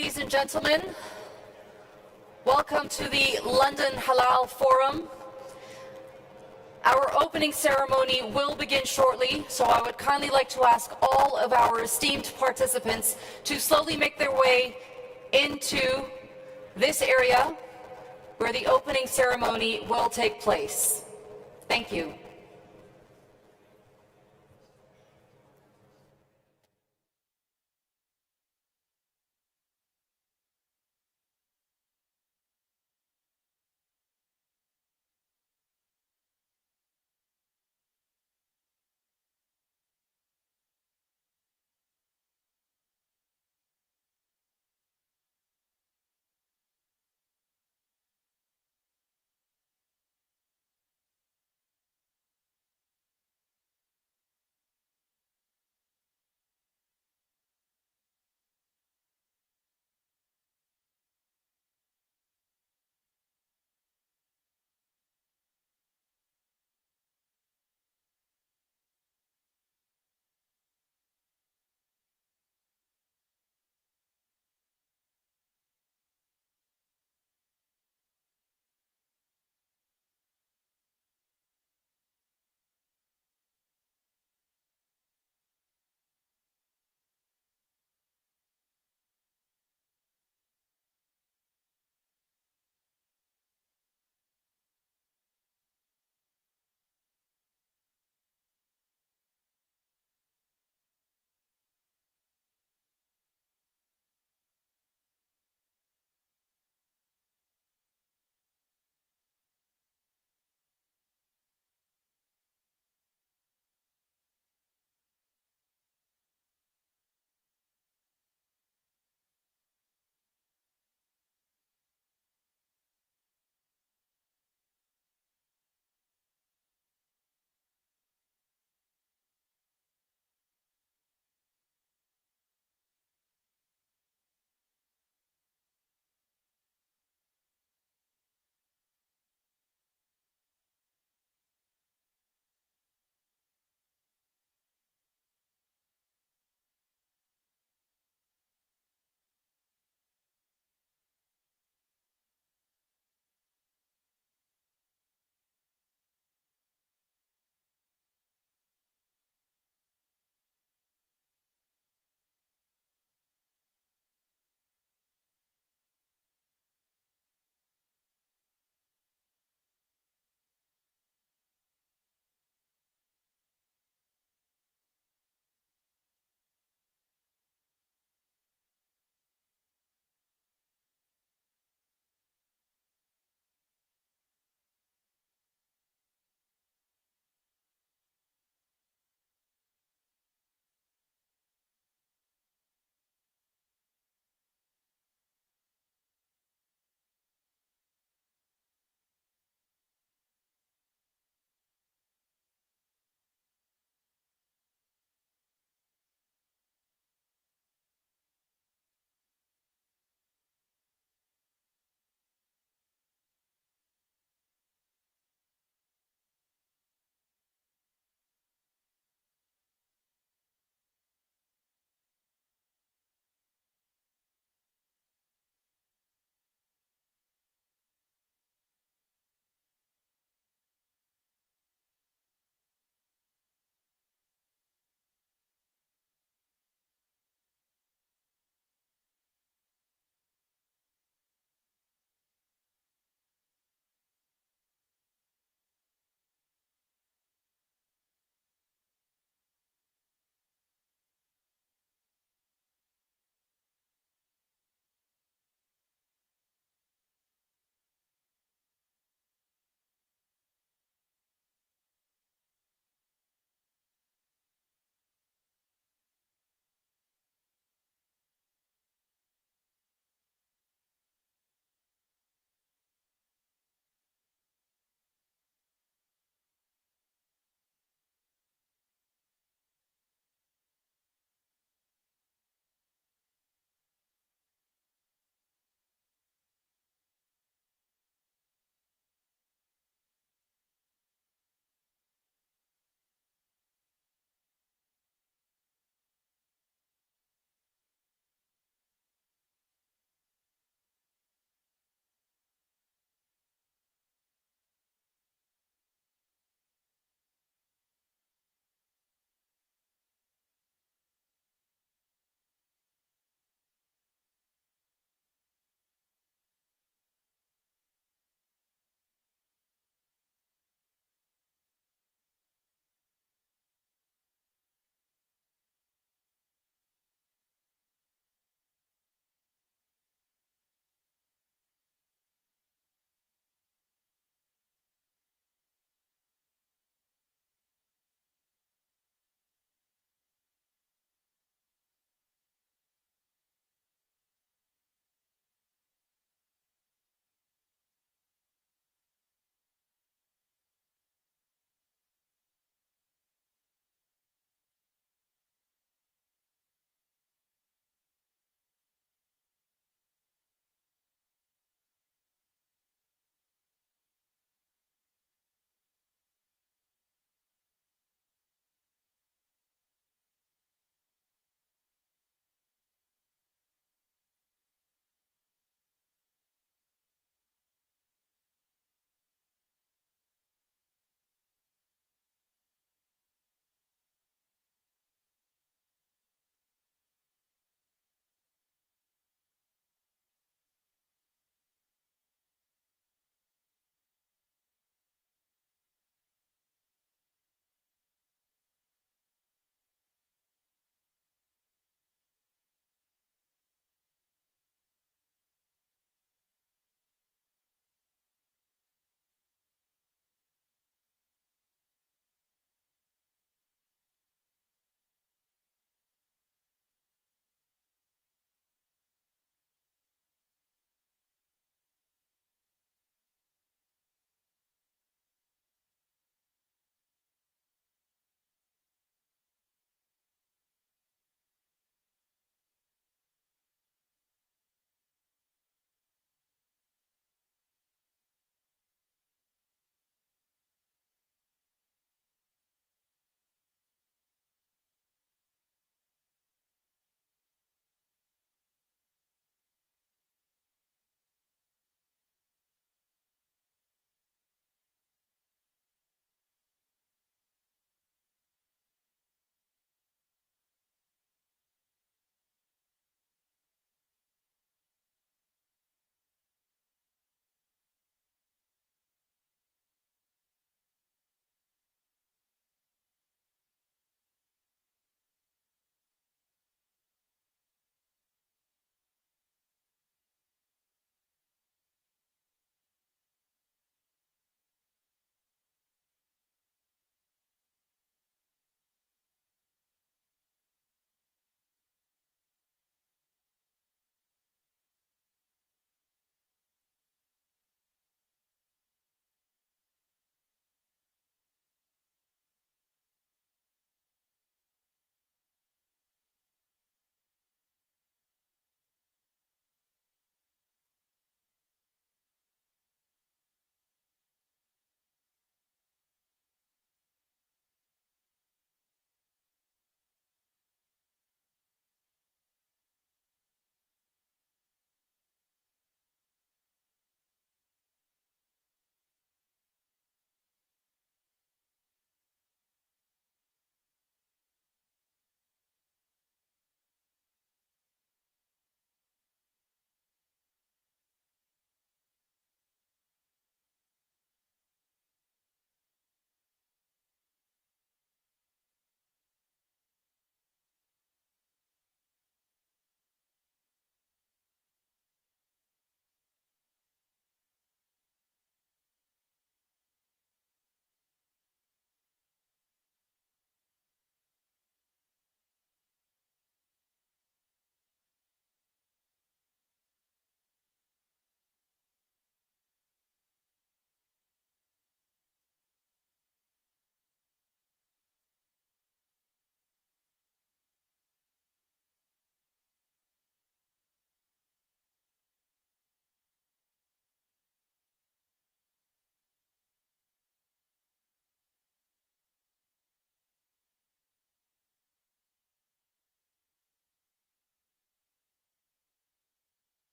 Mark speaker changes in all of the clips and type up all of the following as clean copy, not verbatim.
Speaker 1: Ladies and gentlemen, welcome to the London Halal Forum. Our opening ceremony will begin shortly, so I would kindly like to ask all of our esteemed participants to slowly make their way into this area where the opening ceremony will take place. Thank you.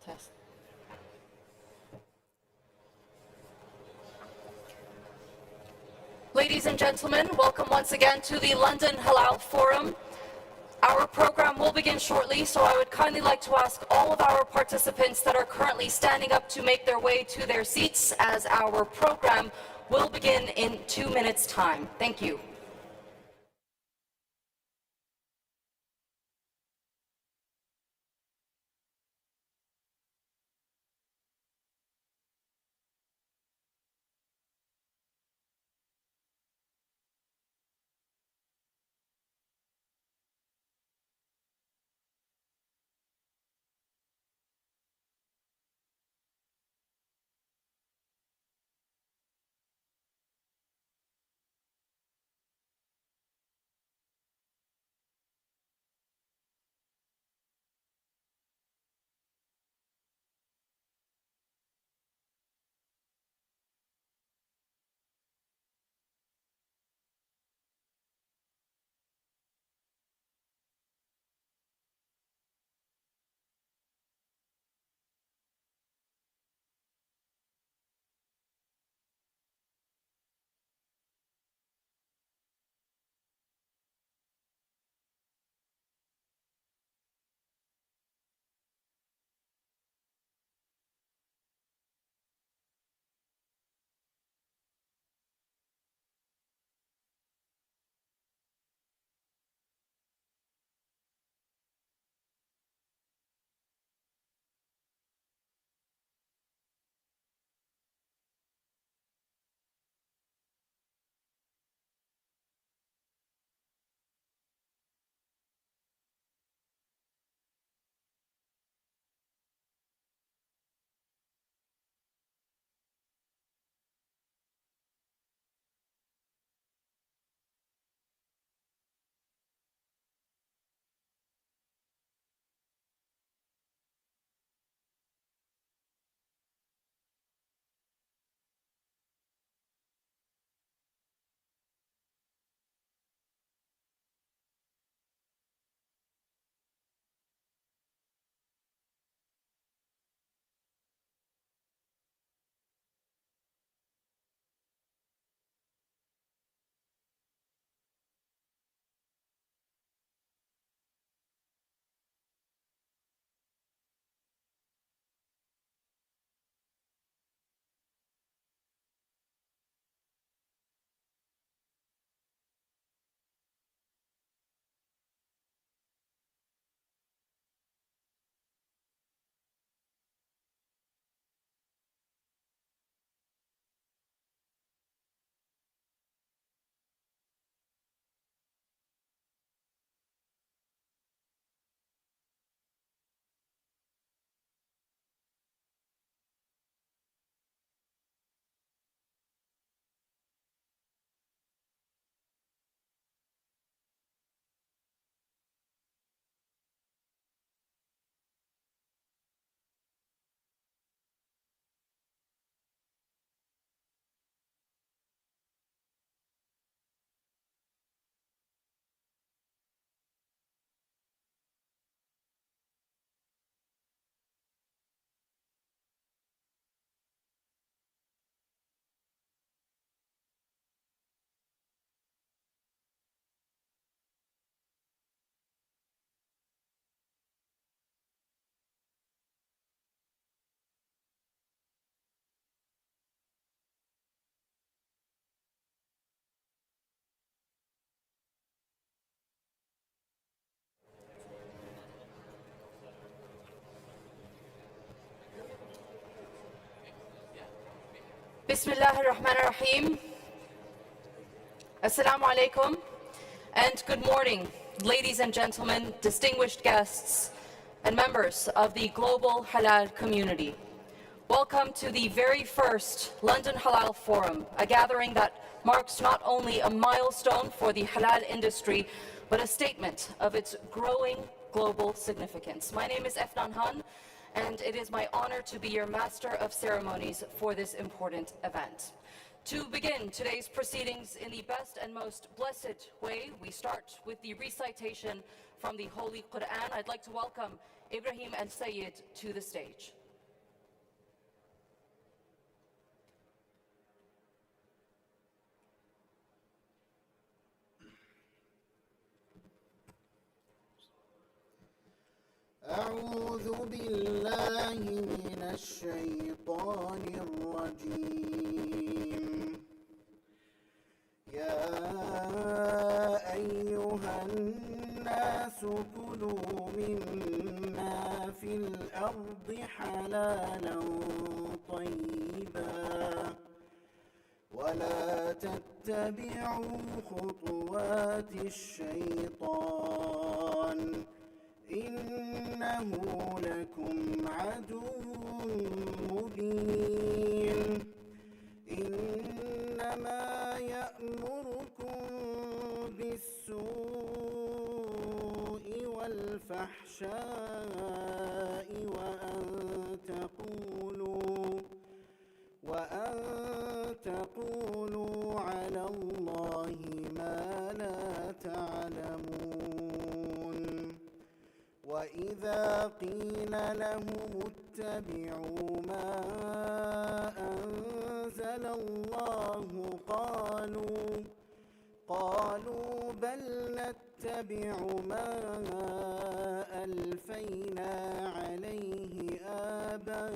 Speaker 1: Test. Ladies and gentlemen, welcome once again to the London Halal Forum. Our program will begin shortly, so I would kindly like to ask all of our participants that are currently standing up to make their way to their seats, as our program will begin in 2 minutes' time. Thank you. Bismillah ar-Rahman ar-Rahim. Assalamu alaikum and good morning, ladies and gentlemen, distinguished guests, and members of the global halal community. Welcome to the very first London Halal Forum, a gathering that marks not only a milestone for the halal industry, but a statement of its growing global significance. My name is Efnan Han, and it is my honor to be your master of ceremonies for this important event. To begin today's proceedings in the best and most blessed way, we start with the recitation from the Holy Quran. I'd like to welcome Ibrahim and Sayyid to the stage.
Speaker 2: أعوذ بالله من الشيطان الرجيم يا أيها الناس كلوا مما في الأرض حلالا طيبا ولا تتبعوا خطوات الشيطان إنه لكم عدو مبين إنما يأمركم بالسوء والفحشاء وأن تقولوا على الله ما لا تعلمون وإذا قيل لهم اتبعوا ما أنزل الله قالوا بل نتبع ما ألفينا عليه آباءنا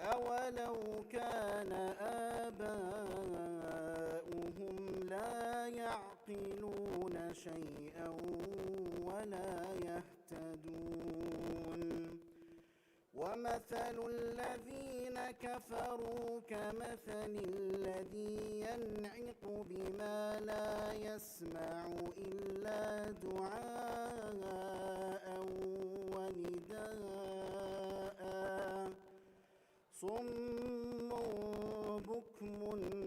Speaker 2: أولو كان آباؤهم لا يعقلون شيئا ولا يهتدون ومثل الذين كفروا كمثل الذي ينعق بما لا يسمع إلا دعاء ونداء صم بكم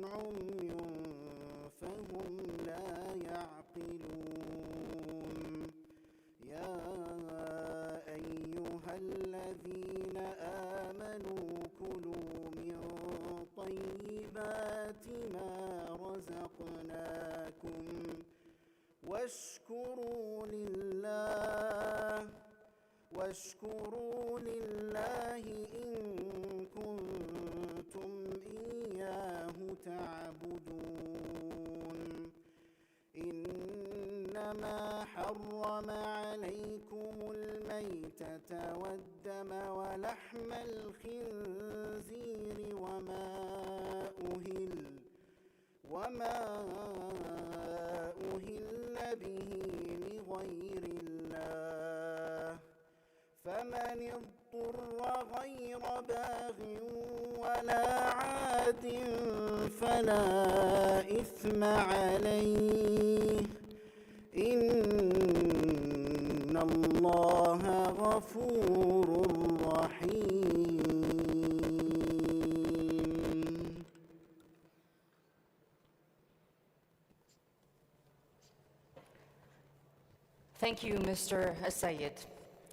Speaker 2: عمي فهم لا يعقلون يا أيها الذين آمنوا كلوا من طيبات ما رزقناكم واشكروا لله إن كنتم إياه تعبدون إنما حرم عليكم الميتة والدم ولحم الخنزير وما أهل به لغير الله فمن اضطر غير باغ ولا عاد فلا إثم عليه إن الله غفور رحيم.
Speaker 1: Thank you, Mr. Sayyid.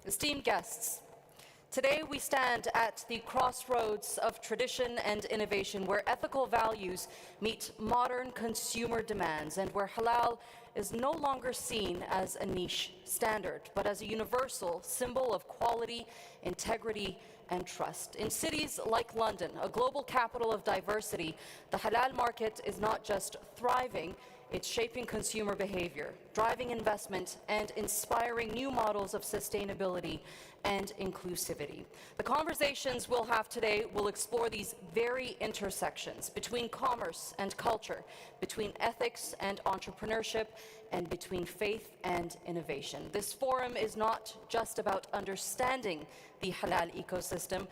Speaker 1: Esteemed guests, today we stand at the crossroads of tradition and innovation, where ethical values meet modern consumer demands and where halal is no longer seen as a niche standard, but as a universal symbol of quality, integrity, and trust. In cities like London, a global capital of diversity, the halal market is not just thriving, it's shaping consumer behavior, driving investment, and inspiring new models of sustainability and inclusivity. The conversations we'll have today will explore these very intersections between commerce and culture, between ethics and entrepreneurship, and between faith and innovation. This forum is not just about understanding the halal ecosystem,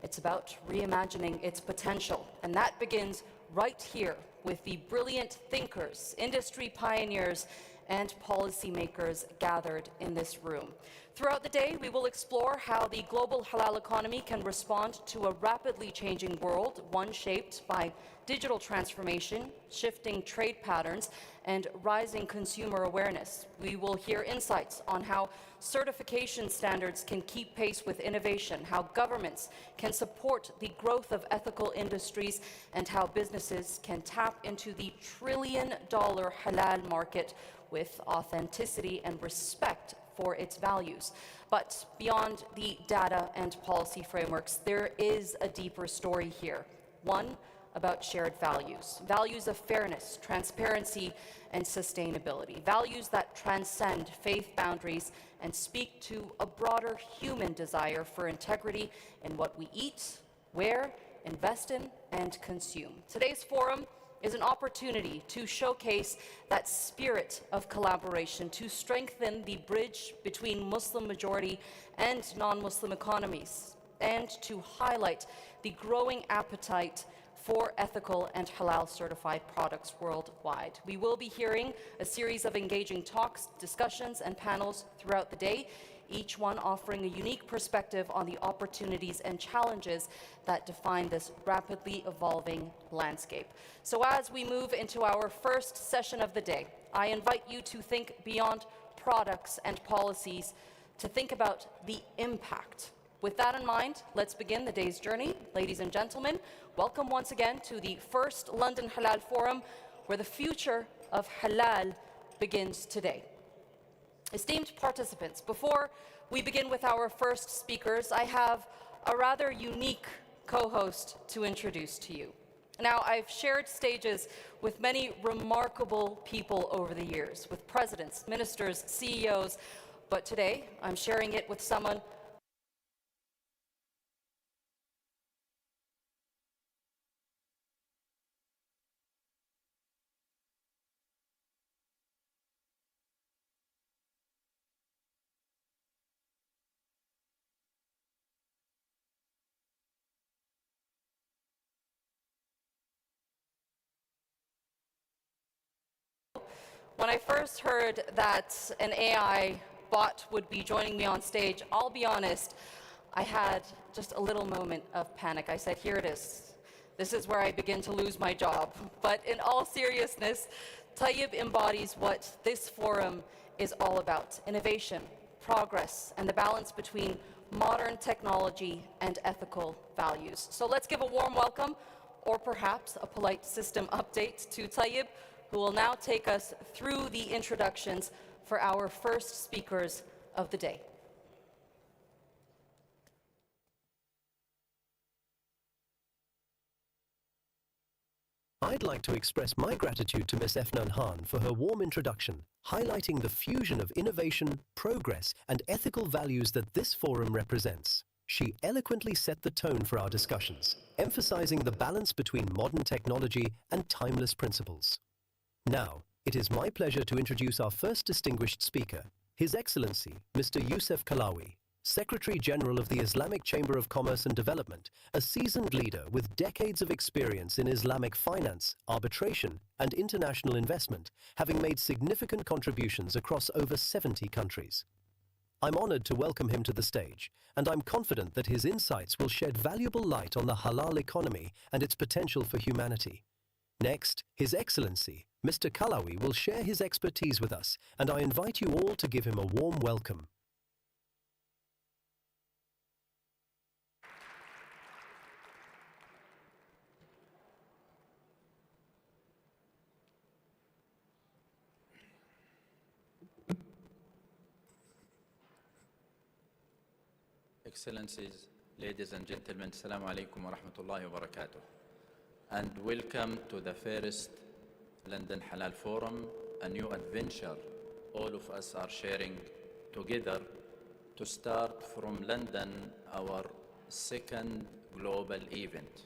Speaker 1: It's about reimagining its potential, and that begins right here with the brilliant thinkers, industry pioneers, and policymakers gathered in this room. Throughout the day, we will explore how the global halal economy can respond to a rapidly changing world, one shaped by digital transformation, shifting trade patterns, and rising consumer awareness. We will hear insights on how certification standards can keep pace with innovation, how governments can support the growth of ethical industries, and how businesses can tap into the trillion-dollar halal market with authenticity and respect for its values. But beyond the data and policy frameworks, there is a deeper story here, one about shared values, values of fairness, transparency, and sustainability, values that transcend faith boundaries and speak to a broader human desire for integrity in what we eat, wear, invest in, and consume. Today's forum is an opportunity to showcase that spirit of collaboration, to strengthen the bridge between Muslim majority and non-Muslim economies, and to highlight the growing appetite for ethical and halal certified products worldwide. We will be hearing a series of engaging talks, discussions, and panels throughout the day, each one offering a unique perspective on the opportunities and challenges that define this rapidly evolving landscape. So as we move into our first session of the day, I invite you to think beyond products and policies, to think about the impact. With that in mind, let's begin the day's journey. Ladies and gentlemen, welcome once again to the first London Halal Forum, where the future of halal begins today. Esteemed participants, before we begin with our first speakers, I have a rather unique co-host to introduce to you. Now, I've shared stages with many remarkable people over the years, with presidents, ministers, CEOs, but today I'm sharing it with someone When I first heard that an AI bot would be joining me on stage, I'll be honest, I had just a little moment of panic. I said, here it is. This is where I begin to lose my job. But in all seriousness, Tayyib embodies what this forum is all about: innovation, progress, and the balance between modern technology and ethical values. So let's give a warm welcome, or perhaps a polite system update, to Tayyib, who will now take us through the introductions for our first speakers of the day.
Speaker 3: I'd like to express my gratitude to Ms. Efnan Khan for her warm introduction, highlighting the fusion of innovation, progress, and ethical values that this forum represents. She eloquently set the tone for our discussions, emphasizing the balance between modern technology and timeless principles. Now, it is my pleasure to introduce our first distinguished speaker, His Excellency, Mr. Youssef Kalawi, Secretary General of the Islamic Chamber of Commerce and Development, a seasoned leader with decades of experience in Islamic finance, arbitration, and international investment, having made significant contributions across over 70 countries. I'm honored to welcome him to the stage, and I'm confident that his insights will shed valuable light on the halal economy and its potential for humanity. Next, His Excellency, Mr. Kalawi will share his expertise with us, and I invite you all to give him a warm welcome.
Speaker 4: Excellencies, ladies and gentlemen, Assalamu alaikum wa rahmatullahi wa barakatuh. And welcome to the first London Halal Forum, a new adventure all of us are sharing together to start from London, our second global event.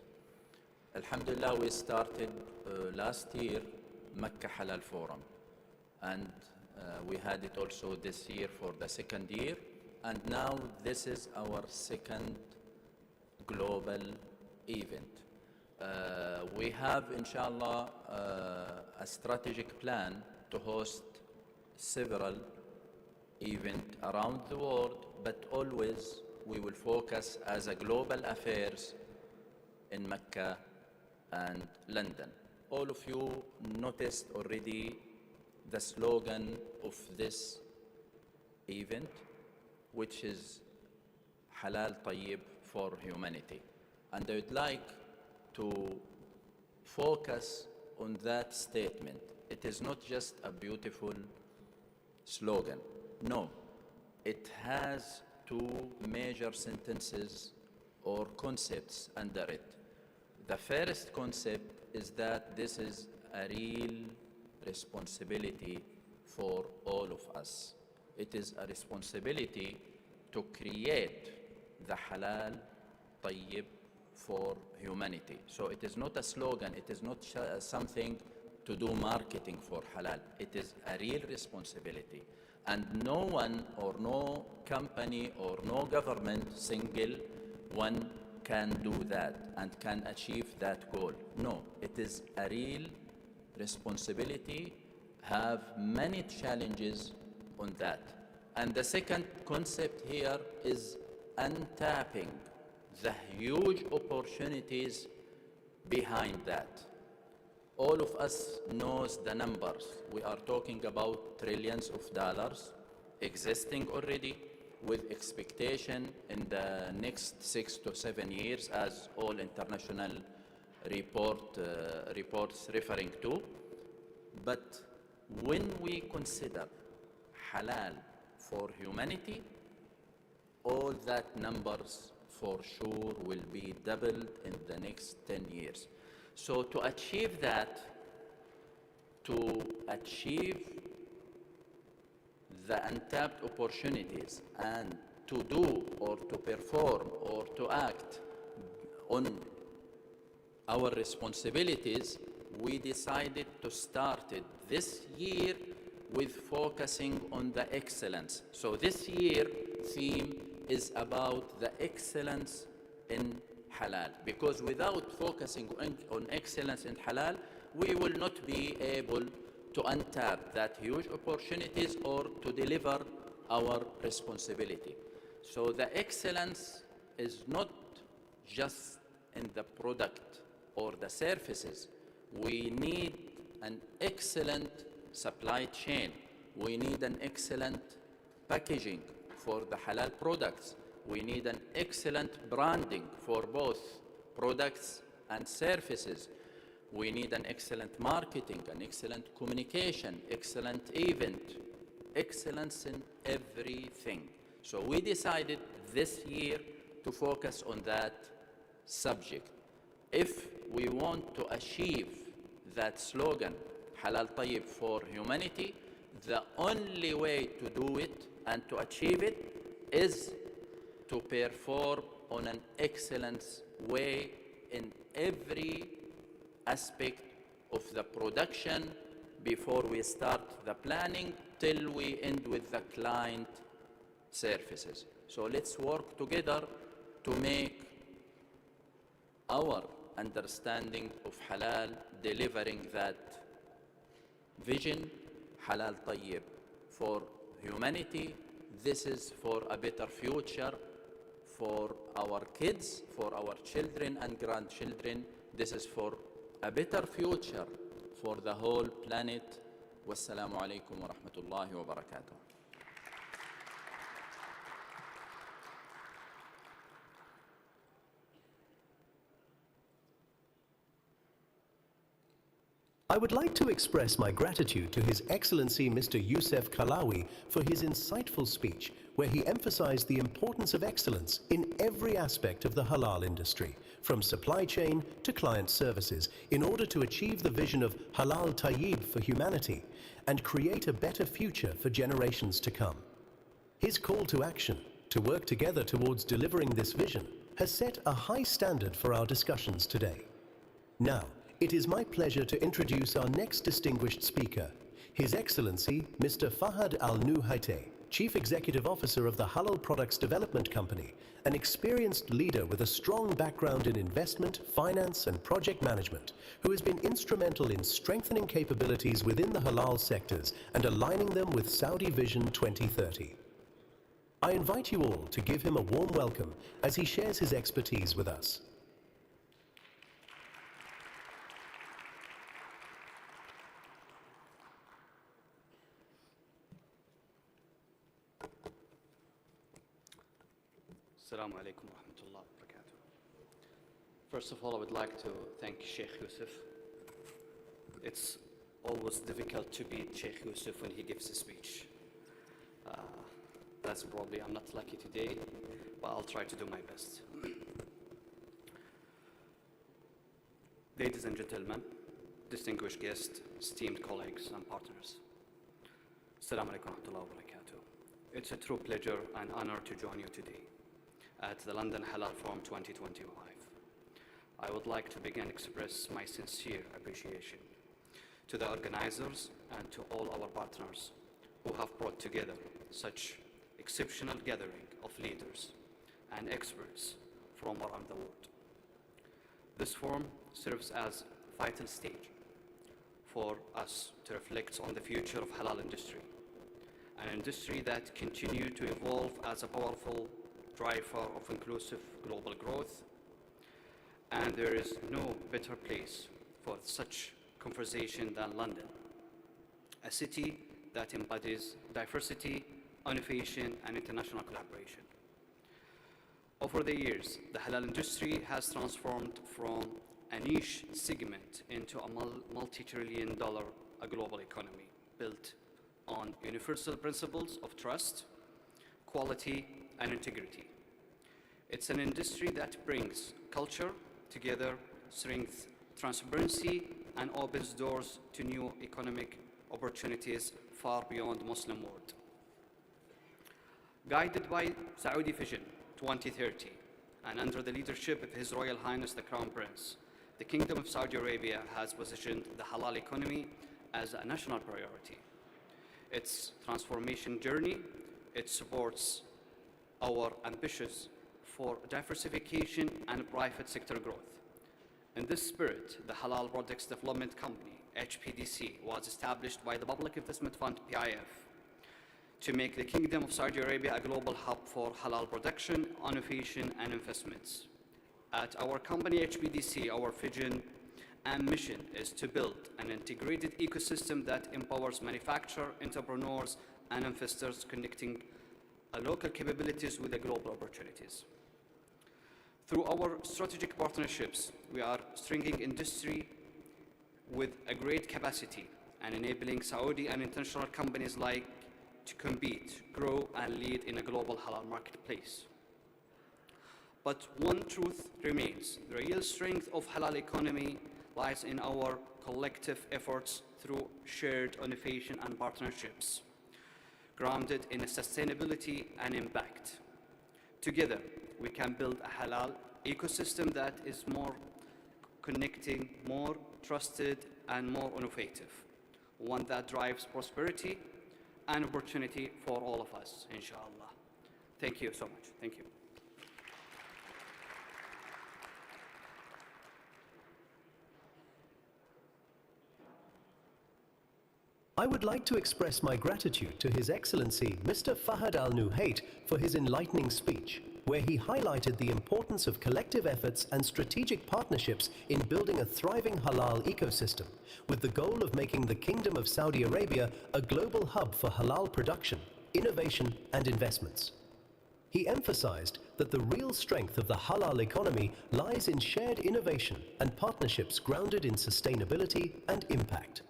Speaker 4: Alhamdulillah, we started last year Mecca Halal Forum, and we had it also this year for the second year, and now this is our second global event. We have, inshallah, a strategic plan to host several events around the world, but always we will focus as a global affairs in Mecca and London. All of you noticed already the slogan of this event, which is Halal Tayyib for humanity. And I would like to focus on that statement. It is not just a beautiful slogan. No, it has two major sentences or concepts under it. The first concept is that this is a real responsibility for all of us. It is a responsibility to create the halal tayyib for humanity. So it is not a slogan, it is not something to do marketing for halal. It is a real responsibility. And no one or no company or no government single one can do that and can achieve that goal. No, it is a real responsibility, have many challenges on that. And the second concept here is untapping the huge opportunities behind that. All of us knows the numbers. We are talking about trillions of dollars existing already, with expectation in the next 6 to 7 years, as all international reports referring to. But when we consider halal for humanity, all that numbers for sure will be doubled in the next 10 years. So to achieve that, to achieve the untapped opportunities and to do or to perform or to act on our responsibilities, we decided to start it this year with focusing on the excellence. So this year theme is about the excellence in halal, because without focusing on excellence in halal, we will not be able to untap that huge opportunities or to deliver our responsibility. So the excellence is not just in the product or the services. We need an excellent supply chain. We need an excellent packaging for the halal products. We need an excellent branding for both products and services. We need an excellent marketing, an excellent communication, excellent event, excellence in everything. So we decided this year to focus on that subject. If we want to achieve that slogan, Halal Tayyib for humanity, the only way to do it and to achieve it is to perform on an excellence way in every aspect of the production, before we start the planning till we end with the client services. So let's work together to make our understanding of halal delivering that vision, Halal Tayyib for humanity. This is for a better future for our kids, for our children and grandchildren. This is for a better future for the whole planet. Wassalamu alaikum wa rahmatullahi wa barakatuh.
Speaker 3: I would like to express my gratitude to His Excellency Mr. Youssef Kalawi for his insightful speech, where he emphasized the importance of excellence in every aspect of the halal industry, from supply chain to client services, in order to achieve the vision of Halal Tayyib for humanity and create a better future for generations to come. His call to action, to work together towards delivering this vision, has set a high standard for our discussions today. Now, it is my pleasure to introduce our next distinguished speaker, His Excellency Mr. Fahad Al Nuhaite, Chief Executive Officer of the Halal Products Development Company, an experienced leader with a strong background in investment, finance, and project management, who has been instrumental in strengthening capabilities within the halal sectors and aligning them with Saudi Vision 2030. I invite you all to give him a warm welcome as he shares his expertise with us.
Speaker 5: Assalamu alaikum wa rahmatullahi wa barakatuh. First of all, I would like to thank Sheikh Yusuf. It's always difficult to beat Sheikh Yusuf when he gives a speech. That's probably, I'm not lucky today, but I'll try to do my best. Ladies and gentlemen, distinguished guests, esteemed colleagues and partners, Assalamu alaikum wa rahmatullahi wa barakatuh. It's a true pleasure and honor to join you today at the London Halal Forum 2025. I would like to begin express my sincere appreciation to the organizers and to all our partners who have brought together such exceptional gathering of leaders and experts from around the world. This forum serves as a vital stage for us to reflect on the future of halal industry, an industry that continues to evolve as a powerful driver of inclusive global growth, and there is no better place for such conversation than London, a city that embodies diversity, innovation, and international collaboration. Over the years, the halal industry has transformed from a niche segment into a multi-trillion-dollar global economy built on universal principles of trust, quality, and integrity. It's an industry that brings culture together, strength, transparency, and opens doors to new economic opportunities far beyond the Muslim world. Guided by Saudi Vision 2030 and under the leadership of His Royal Highness the Crown Prince, the Kingdom of Saudi Arabia has positioned the halal economy as a national priority. Its transformation journey, it supports our ambitions for diversification and private sector growth. In this spirit, the Halal Products Development Company, HPDC, was established by the Public Investment Fund, PIF, to make the Kingdom of Saudi Arabia a global hub for halal production, innovation, and investments. At our company, HPDC, our vision and mission is to build an integrated ecosystem that empowers manufacturers, entrepreneurs, and investors, connecting local capabilities with the global opportunities. Through our strategic partnerships, we are strengthening industry with a great capacity and enabling Saudi and international companies like to compete, grow, and lead in a global halal marketplace. But one truth remains: the real strength of halal economy lies in our collective efforts through shared innovation and partnerships, grounded in sustainability and impact. Together, we can build a halal ecosystem that is more connecting, more trusted, and more innovative, one that drives prosperity and opportunity for all of us, inshallah. Thank you so much. Thank you.
Speaker 3: I would like to express my gratitude to His Excellency Mr. Fahad Al Nuhait for his enlightening speech, where he highlighted the importance of collective efforts and strategic partnerships in building a thriving halal ecosystem, with the goal of making the Kingdom of Saudi Arabia a global hub for halal production, innovation, and investments. He emphasized that the real strength of the halal economy lies in shared innovation and partnerships grounded in sustainability and impact.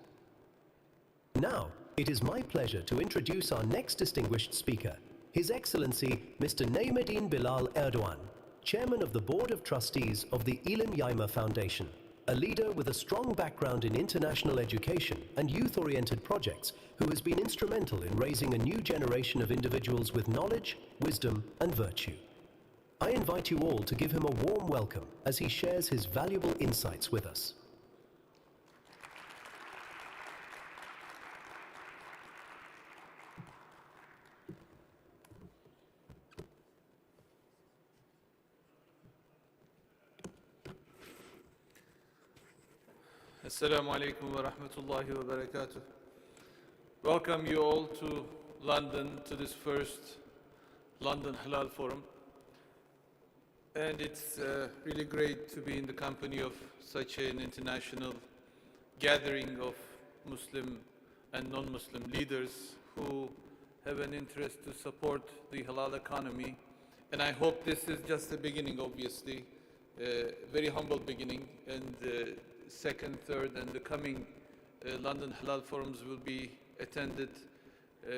Speaker 3: Now, it is my pleasure to introduce our next distinguished speaker, His Excellency Mr. Naimuddin Bilal Erdogan, Chairman of the Board of Trustees of the Ilim Yaima Foundation, a leader with a strong background in international education and youth-oriented projects who has been instrumental in raising a new generation of individuals with knowledge, wisdom, and virtue. I invite you all to give him a warm welcome as he shares his valuable insights with us.
Speaker 6: Assalamu alaikum wa rahmatullahi wa barakatuh. Welcome you all to London, to this first London Halal Forum. And it's really great to be in the company of such an international gathering of Muslim and non-Muslim leaders who have an interest to support the halal economy. And I hope this is just the beginning, obviously, very humble beginning. And second, third, and the coming London Halal Forums will be attended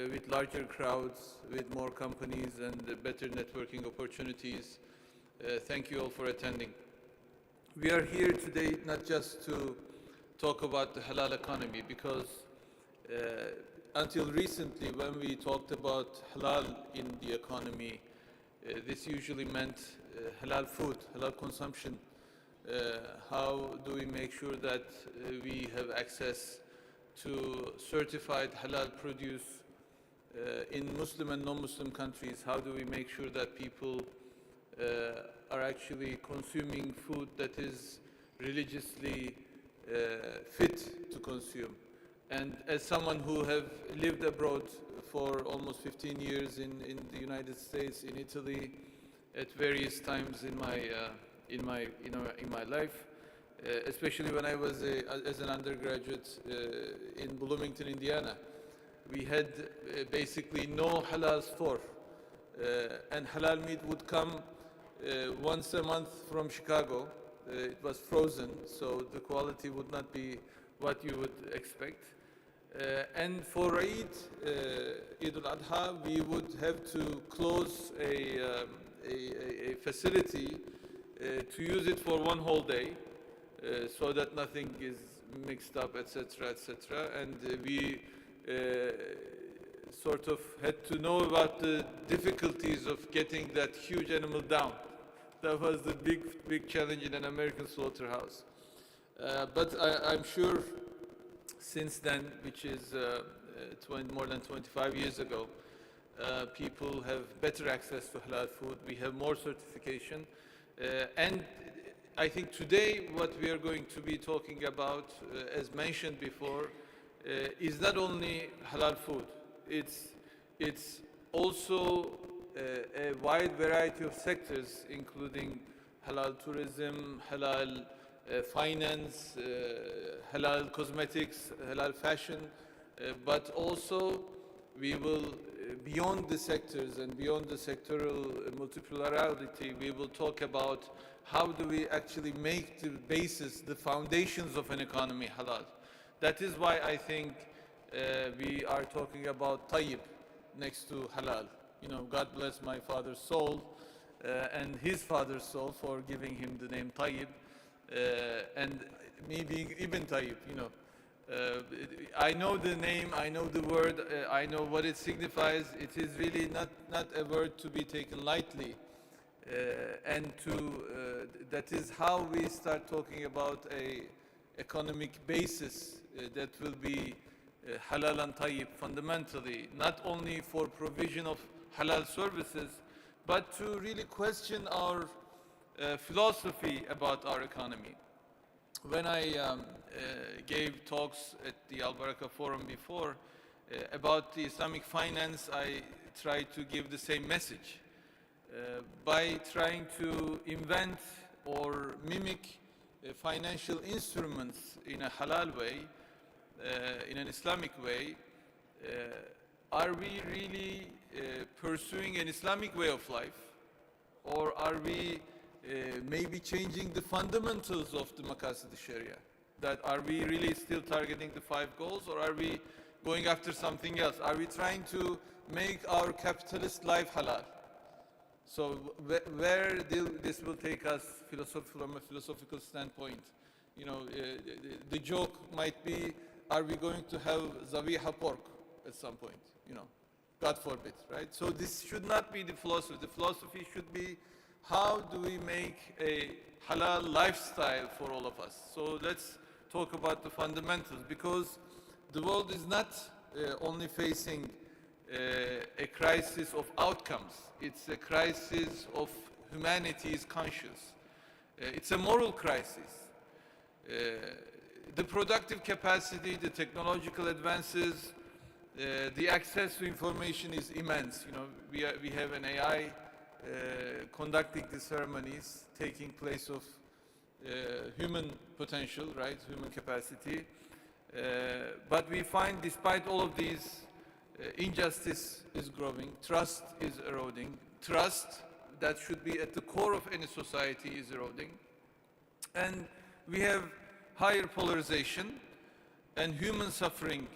Speaker 6: with larger crowds, with more companies and better networking opportunities. Thank you all for attending. We are here today not just to talk about the halal economy, because until recently when we talked about halal in the economy, this usually meant halal food, halal consumption. How do we make sure that we have access to certified halal produce in Muslim and non-Muslim countries? How do we make sure that people are actually consuming food that is religiously fit to consume? And as someone who have lived abroad for almost 15 years in the United States, in Italy, at various times in my life, especially when I was as an undergraduate in Bloomington, Indiana, we had basically no halal store, and halal meat would come once a month from Chicago. It was frozen, so the quality would not be what you would expect. And for Eid, Eid al-Adha, we would have to close a facility to use it for one whole day, so that nothing is mixed up, etc., etc. And we sort of had to know about the difficulties of getting that huge animal down. That was the big challenge in an American slaughterhouse. But I'm sure since then, which is more than 25 years ago, people have better access to halal food. We have more certification. And I think today what we are going to be talking about, as mentioned before, is not only halal food. It's also a wide variety of sectors, including halal tourism, halal finance, halal cosmetics, halal fashion, but also we will, beyond the sectors and beyond the sectoral multipolarity, we will talk about how do we actually make the basis, the foundations of an economy halal. That is why I think we are talking about tayyib next to halal. You know, God bless my father's soul and his father's soul for giving him the name Tayyib, and me being Ibn Tayyib, you know. I know the name, I know the word, I know what it signifies. It is really not a word to be taken lightly. And that is how we start talking about a economic basis that will be halal and tayyib fundamentally, not only for provision of halal services, but to really question our philosophy about our economy. When I gave talks at the Al Baraka Forum before about the Islamic finance, I tried to give the same message. By trying to invent or mimic financial instruments in a halal way, in an Islamic way, are we really pursuing an Islamic way of life? Or are we maybe changing the fundamentals of the Maqasid al-Sharia? That are we really still targeting the 5 goals, or are we going after something else? Are we trying to make our capitalist life halal? So where this will take us from a philosophical standpoint? You know, the joke might be, are we going to have zabiha pork at some point? You know, God forbid, right? So this should not be the philosophy. The philosophy should be, how do we make a halal lifestyle for all of us? So let's talk about the fundamentals, because the world is not only facing a crisis of outcomes. It's a crisis of humanity's conscience. It's a moral crisis. the productive capacity, the technological advances, the access to information is immense. You know, we have an AI conducting the ceremonies, taking place of human potential, right, human capacity. But we find, despite all of these, injustice is growing, trust is eroding, trust that should be at the core of any society is eroding. And we have higher polarization, and human suffering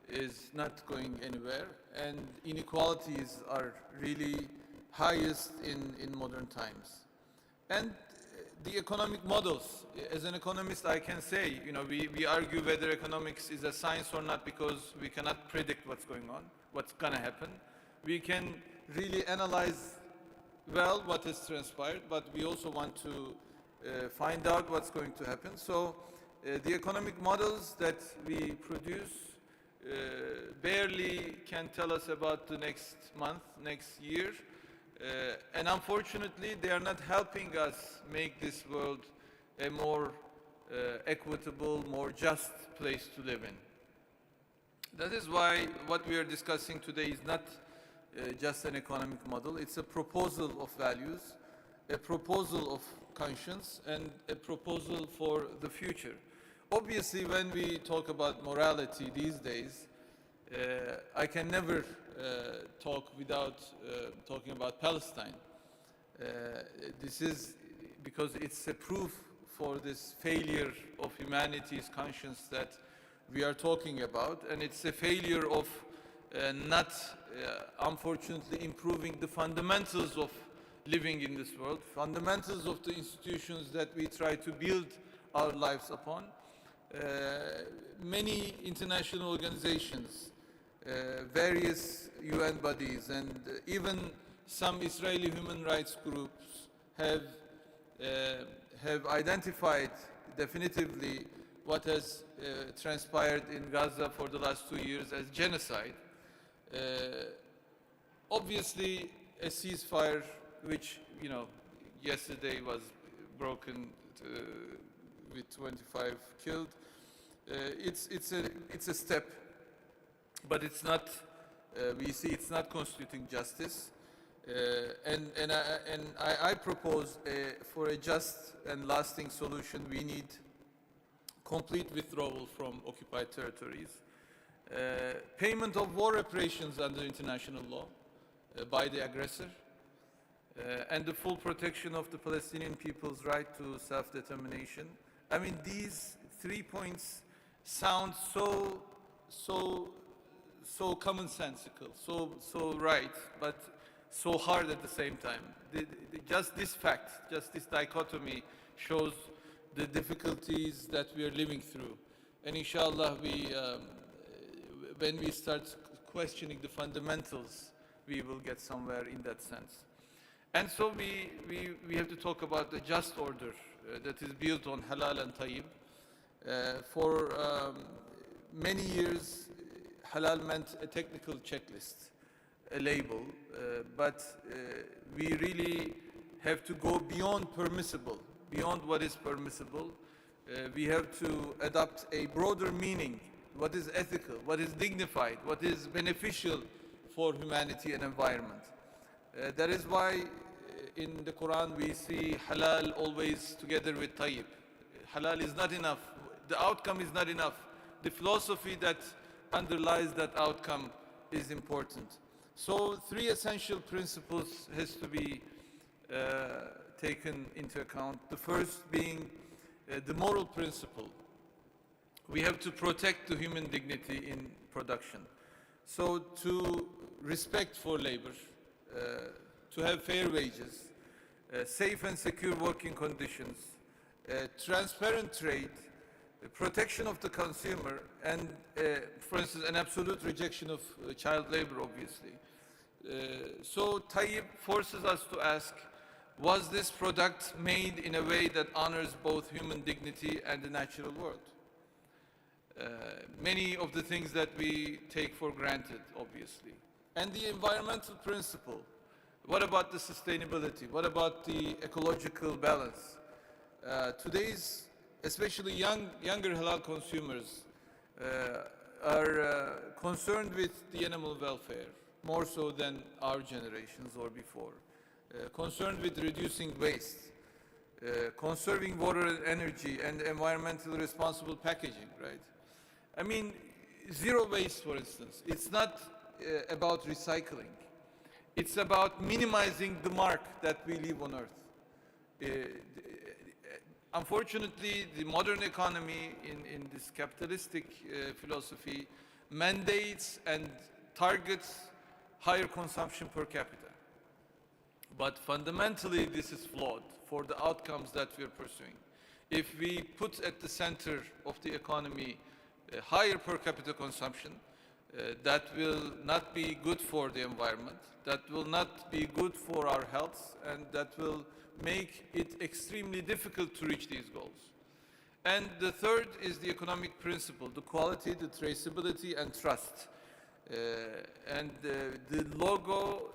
Speaker 6: is not going anywhere, and inequalities are really highest in modern times. And the economic models, as an economist I can say, you know, we argue whether economics is a science or not because we cannot predict what's going on, what's gonna happen. We can really analyze well what has transpired, but we also want to find out what's going to happen. So the economic models that we produce barely can tell us about the next month, next year. And unfortunately, they are not helping us make this world a more equitable, more just place to live in. That is why what we are discussing today is not just an economic model. It's a proposal of values, a proposal of conscience, and a proposal for the future. Obviously, when we talk about morality these days, I can never talk without talking about Palestine. This is because it's a proof for this failure of humanity's conscience that we are talking about, and it's a failure of not, unfortunately, improving the fundamentals of living in this world, fundamentals of the institutions that we try to build our lives upon. Many international organizations, various UN bodies, and even some Israeli human rights groups have identified definitively what has transpired in Gaza for the last 2 years as genocide. Obviously, a ceasefire, which, you know, yesterday was broken with 25 killed, it's a step, but it's not. We see it's not constituting justice, and I propose for a just and lasting solution, we need complete withdrawal from occupied territories, payment of war reparations under international law by the aggressor, and the full protection of the Palestinian people's right to self-determination. I mean, these 3 points sound so commonsensical, so right, but so hard at the same time. Just this fact, just this dichotomy shows the difficulties that we are living through. And inshallah, when we start questioning the fundamentals, we will get somewhere in that sense. And so we have to talk about the just order that is built on halal and tayyib. For many years, halal meant a technical checklist, a label, but we really have to go beyond permissible, beyond what is permissible. We have to adopt a broader meaning, what is ethical, what is dignified, what is beneficial for humanity and environment. That is why in the Quran we see halal always together with tayyib. Halal is not enough. The outcome is not enough. The philosophy that underlies that outcome is important. So 3 essential principles has to be taken into account. The first being the moral principle. We have to protect the human dignity in production. So to respect for labor, to have fair wages, safe and secure working conditions, transparent trade, protection of the consumer, and, for instance, an absolute rejection of child labor, obviously. So tayyib forces us to ask, was this product made in a way that honors both human dignity and the natural world? Many of the things that we take for granted, obviously. And the environmental principle. What about the sustainability? What about the ecological balance? Today's especially younger halal consumers, are concerned with the animal welfare, more so than our generations or before, concerned with reducing waste, conserving water and energy, and environmentally responsible packaging, right? I mean, zero waste, for instance. It's not about recycling. It's about minimizing the mark that we leave on Earth. Unfortunately, the modern economy in this capitalistic philosophy mandates and targets higher consumption per capita. But fundamentally, this is flawed for the outcomes that we're pursuing. If we put at the center of the economy higher per capita consumption, that will not be good for the environment, that will not be good for our health, and that will make it extremely difficult to reach these goals. And the third is the economic principle, the quality, the traceability, and trust. The logo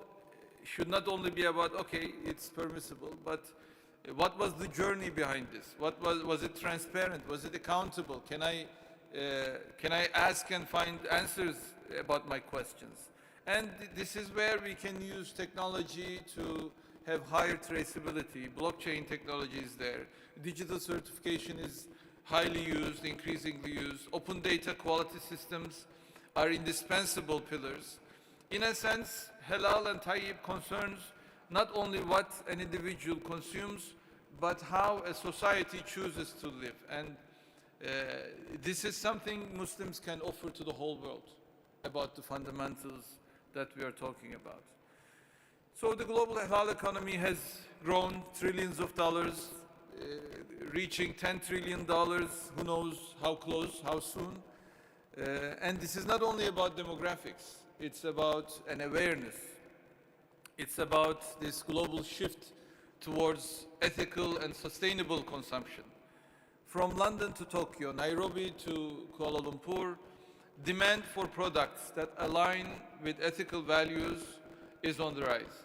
Speaker 6: should not only be about, okay, it's permissible, but what was the journey behind this? Was it transparent? Was it accountable? Can I ask and find answers about my questions? And this is where we can use technology to have higher traceability. Blockchain technology is there. Digital certification is highly used, increasingly used. Open data quality systems are indispensable pillars. In a sense, halal and tayyib concerns not only what an individual consumes, but how a society chooses to live. And this is something Muslims can offer to the whole world about the fundamentals that we are talking about. So the global halal economy has grown trillions of dollars, reaching $10 trillion, who knows how close, how soon. And this is not only about demographics, it's about an awareness. It's about this global shift towards ethical and sustainable consumption. From London to Tokyo, Nairobi to Kuala Lumpur, demand for products that align with ethical values is on the rise.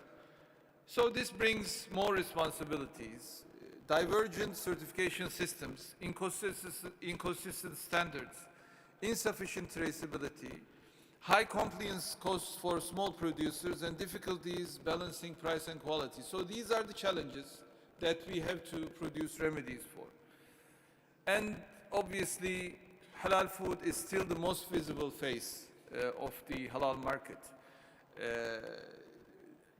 Speaker 6: So this brings more responsibilities, divergent certification systems, inconsistent standards, insufficient traceability, high compliance costs for small producers, and difficulties balancing price and quality. So these are the challenges that we have to produce remedies for. And obviously, halal food is still the most visible face of the halal market.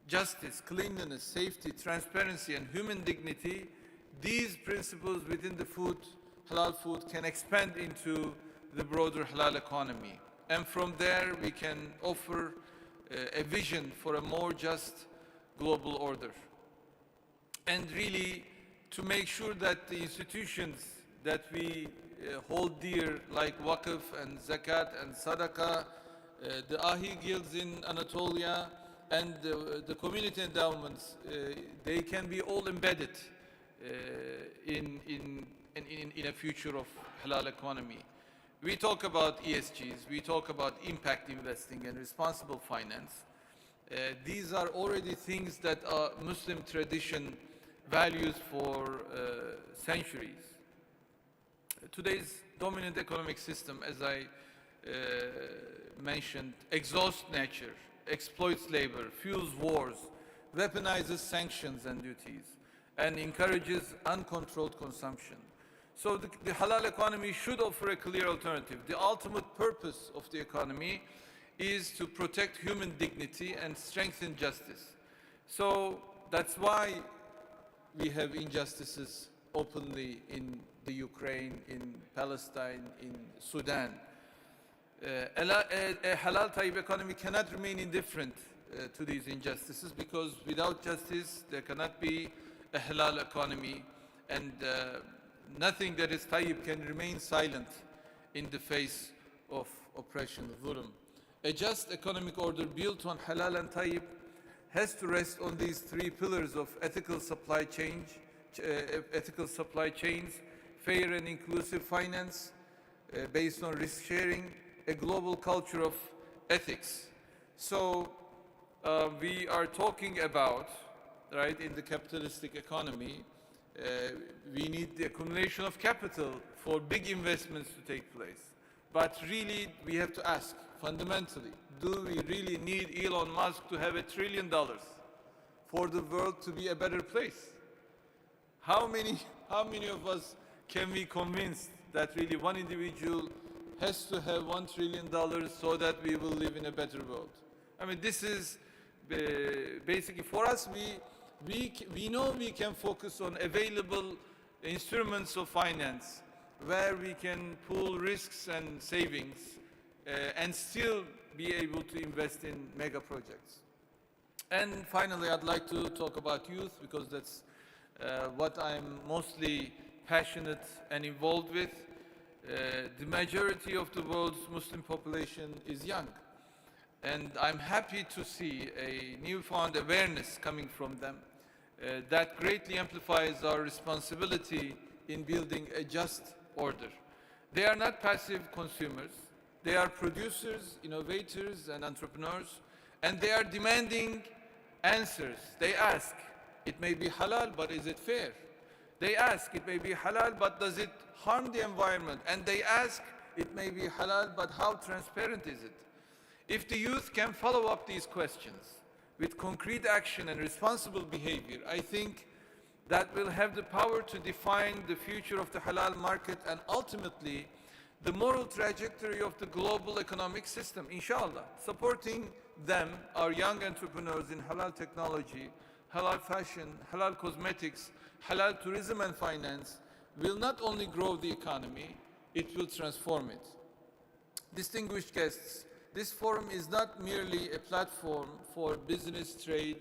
Speaker 6: Justice, cleanliness, safety, transparency, and human dignity, these principles within the food, halal food, can expand into the broader halal economy. And from there, we can offer a vision for a more just global order. And really, to make sure that the institutions that we hold dear, like Waqf and Zakat and Sadaqah, the Ahi guilds in Anatolia, and the community endowments, they can be all embedded in a future of halal economy. We talk about ESGs, we talk about impact investing and responsible finance. These are already things that Muslim tradition values for centuries. Today's dominant economic system, as I mentioned, exhausts nature, exploits labor, fuels wars, weaponizes sanctions and duties, and encourages uncontrolled consumption. So the halal economy should offer a clear alternative. The ultimate purpose of the economy is to protect human dignity and strengthen justice. So that's why we have injustices openly in the Ukraine, in Palestine, in Sudan. A halal tayyib economy cannot remain indifferent to these injustices, because without justice there cannot be a halal economy, and nothing that is tayyib can remain silent in the face of oppression, zulm. A just economic order built on halal and tayyib has to rest on these three pillars of ethical supply chains, fair and inclusive finance based on risk sharing, a global culture of ethics. So we are talking about, right, in the capitalistic economy, We need the accumulation of capital for big investments to take place. But really, we have to ask, fundamentally, do we really need Elon Musk to have $1 trillion for the world to be a better place? How many of us can we convince that really one individual has to have $1 trillion so that we will live in a better world? I mean, this is basically for us, we know we can focus on available instruments of finance where we can pool risks and savings and still be able to invest in mega projects. And finally, I'd like to talk about youth because that's what I'm mostly passionate and involved with. The majority of the world's Muslim population is young. And I'm happy to see a newfound awareness coming from them that greatly amplifies our responsibility in building a just order. They are not passive consumers. They are producers, innovators, and entrepreneurs, and they are demanding answers. They ask, it may be halal, but is it fair? They ask, it may be halal, but does it harm the environment? And they ask, it may be halal, but how transparent is it? If the youth can follow up these questions with concrete action and responsible behavior, I think that will have the power to define the future of the halal market and ultimately the moral trajectory of the global economic system, inshallah. Supporting them, our young entrepreneurs in halal technology, halal fashion, halal cosmetics, halal tourism and finance will not only grow the economy, it will transform it. Distinguished guests, this forum is not merely a platform for business, trade,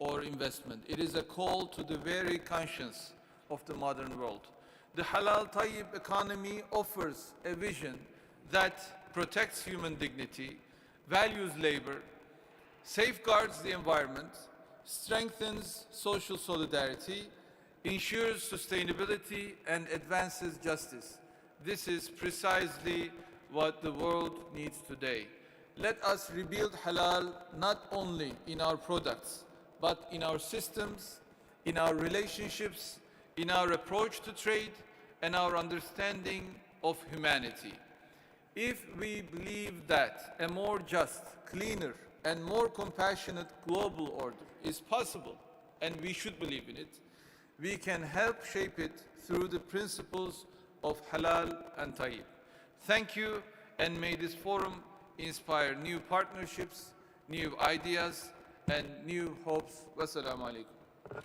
Speaker 6: or investment. It is a call to the very conscience of the modern world. The halal tayyib economy offers a vision that protects human dignity, values labor, safeguards the environment, strengthens social solidarity, ensures sustainability, and advances justice. This is precisely what the world needs today. Let us rebuild halal not only in our products, but in our systems, in our relationships, in our approach to trade, and our understanding of humanity. If we believe that a more just, cleaner, and more compassionate global order is possible, and we should believe in it, we can help shape it through the principles of halal and tayyib. Thank you, and may this forum inspire new partnerships, new ideas, and new hopes. Wassalamu alaikum.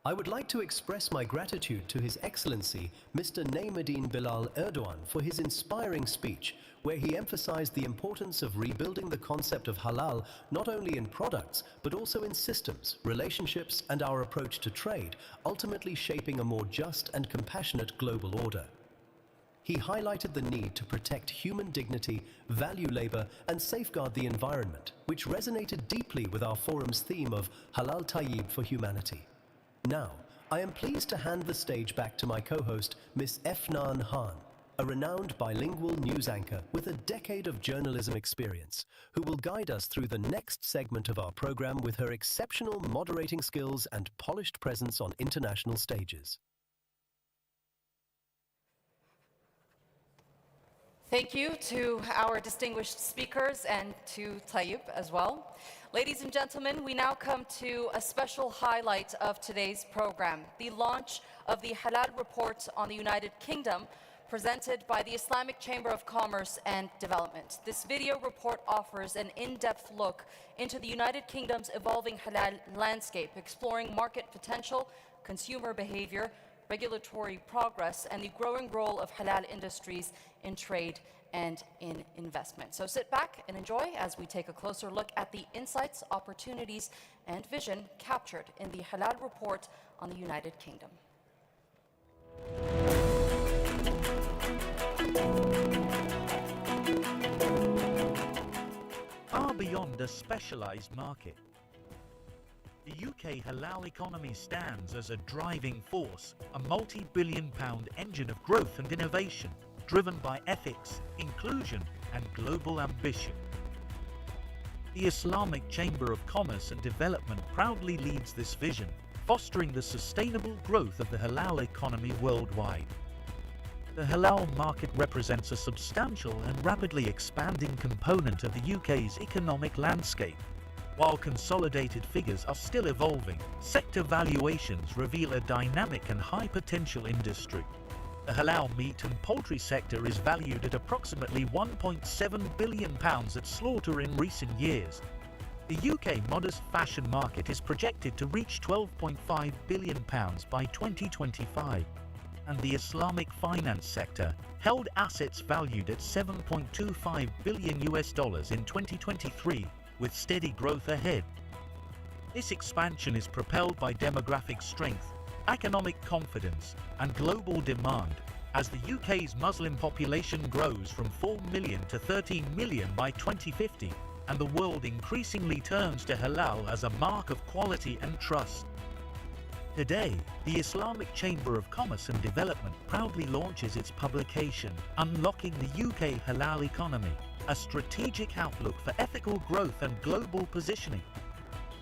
Speaker 3: I would like to express my gratitude to His Excellency Mr. Neymuddin Bilal Erdogan for his inspiring speech, where he emphasized the importance of rebuilding the concept of halal not only in products, but also in systems, relationships, and our approach to trade, ultimately shaping a more just and compassionate global order. He highlighted the need to protect human dignity, value labor, and safeguard the environment, which resonated deeply with our forum's theme of Halal Tayyib for Humanity. Now, I am pleased to hand the stage back to my co-host, Ms. Efnan Han, a renowned bilingual news anchor with a decade of journalism experience, who will guide us through the next segment of our program with her exceptional moderating skills and polished presence on international stages.
Speaker 1: Thank you to our distinguished speakers and to Tayyip as well. Ladies and gentlemen, we now come to a special highlight of today's program, the launch of the Halal Report on the United Kingdom, presented by the Islamic Chamber of Commerce and Development. This video report offers an in-depth look into the United Kingdom's evolving halal landscape, exploring market potential, consumer behavior, regulatory progress, and the growing role of halal industries in trade and in investment. So sit back and enjoy as we take a closer look at the insights, opportunities, and vision captured in the Halal Report on the United Kingdom.
Speaker 7: Far beyond a specialized market, the UK halal economy stands as a driving force, a multi-billion-pound engine of growth and innovation. driven by ethics, inclusion, and global ambition. The Islamic Chamber of Commerce and Development proudly leads this vision, fostering the sustainable growth of the halal economy worldwide. The halal market represents a substantial and rapidly expanding component of the UK's economic landscape. While consolidated figures are still evolving, sector valuations reveal a dynamic and high-potential industry. The halal meat and poultry sector is valued at approximately £1.7 billion at slaughter in recent years. The UK modest fashion market is projected to reach £12.5 billion by 2025, and the Islamic finance sector held assets valued at $7.25 billion in 2023, with steady growth ahead. This expansion is propelled by demographic strength, economic confidence, and global demand, as the UK's Muslim population grows from 4 million to 13 million by 2050, and the world increasingly turns to halal as a mark of quality and trust. Today, the Islamic Chamber of Commerce and Development proudly launches its publication, Unlocking the UK Halal Economy, a strategic outlook for ethical growth and global positioning.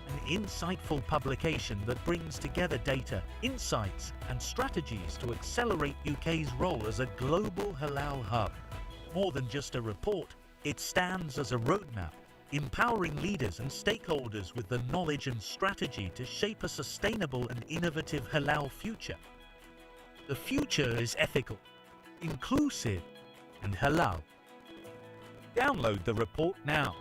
Speaker 7: An insightful publication that brings together data, insights, and strategies to accelerate UK's role as a global halal hub. More than just a report, it stands as a roadmap, empowering leaders and stakeholders with the knowledge and strategy to shape a sustainable and innovative halal future. The future is ethical, inclusive, and halal. Download the report now.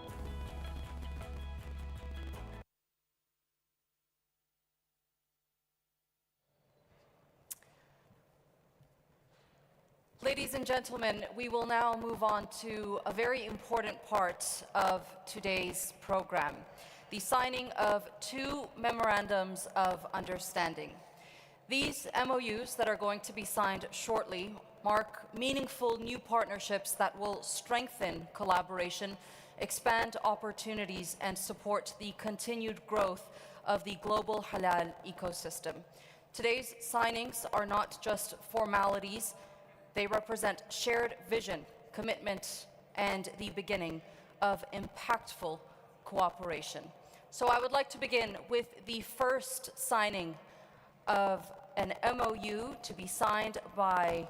Speaker 1: Ladies and gentlemen, we will now move on to a very important part of today's program, the signing of 2 memorandums of understanding. These MOUs that are going to be signed shortly mark meaningful new partnerships that will strengthen collaboration, expand opportunities, and support the continued growth of the global halal ecosystem. Today's signings are not just formalities. They represent shared vision, commitment, and the beginning of impactful cooperation. So I would like to begin with the first signing of an MOU to be signed by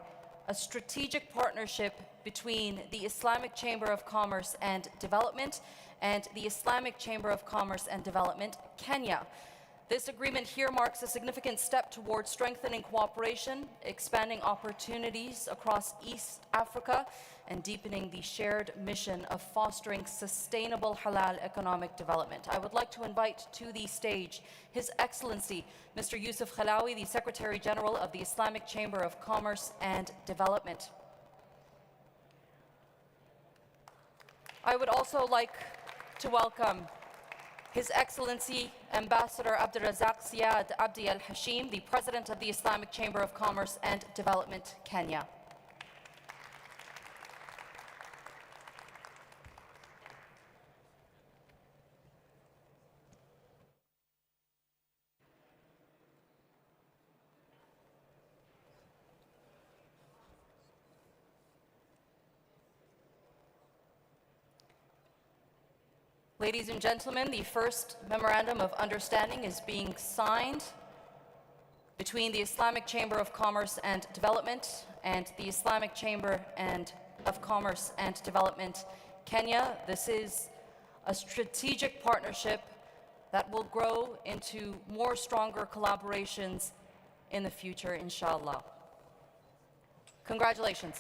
Speaker 1: a strategic partnership between the Islamic Chamber of Commerce and Development and the Islamic Chamber of Commerce and Development, Kenya. This agreement here marks a significant step towards strengthening cooperation, expanding opportunities across East Africa, and deepening the shared mission of fostering sustainable halal economic development. I would like to invite to the stage His Excellency, Mr. Yusuf Khalawi, the Secretary General of the Islamic Chamber of Commerce and Development. I would also like to welcome His Excellency Ambassador Abdulrazak Siad Abdi Al-Hashim, the President of the Islamic Chamber of Commerce and Development, Kenya. Ladies and gentlemen, the first memorandum of understanding is being signed between the Islamic Chamber of Commerce and Development and the Islamic Chamber of Commerce and Development, Kenya. This is a strategic partnership that will grow into more stronger collaborations in the future, inshallah. Congratulations.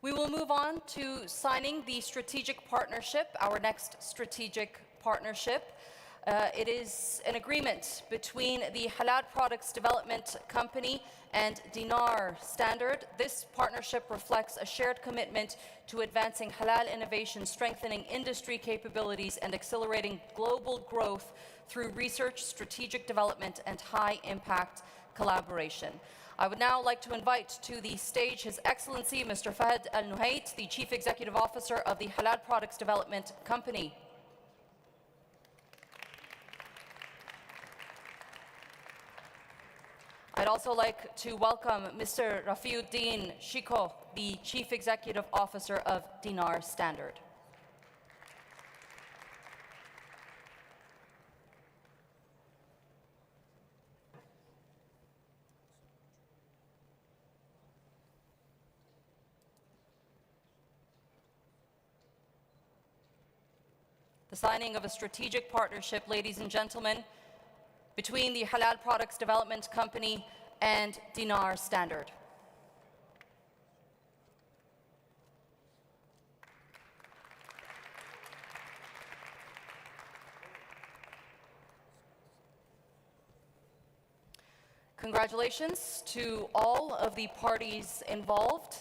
Speaker 1: We will move on to signing the strategic partnership, our next strategic partnership. It is an agreement between the Halal Products Development Company and Dinar Standard. This partnership reflects a shared commitment to advancing halal innovation, strengthening industry capabilities, and accelerating global growth through research, strategic development, and high-impact collaboration. I would now like to invite to the stage His Excellency Mr. Fahad Al Nuhait, the Chief Executive Officer of the Halal Products Development Company. I'd also like to welcome Mr. Rafiuddin Shiko, the Chief Executive Officer of Dinar Standard. The signing of a strategic partnership, ladies and gentlemen, between the Halal Products Development Company and Dinar Standard. Congratulations to all of the parties involved.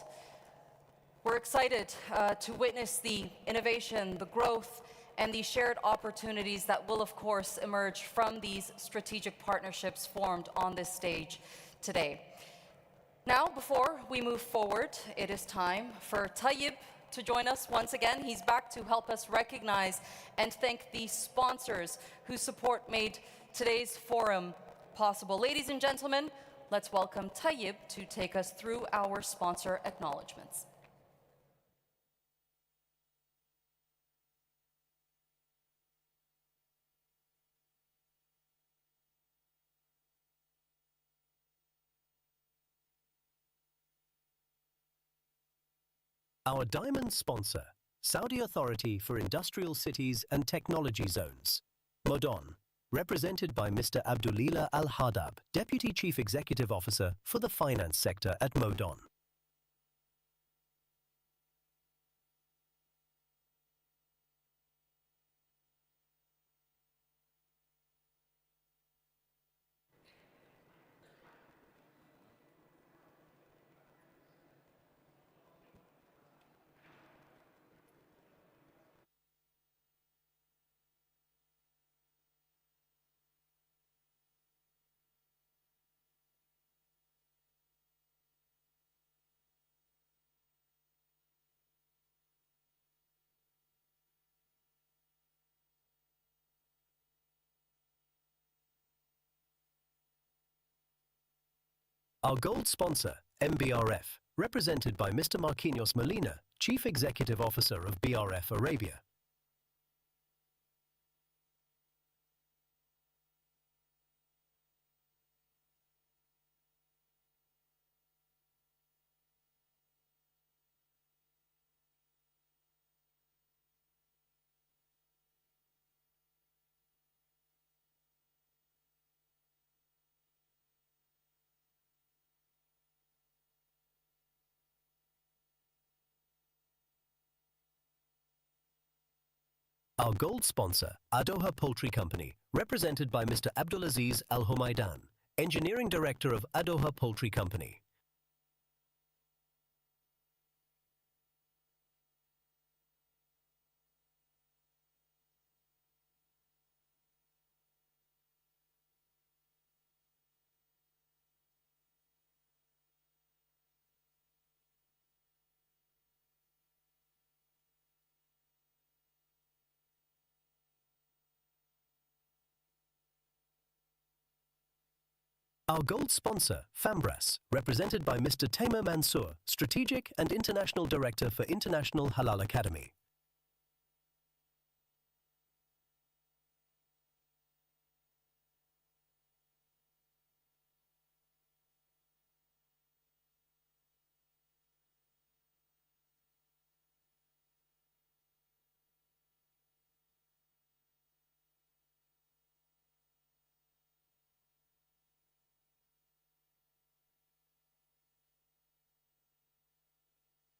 Speaker 1: We're excited to witness the innovation, the growth, and the shared opportunities that will, of course, emerge from these strategic partnerships formed on this stage today. Now, before we move forward, it is time for Tayyib to join us once again. He's back to help us recognize and thank the sponsors whose support made today's forum possible. Ladies and gentlemen, let's welcome Tayyib to take us through our sponsor acknowledgements.
Speaker 3: Our diamond sponsor, Saudi Authority for Industrial Cities and Technology Zones, Modon, represented by Mr. Abdulila Al-Hadab, Deputy Chief Executive Officer for the Finance Sector at Modon. Our gold sponsor, MBRF, represented by Mr. Marquinhos Molina, Chief Executive Officer of BRF Arabia. Our gold sponsor, Adoha Poultry Company, represented by Mr. Abdulaziz Al Homaidan, Engineering Director of Adoha Poultry Company. Our gold sponsor, Fambras, represented by Mr. Tamer Mansour, Strategic and International Director for International Halal Academy.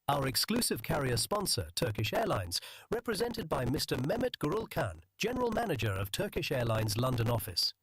Speaker 3: Our exclusive carrier sponsor, Turkish Airlines, represented by Mr. Mehmet Gurulkan, General Manager of Turkish Airlines London office.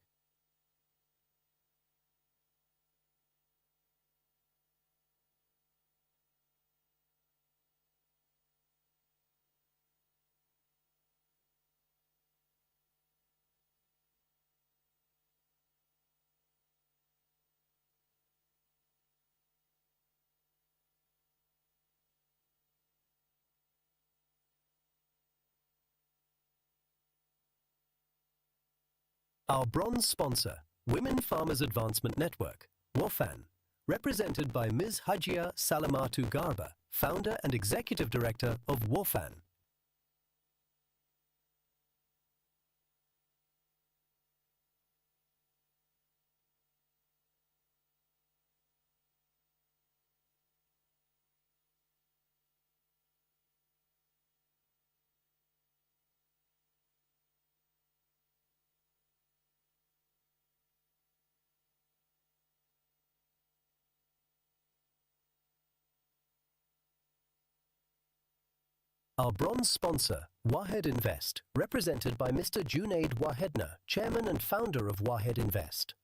Speaker 3: Our bronze sponsor, Women Farmers Advancement Network, WAFAN, represented by Ms. Hajia Salamatu Garba, founder and executive director of WAFAN. Our bronze sponsor, Wahed Invest, represented by Mr. Junaid Wahedna, chairman and founder of Wahed Invest.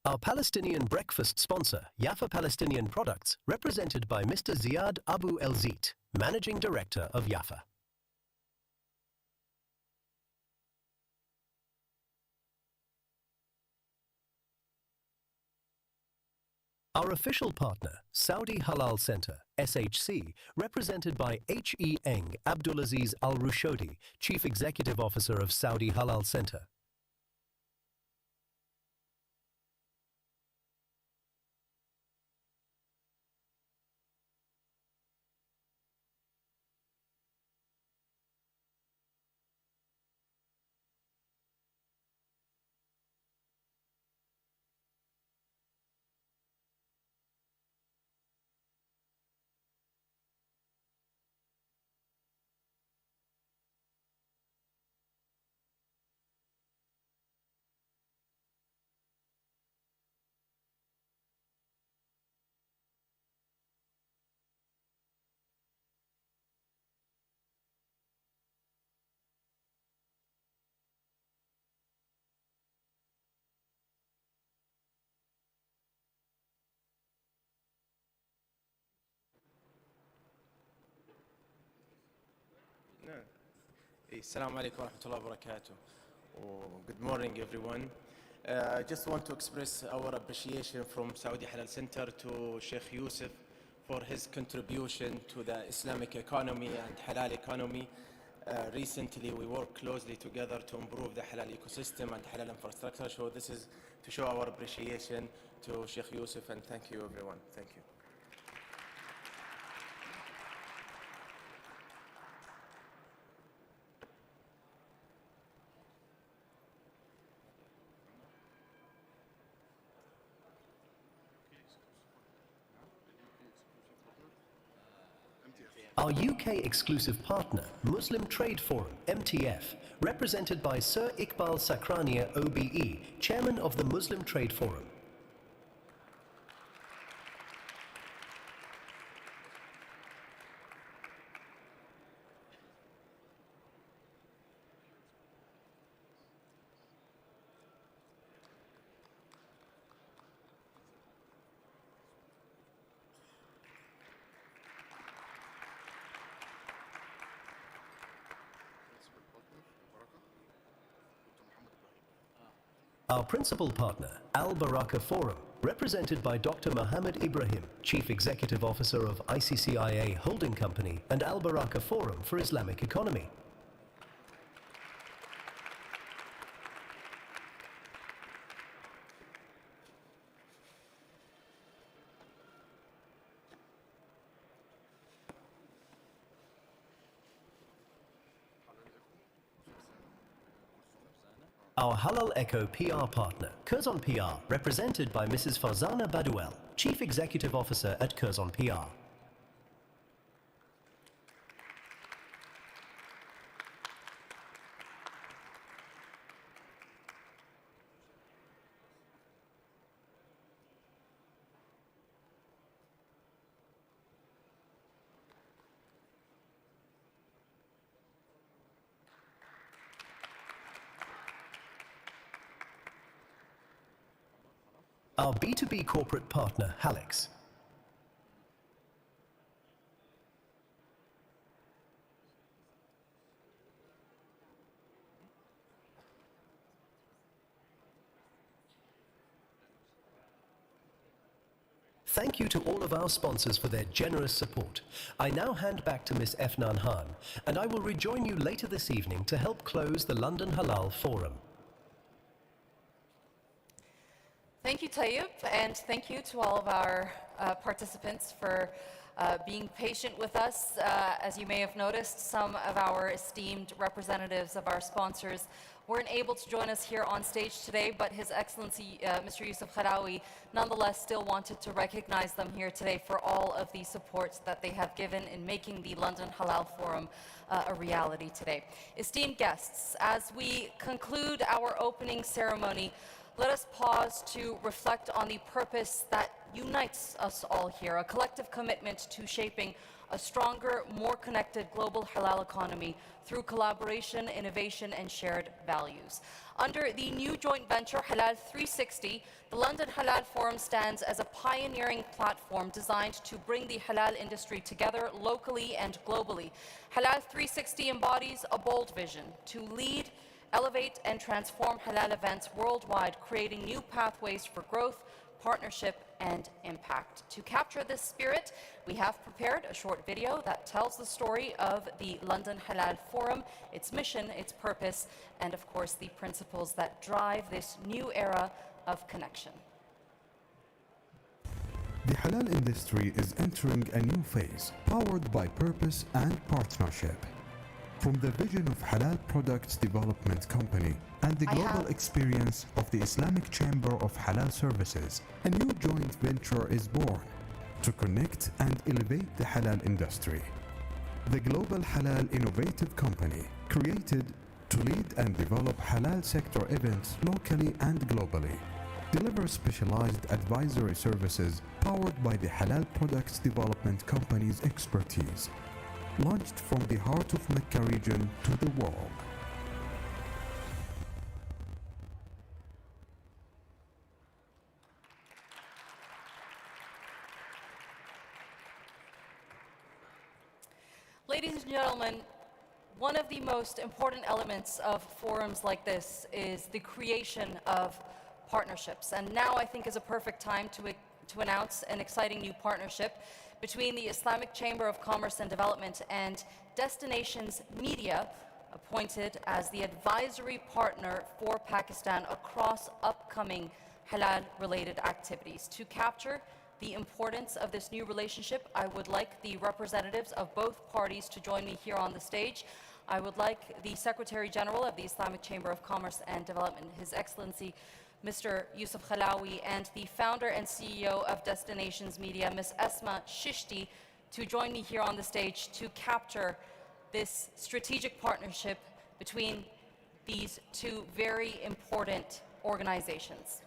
Speaker 3: Our Palestinian breakfast sponsor, Yafa Palestinian Products, represented by Mr. Ziad Abu El-Zit, Managing Director of Yafa. Our official partner, Saudi Halal Center, SHC, represented by H.E. Eng Abdulaziz Al-Rushodi, Chief Executive Officer of Saudi Halal Center.
Speaker 8: Assalamu alaikum wa rahmatullahi wa barakatuh. Good morning, everyone. I just want to express our appreciation from Saudi Halal Center to Sheikh Yusuf for his contribution to the Islamic economy and halal economy. Recently, we worked closely together to improve the halal ecosystem and halal infrastructure. So this is to show our appreciation to Sheikh Yusuf, and thank you, everyone. Thank you.
Speaker 3: Our UK exclusive partner, Muslim Trade Forum, MTF, represented by Sir Iqbal Sakrania OBE, Chairman of the Muslim Trade Forum. Our principal partner, Al Baraka Forum, represented by Dr. Mohammed Ibrahim, Chief Executive Officer of ICCIA Holding Company and Al Baraka Forum for Islamic Economy. Our Halal Echo PR partner, Curzon PR, represented by Mrs. Farzana Badouel, Chief Executive Officer at Curzon PR. Our B2B corporate partner, Halix. Thank you to all of our sponsors for their generous support. I now hand back to Ms. Efnan Khan, and I will rejoin you later this evening to help close the London Halal Forum.
Speaker 1: Thank you, Tayyip, and thank you to all of our participants for being patient with us. As you may have noticed, some of our esteemed representatives of our sponsors weren't able to join us here on stage today, but His Excellency Mr. Yusuf Kharawi nonetheless still wanted to recognize them here today for all of the support that they have given in making the London Halal Forum a reality today. Esteemed guests, as we conclude our opening ceremony, let us pause to reflect on the purpose that unites us all here, a collective commitment to shaping a stronger, more connected global halal economy through collaboration, innovation, and shared values. Under the new joint venture Halal 360, the London Halal Forum stands as a pioneering platform designed to bring the halal industry together locally and globally. Halal 360 embodies a bold vision to lead, elevate, and transform halal events worldwide, creating new pathways for growth, partnership, and impact. To capture this spirit, we have prepared a short video that tells the story of the London Halal Forum, its mission, its purpose, and of course the principles that drive this new era of connection.
Speaker 9: The halal industry is entering a new phase, powered by purpose and partnership. From the vision of Halal Products Development Company and the global experience of the Islamic Chamber of Halal Services, a new joint venture is born to connect and elevate the halal industry. The Global Halal Innovative Company, created to lead and develop halal sector events locally and globally, delivers specialized advisory services powered by the Halal Products Development Company's expertise. Launched from the heart of Mecca region to the world.
Speaker 1: Ladies and gentlemen, one of the most important elements of forums like this is the creation of partnerships. And now I think is a perfect time to announce an exciting new partnership between the Islamic Chamber of Commerce and Development and Destinations Media, appointed as the advisory partner for Pakistan across upcoming halal-related activities. To capture the importance of this new relationship, I would like the representatives of both parties to join me here on the stage. I would like the Secretary General of the Islamic Chamber of Commerce and Development, His Excellency Mr. Yusuf Kharawi, and the founder and CEO of Destinations Media, Ms. Esma Shishti, to join me here on the stage to capture this strategic partnership between these two very important organizations.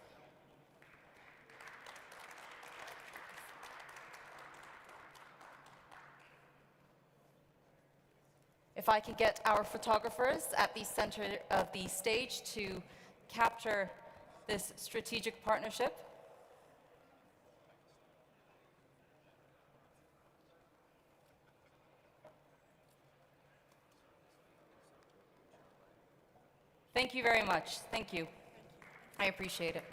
Speaker 1: If I could get our photographers at the center of the stage to capture this strategic partnership. Thank you very much. Thank you. I appreciate it.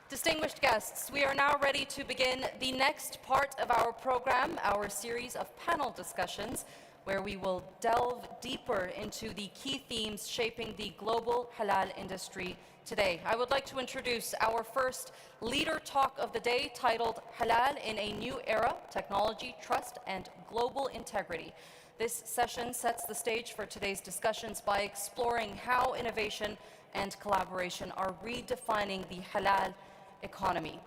Speaker 1: Distinguished guests, we are now ready to begin the next part of our program, our series of panel discussions, where we will delve deeper into the key themes shaping the global halal industry today. I would like to introduce our first leader talk of the day, titled Halal in a New Era, Technology, Trust, and Global Integrity. This session sets the stage for today's discussions by exploring how innovation and collaboration are redefining the halal economy.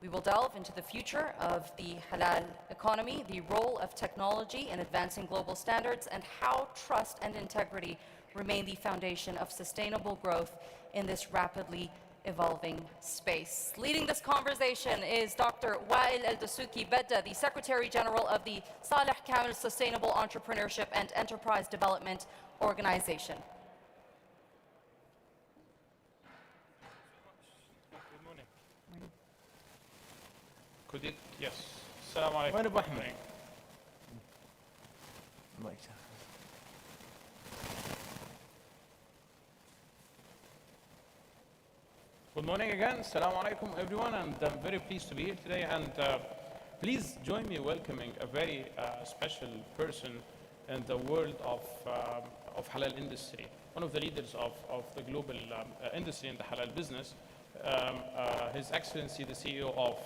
Speaker 1: We will delve into the future of the halal economy, the role of technology in advancing global standards, and how trust and integrity remain the foundation of sustainable growth in this rapidly evolving space. Leading this conversation is Dr. Wael El-Dasuki Bedda, the Secretary General of the Saleh Kamel Sustainable Entrepreneurship and Enterprise Development Organization.
Speaker 10: Could it? Yes. Assalamu alaikum.
Speaker 8: وين ابو احمد؟
Speaker 10: Good morning again. Assalamu alaikum, everyone, and I'm very pleased to be here today. And please join me welcoming a very special person in the world of halal industry, one of the leaders of the global industry in the halal business. His Excellency, the CEO of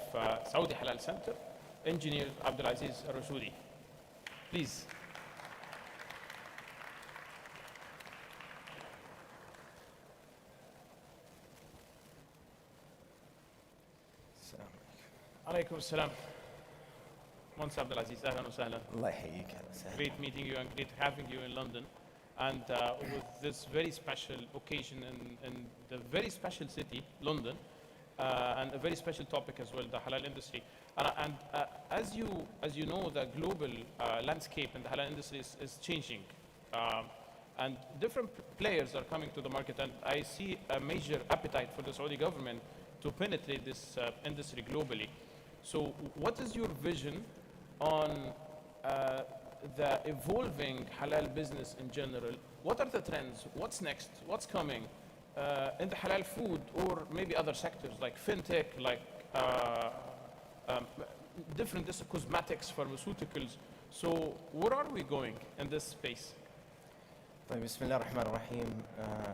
Speaker 10: Saudi Halal Center, Engineer Abdulaziz Al-Rasudi. Please. Alaikum assalam. Once Abdulaziz, ahlan wa sahlan.
Speaker 8: الله يحييك. أهلا وسهلا.
Speaker 10: Great meeting you and great having you in London. And with this very special occasion in the very special city, London, and a very special topic as well, the halal industry. And as you know, the global landscape in the halal industry is changing. And different players are coming to the market, and I see a major appetite for the Saudi government to penetrate this industry globally. So what is your vision on the evolving halal business in general? What are the trends? What's next? What's coming in the halal food or maybe other sectors like fintech, like different cosmetics, pharmaceuticals? So where are we going in this space?
Speaker 8: طيب بسم الله الرحمن الرحيم.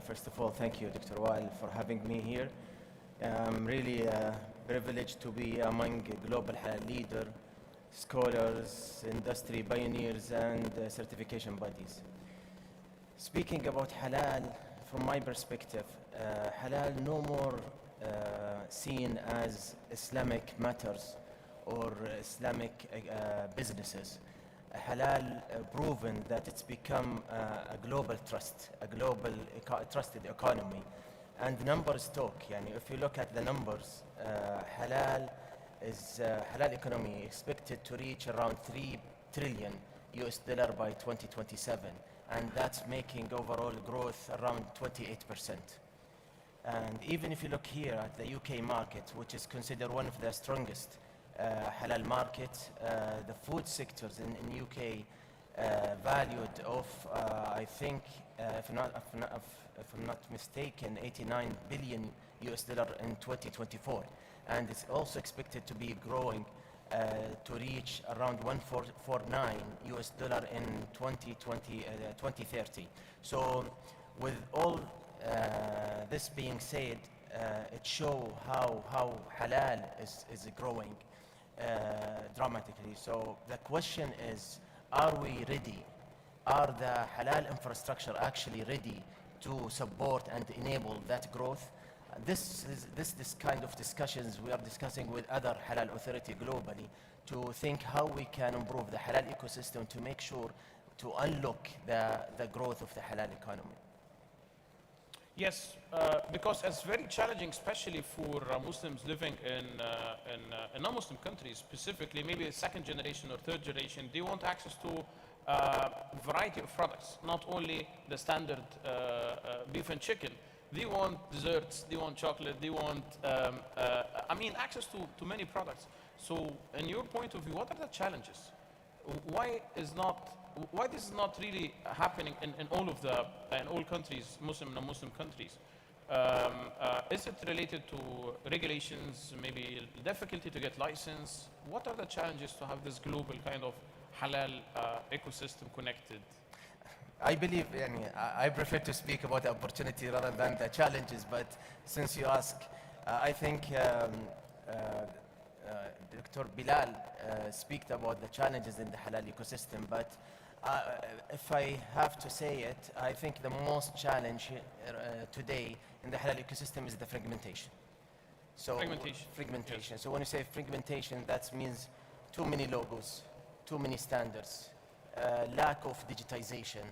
Speaker 8: First of all, thank you, Dr. Wael, for having me here. I'm really privileged to be among global halal leaders, scholars, industry pioneers, and certification bodies. Speaking about halal, from my perspective, halal no more seen as Islamic matters or Islamic businesses. Halal proven that it's become a global trust, a global trusted economy. And numbers talk. If you look at the numbers, halal economy expected to reach around $3 trillion by 2027, and that's making overall growth around 28%. And even if you look here at the UK market, which is considered one of the strongest halal markets, the food sectors in UK valued of I think if I'm not mistaken, $89 billion in 2024, and it's also expected to be growing to reach around $149 in 2030. So, with all this being said, it shows how halal is growing dramatically. So the question is, are we ready? Are the halal infrastructure actually ready to support and enable that growth? This kind of discussions we are discussing with other halal authority globally to think how we can improve the halal ecosystem to make sure to unlock the growth of the halal economy.
Speaker 10: Yes, because it's very challenging, especially for Muslims living in non-Muslim countries, specifically maybe the second generation or third generation. They want access to variety of products, not only the standard beef and chicken. They want desserts, they want chocolate, they want, access to many products. So, in your point of view, what are the challenges? Why this is not really happening in all countries, Muslim and non-Muslim countries? Is it related to regulations, maybe difficulty to get license? What are the challenges to have this global kind of halal ecosystem connected?
Speaker 8: I believe, I prefer to speak about the opportunity rather than the challenges, but since you ask, I think Dr. Bilal speak about the challenges in the halal ecosystem, but if I have to say it, I think the most challenge today in the halal ecosystem is the fragmentation. So fragmentation. So when you say fragmentation, that means too many logos, too many standards, lack of digitization,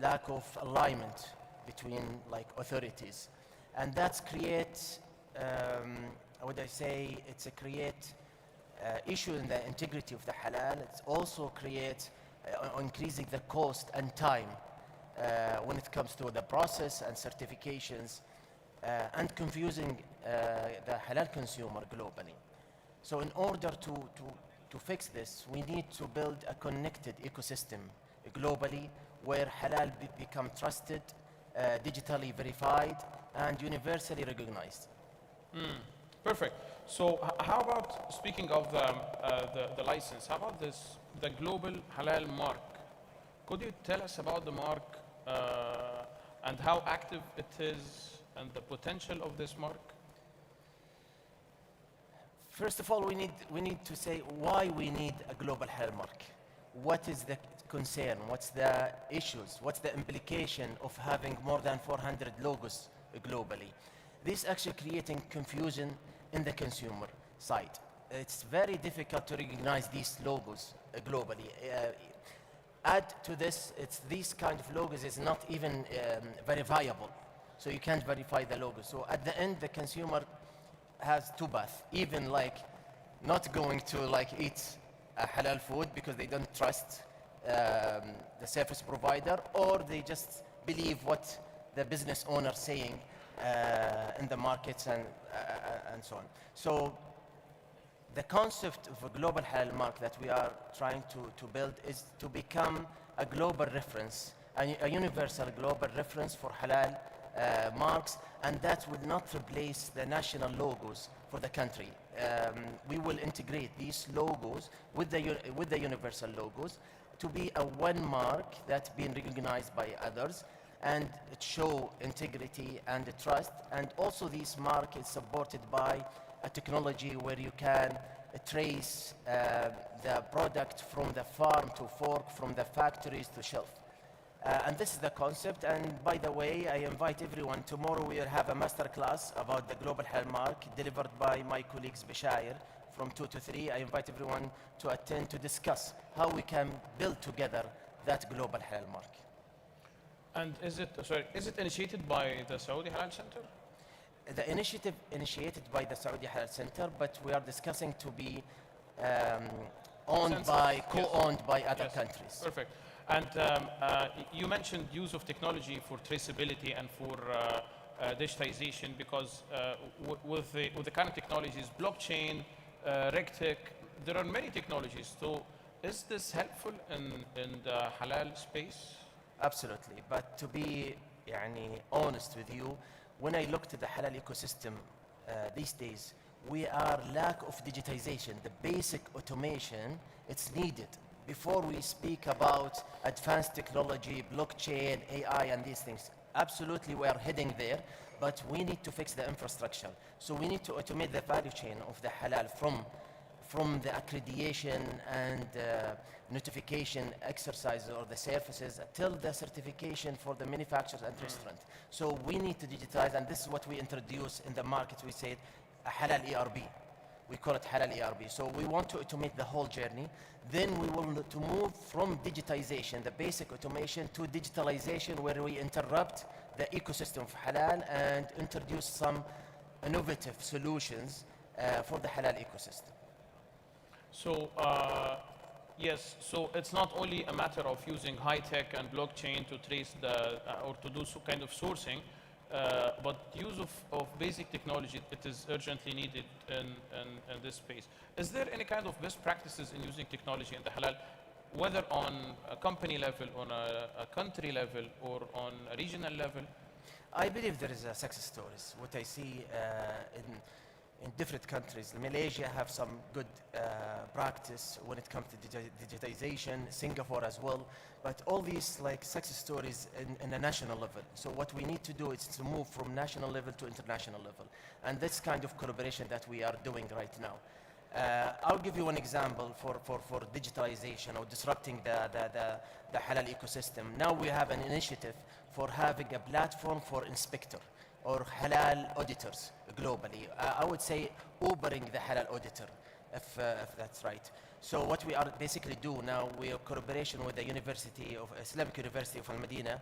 Speaker 8: lack of alignment between like authorities, and that creates, what I say, it's a create issue in the integrity of the halal. It also creates increasing the cost and time when it comes to the process and certifications, and confusing the halal consumer globally. So in order to fix this, we need to build a connected ecosystem globally where halal become trusted, digitally verified, and universally recognized.
Speaker 10: Perfect. So how about, speaking of the license, how about this, the global halal mark? Could you tell us about the mark and how active it is and the potential of this mark?
Speaker 8: First of all, we need to say why we need a global halal mark. What is the concern? What's the issues? What's the implication of having more than 400 logos globally? This actually creating confusion in the consumer side. It's very difficult to recognize these logos globally. Add to this, it's these kind of logos is not even verifiable. So you can't verify the logo. So at the end, the consumer has two paths, even like not going to like eat a halal food because they don't trust the service provider, or they just believe what the business owner saying in the markets and so on. So the concept of a global halal mark that we are trying to build is to become a global reference, a universal global reference for halal marks, and that will not replace the national logos for the country. We will integrate these logos with the universal logos to be a one mark that's been recognized by others, and it show integrity and trust. And also this mark is supported by a technology where you can trace the product from the farm to fork, from the factories to shelf. And this is the concept. And by the way, I invite everyone, tomorrow we will have a master class about the global halal mark delivered by my colleagues Bishair from 2 to 3. I invite everyone to attend to discuss how we can build together that global halal mark.
Speaker 10: And is it initiated by the Saudi Halal Center?
Speaker 8: The initiative initiated by the Saudi Halal Center, but we are discussing to be co-owned by other countries.
Speaker 10: Perfect. And you mentioned use of technology for traceability and for digitization, because with the current technologies, blockchain, RegTech, there are many technologies. So is this helpful in the halal space?
Speaker 8: Absolutely. But to be honest with you, when I look to the halal ecosystem these days, we are lack of digitization. The basic automation, it's needed. Before we speak about advanced technology, blockchain, AI, and these things, absolutely we are heading there, but we need to fix the infrastructure. So we need to automate the value chain of the halal from the accreditation and notification exercises or the services till the certification for the manufacturers and restaurant. So we need to digitize, and this is what we introduce in the market. We said a halal ERB. We call it halal ERB. So we want to automate the whole journey. Then we will to move from digitization, the basic automation, to digitalization, where we interrupt the ecosystem of halal and introduce some innovative solutions for the halal ecosystem.
Speaker 10: So yes, so it's not only a matter of using high tech and blockchain to trace or to do some kind of sourcing, but use of basic technology, it is urgently needed in this space. Is there any kind of best practices in using technology in the halal, whether on a company level, on a country level, or on a regional level?
Speaker 8: I believe there is a success stories. What I see in different countries, Malaysia have some good practice when it comes to digitization, Singapore as well. But all these like success stories in a national level. So what we need to do is to move from national level to international level, and this kind of collaboration that we are doing right now. I'll give you one example for digitalization or disrupting the halal ecosystem. Now we have an initiative for having a platform for inspector or halal auditors globally. I would say Ubering the halal auditor, if that's right. So what we are basically do now, we are collaboration with the University of Islamic University of Al Medina.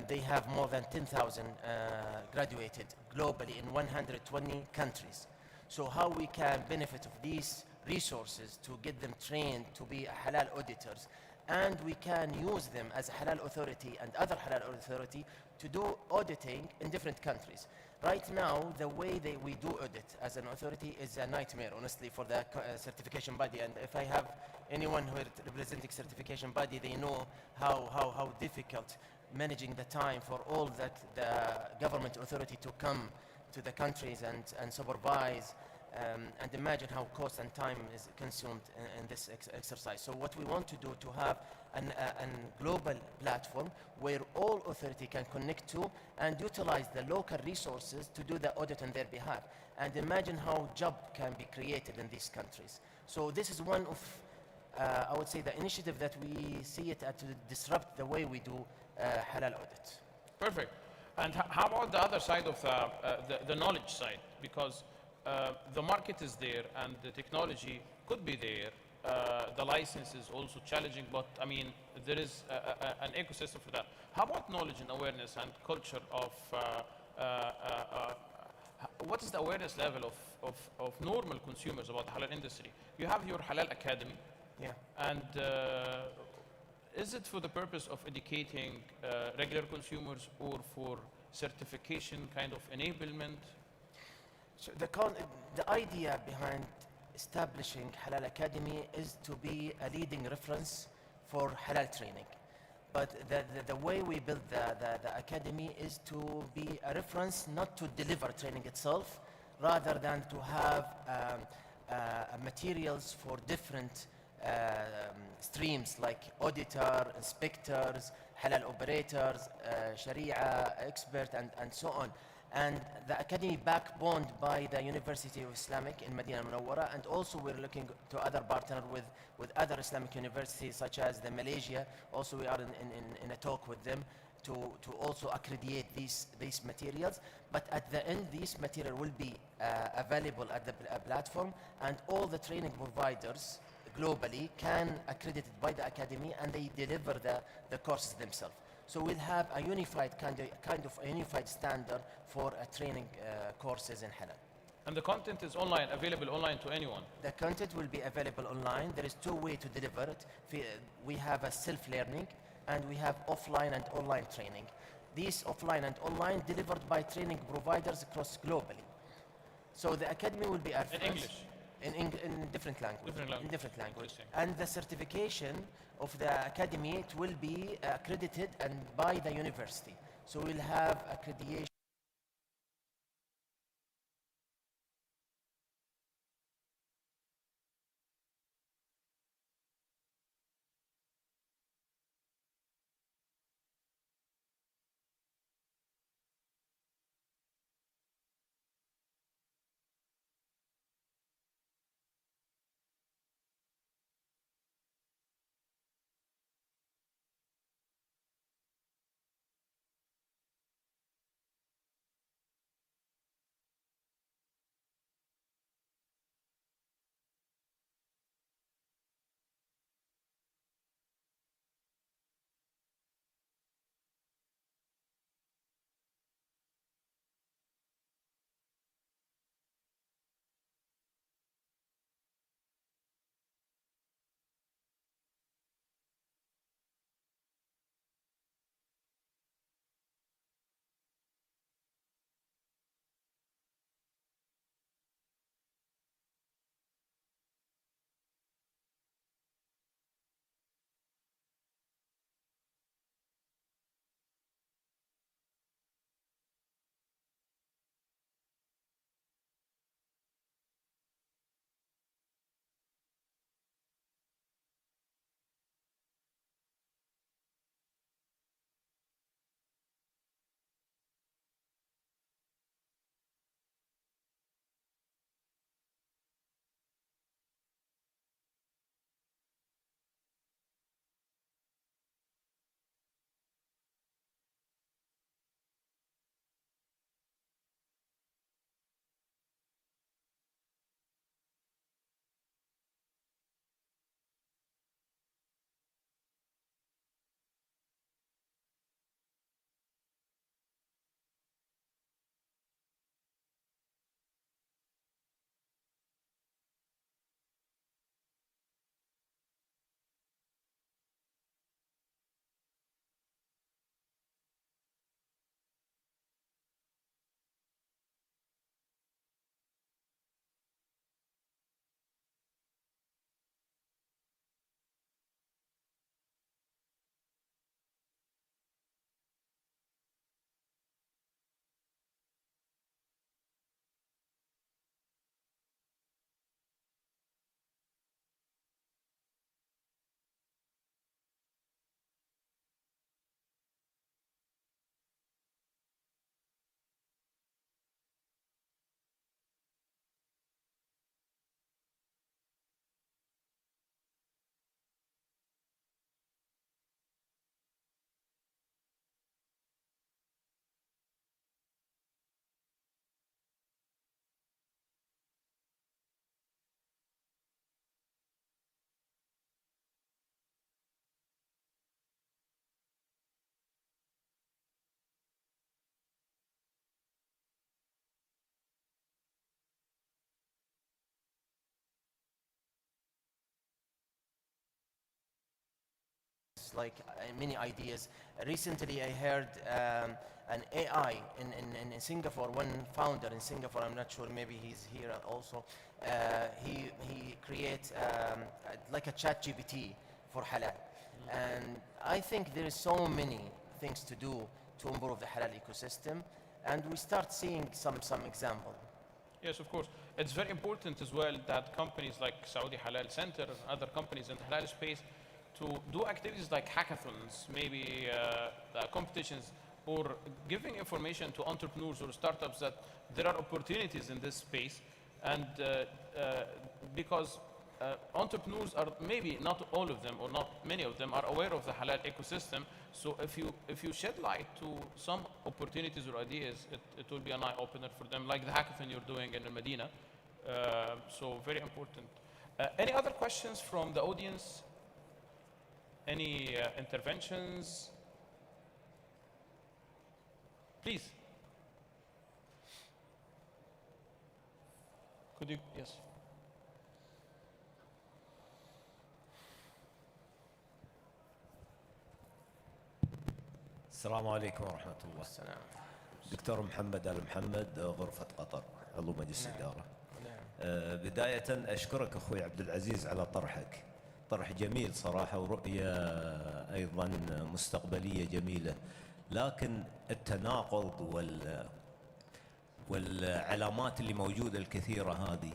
Speaker 8: They have more than 10,000 graduated globally in 120 countries. So how we can benefit of these resources to get them trained to be halal auditors, and we can use them as a halal authority and other halal authority to do auditing in different countries. Right now, the way that we do audit as an authority is a nightmare, honestly, for the certification body. And if I have anyone who is representing certification body, they know how difficult managing the time for all that the government authority to come to the countries and supervise, and imagine how cost and time is consumed in this exercise. So what we want to do to have a global platform where all authority can connect to and utilize the local resources to do the audit on their behalf. And imagine how job can be created in these countries. So this is one of, I would say, the initiative that we see it to disrupt the way we do halal audit.
Speaker 10: Perfect. And how about the other side of the knowledge side? Because the market is there and the technology could be there. The license is also challenging, but I mean, there is an ecosystem for that. How about knowledge and awareness and culture of, what is the awareness level of normal consumers about the halal industry? You have your Halal Academy.
Speaker 8: Yeah.
Speaker 10: And is it for the purpose of educating regular consumers or for certification kind of enablement?
Speaker 8: So the idea behind establishing Halal Academy is to be a leading reference for halal training. But the way we build the academy is to be a reference, not to deliver training itself, rather than to have materials for different streams like auditor, inspectors, halal operators, sharia expert, and so on. And the academy backboned by the University of Islamic in Medina Munawwara, and also we're looking to other partner with other Islamic universities such as the Malaysia. Also we are in a talk with them to also accredit these materials. But at the end, these material will be available at the platform, and all the training providers globally can accredited by the academy, and they deliver the courses themselves. So we'll have a unified kind of a unified standard for training courses in halal.
Speaker 10: And the content is online, available online to anyone?
Speaker 8: The content will be available online. There is two ways to deliver it. We have a self-learning, and we have offline and online training. These offline and online delivered by training providers across globally. So the academy will be
Speaker 10: in English?
Speaker 8: In different languages. In different language. And the certification of the academy, it will be accredited and by the university. So we'll have accreditation.
Speaker 11: like many ideas. Recently, I heard an AI in Singapore. One founder in Singapore, I'm not sure, maybe he's here also. He creates like a chat GPT for halal. And I think there is so many things to do to improve the halal ecosystem, and we start seeing some example.
Speaker 10: Yes, of course. It's very important as well that companies like Saudi Halal Center and other companies in the halal space to do activities like hackathons, maybe competitions, or giving information to entrepreneurs or startups that there are opportunities in this space. And because entrepreneurs are, maybe not all of them or not many of them are aware of the halal ecosystem. So if you shed light to some opportunities or ideas, it will be an eye-opener for them, like the hackathon you're doing in Medina. So very important. Any other questions from the audience? Any interventions? Please. Could you, yes.
Speaker 12: السلام عليكم ورحمة الله.
Speaker 11: السلام.
Speaker 12: دكتور محمد آل محمد، غرفة قطر، عضو مجلس الإدارة. بداية أشكرك أخوي عبد العزيز على طرحك، طرح جميل صراحة ورؤية أيضا مستقبلية جميلة، لكن التناقض والعلامات اللي موجودة الكثيرة هذه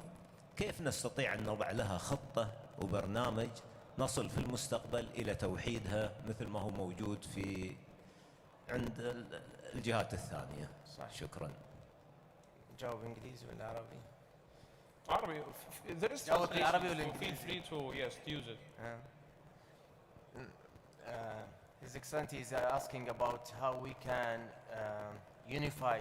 Speaker 12: كيف نستطيع أن نضع لها خطة وبرنامج نصل في المستقبل إلى توحيدها مثل ما هو موجود في عند الجهات الثانية؟
Speaker 11: صح.
Speaker 12: شكرا.
Speaker 11: جاوب انجليزي ولا عربي؟
Speaker 10: عربي. There is
Speaker 11: جاوب بالعربي ولا
Speaker 10: translation, so feel
Speaker 11: انجليزي؟
Speaker 10: free to, yes, to use it.
Speaker 11: His Excellency is asking about how we can unify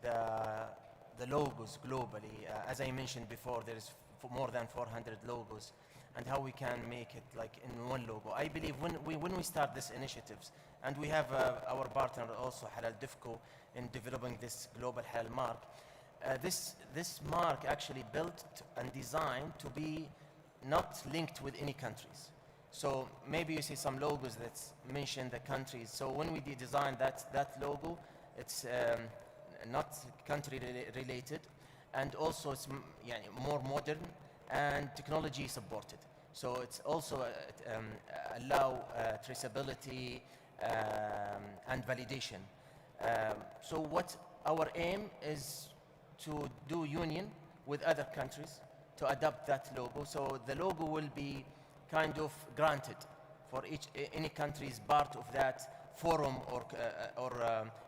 Speaker 11: the logos globally. As I mentioned before, there is more than 400 logos, and how we can make it like in one logo. I believe when we start these initiatives, and we have our partner also Halal Defco in developing this global halal mark. This mark actually built and designed to be not linked with any countries. So maybe you see some logos that mention the countries. So when we design that logo, it's not country related, and also it's more modern and technology supported. So it's also allow traceability and validation. So what our aim is to do union with other countries to adopt that logo. So the logo will be kind of granted for any country is part of that forum or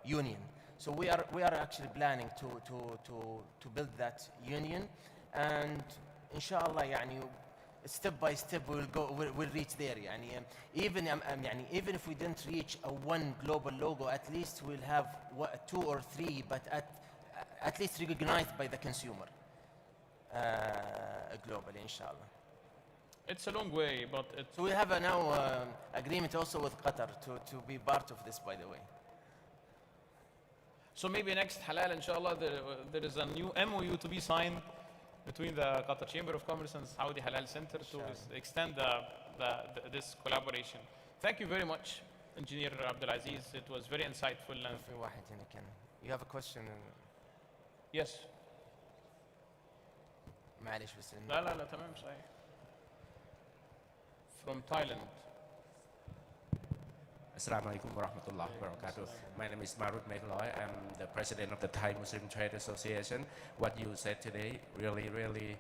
Speaker 11: union. So we are actually planning to build that union, and inshallah step by step we'll reach there. Even if we didn't reach a one global logo, at least we'll have two or three, but at least recognized by the consumer globally, inshallah.
Speaker 10: It's a long way, but it's...
Speaker 11: So we have a now agreement also with Qatar to be part of this, by the way.
Speaker 10: So maybe next Halal, inshallah, there is a new MOU to be signed between the Qatar Chamber of Commerce and Saudi Halal Center to extend this collaboration. Thank you very much, Engineer Abdulaziz. It was very insightful. And
Speaker 11: You have a question?
Speaker 10: Yes.
Speaker 11: معلش بس
Speaker 10: لا تمام صحيح. From Thailand.
Speaker 13: Assalamu alaikum wa rahmatullahi wa barakatuh. My name is Marut Mekloy. I'm the president of the Thai Muslim Trade Association. What you said today really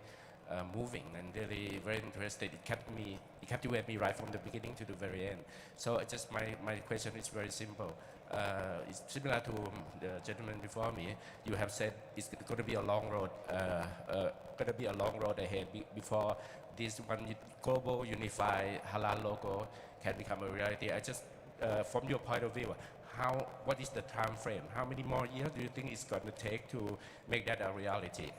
Speaker 13: moving and really very interested. It captivated me right from the beginning to the very end. So just my question is very simple. It's similar to the gentleman before me. You have said it's going to be a long road. Ahead before this one global unified halal logo can become a reality. I just from your point of view, what is the time frame? How many more years do you think it's going to take to make that a reality?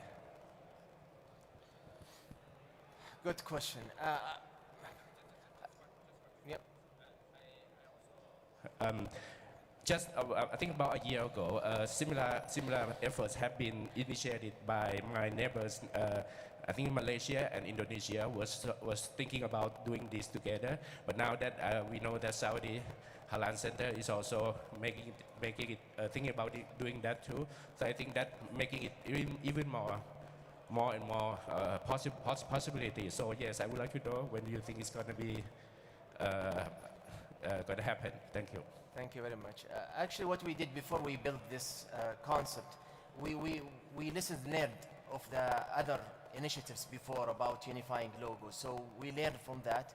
Speaker 11: Good question. Yep.
Speaker 13: just I think about a year ago, similar efforts have been initiated by my neighbors. I think Malaysia and Indonesia was thinking about doing this together. But now that we know that Saudi Halal Center is also making it thinking about doing that too. So I think that making it even more and more possibilities. So yes, I would like to know when do you think it's going to be going to happen. Thank you.
Speaker 11: Thank you very much. Actually, what we did before we built this concept, we listened learned of the other initiatives before about unifying logos. So we learned from that.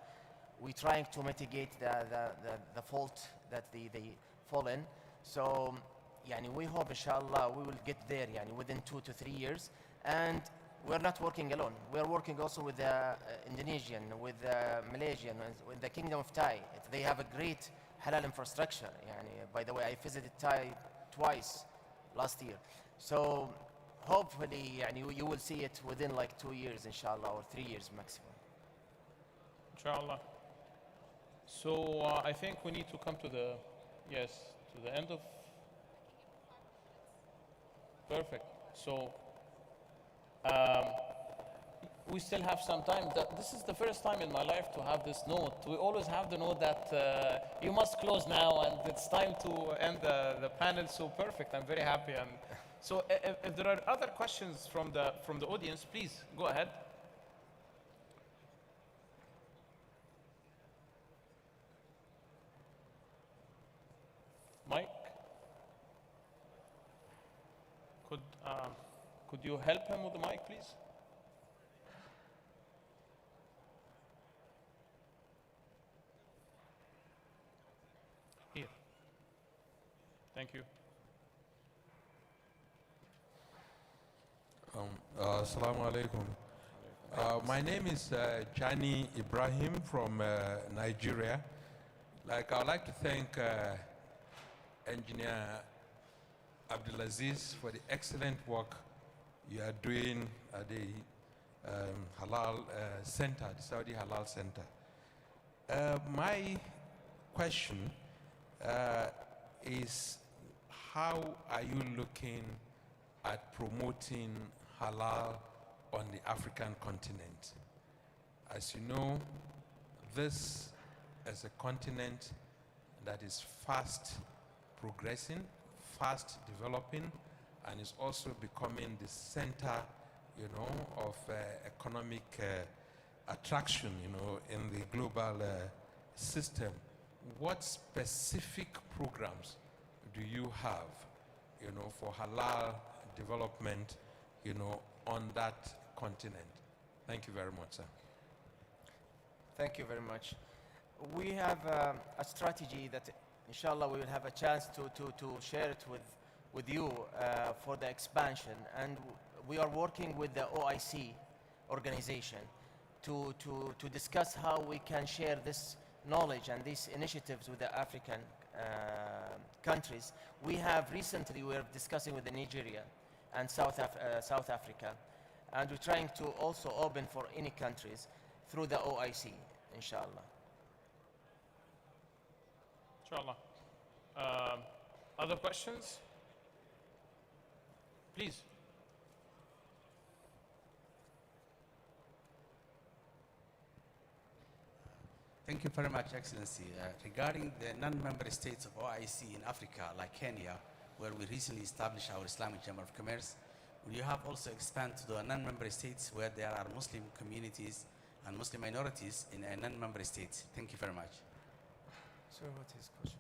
Speaker 11: We're trying to mitigate the fault that they fall in. So yani, we hope, inshallah, we will get there yani, within 2 to 3 years. And we're not working alone. We're working also with the Indonesian, with the Malaysian, with the Kingdom of Thai. They have a great halal infrastructure. Yani, by the way, I visited Thai twice last year. So hopefully yani, you will see it within like 2 years, inshallah, or 3 years maximum.
Speaker 10: Inshallah. So I think we need to come to the, yes, to the end of, perfect. So we still have some time. This is the first time in my life to have this note. We always have the note that you must close now and it's time to end the panel. So perfect, I'm very happy. And so if there are other questions from the audience, please go ahead. Mike, could you help him with the mic, please? Here. Thank you.
Speaker 14: Assalamu alaikum. My name is Jani Ibrahim from Nigeria. I'd like to thank Engineer Abdulaziz for the excellent work you are doing at the Halal Center, the Saudi Halal Center. My question is, how are you looking at promoting halal on the African continent? As you know, this is a continent that is fast progressing, fast developing, and is also becoming the center, of economic attraction, in the global system. What specific programs do you have, for halal development, on that continent? Thank you very much, sir.
Speaker 11: Thank you very much. We have a strategy that, inshallah, we will have a chance to share it with you for the expansion. And we are working with the OIC organization to discuss how we can share this knowledge and these initiatives with the African countries. We have recently, we are discussing with Nigeria and South Africa, and we're trying to also open for any countries through the OIC, inshallah.
Speaker 10: Inshallah. Other questions? Please.
Speaker 15: Thank you very much, Excellency. Regarding the non-member states of OIC in Africa, like Kenya, where we recently established our Islamic Chamber of Commerce, will you have also expand to the non-member states where there are Muslim communities and Muslim minorities in a non-member states? Thank you very much.
Speaker 11: So what is the question?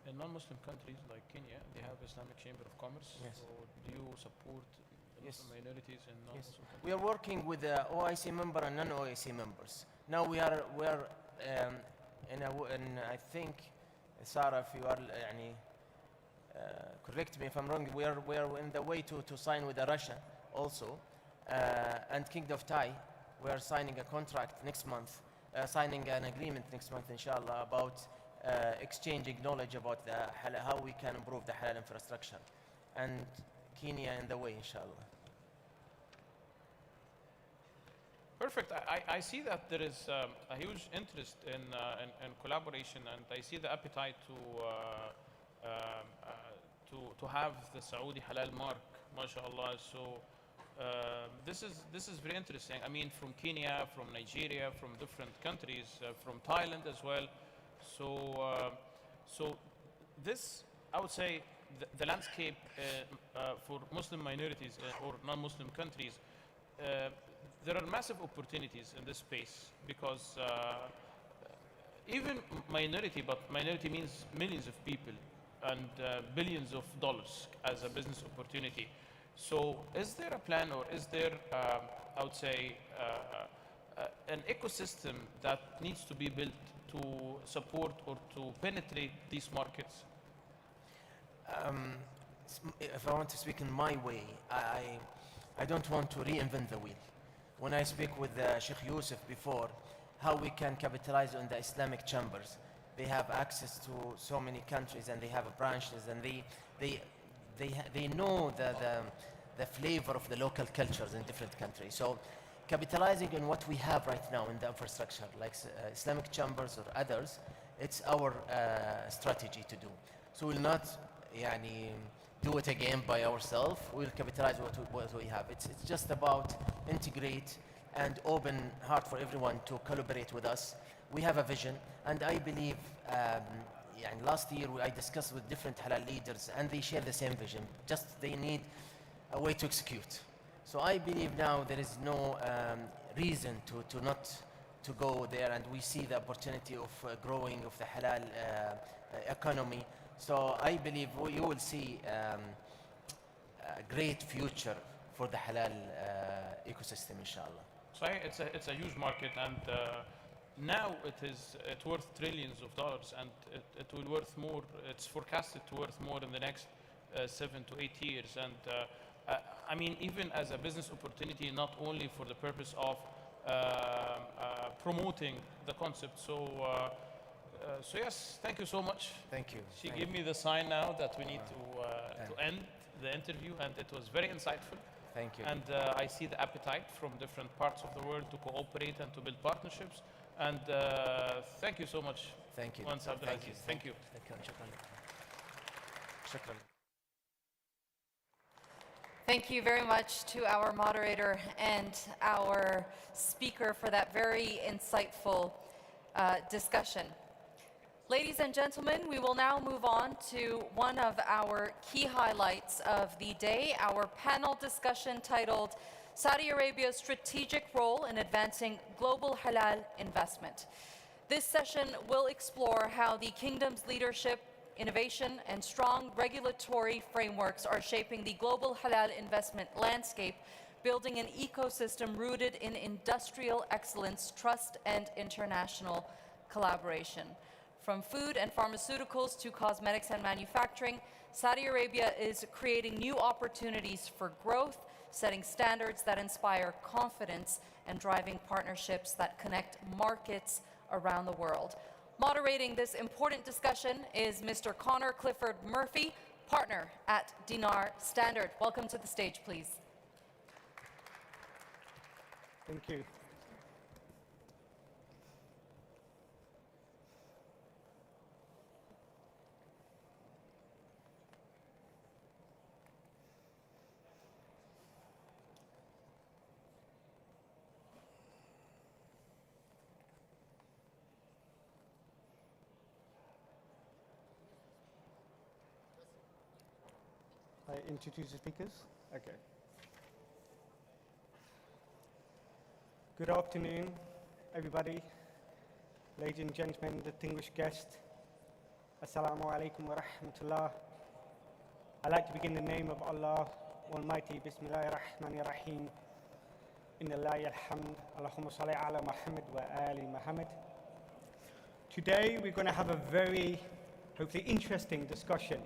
Speaker 10: In non-Muslim countries like Kenya, they have Islamic Chamber of Commerce.
Speaker 11: Yes.
Speaker 10: So do you support Muslim minorities in non-Muslim countries?
Speaker 11: We are working with the OIC member and non-OIC members. Now we are in I think, Sarah, if you are correct me if I'm wrong, we are in the way to sign with Russia also, and Kingdom of Thai. We are signing a contract next month, signing an agreement next month, inshallah, about exchanging knowledge about how we can improve the halal infrastructure, and Kenya in the way, inshallah.
Speaker 10: Perfect. I see that there is a huge interest in collaboration, and I see the appetite to have the Saudi halal mark, mashallah. So this is very interesting. I mean, from Kenya, from Nigeria, from different countries, from Thailand as well. So this, I would say, the landscape for Muslim minorities or non-Muslim countries, there are massive opportunities in this space because even minority, but minority means millions of people and billions of dollars as a business opportunity. So is there a plan, or is there, I would say, an ecosystem that needs to be built to support or to penetrate these markets?
Speaker 11: If I want to speak in my way, I don't want to reinvent the wheel. When I speak with Sheikh Yusuf before, how we can capitalize on the Islamic chambers. They have access to so many countries, and they have branches, and they know the flavor of the local cultures in different countries. So capitalizing on what we have right now in the infrastructure, like Islamic chambers or others, it's our strategy to do. So we'll not do it again by ourselves. We'll capitalize what we have. It's just about integrate and open heart for everyone to collaborate with us. We have a vision, and I believe last year I discussed with different halal leaders, and they share the same vision. Just they need a way to execute. So I believe now there is no reason to not to go there, and we see the opportunity of growing of the halal economy. So I believe you will see a great future for the halal ecosystem, inshallah.
Speaker 10: So it's a huge market, and now it's worth trillions of dollars, and it will worth more. It's forecasted to worth more in the next 7 to 8 years. And I mean, even as a business opportunity, not only for the purpose of promoting the concept. So yes, thank you so much.
Speaker 11: Thank you.
Speaker 10: She gave me the sign now that we need to end the interview, and it was very insightful.
Speaker 11: Thank you.
Speaker 10: And I see the appetite from different parts of the world to cooperate and to build partnerships. And thank you so much.
Speaker 11: Thank you.
Speaker 10: Once
Speaker 11: Thank you.
Speaker 10: Thank you.
Speaker 11: Shukran.
Speaker 1: Thank you very much to our moderator and our speaker for that very insightful discussion. Ladies and gentlemen, we will now move on to one of our key highlights of the day, our panel discussion titled Saudi Arabia's Strategic Role in Advancing Global Halal Investment. This session will explore how the kingdom's leadership, innovation, and strong regulatory frameworks are shaping the global halal investment landscape, building an ecosystem rooted in industrial excellence, trust, and international collaboration. From food and pharmaceuticals to cosmetics and manufacturing, Saudi Arabia is creating new opportunities for growth, setting standards that inspire confidence, and driving partnerships that connect markets around the world. Moderating this important discussion is Mr. Connor Clifford Murphy, partner at Dinar Standard. Welcome to the stage, please.
Speaker 16: Thank you. I introduce the speakers? Okay. Good afternoon, everybody. Ladies and gentlemen, distinguished guests. Assalamu alaikum wa rahmatullah. I'd like to begin in the name of Allah Almighty. Bismillahir Rahmanir Rahim. Inna lillahi alhamd. Allahumma salli ala Muhammad wa ali Muhammad. Today we're going to have a very, hopefully, interesting discussion,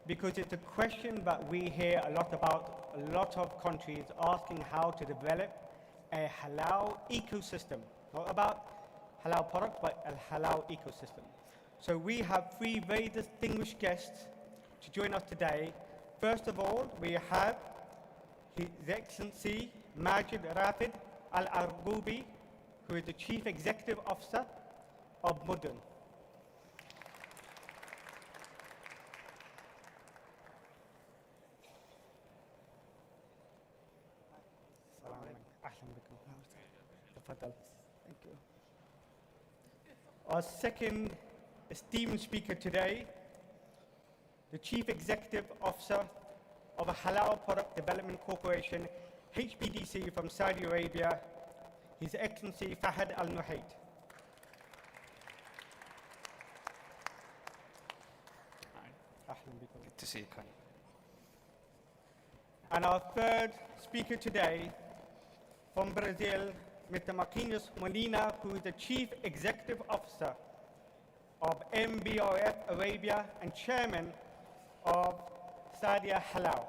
Speaker 16: because it's a question that we hear a lot about, a lot of countries asking how to develop a halal ecosystem. Not about halal product, but a halal ecosystem. So we have three very distinguished guests to join us today. First of all, we have His Excellency Majid Rafid Al-Argoubi, who is the Chief Executive Officer of Mudun. Thank you. Our second esteemed speaker today, the Chief Executive Officer of a Halal Product Development Corporation, HBDC from Saudi Arabia, His Excellency Fahad Al Nuhayd.
Speaker 5: Good to see you, Khan.
Speaker 16: And our third speaker today, from Brazil, Mr. Marquinhos Molina, who is the Chief Executive Officer of MBRF Arabia and Chairman of Sadia Halal.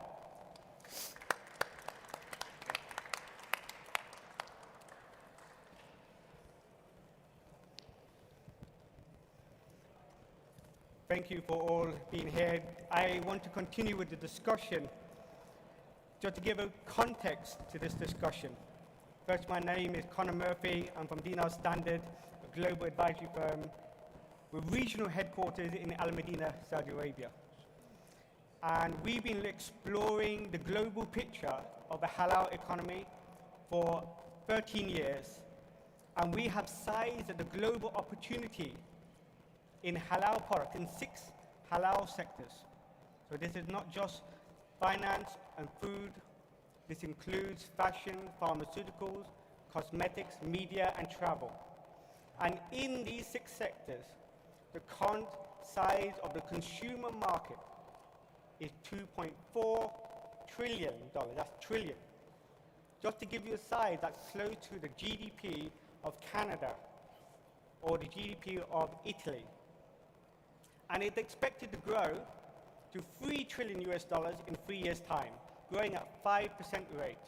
Speaker 16: Thank you for all being here. I want to continue with the discussion. Just to give a context to this discussion. First, my name is Conor Murphy. I'm from Dinar Standard, a global advisory firm with regional headquarters in Al Medina, Saudi Arabia. And we've been exploring the global picture of the halal economy for 13 years. And we have sized the global opportunity in halal products in 6 halal sectors. So this is not just finance and food. This includes fashion, pharmaceuticals, cosmetics, media, and travel. And in these 6 sectors, the current size of the consumer market is $2.4 trillion. That's trillion. Just to give you a size, that's close to the GDP of Canada or the GDP of Italy. And it's expected to grow to $3 trillion in 3 years' time, growing at 5% rate.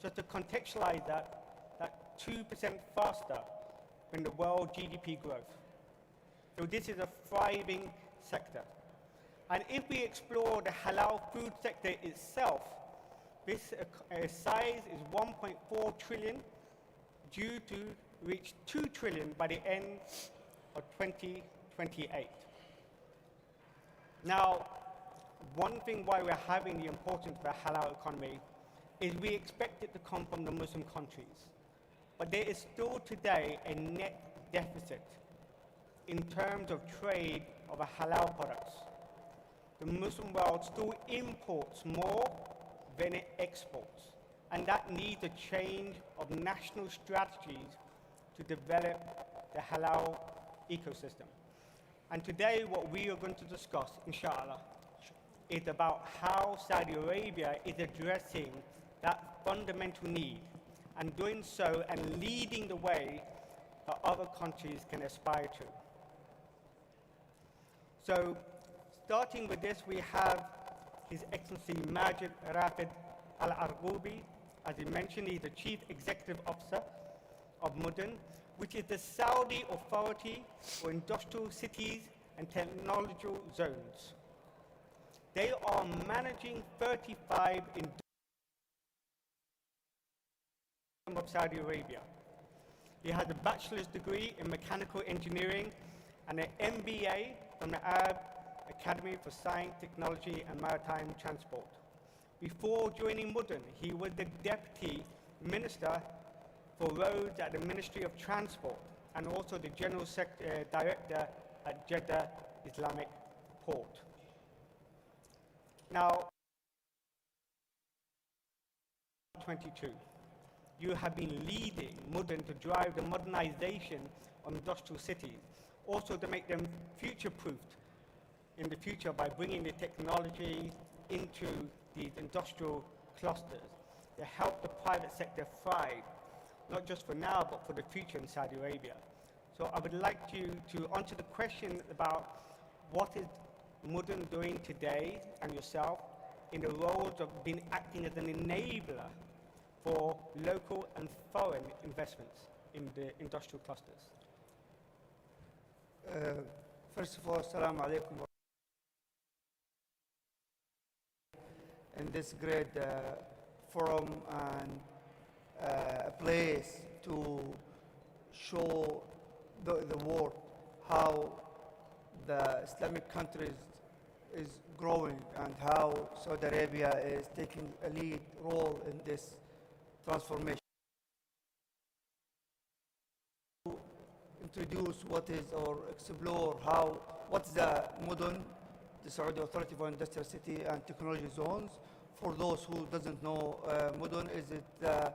Speaker 16: Just to contextualize that, that's 2% faster than the world GDP growth. So this is a thriving sector. And if we explore the halal food sector itself, this size is 1.4 trillion, due to reach 2 trillion by the end of 2028. Now, one thing why we're having the importance of the halal economy is we expect it to come from the Muslim countries. But there is still today a net deficit in terms of trade of halal products. The Muslim world still imports more than it exports. And that needs a change of national strategies to develop the halal ecosystem. And today what we are going to discuss, inshallah, is about how Saudi Arabia is addressing that fundamental need and doing so and leading the way that other countries can aspire to. So, starting with this, we have His Excellency Majid Rafid Al-Argoubi. As he mentioned, he's the Chief Executive Officer of Mudun, which is the Saudi authority for industrial cities and technological zones. They are managing 35 industries of Saudi Arabia. He has a bachelor's degree in mechanical engineering and an MBA from the Arab Academy for Science, Technology and Maritime Transport. Before joining Mudun, he was the Deputy Minister for Roads at the Ministry of Transport and also the General Director at Jeddah Islamic Port. Now, 22, you have been leading Mudun to drive the modernization of industrial cities, also to make them future-proofed in the future by bringing the technology into these industrial clusters to help the private sector thrive, not just for now, but for the future in Saudi Arabia. So I would like you to answer the question about what is Mudun doing today and yourself in the roles of being acting as an enabler for local and foreign investments in the industrial clusters.
Speaker 17: First of all, Assalamu alaikum. In this great forum, and a place to show the world how the Islamic countries is growing and how Saudi Arabia is taking a lead role in this transformation. Introduce what is or explore what's the Mudun, the Saudi Authority for Industrial City and Technology Zones. For those who doesn't know, Mudun is it the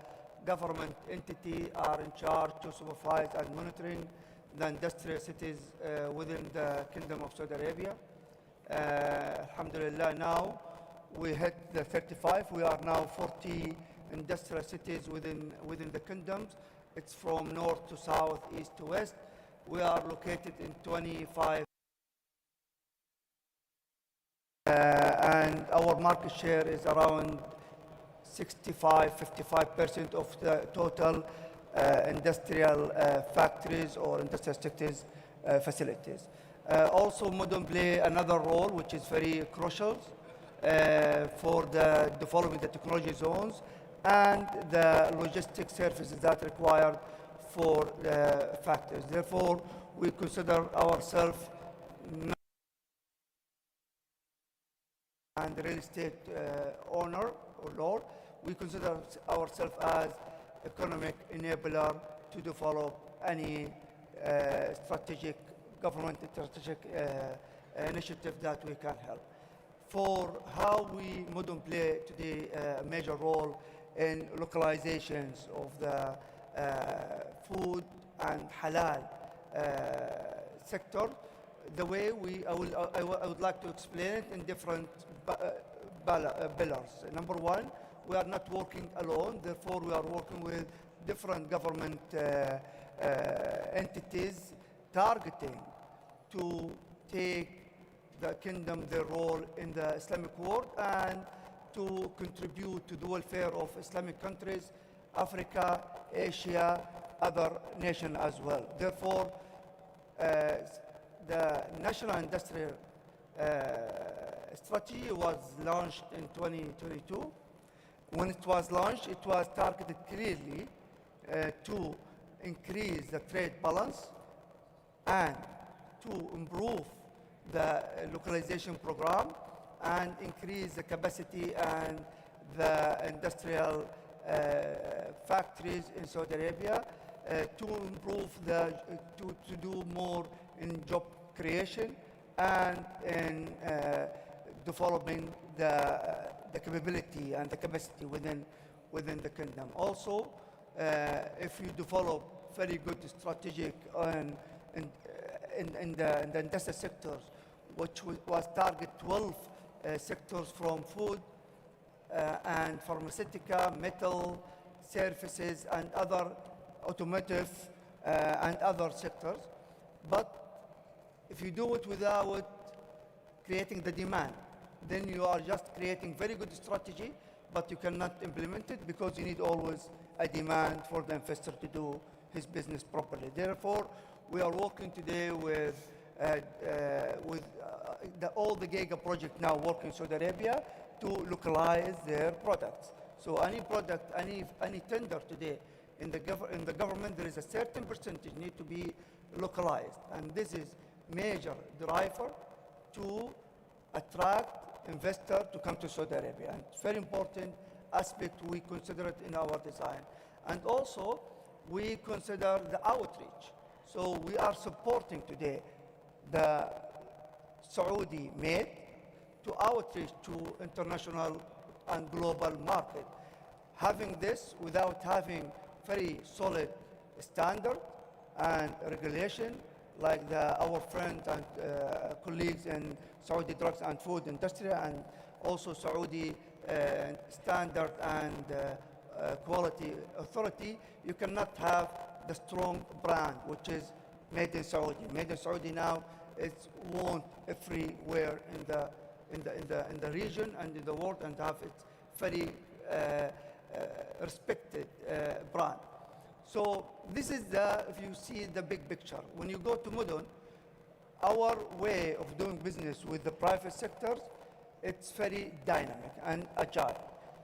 Speaker 17: government entity are in charge to supervise and monitoring the industrial cities within the Kingdom of Saudi Arabia. Alhamdulillah, now we hit the 35. We are now 40 industrial cities within the kingdoms. It's from north to south, east to west. We are located in 25. And our market share is around 55% of the total industrial factories or industrial sectors facilities. Also, Mudun play another role, which is very crucial for the developing the technology zones and the logistic services that are required for the factories. Therefore, we consider ourselves and real estate owner or lord, we consider ourselves as economic enabler to develop any strategic government strategic initiative that we can help. For how we Mudun play today a major role in localizations of the food and halal sector, the way I would like to explain it in different pillars. Number one, we are not working alone, therefore we are working with different government entities targeting to take the kingdom their role in the Islamic world and to contribute to the welfare of Islamic countries, Africa, Asia, other nations as well. Therefore, the National Industrial Strategy was launched in 2022. When it was launched, it was targeted clearly to increase the trade balance and to improve the localization program and increase the capacity and the industrial factories in Saudi Arabia to improve to do more in job creation and in developing the capability and the capacity within the kingdom. Also, if you develop very good strategic in the industrial sectors, which was target 12 sectors from food and pharmaceutical, metal, services, and other automotive and other sectors. But if you do it without creating the demand, then you are just creating very good strategy, but you cannot implement it because you need always a demand for the investor to do his business properly. Therefore, we are working today with all the Giga project now working in Saudi Arabia to localize their products. So any product, any tender today in the government, there is a certain percentage need to be localized, and this is major driver to attract investor to come to Saudi Arabia. And it's very important aspect we consider it in our design. And also, we consider the outreach. So we are supporting today the Saudi made to outreach to international and global market. Having this without having very solid standard and regulation like our friends and colleagues in Saudi drugs and food industry and also Saudi standard and quality authority, you cannot have the strong brand which is made in Saudi. Made in Saudi now is worn everywhere in the region and in the world and have its very respected brand. So this is if you see the big picture. When you go to Mudun, our way of doing business with the private sectors, it's very dynamic and agile.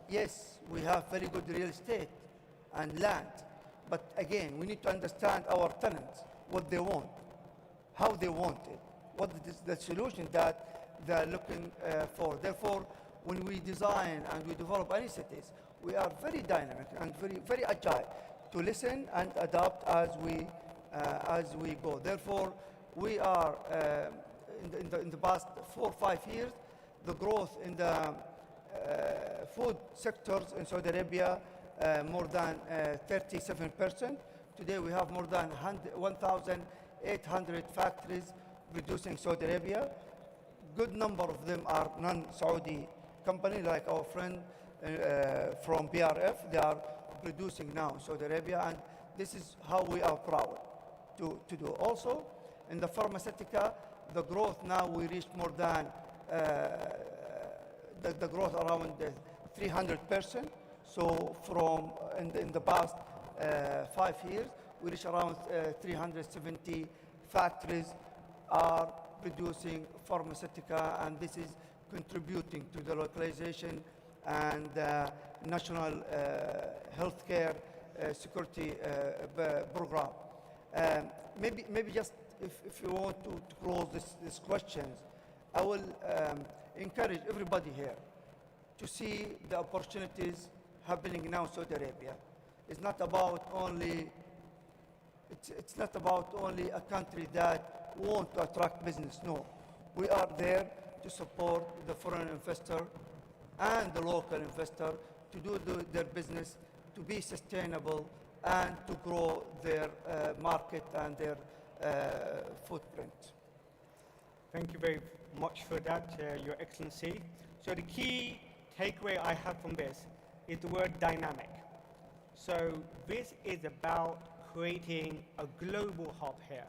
Speaker 17: Yes, we have very good real estate and land. But again, we need to understand our tenants, what they want, how they want it, what is the solution that they're looking for. Therefore, when we design and we develop any cities, we are very dynamic and very agile to listen and adapt as we go. Therefore, we are in the past 4 or 5 years, the growth in the food sectors in Saudi Arabia more than 37%. Today we have more than 1,800 factories producing Saudi Arabia. Good number of them are non-Saudi companies, like our friend from BRF. They are producing now in Saudi Arabia, and this is how we are proud to do. Also, in the pharmaceutical, the growth now we reached more than the growth around 300%. So from in the past 5 years, we reached around 370 factories are producing pharmaceutical, and this is contributing to the localization and national healthcare security program. Maybe just if you want to close these questions, I will encourage everybody here to see the opportunities happening now in Saudi Arabia. It's not about only a country that wants to attract business. No, we are there to support the foreign investor and the local investor to do their business, to be sustainable, and to grow their market and their footprint.
Speaker 16: Thank you very much for that, Your Excellency. So the key takeaway I have from this is the word dynamic. So this is about creating a global hub here.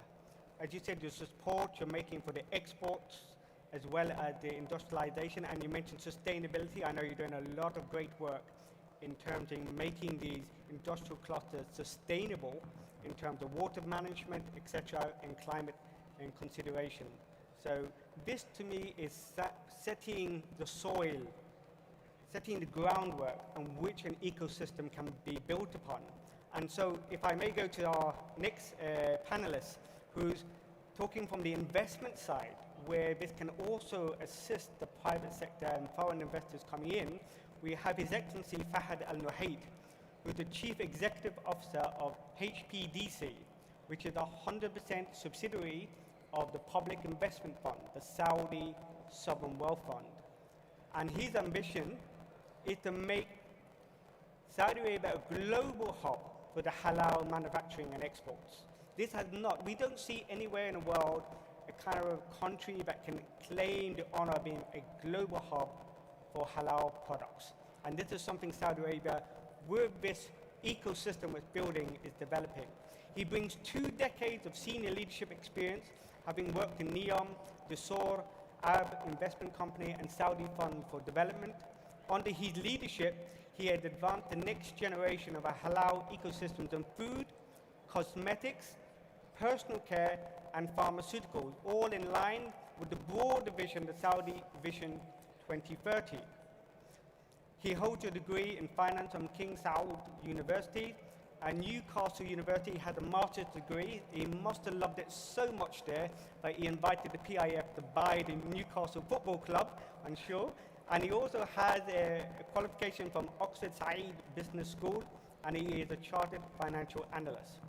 Speaker 16: As you said, the support you're making for the exports as well as the industrialization, and you mentioned sustainability. I know you're doing a lot of great work in terms of making these industrial clusters sustainable in terms of water management, etc., and climate in consideration. So this, to me, is setting the soil, setting the groundwork on which an ecosystem can be built upon. And so if I may go to our next panelist, who's talking from the investment side, where this can also assist the private sector and foreign investors coming in, we have His Excellency Fahad Al Nuhaid, who's the Chief Executive Officer of HPDC, which is a 100% subsidiary of the Public Investment Fund, the Saudi Sovereign Wealth Fund. And his ambition is to make Saudi Arabia a global hub for the halal manufacturing and exports. This has not, we don't see anywhere in the world a kind of country that can claim the honor of being a global hub for halal products. And this is something Saudi Arabia, with this ecosystem it's building, is developing. He brings 2 decades of senior leadership experience, having worked in NEOM, Dassault, Arab Investment Company, and Saudi Fund for Development. Under his leadership, he had advanced the next generation of a halal ecosystems in food, cosmetics, personal care, and pharmaceuticals, all in line with the broader vision, the Saudi Vision 2030. He holds a degree in finance from King Saud University, and Newcastle University has a master's degree. He must have loved it so much there that he invited the PIF to buy the Newcastle Football Club, I'm sure. And he also has a qualification from Oxford Said Business School, and he is a chartered financial analyst.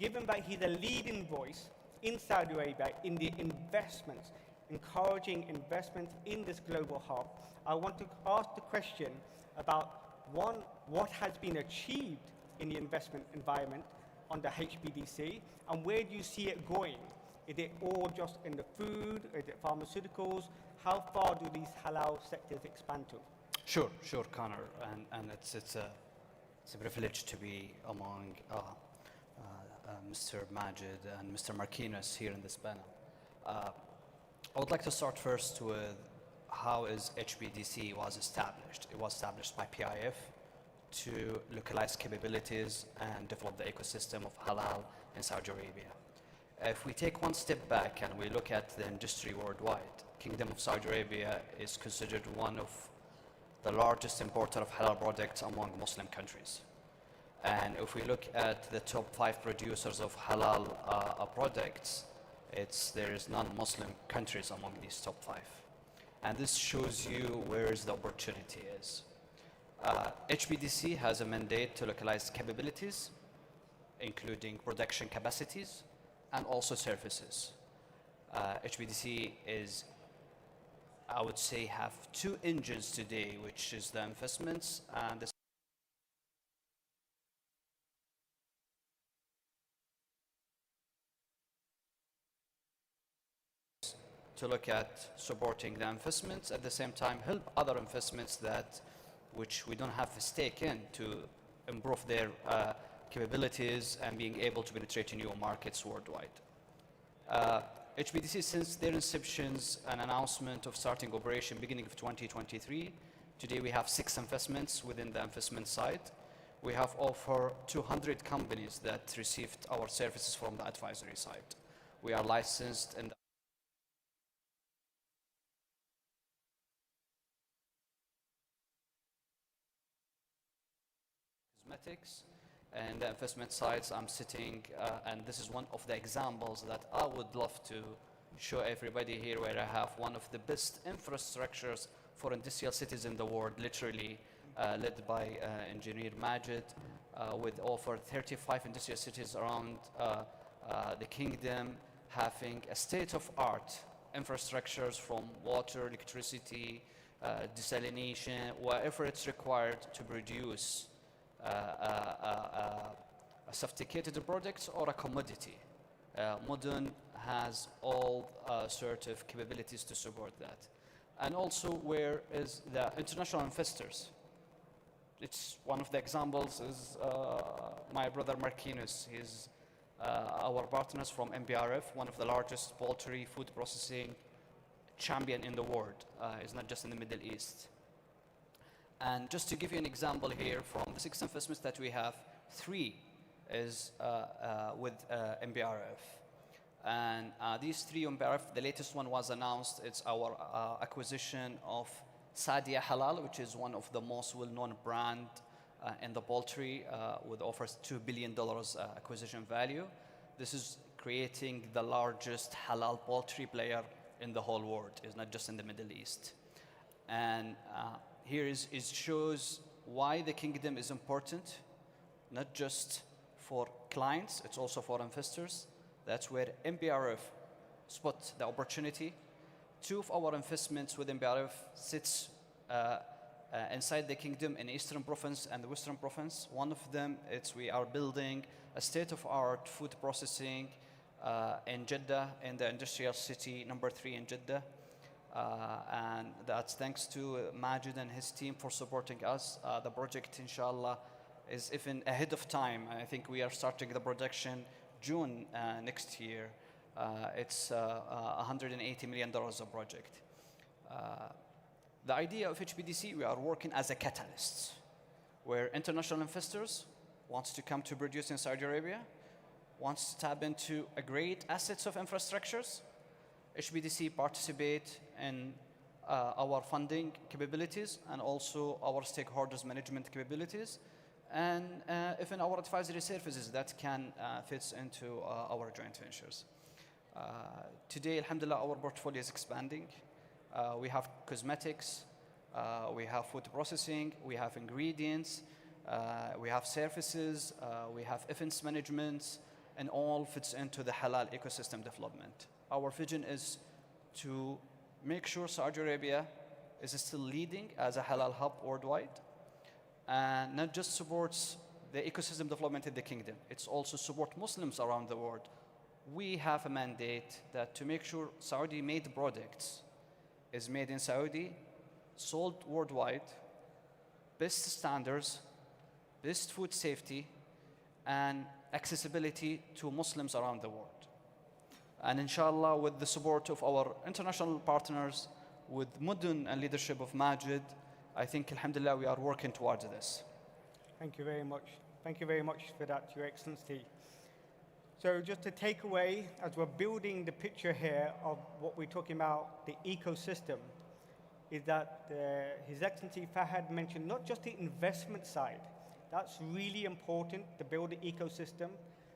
Speaker 16: Given that he's a leading voice in Saudi Arabia in the investments, encouraging investments in this global hub, I want to ask the question about, one, what has been achieved in the investment environment under HBDC, and where do you see it going? Is it all just in the food? Is it pharmaceuticals? How far do these halal sectors expand to?
Speaker 5: Sure, Connor, and it's a privilege to be among Mr. Majid and Mr. Marquinez here in this panel. I would like to start first with how is HBDC was established. It was established by PIF to localize capabilities and develop the ecosystem of halal in Saudi Arabia. If we take one step back and we look at the industry worldwide, Kingdom of Saudi Arabia is considered one of the largest importer of halal products among Muslim countries. And if we look at the top 5 producers of halal products, there is non-Muslim countries among these top 5. And this shows you where the opportunity is. HBDC has a mandate to localize capabilities, including production capacities and also services. HBDC is, I would say, have 2 engines today, which is the investments and the to look at supporting the investments, at the same time help other investments which we don't have a stake in to improve their capabilities and being able to penetrate new markets worldwide. HBDC, since their inceptions and announcement of starting operation beginning of 2023, today we have 6 investments within the investment side. We have over 200 companies that received our services from the advisory side. We are licensed in cosmetics, and the investment sides I'm sitting, and this is one of the examples that I would love to show everybody here, where I have one of the best infrastructures for industrial cities in the world, literally led by engineer Majid, with over 35 industrial cities around the kingdom, having a state-of-art infrastructures from water, electricity, desalination, whatever it's required to produce a sophisticated product or a commodity. Modern has all sort of capabilities to support that. And also, where is the international investors? It's one of the examples is my brother Marquinhos. He's our partners from MBRF, one of the largest poultry food processing champion in the world. It's not just in the Middle East. And just to give you an example here, from the 6 investments that we have, 3 is with MBRF. And these 3 MBRF, the latest one was announced. It's our acquisition of Sadia Halal, which is one of the most well-known brand in the poultry, with offers $2 billion acquisition value. This is creating the largest halal poultry player in the whole world. It's not just in the Middle East. And here it shows why the kingdom is important, not just for clients, it's also for investors. That's where MBRF spot the opportunity. 2 of our investments with MBRF sits inside the kingdom in Eastern Province and the Western Province. One of them, we are building a state-of-art food processing in Jeddah, in the industrial city number 3 in Jeddah. And that's thanks to Majid and his team for supporting us. The project, inshallah, is even ahead of time. I think we are starting the production June next year. It's $180 million a project. The idea of HBDC, we are working as a catalyst, where international investors wants to come to produce in Saudi Arabia, wants to tap into a great assets of infrastructures. HBDC participate in our funding capabilities and also our stakeholders management capabilities, and even our advisory services that can fit into our joint ventures. Today, alhamdulillah, our portfolio is expanding. We have cosmetics, we have food processing, we have ingredients, we have services, we have events management, and all fits into the halal ecosystem development. Our vision is to make sure Saudi Arabia is still leading as a halal hub worldwide, and not just supports the ecosystem development in the kingdom, it's also support Muslims around the world. We have a mandate that to make sure Saudi made products is made in Saudi, sold worldwide, best standards, best food safety, and accessibility to Muslims around the world. And inshallah, with the support of our international partners, with Mudun and leadership of Majid, I think, alhamdulillah, we are working towards this.
Speaker 16: Thank you very much. Thank you very much for that, Your Excellency. So just to take away, as we're building the picture here of what we're talking about, the ecosystem, is that His Excellency Fahad mentioned not just the investment side, That's really important to build an ecosystem.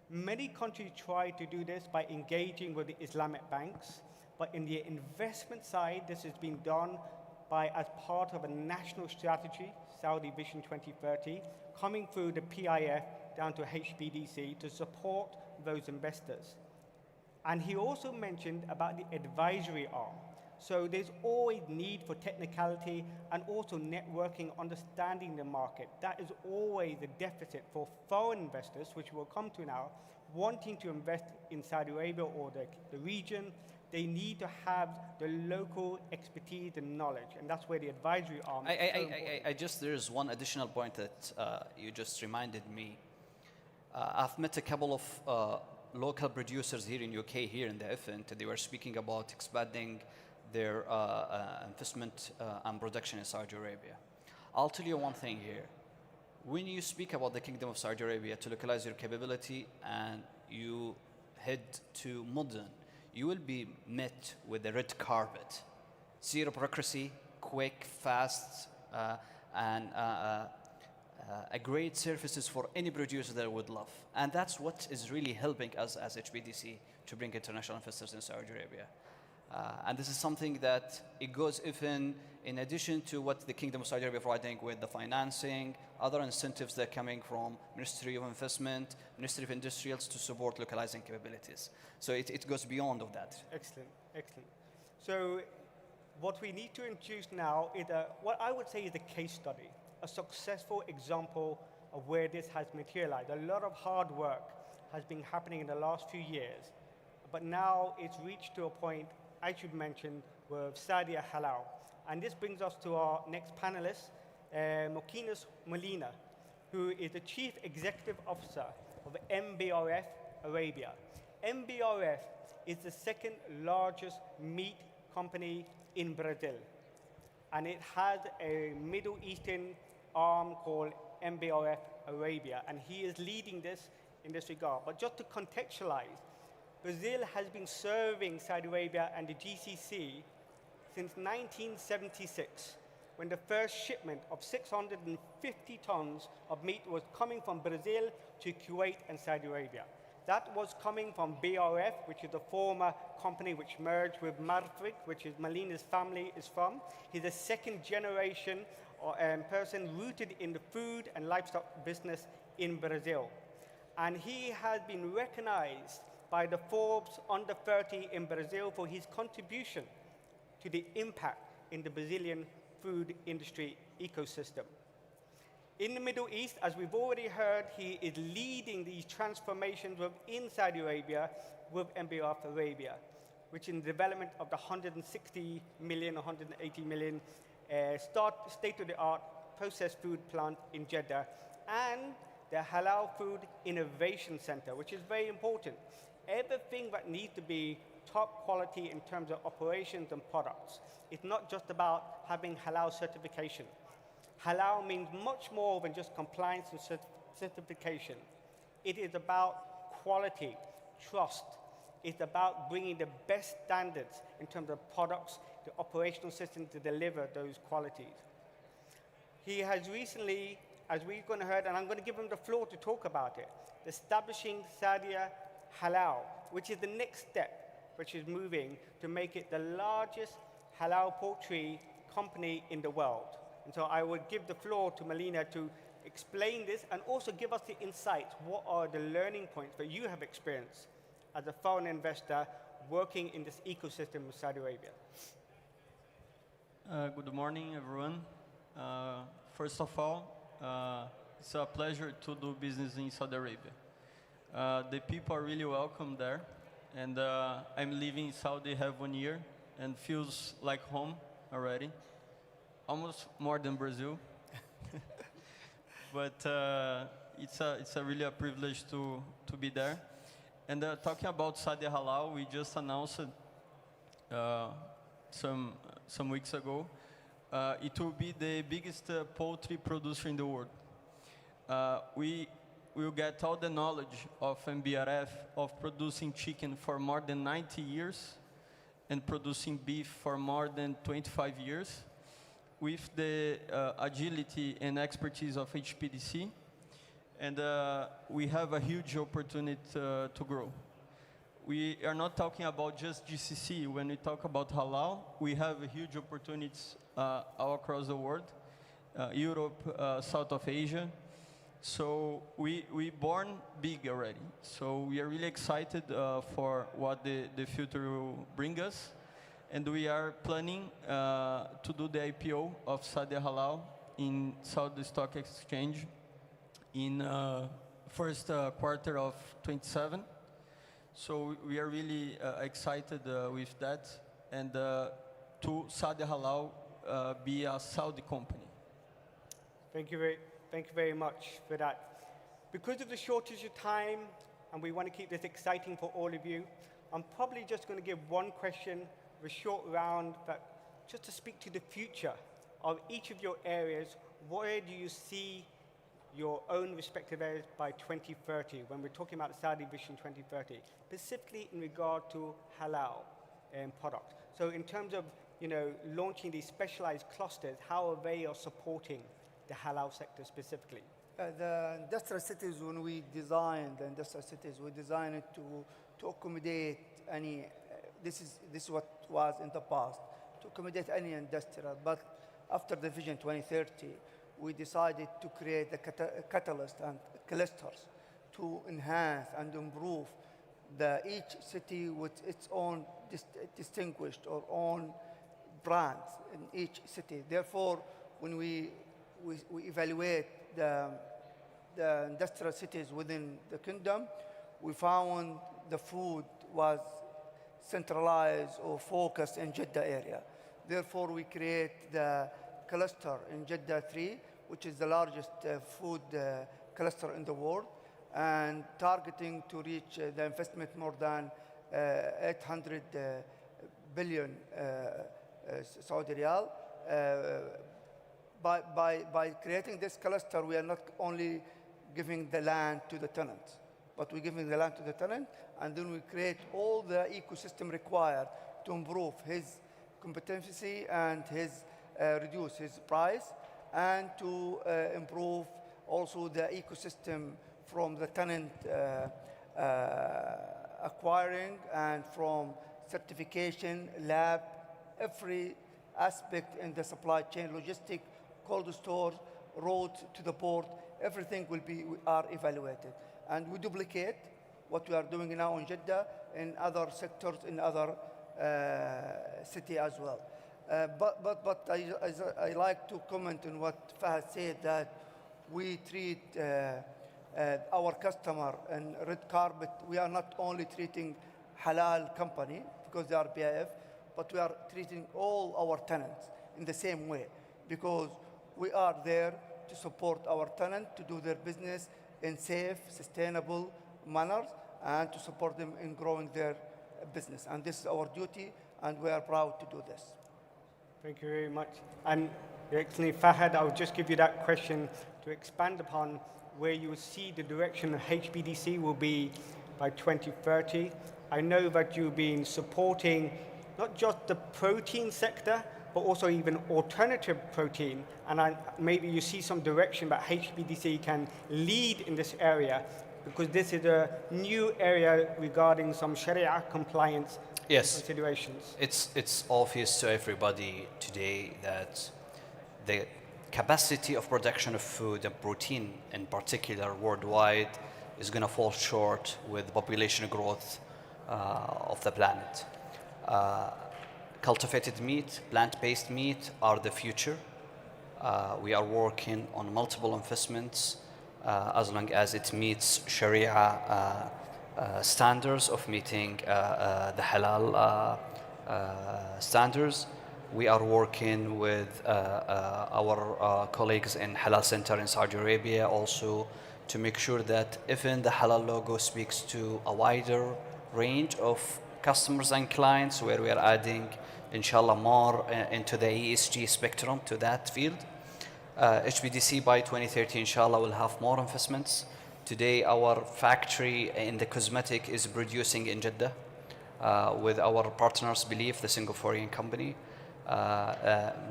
Speaker 16: Many countries try to do this by engaging with the Islamic banks, but in the investment side, this has been done as part of a national strategy, Saudi Vision 2030, coming through the PIF down to HBDC to support those investors. And he also mentioned about the advisory arm. So there's always need for technicality and also networking, understanding the market. That is always a deficit for foreign investors, which we'll come to now, wanting to invest in Saudi Arabia or the region. They need to have the local expertise and knowledge, and that's where the advisory arm is so important.
Speaker 18: There's one additional point that you just reminded me. I've met a couple of local producers here in UK, here in the event. They were speaking about expanding their investment and production in Saudi Arabia. I'll tell you one thing here. When you speak about the Kingdom of Saudi Arabia to localize your capability and you head to Modern, you will be met with a red carpet. Zero bureaucracy, quick, fast, and a great services for any producer that would love. And that's what is really helping us as HBDC to bring international investors in Saudi Arabia. And this is something that it goes even in addition to what the Kingdom of Saudi Arabia providing with the financing, other incentives that are coming from Ministry of Investment, Ministry of Industrials to support localizing capabilities. So it goes beyond of that.
Speaker 16: Excellent, excellent. So what we need to introduce now is what I would say is a case study, a successful example of where this has materialized. A lot of hard work has been happening in the last few years, but now it's reached to a point, I should mention, with Sadia Halal. And this brings us to our next panelist, Mokinas Molina, who is the Chief Executive Officer of MBRF Arabia. MBRF is the second largest meat company in Brazil. And it has a Middle Eastern arm called MBRF Arabia. And he is leading this in this regard. But just to contextualize, Brazil has been serving Saudi Arabia and the GCC since 1976, when the first shipment of 650 tons of meat was coming from Brazil to Kuwait and Saudi Arabia. That was coming from BRF, which is the former company which merged with Marfrig, which is Molina's family is from. He's a second generation person rooted in the food and livestock business in Brazil. And he has been recognized by the Forbes Under 30 in Brazil for his contribution to the impact in the Brazilian food industry ecosystem. In the Middle East, as we've already heard, he is leading these transformations within Saudi Arabia with MBRF Arabia, which in the development of the 160 million, 180 million state-of-the-art processed food plant in Jeddah, and the Halal Food Innovation Center, which is very important. Everything that needs to be top quality in terms of operations and products. It's not just about having halal certification. Halal means much more than just compliance and certification. It is about quality, trust. It's about bringing the best standards in terms of products, the operational system to deliver those qualities. He has recently, as we're going to hear, and I'm going to give him the floor to talk about it, establishing Sadia Halal, which is the next step, which is moving to make it the largest halal poultry company in the world. And so I would give the floor to Molina to explain this and also give us the insights. What are the learning points that you have experienced as a foreign investor working in this ecosystem of Saudi Arabia?
Speaker 19: Good morning, everyone. First of all, it's a pleasure to do business in Saudi Arabia. The people are really welcome there, and I'm living in Saudi have 1 year and feels like home already, almost more than Brazil. But it's a really a privilege to be there. And talking about Sadia Halal, we just announced some weeks ago. It will be the biggest poultry producer in the world. We will get all the knowledge of MBRF of producing chicken for more than 90 years and producing beef for more than 25 years with the agility and expertise of HPDC and we have a huge opportunity to grow. We are not talking about just GCC. When we talk about halal, we have huge opportunities all across the world, Europe, South of Asia. So we born big already. So we are really excited for what the future will bring us. And we are planning to do the IPO of Sadia Halal in Saudi Stock Exchange in first quarter of 27. So we are really excited with that, and to Sadia Halal be a Saudi company.
Speaker 16: Thank you very much for that. Because of the shortage of time, and we want to keep this exciting for all of you, I'm probably just going to give one question, a short round, but just to speak to the future of each of your areas. Where do you see your own respective areas by 2030, when we're talking about the Saudi Vision 2030, specifically in regard to halal product? So in terms of launching these specialized clusters, how are they supporting the halal sector specifically?
Speaker 17: The industrial cities, when we designed the industrial cities, we designed it to accommodate any, this is what was in the past, to accommodate any industrial. But after the Vision 2030, we decided to create a catalyst and clusters to enhance and improve each city with its own distinguished or own brands in each city. Therefore, when we evaluate the industrial cities within the kingdom, we found the food was centralized or focused in Jeddah area. Therefore, we create the cluster in Jeddah 3, which is the largest food cluster in the world, and targeting to reach the investment more than 800 billion Saudi Riyal. By creating this cluster, we are not only giving the land to the tenants, but we're giving the land to the tenant, and then we create all the ecosystem required to improve his competency and reduce his price, and to improve also the ecosystem from the tenant acquiring and from certification, lab, every aspect in the supply chain, logistic, cold store, road to the port, everything are evaluated. And we duplicate what we are doing now in Jeddah in other sectors, in other city as well. But I like to comment on what Fahad said, that we treat our customer in red carpet. We are not only treating halal company because they are BIF, but we are treating all our tenants in the same way, because we are there to support our tenant to do their business in safe, sustainable manners, and to support them in growing their business. And this is our duty, and we are proud to do this.
Speaker 16: Thank you very much. And actually, Fahad, I'll just give you that question to expand upon where you see the direction of HBDC will be by 2030. I know that you've been supporting not just the protein sector, but also even alternative protein. And maybe you see some direction that HBDC can lead in this area, because this is a new area regarding some Sharia compliance considerations.
Speaker 18: It's obvious to everybody today that the capacity of production of food and protein in particular worldwide is going to fall short with the population growth of the planet. Cultivated meat, plant-based meat are the future. We are working on multiple investments as long as it meets Sharia standards of meeting the halal standards. We are working with our colleagues in Halal Center in Saudi Arabia also to make sure that even the halal logo speaks to a wider range of customers and clients, where we are adding, inshallah, more into the ESG spectrum to that field. HBDC by 2030, inshallah, will have more investments. Today, our factory in the cosmetic is producing in Jeddah with our partners, Believe, the Singaporean company.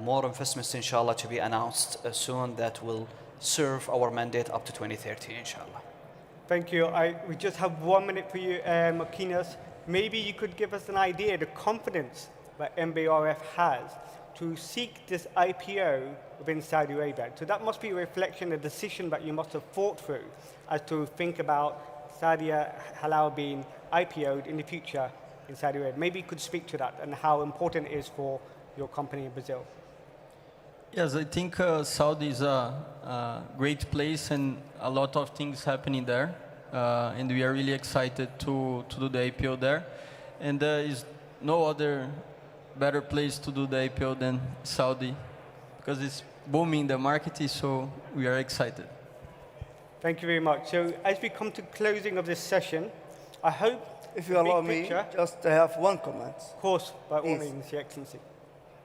Speaker 18: More investments, inshallah, to be announced soon that will serve our mandate up to 2030, inshallah.
Speaker 16: Thank you. We just have 1 minute for you, Makinas. Maybe you could give us an idea of the confidence that MBRF has to seek this IPO within Saudi Arabia. So that must be a reflection, a decision that you must have thought through as to think about Saudi Halal being IPO'd in the future in Saudi Arabia. Maybe you could speak to that and how important it is for your company in Brazil.
Speaker 19: Yes, I think Saudi is a great place and a lot of things happening there. And we are really excited to do the IPO there. And there is no other better place to do the IPO than Saudi because it's booming the market, so we are excited.
Speaker 16: Thank you very much. So as we come to closing of this session, I hope,
Speaker 17: if you allow me, just to have one comment.
Speaker 16: Of course, by all means, Your Excellency.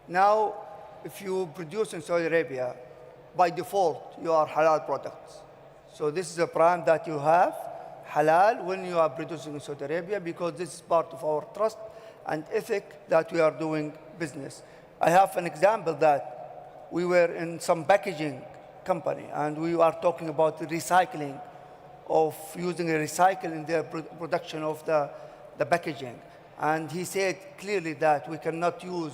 Speaker 17: Now, if you produce in Saudi Arabia, by default, you are halal products. So this is a prime that you have, halal, when you are producing in Saudi Arabia, because this is part of our trust and ethic that we are doing business. I have an example that we were in some packaging company, and we are talking about the recycling of using a recycle in the production of the packaging. And he said clearly that we cannot use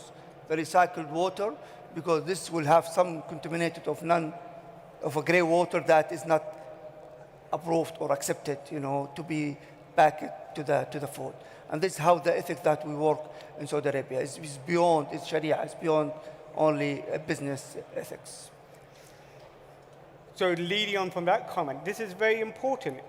Speaker 17: the recycled water because this will have some contaminated of a gray water that is not approved or accepted, to be packed to the food. And this is how the ethics that we work in Saudi Arabia is beyond, it's Sharia, it's beyond only business ethics.
Speaker 16: So leading on from that comment, this is very important.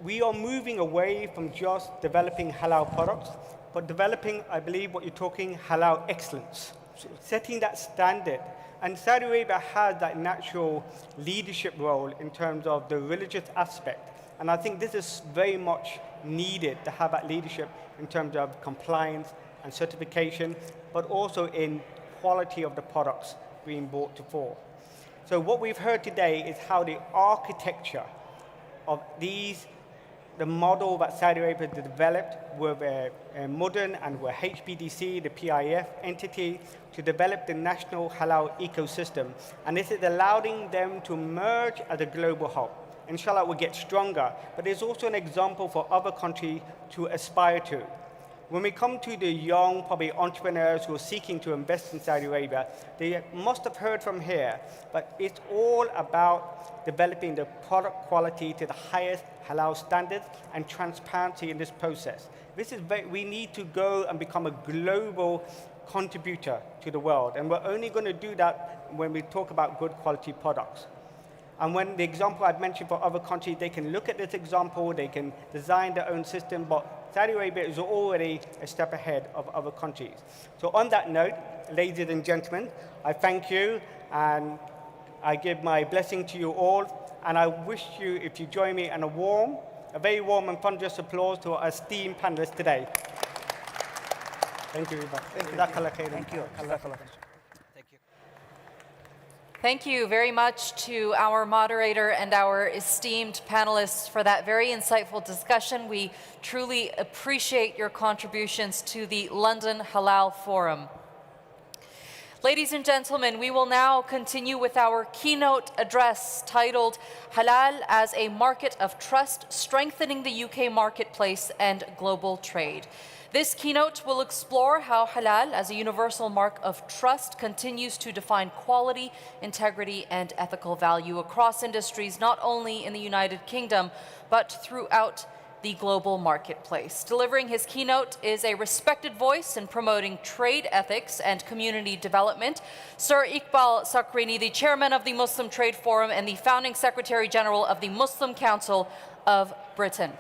Speaker 16: We are moving away from just developing halal products, but developing, I believe, what you're talking, halal excellence. Setting that standard. And Saudi Arabia has that natural leadership role in terms of the religious aspect. And I think this is very much needed to have that leadership in terms of compliance and certification, but also in quality of the products being brought to fore. So what we've heard today is how the architecture of the model that Saudi Arabia has developed with a modern and with HBDC, the PIF entity, to develop the national halal ecosystem. And this is allowing them to merge as a global hub. Inshallah, it will get stronger, but it's also an example for other countries to aspire to. When we come to the young, probably entrepreneurs who are seeking to invest in Saudi Arabia, they must have heard from here, but it's all about developing the product quality to the highest halal standards and transparency in this process. We need to go and become a global contributor to the world, and we're only going to do that when we talk about good quality products. And when the example I've mentioned for other countries, they can look at this example, they can design their own system, but Saudi Arabia is already a step ahead of other countries. So on that note, ladies and gentlemen, I thank you and I give my blessing to you all. And I wish you, if you join me in a very warm and thunderous applause to our esteemed panelists today. Thank you very much. Thank you.
Speaker 1: Thank you very much to our moderator and our esteemed panelists for that very insightful discussion. We truly appreciate your contributions to the London Halal Forum. Ladies and gentlemen, we will now continue with our keynote address titled Halal as a Market of Trust, Strengthening the UK Marketplace and Global Trade. This keynote will explore how halal as a universal mark of trust continues to define quality, integrity, and ethical value across industries, not only in the United Kingdom, but throughout the global marketplace. Delivering his keynote is a respected voice in promoting trade ethics and community development, Sir Iqbal Sakrini, the chairman of the Muslim Trade Forum and the founding Secretary General of the Muslim Council of Britain.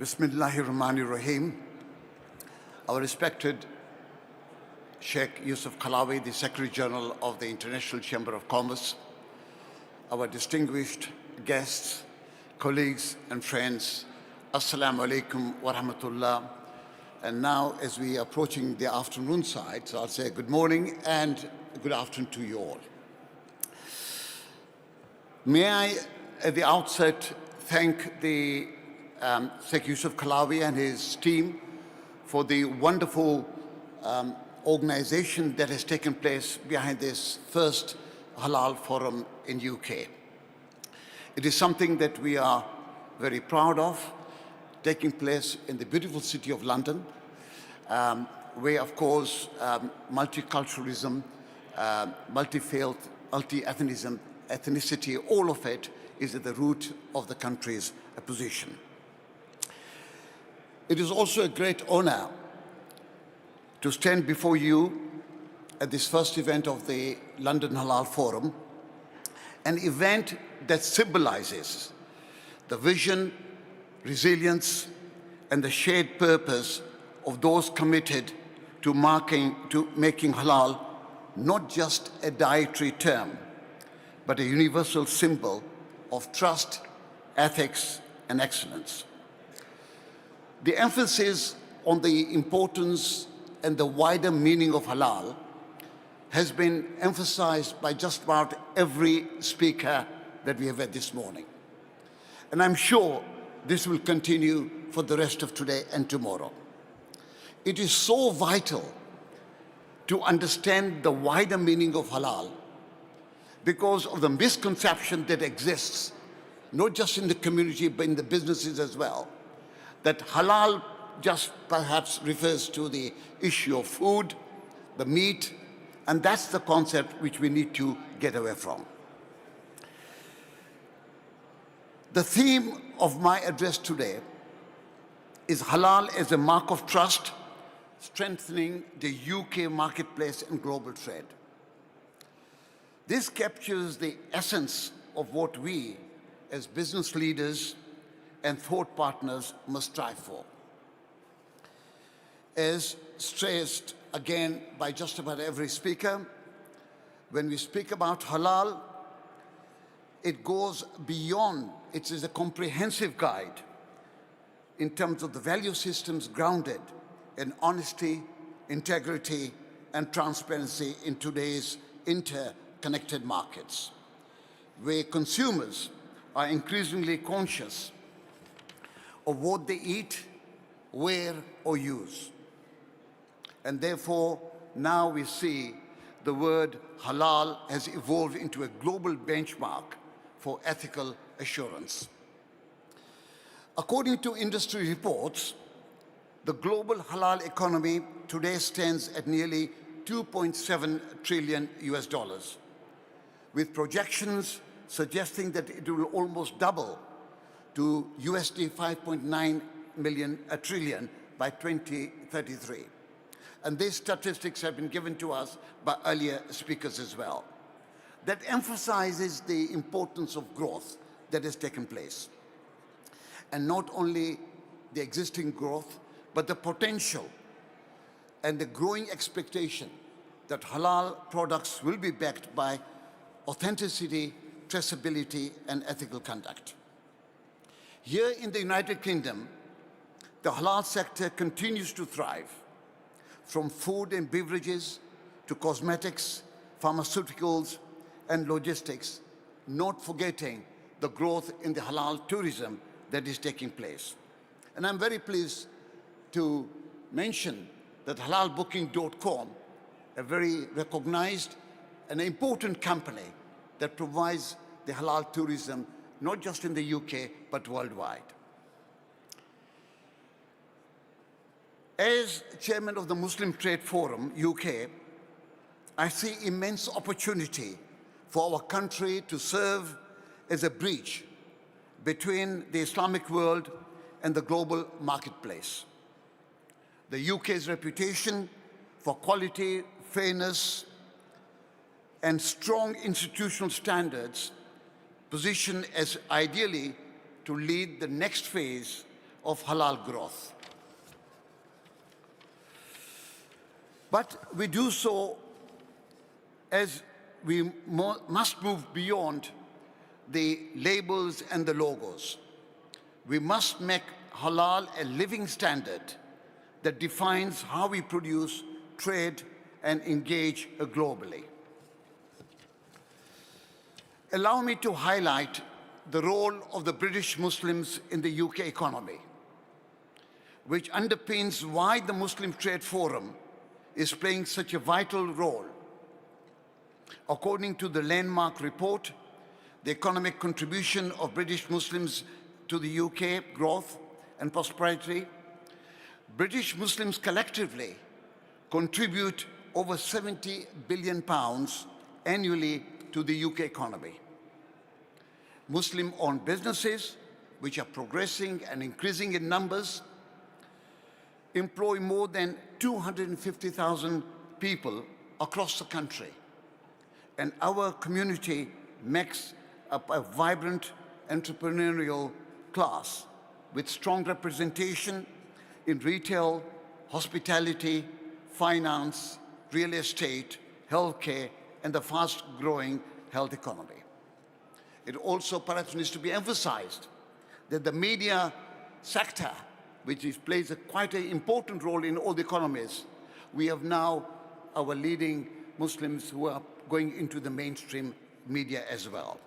Speaker 20: Bismillahirrahmanirrahim. Our respected Sheikh Yusuf Kalawi, the Secretary General of the International Chamber of Commerce, our distinguished guests, colleagues and friends, Assalamu alaikum wa rahmatullah. And now, as we are approaching the afternoon side, so I'll say good morning and good afternoon to you all. May I, at the outset, thank the Sheikh Yusuf Kalawi and his team for the wonderful organization that has taken place behind this first Halal Forum in UK. It is something that we are very proud of, taking place in the beautiful city of London, where, of course, multiculturalism, multi-faith, ethnicity, all of it is at the root of the country's position. It is also a great honor to stand before you at this first event of the London Halal Forum, an event that symbolizes the vision, resilience, and the shared purpose of those committed to making halal not just a dietary term, but a universal symbol of trust, ethics, and excellence. The emphasis on the importance and the wider meaning of halal has been emphasized by just about every speaker that we have had this morning. And I'm sure this will continue for the rest of today and tomorrow. It is so vital to understand the wider meaning of halal because of the misconception that exists, not just in the community, but in the businesses as well, that halal just perhaps refers to the issue of food, the meat, and that's the concept which we need to get away from. The theme of my address today is halal as a mark of trust, strengthening the UK marketplace and global trade. This captures the essence of what we, as business leaders and thought partners, must strive for. As stressed again by just about every speaker, when we speak about halal, it goes beyond, it is a comprehensive guide in terms of the value systems grounded in honesty, integrity, and transparency in today's interconnected markets, where consumers are increasingly conscious of what they eat, wear, or use. And therefore, now we see the word halal has evolved into a global benchmark for ethical assurance. According to industry reports, the global halal economy today stands at nearly 2.7 trillion US dollars, with projections suggesting that it will almost double to USD 5.9 trillion by 2033. And these statistics have been given to us by earlier speakers as well. That emphasizes the importance of growth that has taken place. And not only the existing growth, but the potential and the growing expectation that halal products will be backed by authenticity, traceability, and ethical conduct. Here in the United Kingdom, the halal sector continues to thrive, from food and beverages to cosmetics, pharmaceuticals, and logistics, not forgetting the growth in the halal tourism that is taking place. And I'm very pleased to mention that halalbooking.com, a very recognized and important company that provides the halal tourism, not just in the UK, but worldwide. As chairman of the Muslim Trade Forum, UK, I see immense opportunity for our country to serve as a bridge between the Islamic world and the global marketplace. The UK's reputation for quality, fairness, and strong institutional standards position as ideally to lead the next phase of halal growth. But we do so as we must move beyond the labels and the logos. We must make halal a living standard that defines how we produce, trade, and engage globally. Allow me to highlight the role of the British Muslims in the UK economy, which underpins why the Muslim Trade Forum is playing such a vital role. According to the landmark report, the economic contribution of British Muslims to the UK growth and prosperity, British Muslims collectively contribute over £70 billion annually to the UK economy. Muslim-owned businesses, which are progressing and increasing in numbers, employ more than 250,000 people across the country. And our community makes up a vibrant entrepreneurial class with strong representation in retail, hospitality, finance, real estate, healthcare, and the fast-growing health economy. It also perhaps needs to be emphasized that the media sector, which plays quite an important role in all the economies, we have now our leading Muslims who are going into the mainstream media as well.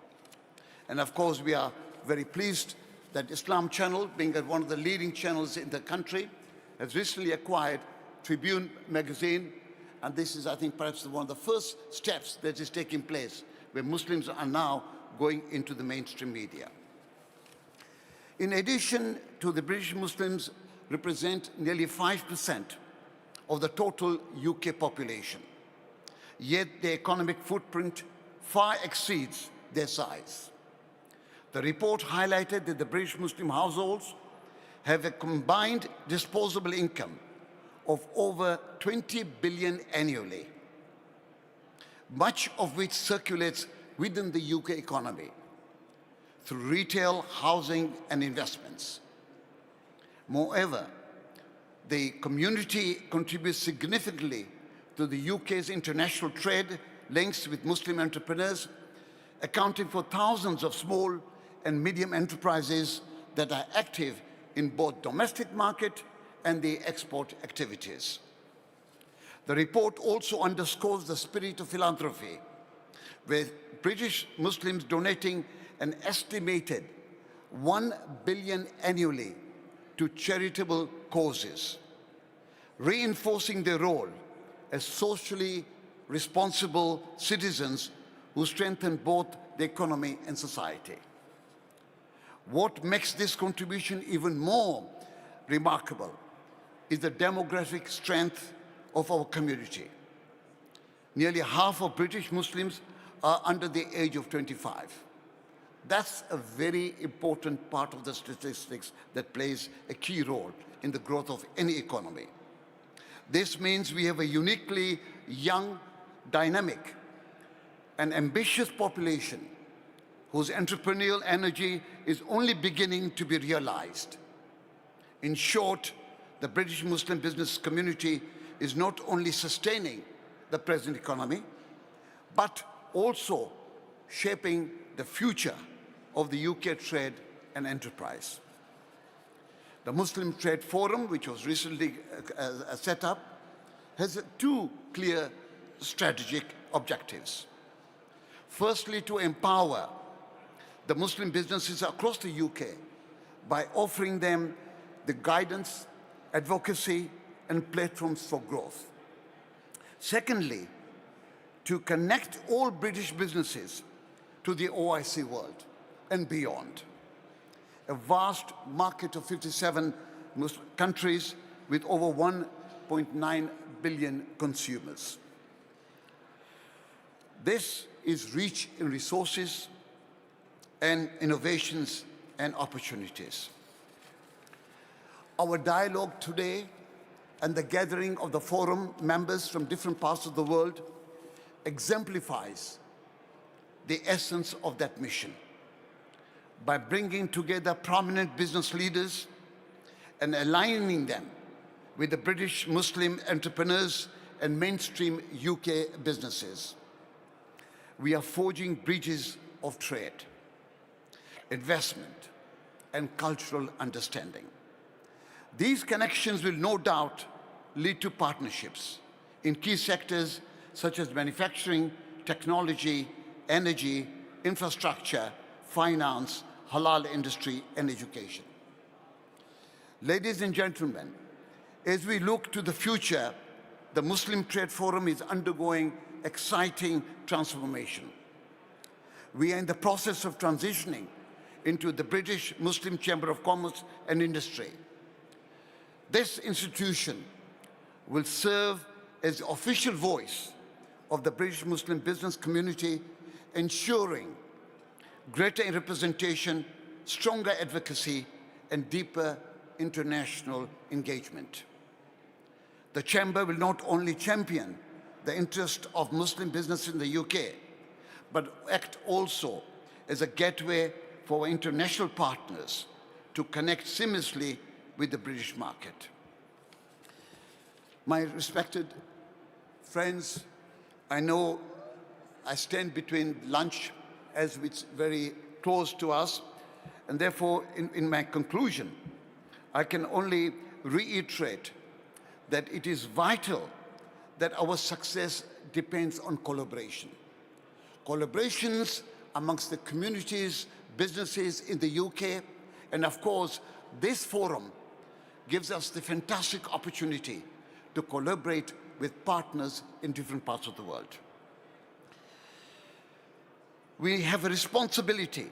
Speaker 20: And of course, we are very pleased that Islam Channel, being one of the leading channels in the country, has recently acquired Tribune magazine. And this is, I think, perhaps one of the first steps that is taking place, where Muslims are now going into the mainstream media. In addition to the British Muslims represent nearly 5% of the total UK population, yet their economic footprint far exceeds their size. The report highlighted that the British Muslim households have a combined disposable income of over 20 billion annually, much of which circulates within the UK economy through retail, housing, and investments. Moreover, the community contributes significantly to the UK's international trade links with Muslim entrepreneurs, accounting for thousands of small and medium enterprises that are active in both domestic market and the export activities. The report also underscores the spirit of philanthropy, with British Muslims donating an estimated 1 billion annually to charitable causes, reinforcing their role as socially responsible citizens who strengthen both the economy and society. What makes this contribution even more remarkable is the demographic strength of our community. Nearly half of British Muslims are under the age of 25. That's a very important part of the statistics that plays a key role in the growth of any economy. This means we have a uniquely young, dynamic, and ambitious population whose entrepreneurial energy is only beginning to be realized. In short, the British Muslim business community is not only sustaining the present economy, but also shaping the future of the UK trade and enterprise. The Muslim Trade Forum, which was recently set up, has two clear strategic objectives. Firstly, to empower the Muslim businesses across the UK by offering them the guidance, advocacy, and platforms for growth. Secondly, to connect all British businesses to the OIC world and beyond. A vast market of 57 countries with over 1.9 billion consumers. This is rich in resources and innovations and opportunities. Our dialogue today and the gathering of the forum members from different parts of the world exemplifies the essence of that mission by bringing together prominent business leaders and aligning them with the British Muslim entrepreneurs and mainstream UK businesses. We are forging bridges of trade, investment, and cultural understanding. These connections will no doubt lead to partnerships in key sectors such as manufacturing, technology, energy, infrastructure, finance, halal industry, and education. Ladies and gentlemen, as we look to the future, the Muslim Trade Forum is undergoing exciting transformation. We are in the process of transitioning into the British Muslim Chamber of Commerce and Industry. This institution will serve as the official voice of the British Muslim business community, ensuring greater representation, stronger advocacy, and deeper international engagement. The Chamber will not only champion the interest of Muslim business in the UK, but act also as a gateway for our international partners to connect seamlessly with the British market. My respected friends, I know I stand between lunch, as it's very close to us, and therefore, in my conclusion, I can only reiterate that it is vital that our success depends on collaboration. Collaborations amongst the communities, businesses in the UK, and of course, this forum gives us the fantastic opportunity to collaborate with partners in different parts of the world. We have a responsibility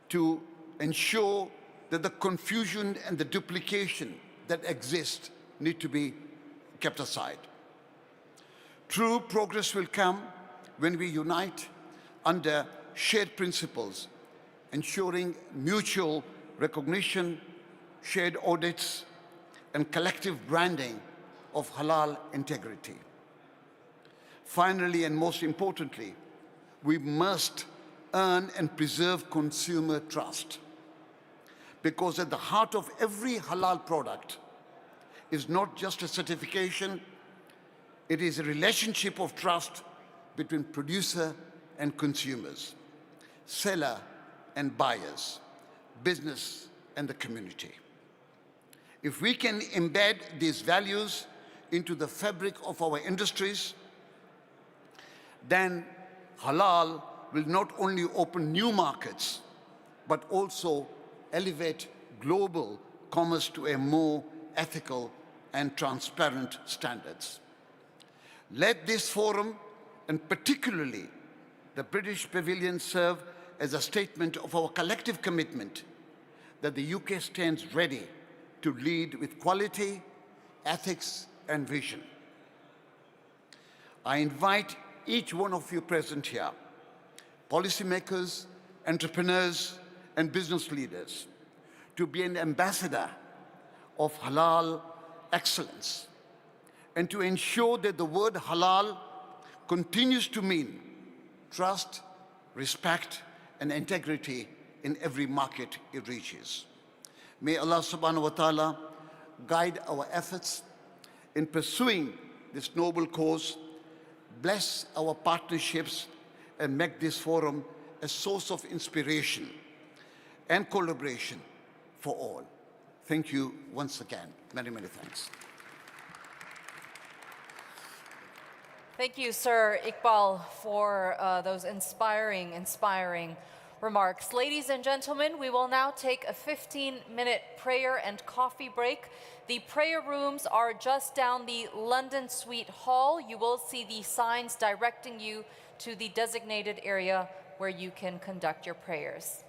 Speaker 20: to ensure that the confusion and the duplication that exist need to be kept aside. True progress will come when we unite under shared principles, ensuring mutual recognition, shared audits, and collective branding of halal integrity. Finally, and most importantly, we must earn and preserve consumer trust, because at the heart of every halal product is not just a certification, it is a relationship of trust between producer and consumers, seller and buyers, business and the community. If we can embed these values into the fabric of our industries, then halal will not only open new markets, but also elevate global commerce to a more ethical and transparent standards. Let this forum, and particularly the British Pavilion, serve as a statement of our collective commitment that the UK stands ready to lead with quality, ethics, and vision. I invite each one of you present here, policymakers, entrepreneurs, and business leaders, to be an ambassador of halal excellence and to ensure that the word halal continues to mean trust, respect, and integrity in every market it reaches. May Allah subhanahu wa ta'ala guide our efforts in pursuing this noble cause, bless our partnerships, and make this forum a source of inspiration and collaboration for all. Thank you once again. Many, many thanks.
Speaker 1: Thank you, Sir Iqbal, for those inspiring remarks. Ladies and gentlemen, we will now take a 15-minute prayer and coffee break. The prayer rooms are just down the London Suite Hall. You will see the signs directing you to the designated area where you can conduct your prayers.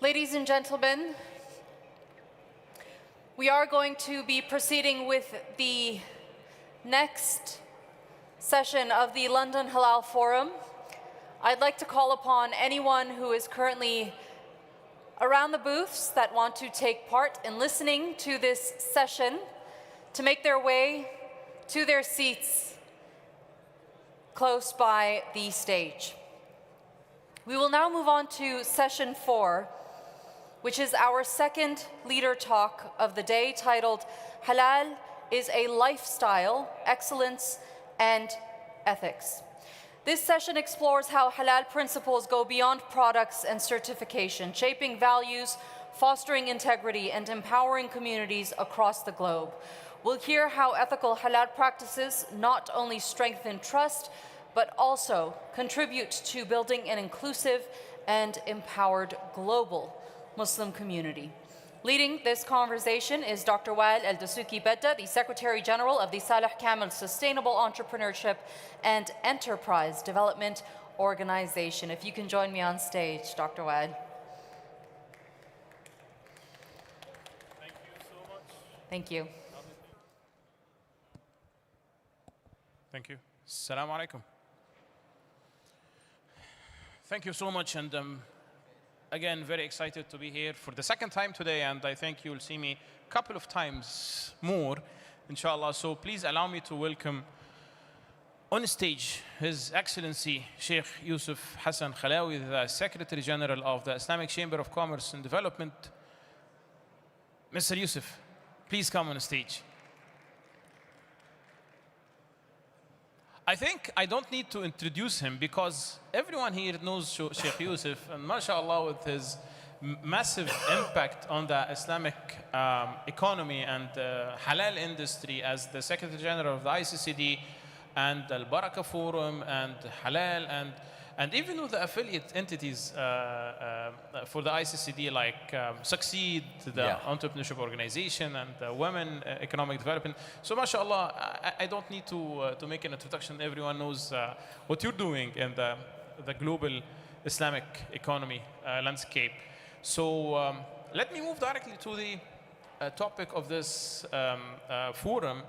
Speaker 1: Ladies and gentlemen, we are going to be proceeding with the next session of the London Halal Forum. I'd like to call upon anyone who is currently around the booths that want to take part in listening to this session to make their way to their seats close by the stage. We will now move on to session 4, which is our second leader talk of the day, titled Halal is a Lifestyle, Excellence and Ethics. This session explores how halal principles go beyond products and certification, shaping values, fostering integrity, and empowering communities across the globe. We'll hear how ethical halal practices not only strengthen trust, but also contribute to building an inclusive and empowered global Muslim community. Leading this conversation is Dr. Wael El-Dasuki Bedda, the Secretary General of the Saleh Kamel Sustainable Entrepreneurship and Enterprise Development Organization. If you can join me on stage, Dr. Wael.
Speaker 10: Thank you so much.
Speaker 1: Thank you.
Speaker 10: Thank you. Assalamu alaikum. Thank you so much, and again, very excited to be here for the second time today, and I think you'll see me a couple of times more, inshallah. So please allow me to welcome on stage His Excellency Sheikh Yusuf Hassan Khalawi, the Secretary General of the Islamic Chamber of Commerce and Development. Mr. Yusuf, please come on stage. I think I don't need to introduce him because everyone here knows Sheikh Yusuf, and mashallah, with his massive impact on the Islamic economy and halal industry as the Secretary General of the ICCD and the Al-Baraka Forum and Halal, and even with the affiliate entities for the ICCD like Succeed, the entrepreneurship organization, and the Women Economic Development. So mashallah, I don't need to make an introduction. Everyone knows what you're doing in the global Islamic economy landscape. So let me move directly to the topic of this forum.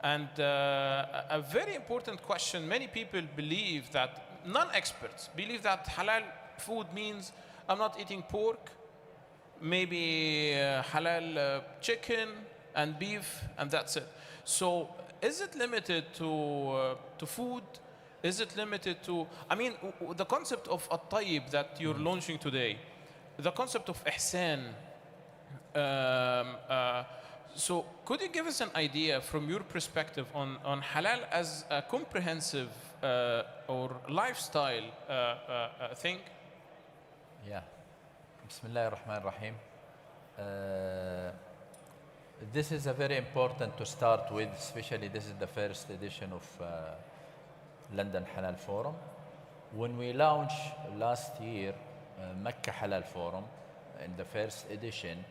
Speaker 10: And a very important question: many people believe that, non-experts believe that halal food means I'm not eating pork, maybe halal chicken and beef, and that's it. So is it limited to food? Is it limited to, I mean, the concept of at-tayyib that you're launching today, the concept of ihsan, so could you give us an idea from your perspective on halal as a comprehensive or lifestyle thing?
Speaker 4: Yeah. Bismillah ar-Rahman ar-Rahim. This is a very important to start with, especially this is the first edition of London Halal Forum. When we launched last year Mecca Halal Forum in the first edition,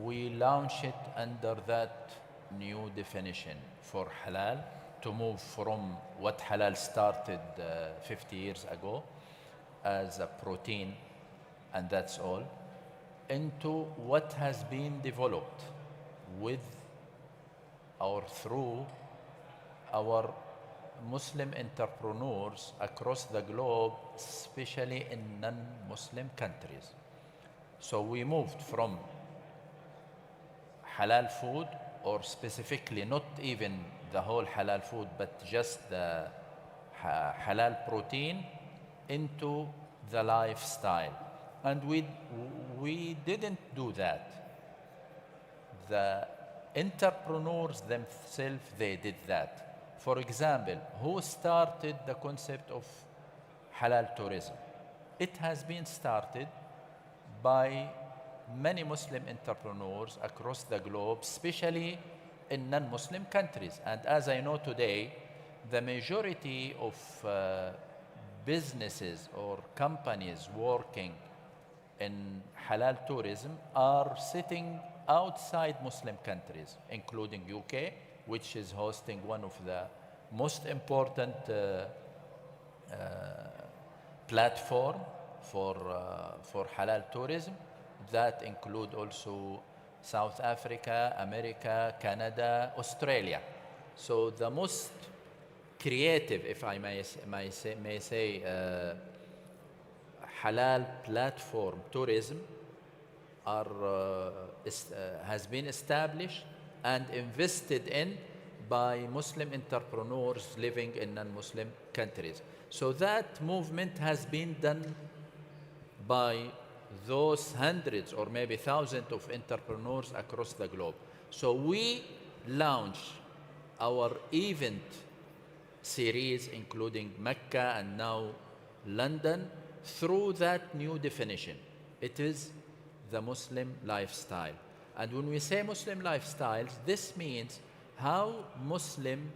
Speaker 4: we launched it under that new definition for halal, to move from what halal started 50 years ago as a protein, and that's all, into what has been developed with or through our Muslim entrepreneurs across the globe, especially in non-Muslim countries. So we moved from halal food, or specifically not even the whole halal food, but just the halal protein, into the lifestyle. And we didn't do that. The entrepreneurs themselves, they did that. For example, who started the concept of halal tourism? It has been started by many Muslim entrepreneurs across the globe, especially in non-Muslim countries. And as I know today, the majority of businesses or companies working in halal tourism are sitting outside Muslim countries, including UK, which is hosting one of the most important platform for halal tourism. That include also South Africa, America, Canada, Australia. So the most creative, if I may say, halal platform tourism has been established and invested in by Muslim entrepreneurs living in non-Muslim countries. So that movement has been done by those hundreds or maybe thousands of entrepreneurs across the globe. So we launched our event series, including Mecca and now London, through that new definition. It is the Muslim lifestyle. And when we say Muslim lifestyles, this means how Muslim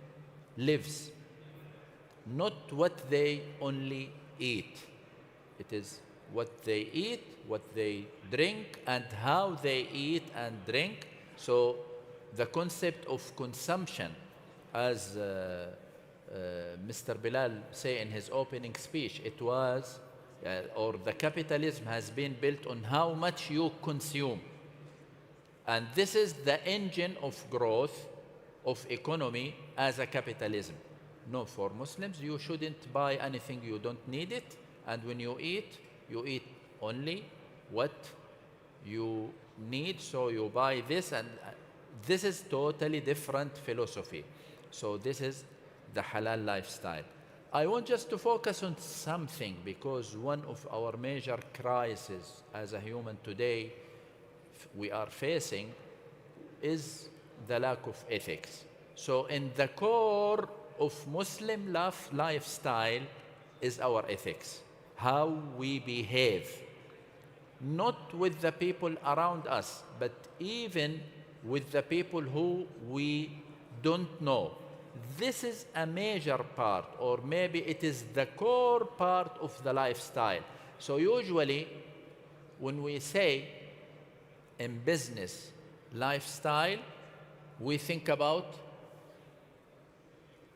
Speaker 4: lives, not what they only eat. It is what they eat, what they drink, and how they eat and drink. So the concept of consumption, as Mr. Bilal say in his opening speech, it was, or the capitalism has been built on how much you consume. And this is the engine of growth of economy as a capitalism. No, for Muslims, you shouldn't buy anything you don't need it. And when you eat only what you need. So you buy this, and this is totally different philosophy. So this is the halal lifestyle. I want just to focus on something, because one of our major crises as a human today we are facing is the lack of ethics. So in the core of Muslim lifestyle is our ethics, how we behave, not with the people around us, but even with the people who we don't know. This is a major part, or maybe it is the core part of the lifestyle. So usually when we say in business lifestyle, we think about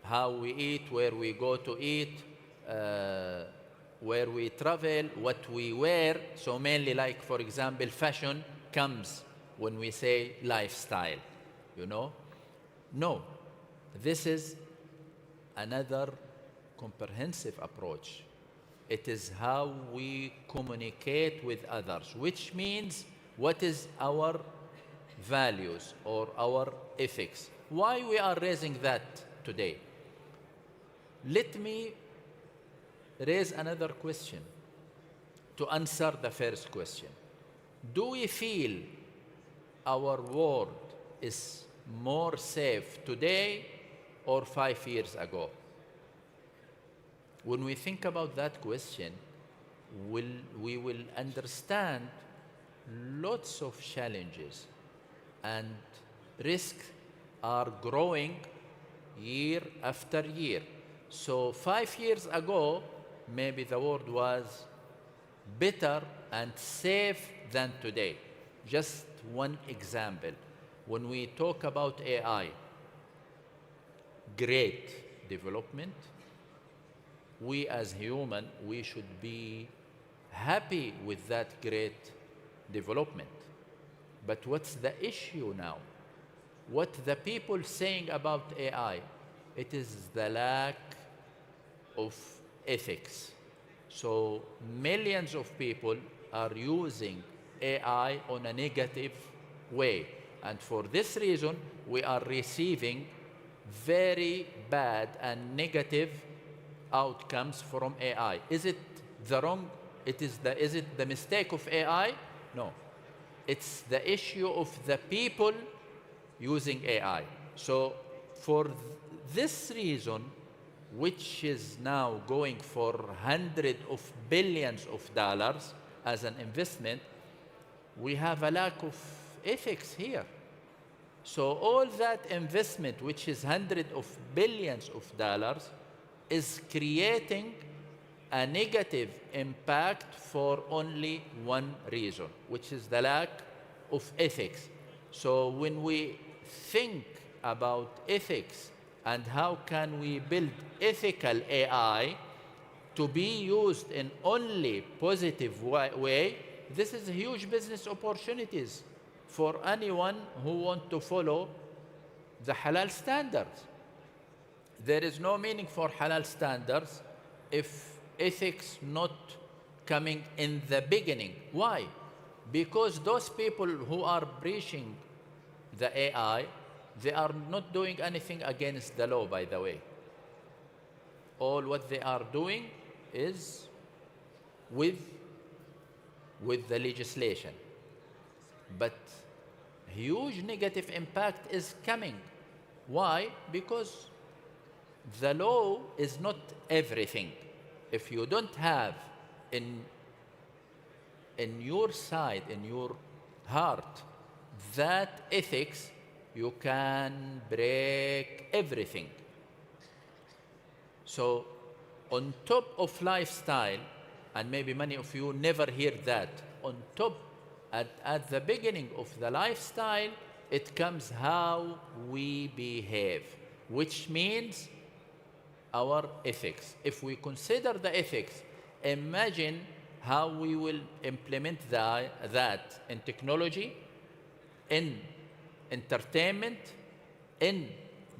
Speaker 4: how we eat, where we go to eat, where we travel, what we wear. So mainly, like for example, fashion comes when we say lifestyle, you know? No, this is another comprehensive approach. It is how we communicate with others, which means what is our values or our ethics. Why we are raising that today? Let me raise another question to answer the first question. Do we feel our world is more safe today or 5 years ago? When we think about that question, we will understand lots of challenges, and risks are growing year after year. So 5 years ago, maybe the world was better and safe than today. Just one example. When we talk about AI, great development, we as human, we should be happy with that great development. But what's the issue now? What the people saying about AI, it is the lack of ethics. So millions of people are using AI on a negative way. And for this reason, we are receiving very bad and negative outcomes from AI. Is it the wrong? Is it the mistake of AI? No. It's the issue of the people using AI. So for this reason, which is now going for hundreds of billions of dollars as an investment, we have a lack of ethics here. So all that investment, which is hundreds of billions of dollars, is creating a negative impact for only one reason, which is the lack of ethics. So when we think about ethics and how can we build ethical AI, to be used in only positive way, this is huge business opportunities for anyone who want to follow the halal standards. There is no meaning for halal standards if ethics not coming in the beginning. Why? Because those people who are breaching the AI, they are not doing anything against the law, by the way. All what they are doing is with the legislation. But huge negative impact is coming. Why? Because the law is not everything. If you don't have in your side, in your heart, that ethics, you can break everything. So on top of lifestyle, and maybe many of you never hear that, on top, at the beginning of the lifestyle, it comes how we behave, which means our ethics. If we consider the ethics, imagine how we will implement that in technology, in entertainment, in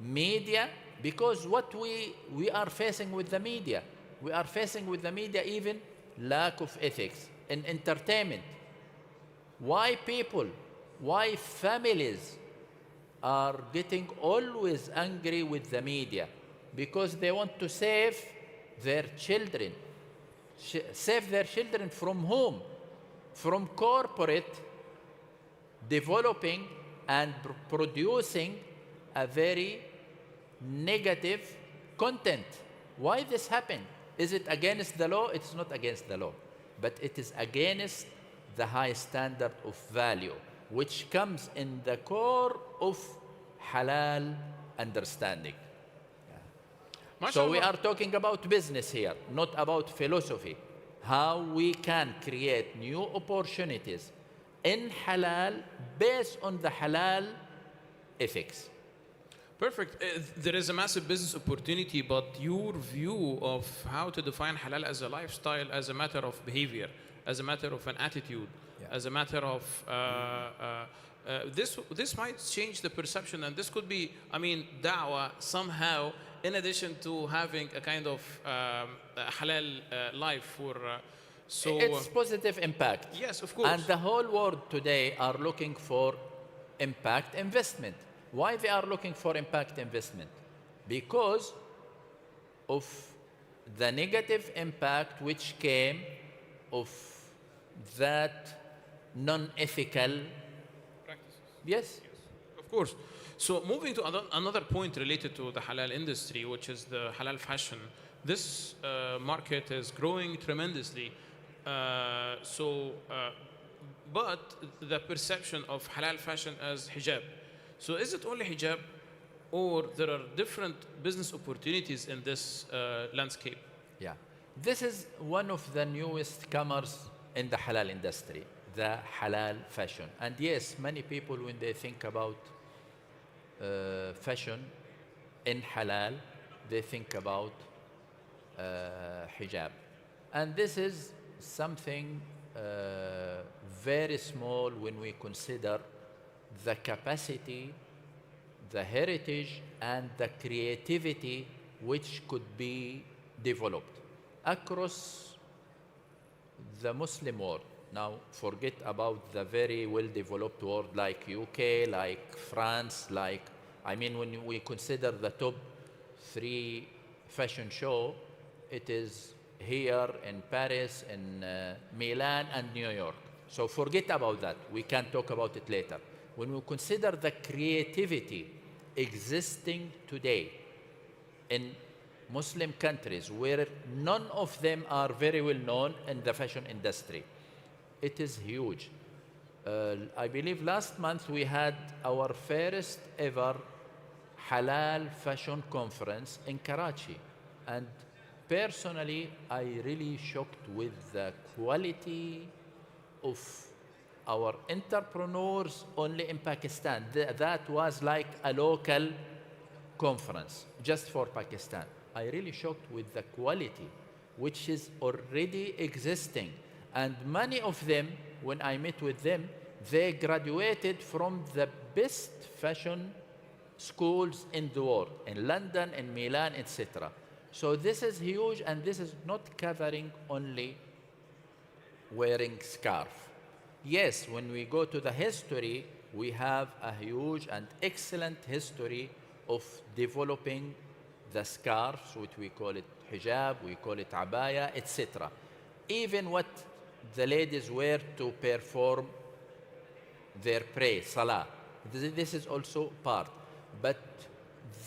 Speaker 4: media, because what we are facing with the media, we are facing with the media even lack of ethics. In entertainment, why people, why families are getting always angry with the media? Because they want to save their children. Save their children from whom? From corporate developing and producing a very negative content. Why this happen? Is it against the law? It's not against the law, but it is against the high standard of value, which comes in the core of halal understanding. So we are talking about business here, not about philosophy. How we can create new opportunities in halal based on the halal ethics.
Speaker 10: Perfect. There is a massive business opportunity, but your view of how to define halal as a lifestyle, as a matter of behavior, as a matter of an attitude, as a matter of this might change the perception, and this could be, I mean, da'wah somehow, in addition to having a kind of halal life for. So
Speaker 4: it's positive impact.
Speaker 10: Yes, of course.
Speaker 4: And the whole world today are looking for impact investment. Why they are looking for impact investment? Because of the negative impact which came of that non-ethical
Speaker 10: practices.
Speaker 4: Yes.
Speaker 10: Of course. So moving to another point related to the halal industry, which is the halal fashion. This market is growing tremendously. But the perception of halal fashion as hijab. So is it only hijab, or there are different business opportunities in this landscape?
Speaker 4: Yeah. This is one of the newest comers in the halal industry, the halal fashion. And yes, many people, when they think about fashion in halal, they think about hijab. And this is something very small when we consider the capacity, the heritage, and the creativity which could be developed across the Muslim world. Now, forget about the very well-developed world like UK, like France, like, I mean, when we consider the top 3 fashion show, it is here in Paris, in Milan, and New York. So forget about that. We can talk about it later. When we consider the creativity existing today in Muslim countries where none of them are very well known in the fashion industry, it is huge. I believe last month we had our first ever halal fashion conference in Karachi. And personally, I really shocked with the quality of our entrepreneurs only in Pakistan. That was like a local conference just for Pakistan. I really shocked with the quality. which is already existing. And many of them, when I met with them, they graduated from the best fashion schools in the world, in London, in Milan, etc. So this is huge, and this is not covering only wearing scarf. Yes, when we go to the history, we have a huge and excellent history of developing the scarves, which we call it hijab, we call it abaya, etc. Even what the ladies wear to perform their prayer, salah. This is also part. But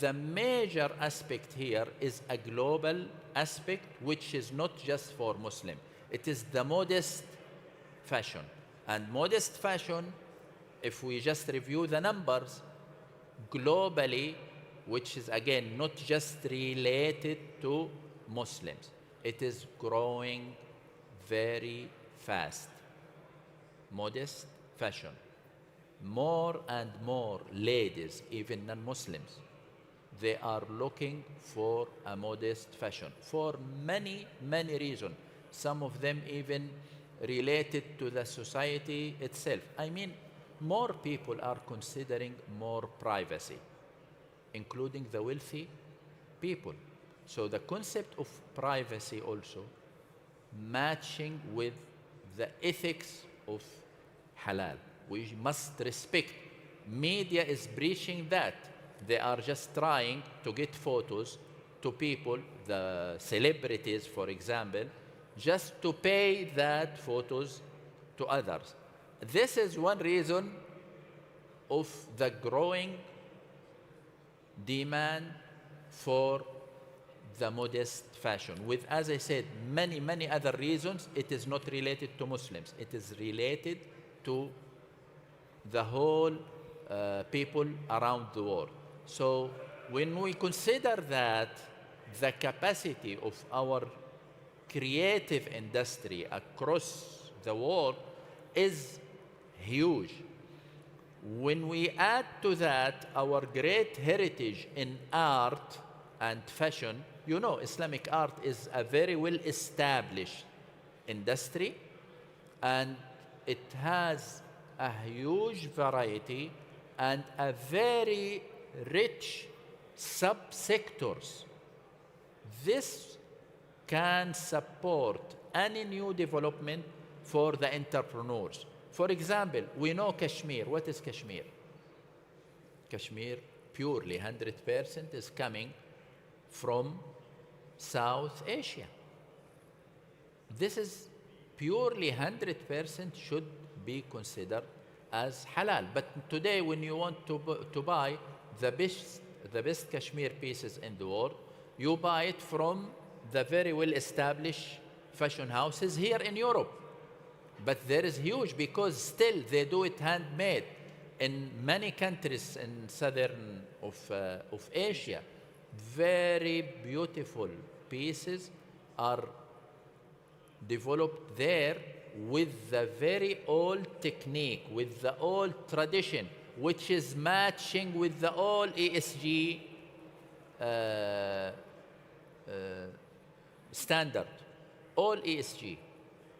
Speaker 4: the major aspect here is a global aspect, which is not just for Muslim. It is the modest fashion. And modest fashion, if we just review the numbers, globally, which is again not just related to Muslims, it is growing very fast. Modest fashion. More and more ladies, even non-Muslims, they are looking for a modest fashion for many, many reasons. Some of them even related to the society itself. I mean, more people are considering more privacy, including the wealthy people. So the concept of privacy also matching with the ethics of halal. We must respect. Media is breaching that. They are just trying to get photos to people, the celebrities, for example, just to pay that photos to others. This is one reason of the growing demand for the modest fashion. With, as I said, many, many other reasons. It is not related to Muslims. It is related to the whole people around the world. So when we consider that the capacity of our creative industry across the world is huge, when we add to that our great heritage in art and fashion, you know, Islamic art is a very well established industry, and it has a huge variety and a very rich subsectors. This can support any new development for the entrepreneurs. For example, we know Kashmir. What is Kashmir? Kashmir, purely 100% is coming from South Asia. This is purely 100% should be considered as halal. But today, when you want to buy the best Kashmir pieces in the world, you buy it from the very well-established fashion houses here in Europe. But there is huge, because still they do it handmade. In many countries in southern of Asia, very beautiful pieces are developed there with the very old technique, with the old tradition, which is matching with the old ESG standard. All ESG,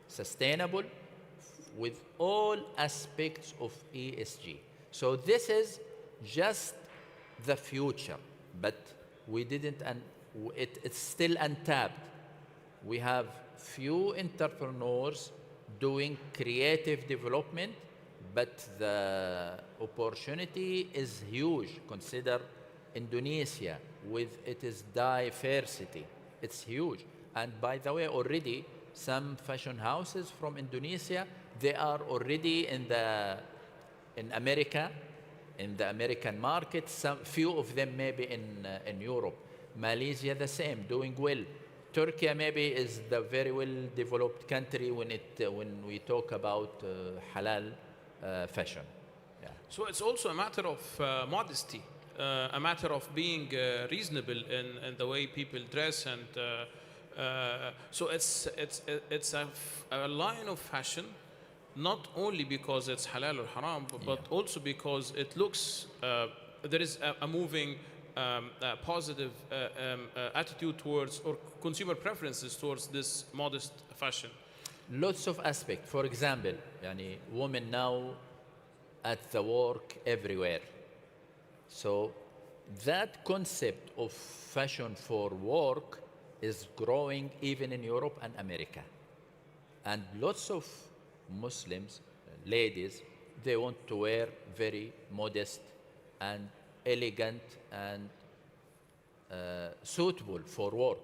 Speaker 4: sustainable, with all aspects of ESG. So this is just the future, but we didn't, and it's still untapped. We have few entrepreneurs doing creative development, but the opportunity is huge. Consider Indonesia with its diversity. It's huge. And by the way, already some fashion houses from Indonesia, they are already in America, in the American market. Some few of them maybe in Europe. Malaysia the same, doing well. Turkey maybe is the very well developed country when we talk about halal fashion. Yeah.
Speaker 10: So it's also a matter of modesty, a matter of being reasonable in the way people dress, and so it's a line of fashion, not only because it's halal or haram, but also because it looks there is a moving positive attitude towards or consumer preferences towards this modest fashion?
Speaker 4: Lots of aspects. For example, يعني women now at the work everywhere. So that concept of fashion for work is growing even in Europe and America. And lots of Muslims, ladies, they want to wear very modest and elegant and suitable for work.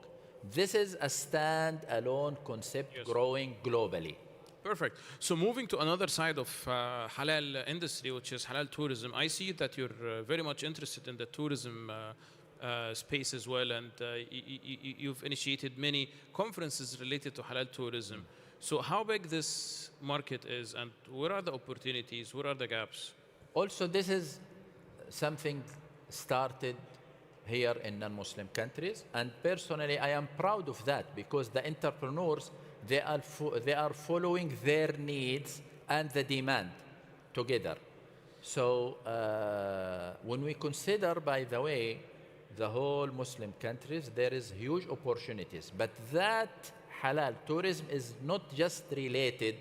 Speaker 4: This is a stand-alone concept growing globally.
Speaker 10: Perfect. So moving to another side of halal industry, which is halal tourism, I see that you're very much interested in the tourism space as well, and you've initiated many conferences related to halal tourism. So how big this market is, and where are the opportunities, where are the gaps?
Speaker 4: Also, this is something started here in non-Muslim countries, and personally I am proud of that, because the entrepreneurs, they are following their needs and the demand together. So when we consider, by the way, the whole Muslim countries, there is huge opportunities, but that halal tourism is not just related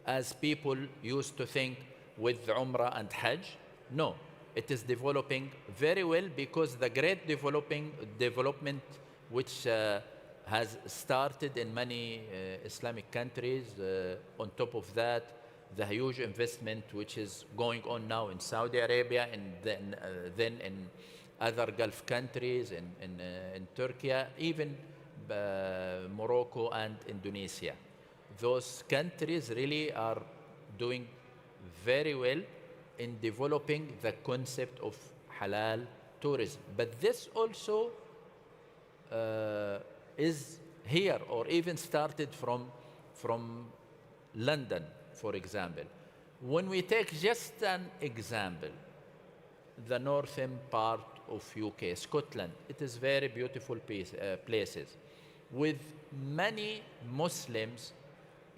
Speaker 4: as people used to think with Umrah and Hajj. No, it is developing very well, because the great development which has started in many Islamic countries. On top of that, the huge investment which is going on now in Saudi Arabia, and then in other Gulf countries, in Turkey, even Morocco and Indonesia. Those countries really are doing very well in developing the concept of halal tourism. But this also is here, or even started from London, for example. When we take just an example, the northern part of UK, Scotland, it is very beautiful places, with many Muslims,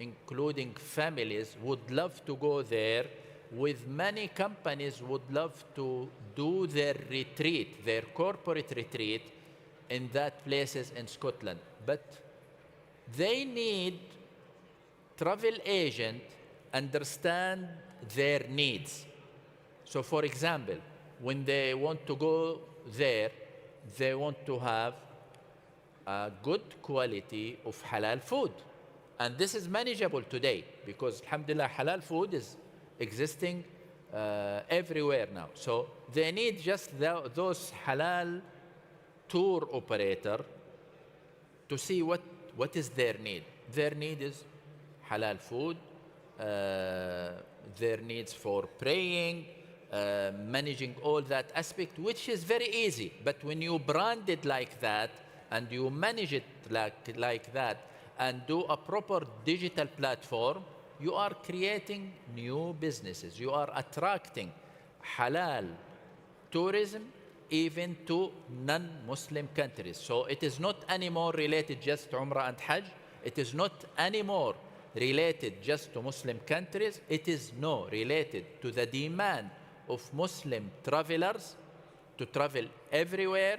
Speaker 4: including families, would love to go there, with many companies would love to do their retreat, their corporate retreat, in that places in Scotland. But they need travel agent understand their needs. So for example, when they want to go there, they want to have a good quality of halal food. And this is manageable today, because alhamdulillah, halal food is existing everywhere now. So they need just those halal tour operator to see what is their need. Their need is halal food, their needs for praying, managing all that aspect, which is very easy. But when you brand it like that, and you manage it like that, and do a proper digital platform, you are creating new businesses. You are attracting halal tourism even to non-Muslim countries. So it is not anymore related just to Umrah and Hajj. It is not anymore related just to Muslim countries. It is now related to the demand of Muslim travelers to travel everywhere,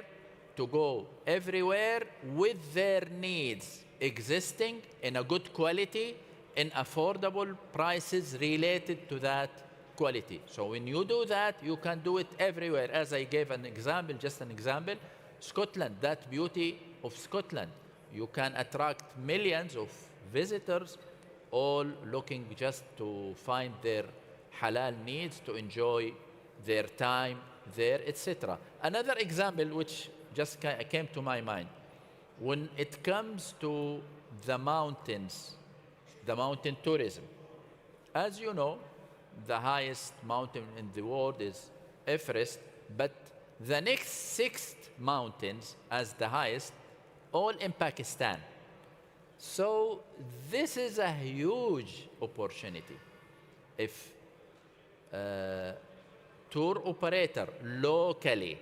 Speaker 4: to go everywhere, with their needs existing in a good quality, in affordable prices related to that quality. So when you do that, you can do it everywhere. As I gave an example, just an example, Scotland, that beauty of Scotland, you can attract millions of visitors, all looking just to find their halal needs, to enjoy their time there, etc. Another example which just came to my mind, when it comes to the mountains, the mountain tourism. As you know, the highest mountain in the world is Everest, but the next 6 mountains as the highest, all in Pakistan. So this is a huge opportunity. If tour operator locally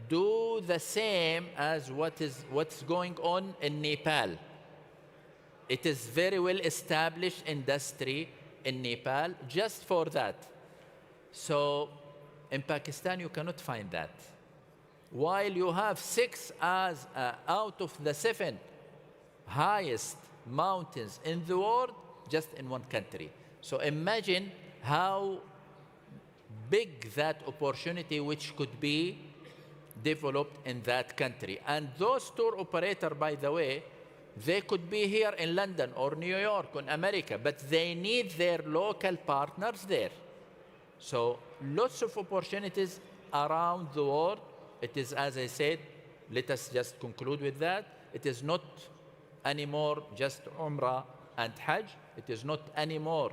Speaker 4: do the same as what's going on in Nepal. It is very well established industry in Nepal just for that. So in Pakistan, you cannot find that. while you have 6 as out of the 7 highest mountains in the world just in one country. So imagine how big that opportunity which could be developed in that country. And those tour operators, by the way, they could be here in London or New York or America, but they need their local partners there. So lots of opportunities around the world. It is, as I said, let us just conclude with that. It is not anymore just Umrah and Hajj. It is not anymore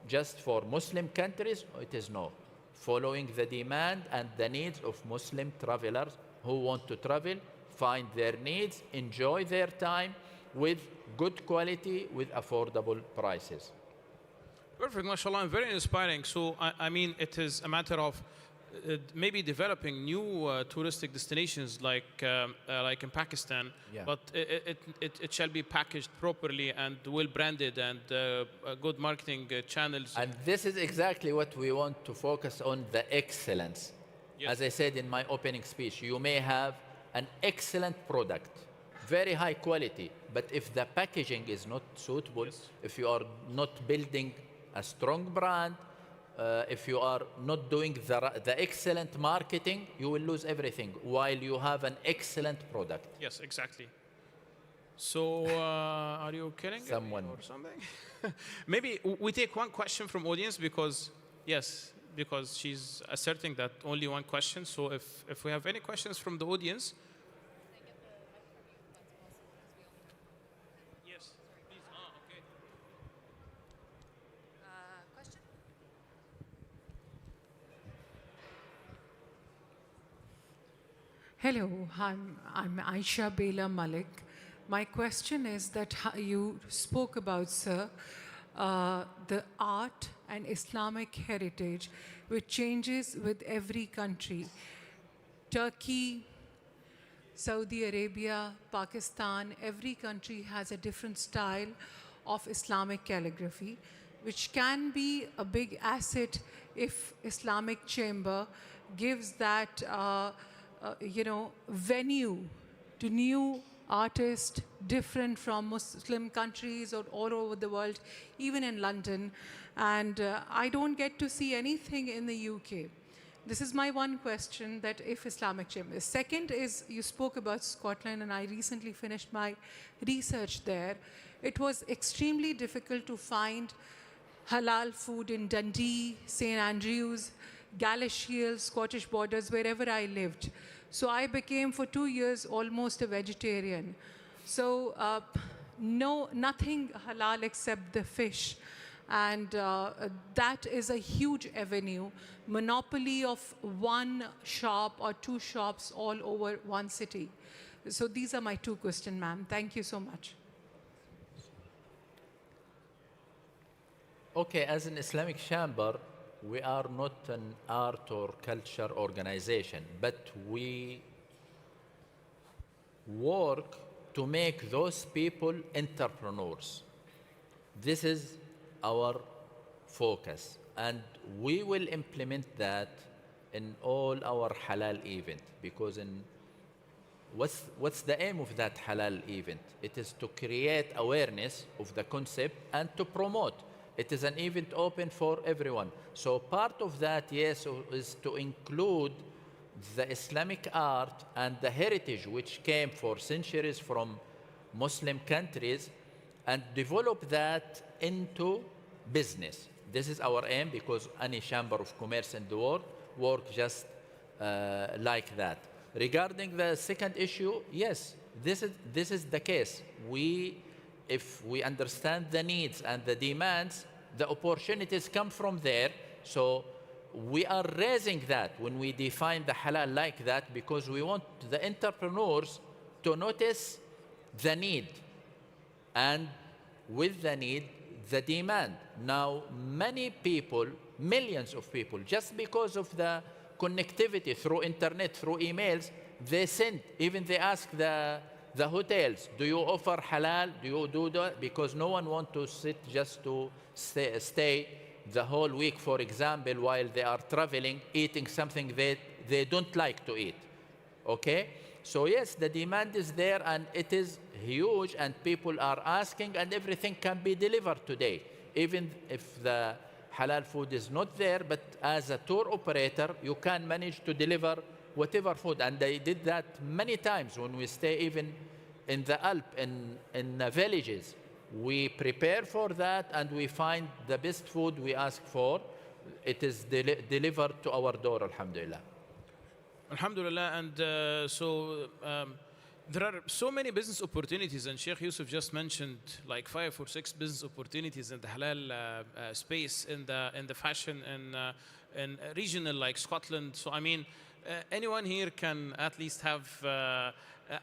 Speaker 4: just for Muslim countries. It is no. Following the demand and the needs of Muslim travelers who want to travel, find their needs, enjoy their time with good quality, with affordable prices.
Speaker 10: Perfect, mashallah, and very inspiring. So, I mean, it is a matter of maybe developing new touristic destinations like in Pakistan,
Speaker 4: Yeah.
Speaker 10: but it shall be packaged properly and well branded and good marketing channels.
Speaker 4: And this is exactly what we want to focus on, the excellence.
Speaker 10: Yes.
Speaker 4: As I said in my opening speech, you may have an excellent product, very high quality, but if the packaging is not suitable, if you are not building a strong brand, if you are not doing the excellent marketing, you will lose everything while you have an excellent product.
Speaker 10: Yes, exactly. So, are you kidding
Speaker 4: Someone.
Speaker 10: me or something? Maybe we take one question from audience because, yes, because she's asserting that only one question. So if we have any questions from the audience. Yes, please. Okay.
Speaker 21: Hello, I'm Aisha Bela Malik. My question is that you spoke about, sir, the art and Islamic heritage, which changes with every country. Turkey, Saudi Arabia, Pakistan, every country has a different style of Islamic calligraphy, which can be a big asset if Islamic Chamber gives that venue to new artists different from Muslim countries or all over the world, even in London. And I don't get to see anything in the UK. This is my one question, that if Islamic Chamber. Second is, you spoke about Scotland, and I recently finished my research there. It was extremely difficult to find halal food in Dundee, St. Andrews, Galashiels, Scottish borders, wherever I lived. So I became, for 2 years, almost a vegetarian. So nothing halal except the fish. And that is a huge avenue, monopoly of one shop or two shops all over one city. So these are my two questions, ma'am. Thank you so much.
Speaker 4: Okay, as an Islamic Chamber, we are not an art or culture organization, but we work to make those people entrepreneurs. This is our focus, and we will implement that in all our halal event, because what's the aim of that halal event? It is to create awareness of the concept and to promote. It is an event open for everyone. So part of that, yes, is to include the Islamic art and the heritage which came for centuries from Muslim countries, and develop that into business. This is our aim, because any chamber of commerce in the world works just like that. Regarding the second issue, yes, this is the case. If we understand the needs and the demands, the opportunities come from there. So we are raising that when we define the halal like that, because we want the entrepreneurs to notice the need, and with the need, the demand. Now, many people, millions of people, just because of the connectivity through internet, through emails, they send, even they ask the hotels, do you offer halal? Do you do that? Because no one wants to sit just to stay the whole week, for example, while they are traveling, eating something they don't like to eat. Okay? So yes, the demand is there and it is huge and people are asking and everything can be delivered today. Even if the halal food is not there, but as a tour operator, you can manage to deliver whatever food. And they did that many times when we stay even in the Alp, in the villages. We prepare for that and we find the best food we ask for. It is delivered to our door, alhamdulillah.
Speaker 10: Alhamdulillah, and there are so many business opportunities, and Sheikh Yusuf just mentioned like 5 or 6 business opportunities in the halal space, in the fashion and regional like Scotland. So I mean, anyone here can at least have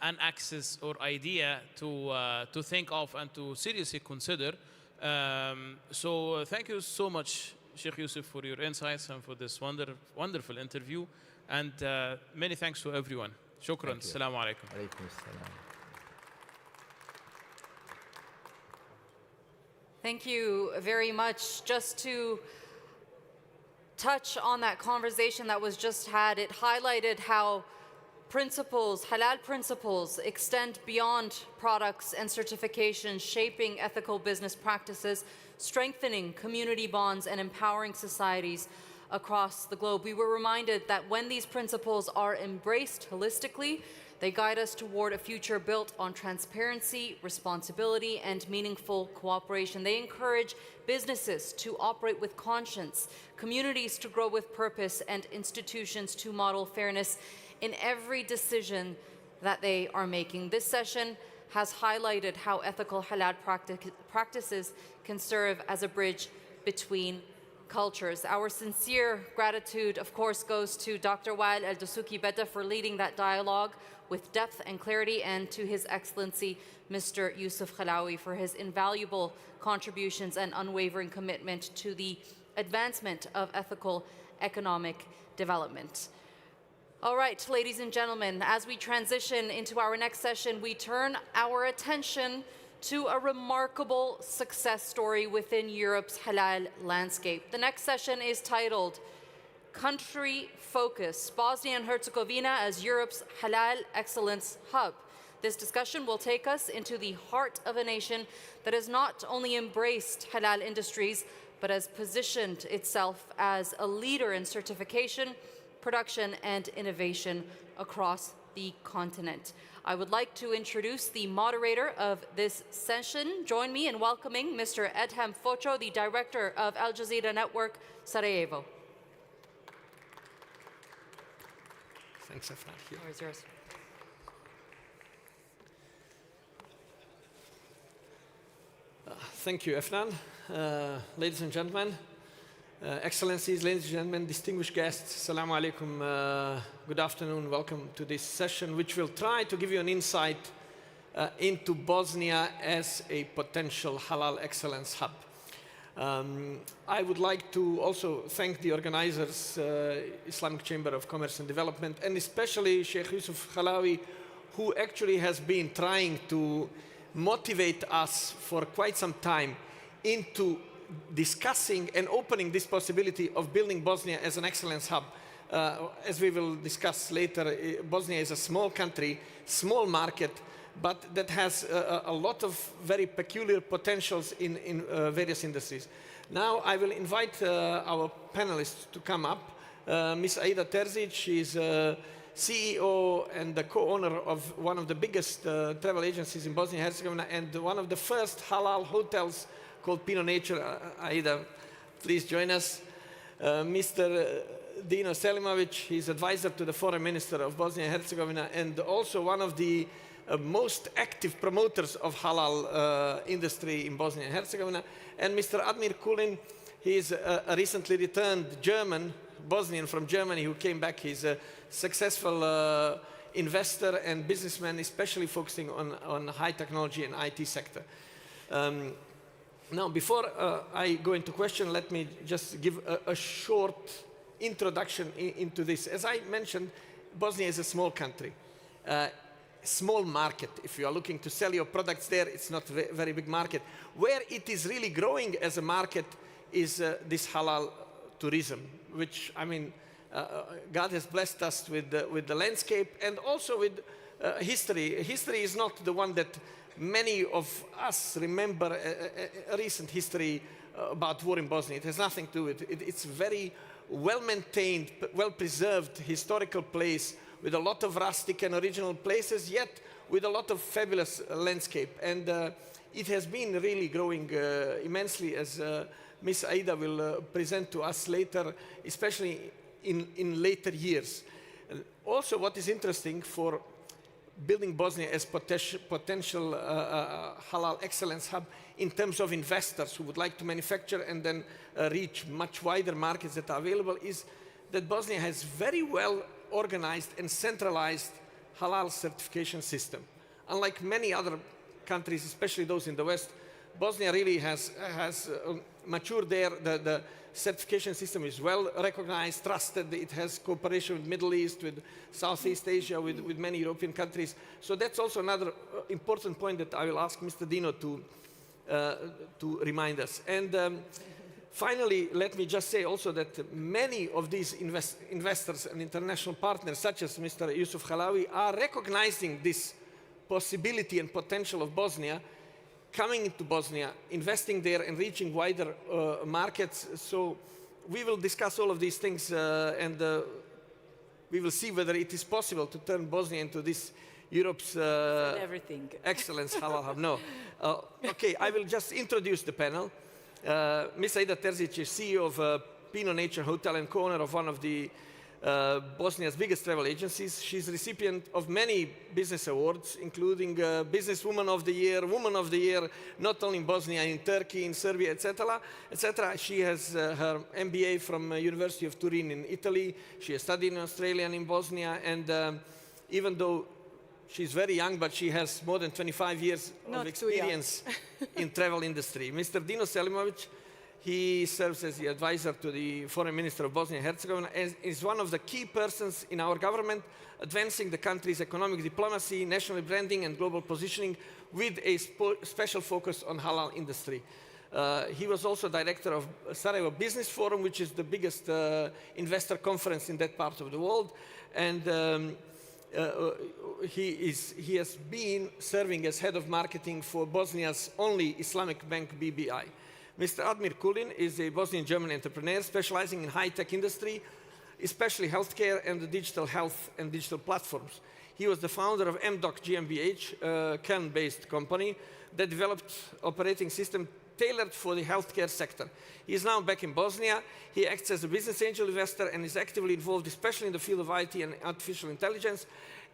Speaker 10: an access or idea to think of and to seriously consider. So thank you so much, Sheikh Yusuf, for your insights and for this wonderful interview. And many thanks to everyone. Shukran. Assalamu alaikum.
Speaker 1: Thank you very much. Just to touch on that conversation that was just had, it highlighted how principles, halal principles, extend beyond products and certifications, shaping ethical business practices, strengthening community bonds, and empowering societies across the globe. We were reminded that when these principles are embraced holistically, they guide us toward a future built on transparency, responsibility, and meaningful cooperation. They encourage businesses to operate with conscience, communities to grow with purpose, and institutions to model fairness in every decision that they are making. This session has highlighted how ethical halal practices can serve as a bridge between cultures. Our sincere gratitude, of course, goes to Dr. Wael El-Dasuki Betta for leading that dialogue with depth and clarity, and to His Excellency, Mr. Yusuf Khalawi, for his invaluable contributions and unwavering commitment to the advancement of ethical economic development. All right, ladies and gentlemen, as we transition into our next session, we turn our attention to a remarkable success story within Europe's halal landscape. The next session is titled Country Focus, Bosnia and Herzegovina as Europe's Halal Excellence Hub. This discussion will take us into the heart of a nation that has not only embraced halal industries, but has positioned itself as a leader in certification, production, and innovation across the continent. I would like to introduce the moderator of this session. Join me in welcoming Mr. Edhem Focho, the director of Al Jazeera Network, Sarajevo.
Speaker 2: Thanks, Afnan.
Speaker 1: The floor is yours.
Speaker 2: Thank you, Afnan. Ladies and gentlemen, Excellencies, ladies and gentlemen, distinguished guests, Assalamu alaikum, good afternoon, welcome to this session, which will try to give you an insight into Bosnia as a potential halal excellence hub. I would like to also thank the organizers, Islamic Chamber of Commerce and Development, and especially Sheikh Yusuf Khalawi, who actually has been trying to motivate us for quite some time into discussing and opening this possibility of building Bosnia as an excellence hub. As we will discuss later, Bosnia is a small country, small market, but that has a lot of very peculiar potentials in various industries. Now I will invite our panelists to come up. Ms. Aida Terzic, she is CEO and the co-owner of one of the biggest travel agencies in Bosnia and Herzegovina and one of the first halal hotels called Pino Nature. Aida, please join us. Mr. Dino Selimovic, he's advisor to the foreign minister of Bosnia and Herzegovina and also one of the most active promoters of halal industry in Bosnia and Herzegovina. And Mr. Admir Kulin, he's a recently returned German, Bosnian from Germany who came back. He's a successful investor and businessman, especially focusing on high technology and IT sector. Now, before I go into question, let me just give a short introduction into this. As I mentioned, Bosnia is a small country, small market. If you are looking to sell your products there, it's not a very big market. Where it is really growing as a market is this halal tourism, which, I mean, God has blessed us with the landscape and also with history. History is not the one that many of us remember, a recent history about war in Bosnia. It has nothing to do with it. It's very well-maintained, well-preserved historical place with a lot of rustic and original places, yet with a lot of fabulous landscape. And it has been really growing immensely, as Ms. Aida will present to us later, especially in later years. Also, what is interesting for building Bosnia as potential halal excellence hub in terms of investors who would like to manufacture and then reach much wider markets that are available is that Bosnia has very well organized and centralized halal certification system. Unlike many other countries, especially those in the West, Bosnia really has matured there. The certification system is well recognized, trusted. It has cooperation with Middle East, with Southeast Asia, with many European countries. So that's also another important point that I will ask Mr. Dino to remind us. And finally, let me just say also that many of these investors and international partners, such as Mr. Yusuf Halawi, are recognizing this possibility and potential of Bosnia, coming into Bosnia, investing there and reaching wider markets. So we will discuss all of these things and we will see whether it is possible to turn Bosnia into this Europe's excellence halal hub. No. Okay, I will just introduce the panel. Ms. Aida Terzic is CEO of Pino Nature Hotel and co-owner of one of the Bosnia's biggest travel agencies. She's recipient of many business awards, including Businesswoman of the Year, Woman of the Year, not only in Bosnia, in Turkey, in Serbia, etc., etc. She has her MBA from University of Turin in Italy. She has studied in Australia and in Bosnia, and even though she's very young, but she has more than 25 years of experience in travel industry. Mr. Dino Selimovic, he serves as the advisor to the Foreign Minister of Bosnia and Herzegovina and is one of the key persons in our government advancing the country's economic diplomacy, national branding and global positioning with a special focus on halal industry. He was also director of Sarajevo Business Forum, which is the biggest investor conference in that part of the world. And he has been serving as head of marketing for Bosnia's only Islamic bank, BBI. Mr. Admir Kulin is a Bosnian-German entrepreneur specializing in high-tech industry, especially healthcare and the digital health and digital platforms. He was the founder of MDoc GmbH, a Köln-based company that developed operating system tailored for the healthcare sector. He is now back in Bosnia. He acts as a business angel investor and is actively involved, especially in the field of IT and artificial intelligence.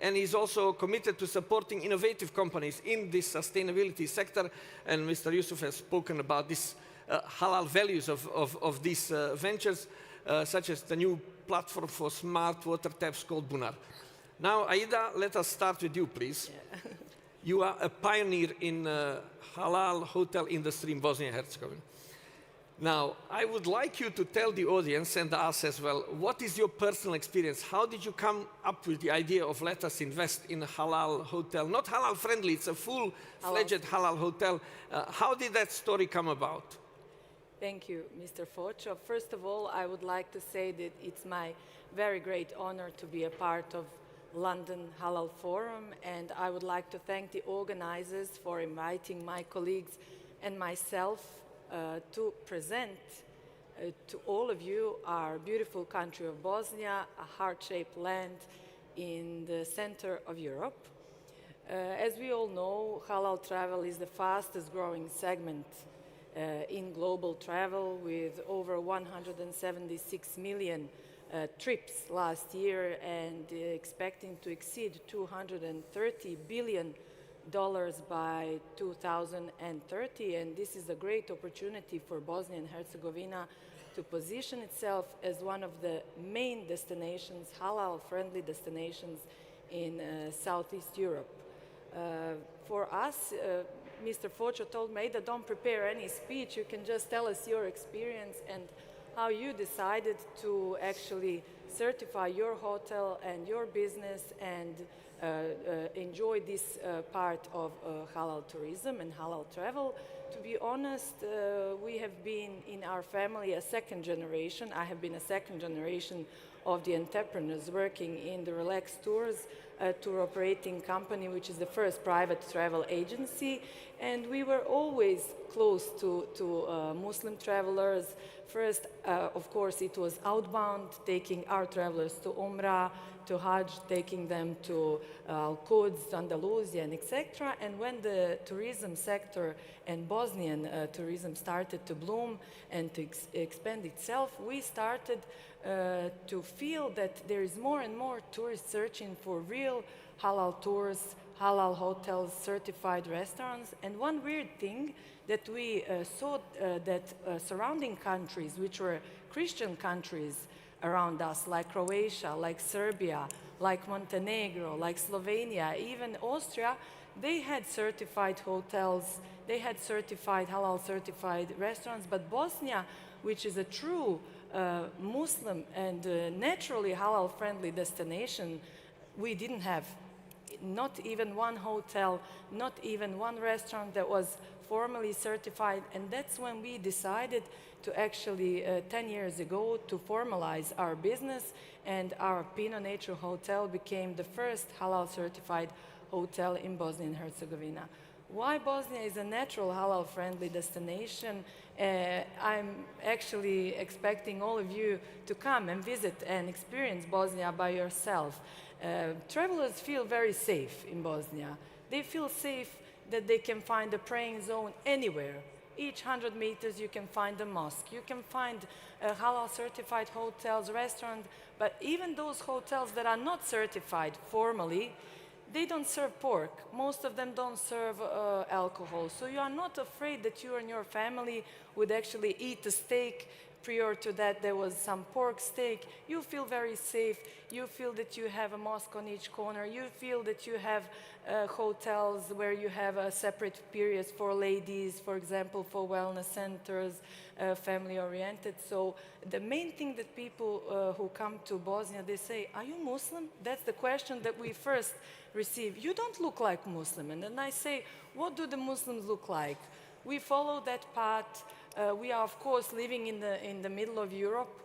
Speaker 2: And he's also committed to supporting innovative companies in this sustainability sector. And Mr. Yusuf has spoken about this halal values of these ventures, such as the new platform for smart water taps called Bunar. Now, Aida, let us start with you, please. Yeah. You are a pioneer in halal hotel industry in Bosnia and Herzegovina. Now, I would like you to tell the audience and us as well, what is your personal experience? How did you come up with the idea of let us invest in a halal hotel? Not halal friendly, it's a full-fledged halal hotel. How did that story come about?
Speaker 6: Thank you, Mr. Focho. First of all, I would like to say that it's my very great honor to be a part of London Halal Forum, and I would like to thank the organizers for inviting my colleagues and myself to present to all of you our beautiful country of Bosnia, a heart-shaped land in the center of Europe. As we all know, halal travel is the fastest growing segment in global travel, with over 176 million trips last year and expecting to exceed $230 billion by 2030. And this is a great opportunity for Bosnia and Herzegovina to position itself as one of the main destinations, halal-friendly destinations in Southeast Europe. For us, Mr. Focho told me that don't prepare any speech, you can just tell us your experience and how you decided to actually certify your hotel and your business and enjoy this part of halal tourism and halal travel. To be honest, we have been in our family a second generation. I have been a second generation of the entrepreneurs working in the Relax Tours, a tour operating company, which is the first private travel agency. And we were always close to Muslim travelers. First, of course, it was outbound, taking our travelers to Umrah, to Hajj, taking them to Al-Quds, Andalusia, and etc. And when the tourism sector and Bosnian tourism started to bloom and to expand itself, we started to feel that there is more and more tourists searching for real halal tours, halal hotels, certified restaurants. And one weird thing that we saw that surrounding countries, which were Christian countries around us, like Croatia, like Serbia, like Montenegro, like Slovenia, even Austria, they had certified hotels, they had certified, halal certified restaurants, but Bosnia, which is a true Muslim and naturally halal friendly destination, we didn't have not even one hotel, not even one restaurant that was formally certified. And that's when we decided to actually, 10 years ago, to formalize our business, and our Pino Nature Hotel became the first halal certified hotel in Bosnia and Herzegovina. Why Bosnia is a natural halal friendly destination? I'm actually expecting all of you to come and visit and experience Bosnia by yourself. Travelers feel very safe in Bosnia. They feel safe that they can find a praying zone anywhere. Each 100 meters you can find a mosque. You can find halal certified hotels, restaurants, but even those hotels that are not certified formally, they don't serve pork. Most of them don't serve alcohol. So you are not afraid that you and your family would actually eat a steak. Prior to that, there was some pork steak. You feel very safe. You feel that you have a mosque on each corner. You feel that you have hotels where you have separate periods for ladies, for example, for wellness centers, family-oriented. So the main thing that people who come to Bosnia, they say, "Are you Muslim?" That's the question that we first receive. "You don't look like Muslim." And then I say, "What do the Muslims look like?" We follow that path. We are, of course, living in the middle of Europe.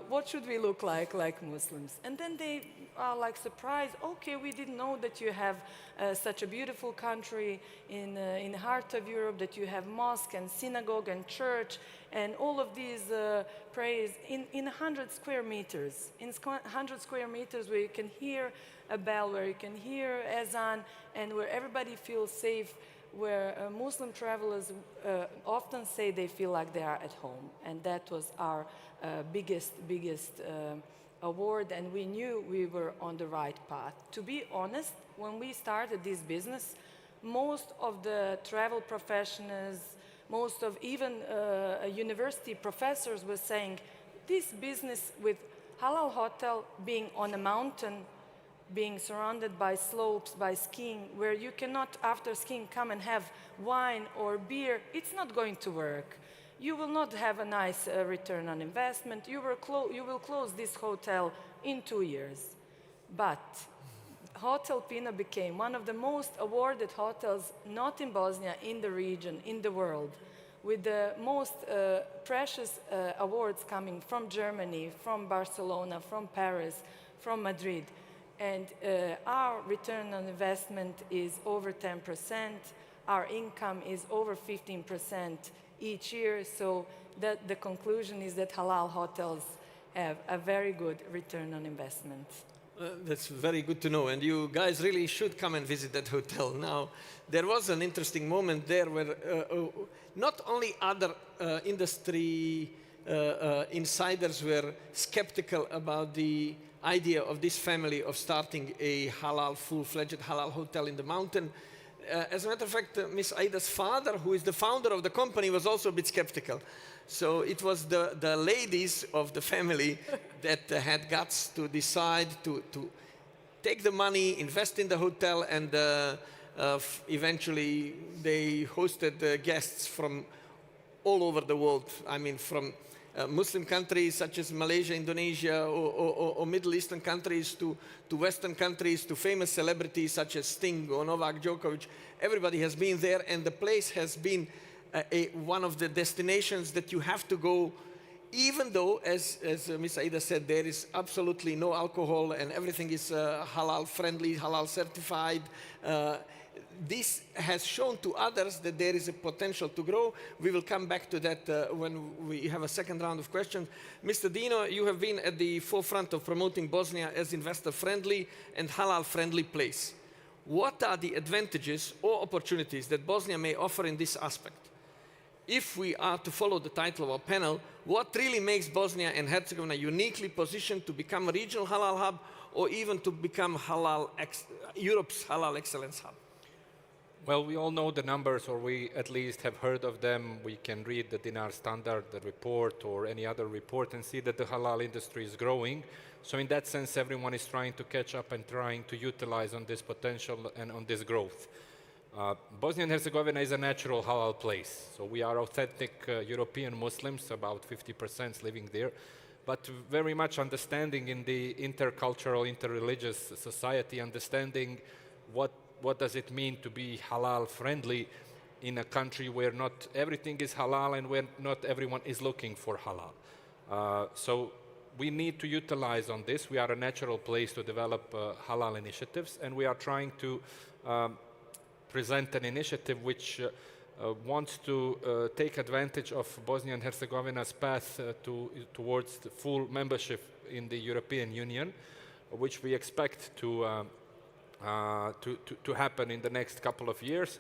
Speaker 6: What should we look like Muslims? And then they are like surprised. Okay, we didn't know that you have such a beautiful country in the heart of Europe, that you have mosque and synagogue and church and all of these prayers in 100 square meters. In 100 square meters where you can hear a bell, where you can hear azan, and where everybody feels safe, where Muslim travelers often say they feel like they are at home. And that was our biggest award, and we knew we were on the right path. To be honest, when we started this business, most of the travel professionals, most of even university professors were saying, this business with halal hotel being on a mountain, being surrounded by slopes, by skiing, where you cannot, after skiing, come and have wine or beer, it's not going to work. You will not have a nice return on investment. You will close this hotel in 2 years. But Hotel Pino became one of the most awarded hotels, not in Bosnia, in the region, in the world, with the most precious awards coming from Germany, from Barcelona, from Paris, from Madrid. And our return on investment is over 10%. Our income is over 15% each year. So the conclusion is that halal hotels have a very good return on investment.
Speaker 2: That's very good to know. And you guys really should come and visit that hotel. Now, there was an interesting moment there where not only other industry insiders were skeptical about the idea of this family of starting a halal, full-fledged halal hotel in the mountain. As a matter of fact, Miss Aida's father, who is the founder of the company, was also a bit skeptical. So it was the ladies of the family that had guts to decide to take the money, invest in the hotel, and eventually they hosted guests from all over the world. I mean, from Muslim countries such as Malaysia, Indonesia, or Middle Eastern countries to Western countries, to famous celebrities such as Sting or Novak Djokovic. Everybody has been there, and the place has been one of the destinations that you have to go even though, as Ms. Aida said, there is absolutely no alcohol and everything is halal friendly, halal certified, this has shown to others that there is a potential to grow. We will come back to that when we have a second round of questions. Mr. Dino, you have been at the forefront of promoting Bosnia as investor-friendly and halal-friendly place. What are the advantages or opportunities that Bosnia may offer in this aspect? If we are to follow the title of our panel, what really makes Bosnia and Herzegovina uniquely positioned to become a regional halal hub or even to become Europe's halal excellence hub?
Speaker 7: Well, we all know the numbers, or we at least have heard of them. We can read the Dinar Standard, the report, or any other report and see that the halal industry is growing. So in that sense, everyone is trying to catch up and trying to utilize on this potential and on this growth. Bosnia and Herzegovina is a natural halal place. So we are authentic European Muslims, about 50% living there, but very much understanding in the intercultural, interreligious society, understanding what does it mean to be halal friendly in a country where not everything is halal and where not everyone is looking for halal. So we need to utilize on this. We are a natural place to develop halal initiatives, and we are trying to present an initiative which wants to take advantage of Bosnia and Herzegovina's path towards the full membership in the European Union, which we expect to happen in the next couple of years.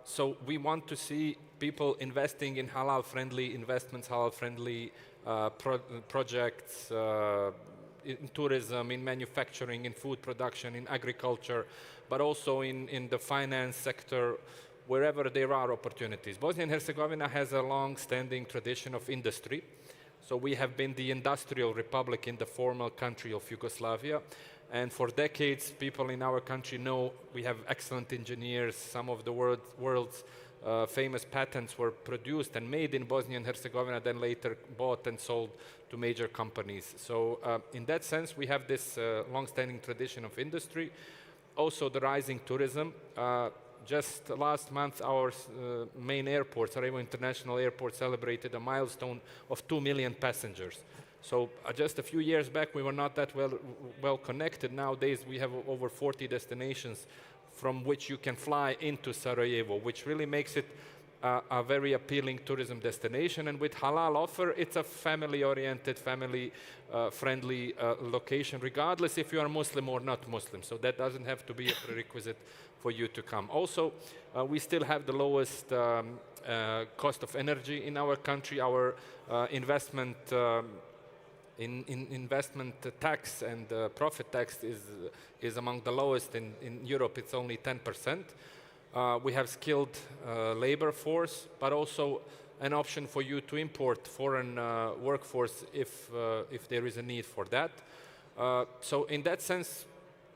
Speaker 7: So we want to see people investing in halal-friendly investments, halal-friendly projects, in tourism, in manufacturing, in food production, in agriculture, but also in the finance sector, wherever there are opportunities. Bosnia and Herzegovina has a long-standing tradition of industry. So we have been the industrial republic in the former country of Yugoslavia. And for decades, people in our country know we have excellent engineers. Some of the world's famous patents were produced and made in Bosnia and Herzegovina, then later bought and sold to major companies. So in that sense, we have this long-standing tradition of industry. Also, the rising tourism. Just last month, our main airport, Sarajevo International Airport, celebrated a milestone of 2 million passengers. So just a few years back, we were not that well connected. Nowadays, we have over 40 destinations from which you can fly into Sarajevo, which really makes it a very appealing tourism destination. And with halal offer, it's a family-oriented, family-friendly location, regardless if you are Muslim or not Muslim. So that doesn't have to be a prerequisite for you to come. Also, we still have the lowest cost of energy in our country. Our investment investment tax and profit tax is among the lowest in Europe. It's only 10%. We have skilled labor force, but also an option for you to import foreign workforce if there is a need for that. So in that sense,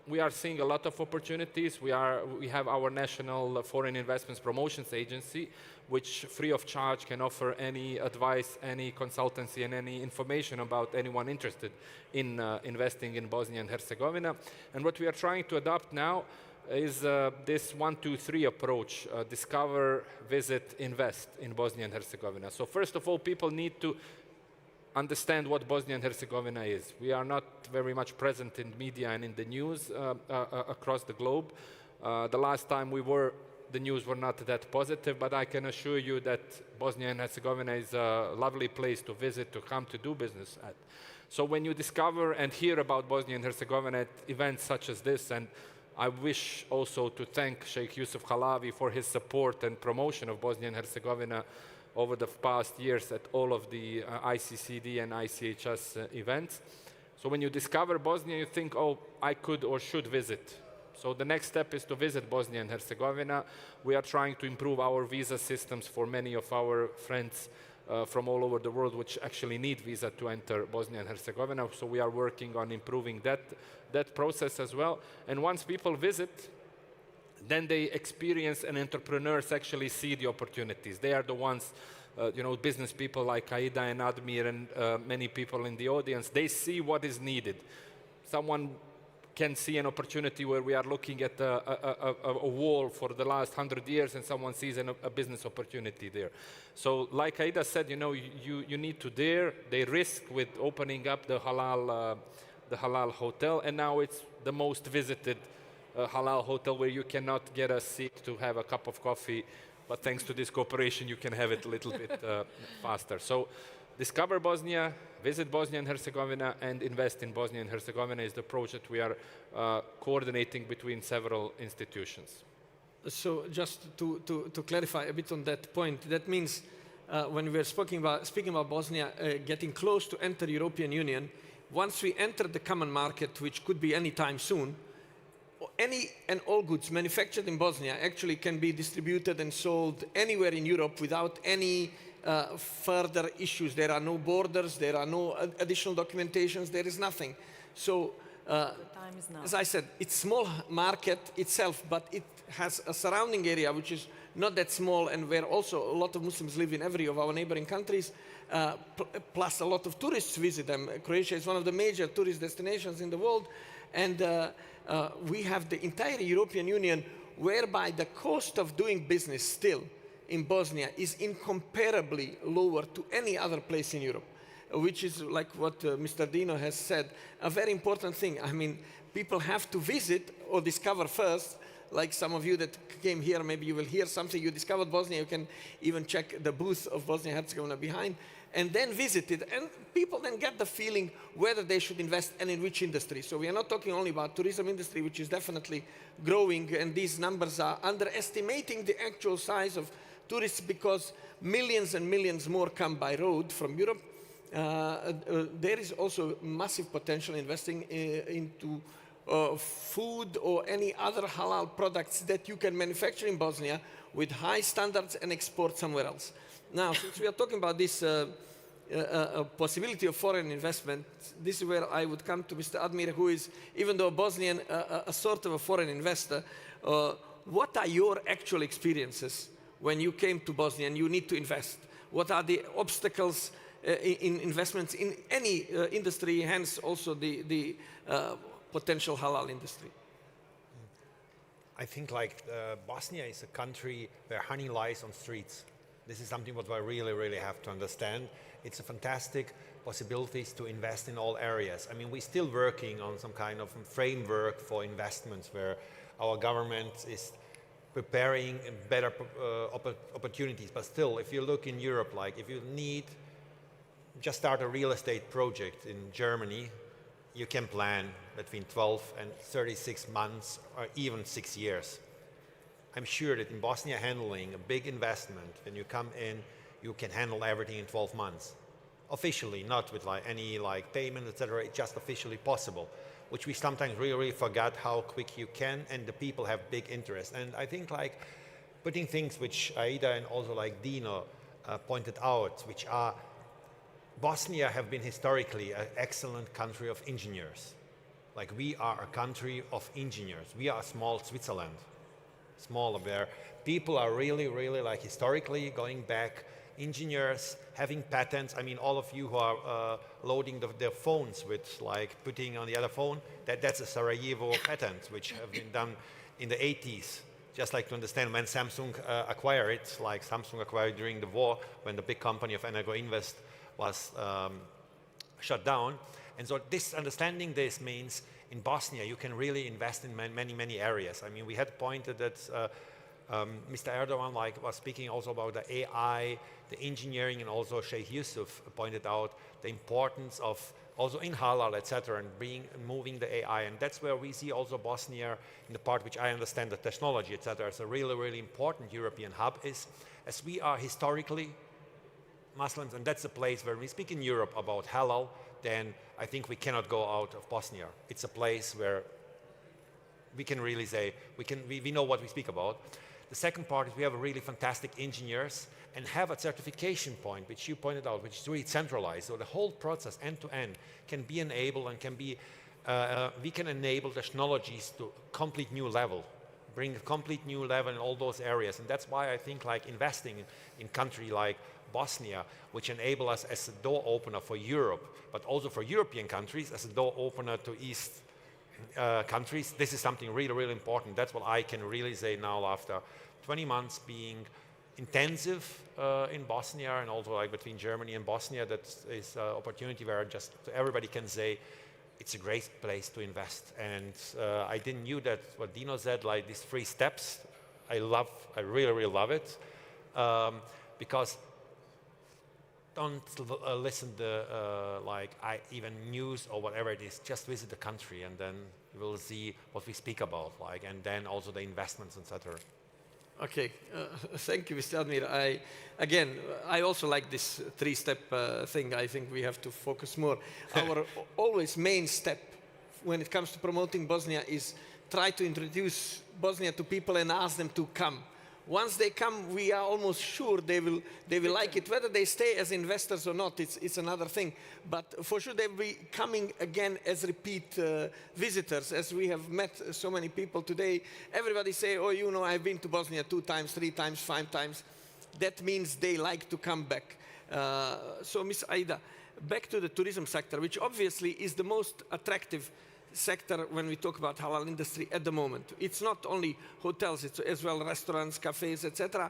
Speaker 7: we are seeing a lot of opportunities. We have our national foreign investments promotions agency, which free of charge can offer any advice, any consultancy, and any information about anyone interested in investing in Bosnia and Herzegovina. And what we are trying to adopt now is this 1, 2, 3 approach, discover, visit, invest in Bosnia and Herzegovina. So first of all, people need to understand what Bosnia and Herzegovina is. We are not very much present in media and in the news across the globe. The last time we were, the news were not that positive, but I can assure you that Bosnia and Herzegovina is a lovely place to visit, to come to do business at. So when you discover and hear about Bosnia and Herzegovina at events such as this, and I wish also to thank Sheikh Yusuf Halavi for his support and promotion of Bosnia and Herzegovina over the past years at all of the ICCD and ICHS events. So when you discover Bosnia, you think, oh, I could or should visit. So the next step is to visit Bosnia and Herzegovina. We are trying to improve our visa systems for many of our friends from all over the world which actually need visa to enter Bosnia and Herzegovina. So we are working on improving that process as well. And once people visit, then they experience and entrepreneurs actually see the opportunities. They are the ones, business people like Aida and Admir and many people in the audience, they see what is needed. Someone can see an opportunity where we are looking at a wall for the last 100 years and someone sees a business opportunity there. So like Aida said, you know, you need to dare. They risk with opening up the halal hotel, and now it's the most visited halal hotel where you cannot get a seat to have a cup of coffee, but thanks to this cooperation you can have it a little bit faster. So discover Bosnia, visit Bosnia and Herzegovina, and invest in Bosnia and Herzegovina is the approach that we are coordinating between several institutions.
Speaker 2: So just to clarify a bit on that point, that means when we were speaking about Bosnia getting close to enter European Union, once we enter the common market, which could be any time soon, any and all goods manufactured in Bosnia actually can be distributed and sold anywhere in Europe without any further issues. There are no borders, there are no additional documentations, there is nothing. So,
Speaker 6: the time is now.
Speaker 2: as I said, it's small market itself, but it has a surrounding area which is not that small, and where also a lot of Muslims live in every of our neighboring countries, plus a lot of tourists visit them. Croatia is one of the major tourist destinations in the world, and we have the entire European Union, whereby the cost of doing business still in Bosnia is incomparably lower to any other place in Europe, which is like what Mr. Dino has said, a very important thing. I mean, people have to visit or discover first. Like some of you that came here, maybe you will hear something, you discovered Bosnia, you can even check the booth of Bosnia and Herzegovina behind, and then visit it. And people then get the feeling whether they should invest and in which industry. So we are not talking only about tourism industry, which is definitely growing, and these numbers are underestimating the actual size of tourists because millions and millions more come by road from Europe. There is also massive potential investing into food or any other halal products that you can manufacture in Bosnia with high standards and export somewhere else. Now, since we are talking about this possibility of foreign investment, this is where I would come to Mr. Admir, who is, even though a Bosnian, a sort of a foreign investor. What are your actual experiences when you came to Bosnia and you need to invest? What are the obstacles in investments in any industry, hence also the potential halal industry?
Speaker 3: I think like Bosnia is a country where honey lies on streets. This is something what I really have to understand. It's a fantastic possibilities to invest in all areas. I mean, we're still working on some kind of framework for investments where our government is preparing better opportunities. But still, if you look in Europe, like if you need just start a real estate project in Germany, you can plan between 12 and 36 months or even 6 years. I'm sure that in Bosnia handling a big investment, when you come in, you can handle everything in 12 months. Officially, not with like any like payment, etc. It's just officially possible, which we sometimes really forgot how quick you can, and the people have big interest. And I think like putting things which Aida and also like Dino pointed out, which are Bosnia have been historically an excellent country of engineers. Like we are a country of engineers. We are a small Switzerland, smaller, where people are really like historically going back, engineers having patents. I mean, all of you who are loading their phones with like putting on the other phone, that's a Sarajevo patent, which have been done in the 80s. Just like to understand when Samsung acquired it, like Samsung acquired during the war, when the big company of Energo Invest was shut down. And so this understanding this means in Bosnia you can really invest in many areas. I mean, we had pointed that Mr. Erdogan was speaking also about the AI, the engineering, and also Sheikh Yusuf pointed out the importance of also in halal, etc., and moving the AI. And that's where we see also Bosnia in the part which I understand the technology, etc. It's a really important European hub, is as we are historically Muslims, and that's a place where we speak in Europe about halal, then I think we cannot go out of Bosnia. It's a place where we can really say, we know what we speak about. The second part is we have really fantastic engineers and have a certification point, which you pointed out, which is really centralized. So the whole process end to end can be enabled and can be, we can enable technologies to complete new level, bring a complete new level in all those areas. And that's why I think like investing in country like Bosnia, which enable us as a door opener for Europe, but also for European countries as a door opener to East countries. This is something really, really important. That's what I can really say now after 20 months being intensive in Bosnia, and also like between Germany and Bosnia. That is an opportunity where just everybody can say it's a great place to invest. And I didn't knew that what Dino said, like these 3 steps, I really, really love it. Because don't listen to even news or whatever it is, just visit the country and then you will see what we speak about, like, and then also the investments, etc.
Speaker 2: Okay, thank you, Mr. Admir. I also like this 3-step thing. I think we have to focus more. Our always main step when it comes to promoting Bosnia is try to introduce Bosnia to people and ask them to come. Once they come, we are almost sure they will like it. Whether they stay as investors or not, it's another thing. But for sure, they will be coming again as repeat visitors, as we have met so many people today. Everybody say, oh, you know, I've been to Bosnia 2 times, 3 times, 5 times. That means they like to come back. So, Ms. Aida, back to the tourism sector, which obviously is the most attractive sector when we talk about halal industry at the moment. It's not only hotels, it's as well restaurants, cafes, etc.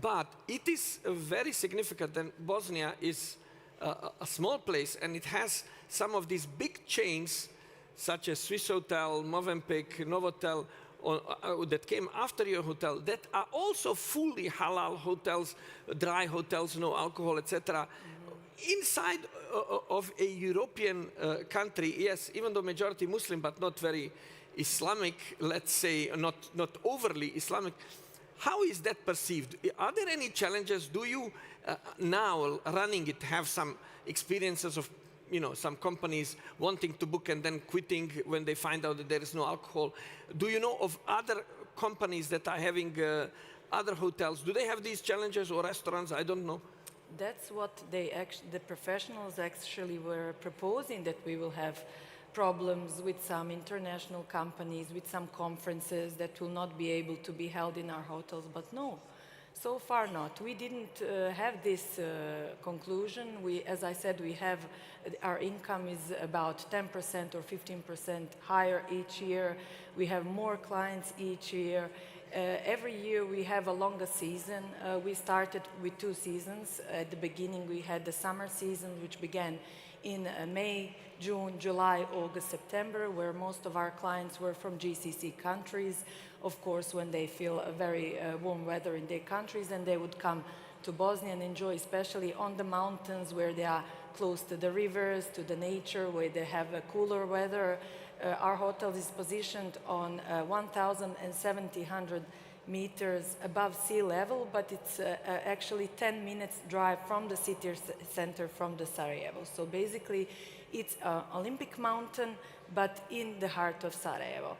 Speaker 2: But it is very significant, and Bosnia is a small place, and it has some of these big chains, such as Swiss Hotel, Movenpick, Novotel, that came after your hotel, that are also fully halal hotels, dry hotels, no alcohol, etc. Inside of a European country, yes, even though majority Muslim, but not very Islamic, let's say, not overly Islamic, how is that perceived? Are there any challenges? Do you now running it have some experiences of, you know, some companies wanting to book and then quitting when they find out that there is no alcohol? Do you know of other companies that are having other hotels? Do they have these challenges, or restaurants? I don't know.
Speaker 6: That's what the professionals actually were proposing, that we will have problems with some international companies, with some conferences that will not be able to be held in our hotels, but no, so far not. We didn't have this conclusion. As I said, our income is about 10% or 15% higher each year. We have more clients each year. Every year we have a longer season. We started with 2 seasons. At the beginning we had the summer season, which began in May, June, July, August, September, where most of our clients were from GCC countries. Of course, when they feel a very warm weather in their countries, and they would come to Bosnia and enjoy, especially on the mountains where they are close to the rivers, to the nature, where they have a cooler weather. Our hotel is positioned on 1,700 meters above sea level, but it's actually 10 minutes drive from the city center, from the Sarajevo. So basically, it's an Olympic mountain, but in the heart of Sarajevo.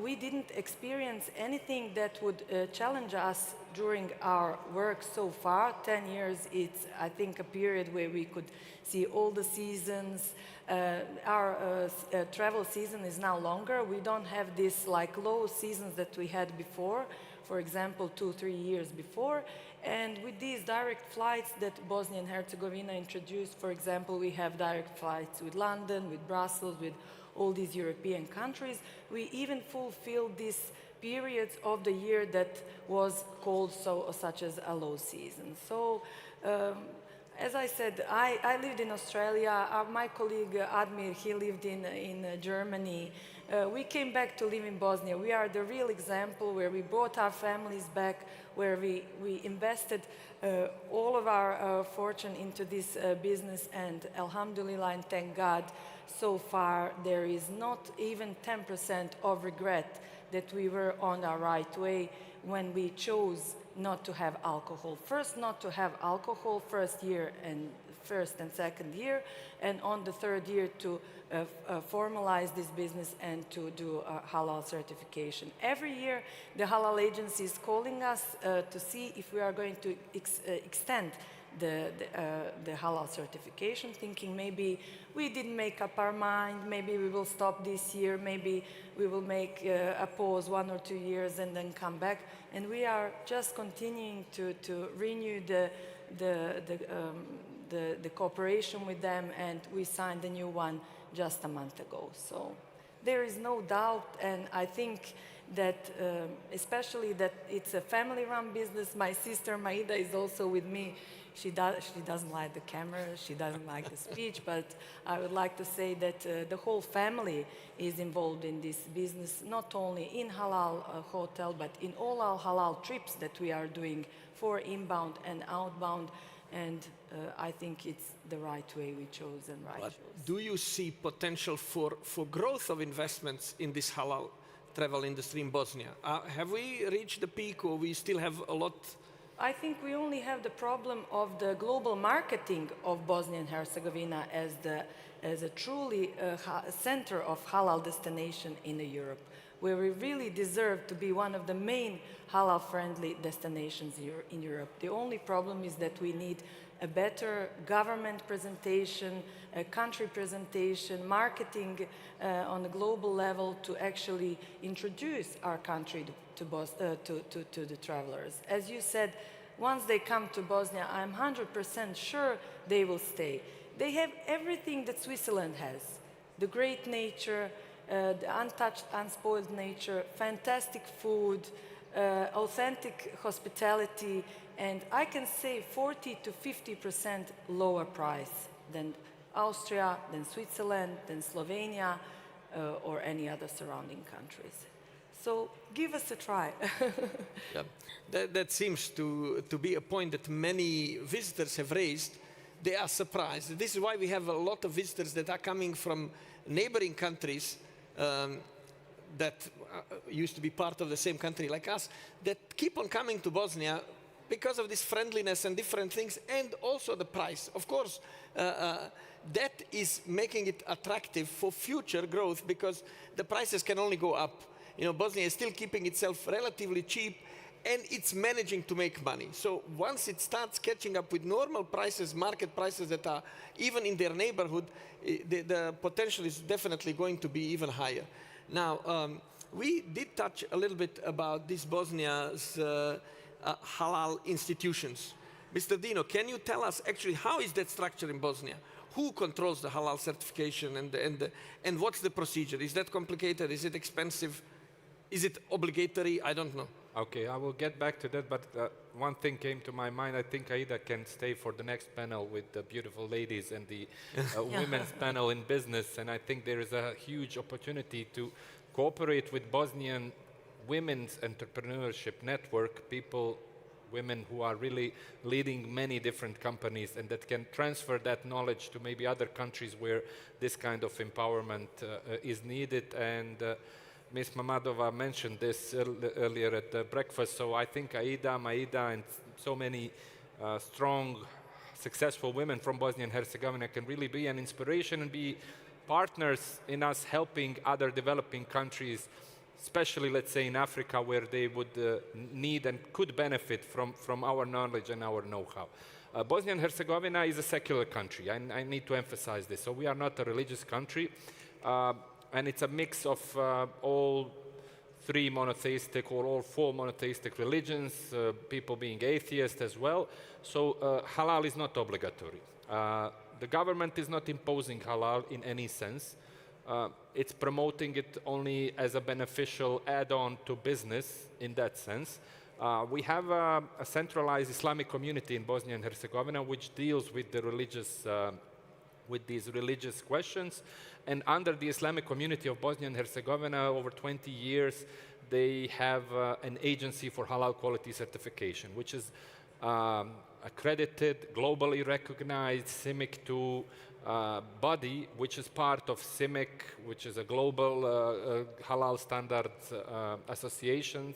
Speaker 6: We didn't experience anything that would challenge us during our work so far. 10 years, it's, I think, a period where we could see all the seasons. Our travel season is now longer. We don't have this like low seasons that we had before, for example, 2-3 years before. And with these direct flights that Bosnia and Herzegovina introduced, for example, we have direct flights with London, with Brussels, with all these European countries. We even fulfilled these periods of the year that was called such as a low season. So, as I said, I lived in Australia. My colleague Admir, he lived in Germany. We came back to live in Bosnia. We are the real example where we brought our families back, where we invested all of our fortune into this business, and alhamdulillah, and thank God, so far there is not even 10% of regret that we were on our right way when we chose not to have alcohol. First, not to have alcohol first and second year, and on the third year to formalize this business and to do a halal certification. Every year, the halal agency is calling us to see if we are going to extend the halal certification, thinking maybe we didn't make up our mind, maybe we will stop this year, maybe we will make a pause 1 or 2 years and then come back. And we are just continuing to renew the cooperation with them, and we signed a new one just a month ago. So there is no doubt, and I think that especially that it's a family-run business. My sister Maida is also with me. She doesn't like the camera, she doesn't like the speech, but I would like to say that the whole family is involved in this business, not only in Halal Hotel, but in all our Halal trips that we are doing for inbound and outbound. And I think it's the right way we chose and right choice.
Speaker 2: Do you see potential for growth of investments in this halal travel industry in Bosnia? Have we reached the peak, or we still have a lot?
Speaker 6: I think we only have the problem of the global marketing of Bosnia and Herzegovina as a truly center of halal destination in Europe, where we really deserve to be one of the main halal-friendly destinations here in Europe. The only problem is that we need a better government presentation, a country presentation, marketing on a global level to actually introduce our country to the travelers. As you said, once they come to Bosnia, I'm 100% sure they will stay. They have everything that Switzerland has: the great nature, the untouched, unspoiled nature, fantastic food, authentic hospitality, and I can say 40 to 50% lower price than Austria, than Switzerland, than Slovenia, or any other surrounding countries. So give us a try.
Speaker 2: Yeah. That seems to be a point that many visitors have raised. They are surprised. This is why we have a lot of visitors that are coming from neighboring countries that used to be part of the same country like us, that keep on coming to Bosnia because of this friendliness and different things, and also the price. Of course, that is making it attractive for future growth, because the prices can only go up. You know, Bosnia is still keeping itself relatively cheap, and it's managing to make money. So once it starts catching up with normal prices, market prices that are even in their neighborhood, the potential is definitely going to be even higher. Now, we did touch a little bit about this Bosnia's halal institutions. Mr. Dino, can you tell us actually how is that structure in Bosnia? Who controls the halal certification, and what's the procedure? Is that complicated? Is it expensive? Is it obligatory? I don't know.
Speaker 7: Okay, I will get back to that, but one thing came to my mind. I think Aida can stay for the next panel with the beautiful ladies and the women's panel in business, and I think there is a huge opportunity to cooperate with Bosnian women's entrepreneurship network, women who are really leading many different companies, and that can transfer that knowledge to maybe other countries where this kind of empowerment is needed. And Ms. Mamadova mentioned this earlier at the breakfast, so I think Aida, Maida, and so many strong, successful women from Bosnia and Herzegovina can really be an inspiration and be partners in us helping other developing countries, especially, let's say, in Africa, where they would need and could benefit from our knowledge and our know-how. Bosnia and Herzegovina is a secular country. I need to emphasize this. So we are not a religious country. And it's a mix of all three monotheistic or all four monotheistic religions, people being atheists as well. So halal is not obligatory. The government is not imposing halal in any sense. It's promoting it only as a beneficial add-on to business in that sense. We have a centralized Islamic community in Bosnia and Herzegovina which deals with the religious with these religious questions. And under the Islamic community of Bosnia and Herzegovina, over 20 years, they have an agency for halal quality certification, which is accredited, globally recognized CIMIC 2 body, which is part of CIMIC, which is a global halal standards association,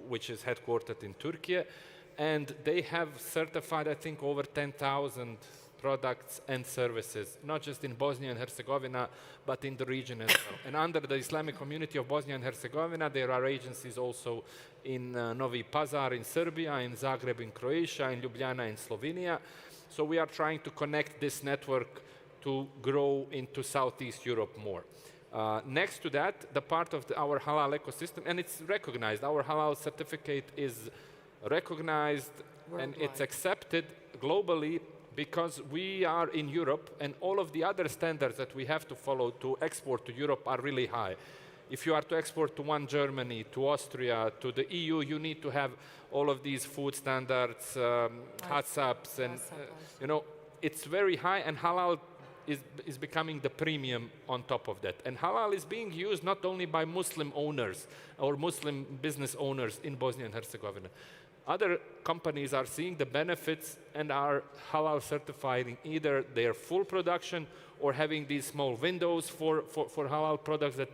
Speaker 7: which is headquartered in Turkey. And they have certified, I think, over 10,000 products and services, not just in Bosnia and Herzegovina, but in the region as well. And under the Islamic community of Bosnia and Herzegovina, there are agencies also in Novi Pazar in Serbia, in Zagreb in Croatia, in Ljubljana in Slovenia. So we are trying to connect this network to grow into Southeast Europe more. Next to that, the part of our halal ecosystem, and it's recognized, our halal certificate is recognized and it's accepted globally because we are in Europe and all of the other standards that we have to follow to export to Europe are really high. If you are to export to Germany, to Austria, to the EU, you need to have all of these food standards, HACCPs, and you know, it's very high, and halal is becoming the premium on top of that. And halal is being used not only by Muslim owners or Muslim business owners in Bosnia and Herzegovina. Other companies are seeing the benefits and are halal certifying either their full production or having these small windows for halal products that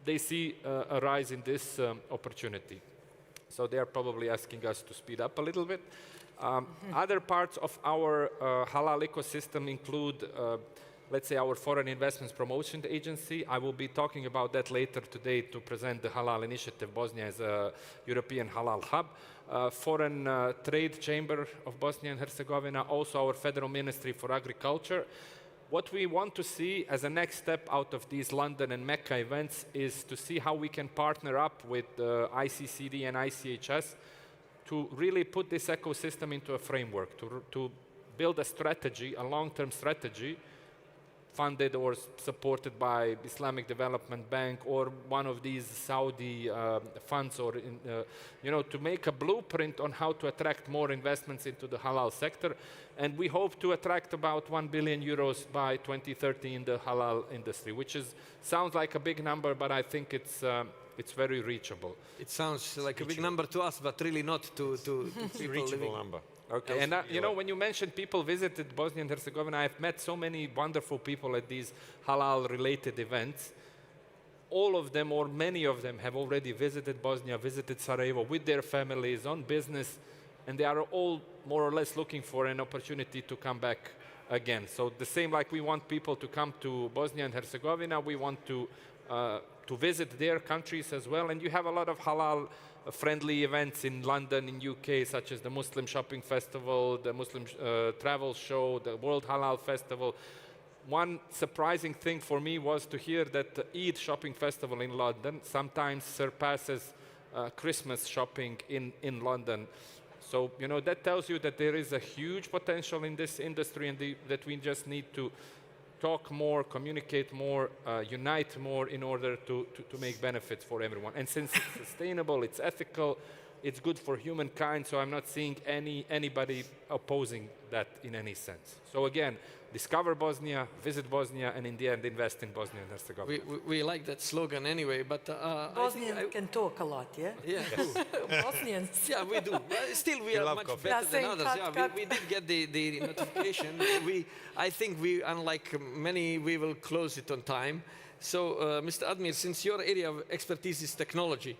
Speaker 7: they see a rise in this opportunity. So they are probably asking us to speed up a little bit. Other parts of our halal ecosystem include, let's say, our Foreign Investments Promotion Agency. I will be talking about that later today to present the Halal Initiative Bosnia as a European Halal Hub. Foreign Trade Chamber of Bosnia and Herzegovina, also our Federal Ministry for Agriculture. What we want to see as a next step out of these London and Mecca events is to see how we can partner up with ICCD and ICHS to really put this ecosystem into a framework, to build a strategy, a long-term strategy, funded or supported by Islamic Development Bank or one of these Saudi funds, or you know, to make a blueprint on how to attract more investments into the halal sector. And we hope to attract about 1 billion euros by 2030 in the halal industry, which sounds like a big number, but I think it's very reachable.
Speaker 2: It sounds like a big number to us, but really not to people
Speaker 3: reachable number.
Speaker 7: Okay, and you know, when you mentioned people visited Bosnia and Herzegovina, I've met so many wonderful people at these halal-related events. All of them, or many of them, have already visited Bosnia, visited Sarajevo with their families on business, and they are all more or less looking for an opportunity to come back again. So the same like we want people to come to Bosnia and Herzegovina, we want to visit their countries as well. And you have a lot of halal friendly events in London, in UK, such as the Muslim Shopping Festival, the Muslim Travel Show, the World Halal Festival. One surprising thing for me was to hear that the Eid Shopping Festival in London sometimes surpasses Christmas shopping in London. So, you know, that tells you that there is a huge potential in this industry, and that we just need to talk more, communicate more, unite more in order to make benefits for everyone. And since it's sustainable, it's ethical, it's good for humankind, so I'm not seeing anybody opposing that in any sense. So again, discover Bosnia, visit Bosnia, and in the end, invest in Bosnia and Herzegovina.
Speaker 2: We like that slogan anyway, but
Speaker 9: Bosnians can talk a lot, yeah?
Speaker 2: Yeah.
Speaker 9: Bosnians.
Speaker 2: Yeah, we do. Still, we are much better than others. Yeah, we did get the notification. I think unlike many, we will close it on time. So, Mr. Admir, since your area of expertise is technology,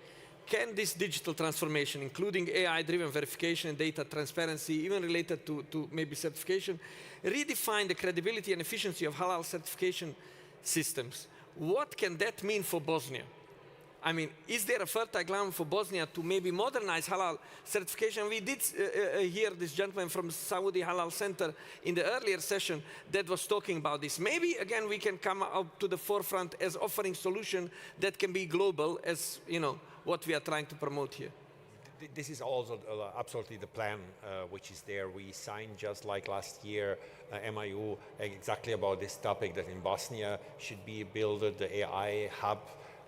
Speaker 2: can this digital transformation, including AI-driven verification and data transparency, even related to maybe certification, redefine the credibility and efficiency of halal certification systems? What can that mean for Bosnia? I mean, is there a fertile ground for Bosnia to maybe modernize halal certification? We did hear this gentleman from Saudi Halal Center in the earlier session that was talking about this. Maybe, again, we can come up to the forefront as offering solution that can be global, as, you know, what we are trying to promote here.
Speaker 3: This is also absolutely the plan which is there. We signed just like last year MIU exactly about this topic, that in Bosnia should be built the AI hub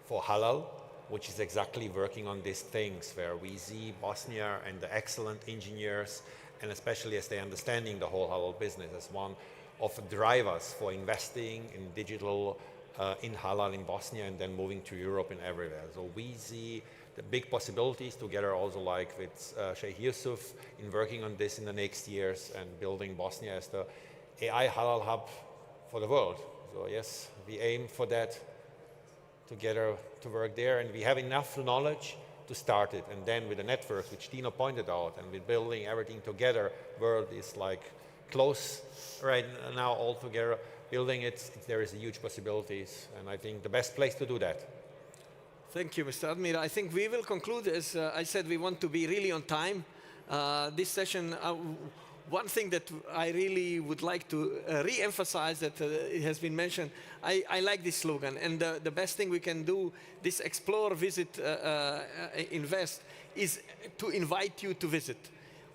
Speaker 3: for halal, which is exactly working on these things, where we see Bosnia and the excellent engineers, and especially as they understanding the whole halal business, as one of the drivers for investing in digital in halal in Bosnia and then moving to Europe and everywhere. So we see the big possibilities together also like with Sheikh Yusuf in working on this in the next years and building Bosnia as the AI halal hub for the world. So yes, we aim for that together to work there, and we have enough knowledge to start it. And then with the networks, which Dino pointed out, and with building everything together, world is like close right now all together. Building it, there is huge possibilities, and I think the best place to do that.
Speaker 2: Thank you, Mr. Admir. I think we will conclude. As I said, we want to be really on time. This session, one thing that I really would like to re-emphasize that it has been mentioned, I like this slogan, and the best thing we can do, this explore, visit, invest, is to invite you to visit.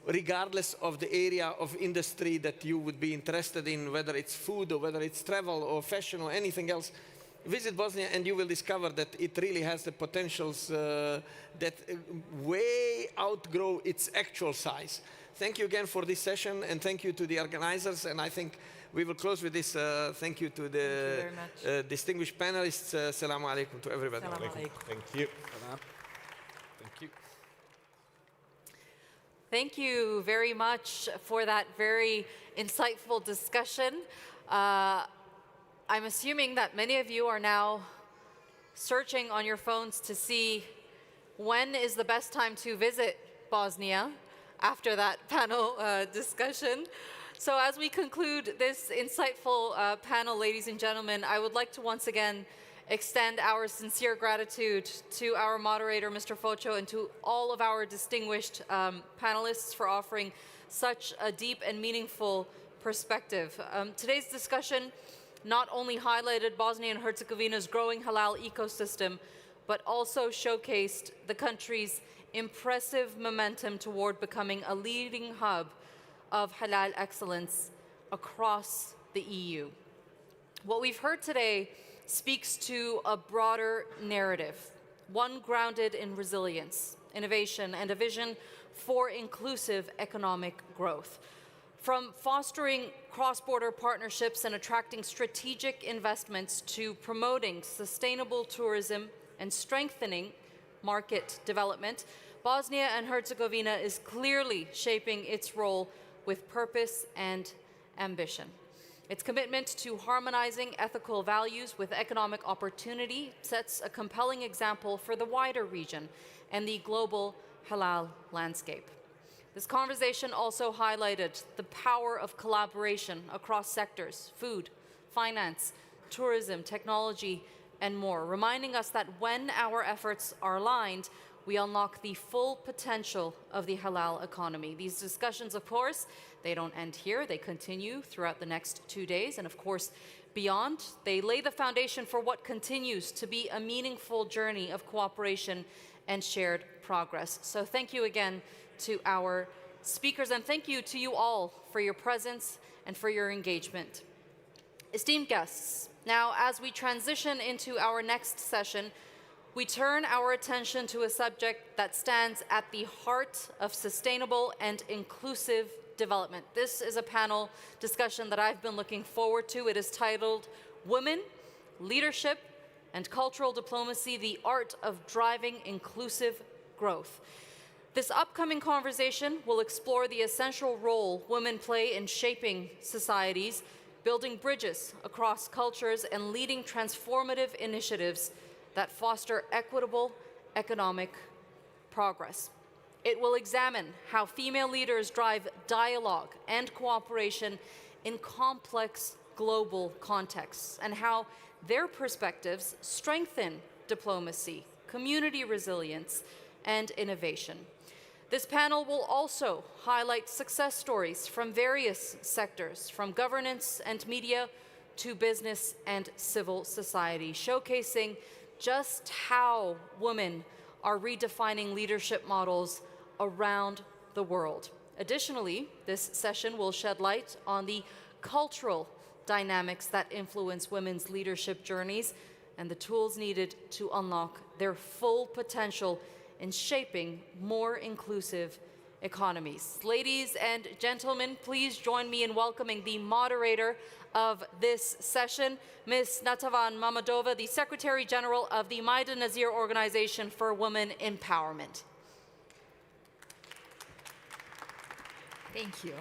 Speaker 2: regardless of the area of industry that you would be interested in, whether it's food or whether it's travel or fashion or anything else. Visit Bosnia and you will discover that it really has the potentials that way outgrow its actual size. Thank you again for this session, and thank you to the organizers. And I think we will close with this. Thank you to the distinguished panelists. Assalamu alaikum to everybody.
Speaker 9: Assalamu alaikum.
Speaker 3: Thank you.
Speaker 2: Thank you.
Speaker 1: Thank you very much for that very insightful discussion. I'm assuming that many of you are now searching on your phones to see when is the best time to visit Bosnia after that panel discussion. So as we conclude this insightful panel, ladies and gentlemen, I would like to once again extend our sincere gratitude to our moderator, Mr. Focho, and to all of our distinguished panelists for offering such a deep and meaningful perspective. Today's discussion not only highlighted Bosnia and Herzegovina's growing halal ecosystem, but also showcased the country's impressive momentum toward becoming a leading hub of halal excellence across the EU. What we've heard today speaks to a broader narrative, one grounded in resilience, innovation, and a vision for inclusive economic growth. From fostering cross-border partnerships and attracting strategic investments to promoting sustainable tourism and strengthening market development, Bosnia and Herzegovina is clearly shaping its role with purpose and ambition. Its commitment to harmonizing ethical values with economic opportunity sets a compelling example for the wider region and the global halal landscape. This conversation also highlighted the power of collaboration across sectors: food, finance, tourism, technology, and more, reminding us that when our efforts are aligned, we unlock the full potential of the halal economy. These discussions, of course, they don't end here. They continue throughout the next 2 days, and of course, beyond. They lay the foundation for what continues to be a meaningful journey of cooperation and shared progress. So thank you again to our speakers, and thank you to you all for your presence and for your engagement. Esteemed guests, now as we transition into our next session, we turn our attention to a subject that stands at the heart of sustainable and inclusive development. This is a panel discussion that I've been looking forward to. It is titled Women, Leadership, and Cultural Diplomacy, the Art of Driving Inclusive Growth. This upcoming conversation will explore the essential role women play in shaping societies, building bridges across cultures, and leading transformative initiatives that foster equitable economic progress. It will examine how female leaders drive dialogue and cooperation in complex global contexts, and how their perspectives strengthen diplomacy, community resilience, and innovation. This panel will also highlight success stories from various sectors, from governance and media to business and civil society, showcasing just how women are redefining leadership models around the world. Additionally, this session will shed light on the cultural dynamics that influence women's leadership journeys and the tools needed to unlock their full potential in shaping more inclusive economies. Ladies and gentlemen, please join me in welcoming the moderator of this session, Ms. Natavan Mamadova, the Secretary General of the Maida Nazir Organization for Women Empowerment.
Speaker 8: Thank you.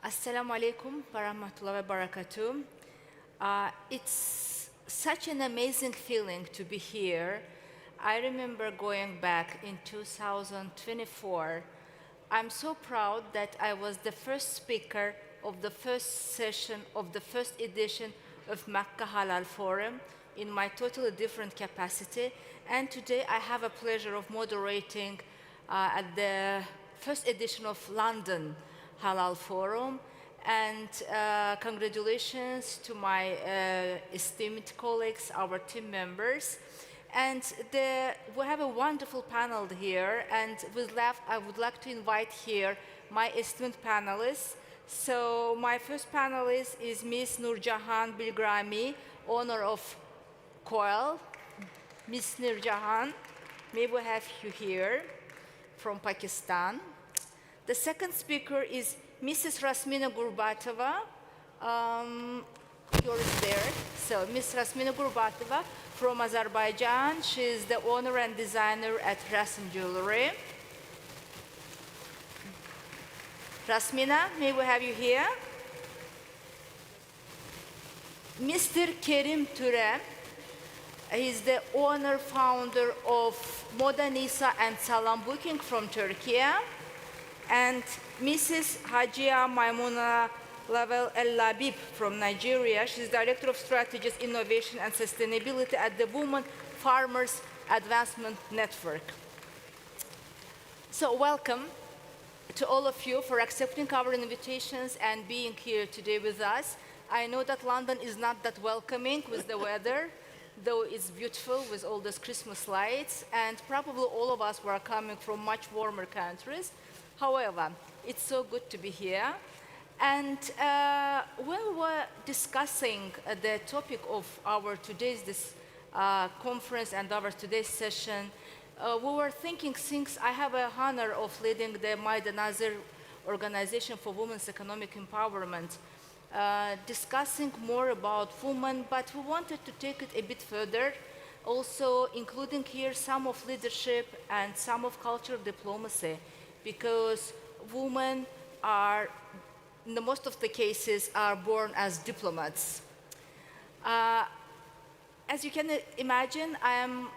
Speaker 8: Assalamu alaikum wa rahmatullahi wa barakatuh. It's such an amazing feeling to be here. I remember going back in 2024. I'm so proud that I was the first speaker of the first session of the first edition of Makkah Halal Forum in my totally different capacity. And today I have a pleasure of moderating at the first edition of London Halal Forum. And congratulations to my esteemed colleagues, our team members. And we have a wonderful panel here, and I would like to invite here my esteemed panelists. So my first panelist is Ms. Nurjahan Bilgrami, owner of Coil. Ms. Nurjahan, may we have you here from Pakistan. The second speaker is Mrs. Rasmina Gurbatova. Yours there. So Ms. Rasmina Gurbatova from Azerbaijan. She is the owner and designer at Rasim Jewelry. Rasmina, may we have you here? Mr. Kerim Ture. He's the owner, founder of Moda Nisa and Salam Booking from Turkey. And Mrs. Hajia Maimuna Lavel El Labib from Nigeria. She's Director of Strategies, Innovation and Sustainability at the Women Farmers Advancement Network. So welcome to all of you for accepting our invitations and being here today with us. I know that London is not that welcoming with the weather, though it's beautiful with all those Christmas lights, and probably all of us were coming from much warmer countries. However, it's so good to be here. And when we were discussing the topic of our today's conference and our today's session, we were thinking, since I have an honor of leading the Maida Nazir Organization for Women's Economic Empowerment, discussing more about women, but we wanted to take it a bit further, also including here some of leadership and some of cultural diplomacy, because women are, in the most of the cases, are born as diplomats. As you can imagine, I am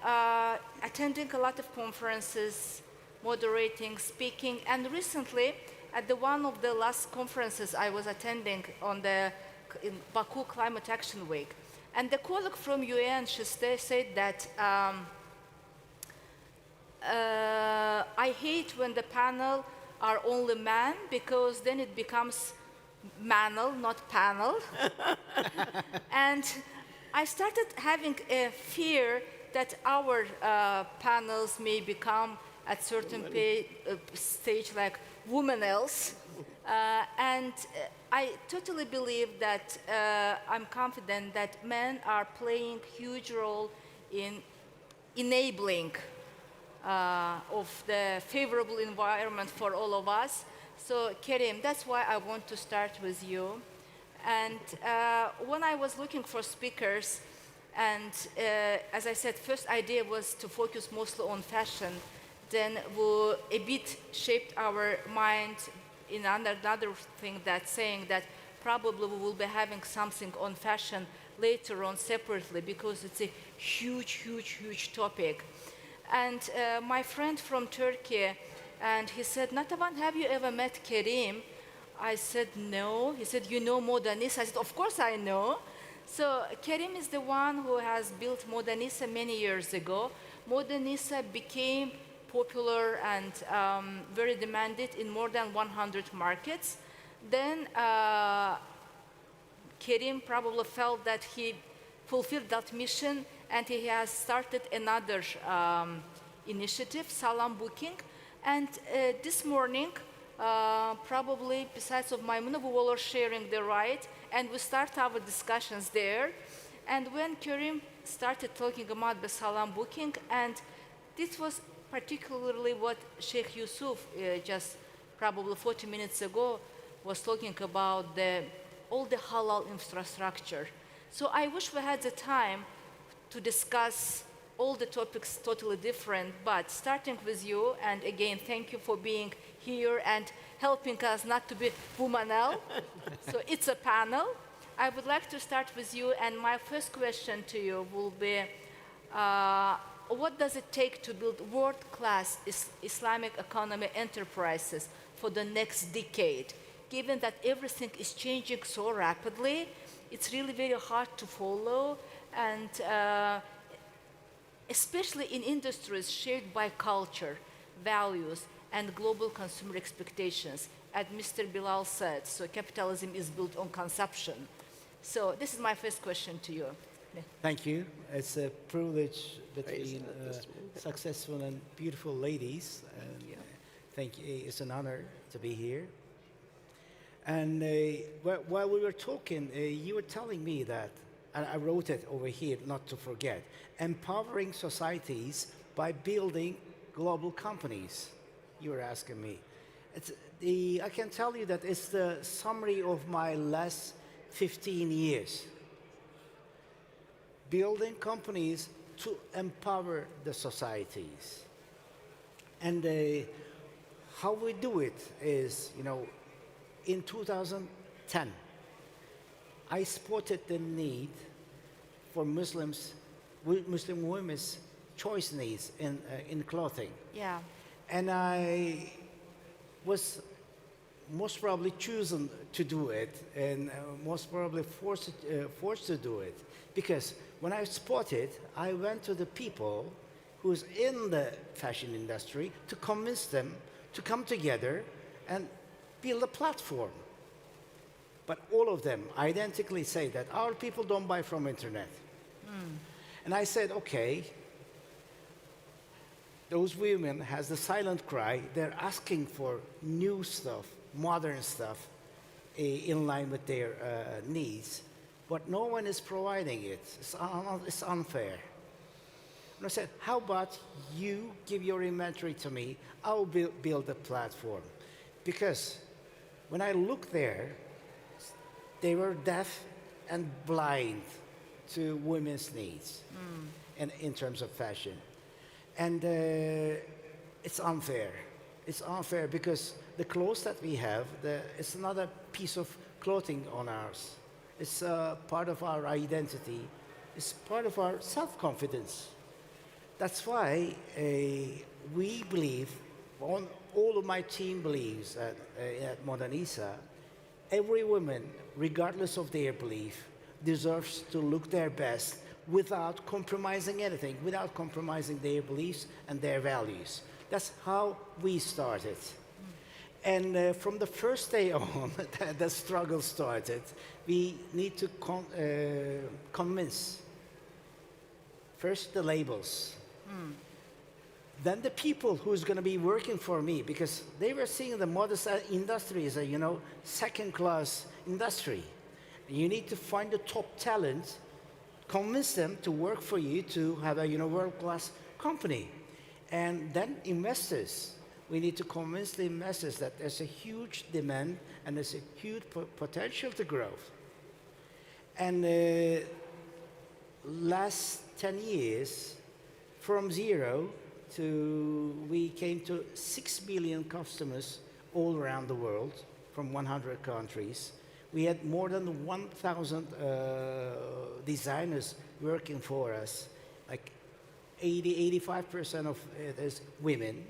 Speaker 8: attending a lot of conferences, moderating, speaking, and recently, at one of the last conferences I was attending in Baku Climate Action Week, and the colleague from UN, she said that I hate when the panel are only men, because then it becomes manel, not panel. And I started having a fear that our panels may become at certain stage like womenels. And I totally believe that I'm confident that men are playing huge role in enabling of the favorable environment for all of us. So Kerim, that's why I want to start with you. And when I was looking for speakers, and as I said, first idea was to focus mostly on fashion. Then we a bit shaped our mind in another thing, that saying that probably we will be having something on fashion later on separately, because it's a huge, huge, huge topic. And my friend from Turkey, and he said, Natavan, have you ever met Kerim? I said, no. He said, you know Moda Nisa? I said, of course I know. So Kerim is the one who has built Moda Nisa many years ago. Moda Nisa became popular and very demanded in more than 100 markets. Then Kerim probably felt that he fulfilled that mission, and he has started another initiative, Salam Booking. And this morning, probably besides of Maimuna, we were sharing the ride, and we start our discussions there. And when Kerim started talking about the Salam Booking, and this was particularly what Sheikh Yusuf just probably 40 minutes ago was talking about, all the halal infrastructure. So I wish we had the time to discuss all the topics totally different, but starting with you, and again, thank you for being here and helping us not to be womanel. So it's a panel. I would like to start with you, and my first question to you will be, what does it take to build world-class Islamic economy enterprises for the next decade? Given that everything is changing so rapidly, it's really very hard to follow, and especially in industries shaped by culture, values, and global consumer expectations. As Mr. Bilal said, so capitalism is built on consumption. So this is my first question to you.
Speaker 12: Thank you. It's a privilege between successful and beautiful ladies. And thank you. It's an honor to be here. And while we were talking, you were telling me that, and I wrote it over here, not to forget, empowering societies by building global companies. You were asking me. I can tell you that it's the summary of my last 15 years. Building companies to empower the societies. And how we do it is, in 2010, I spotted the need for Muslim women's choice needs in clothing.
Speaker 8: Yeah.
Speaker 12: And I was most probably chosen to do it, and most probably forced to do it. Because when I spotted, I went to the people who's in the fashion industry to convince them to come together and build a platform. But all of them identically say that our people don't buy from internet. And I said, okay, those women has the silent cry. They're asking for new stuff, modern stuff, in line with their needs, but no one is providing it. It's unfair. And I said, how about you give your inventory to me? I'll build a platform. Because when I looked there, they were deaf and blind to women's needs and in terms of fashion. And it's unfair. It's unfair because the clothes that we have, it's not a piece of clothing on ours. It's part of our identity. It's part of our self-confidence. That's why we believe, all of my team believes at Modernisa, every woman, regardless of their belief, deserves to look their best without compromising anything, without compromising their beliefs and their values. That's how we started. And from the first day on, the struggle started. We need to convince first the labels, then the people who's going to be working for me, because they were seeing the modest industry as a second-class industry. You need to find the top talent, convince them to work for you to have a world-class company. And then investors. We need to convince the investors that there's a huge demand and there's a huge potential to grow. And last 10 years, from zero we came to 6 million customers all around the world from 100 countries. We had more than 1,000 designers working for us, like 85% of it is women.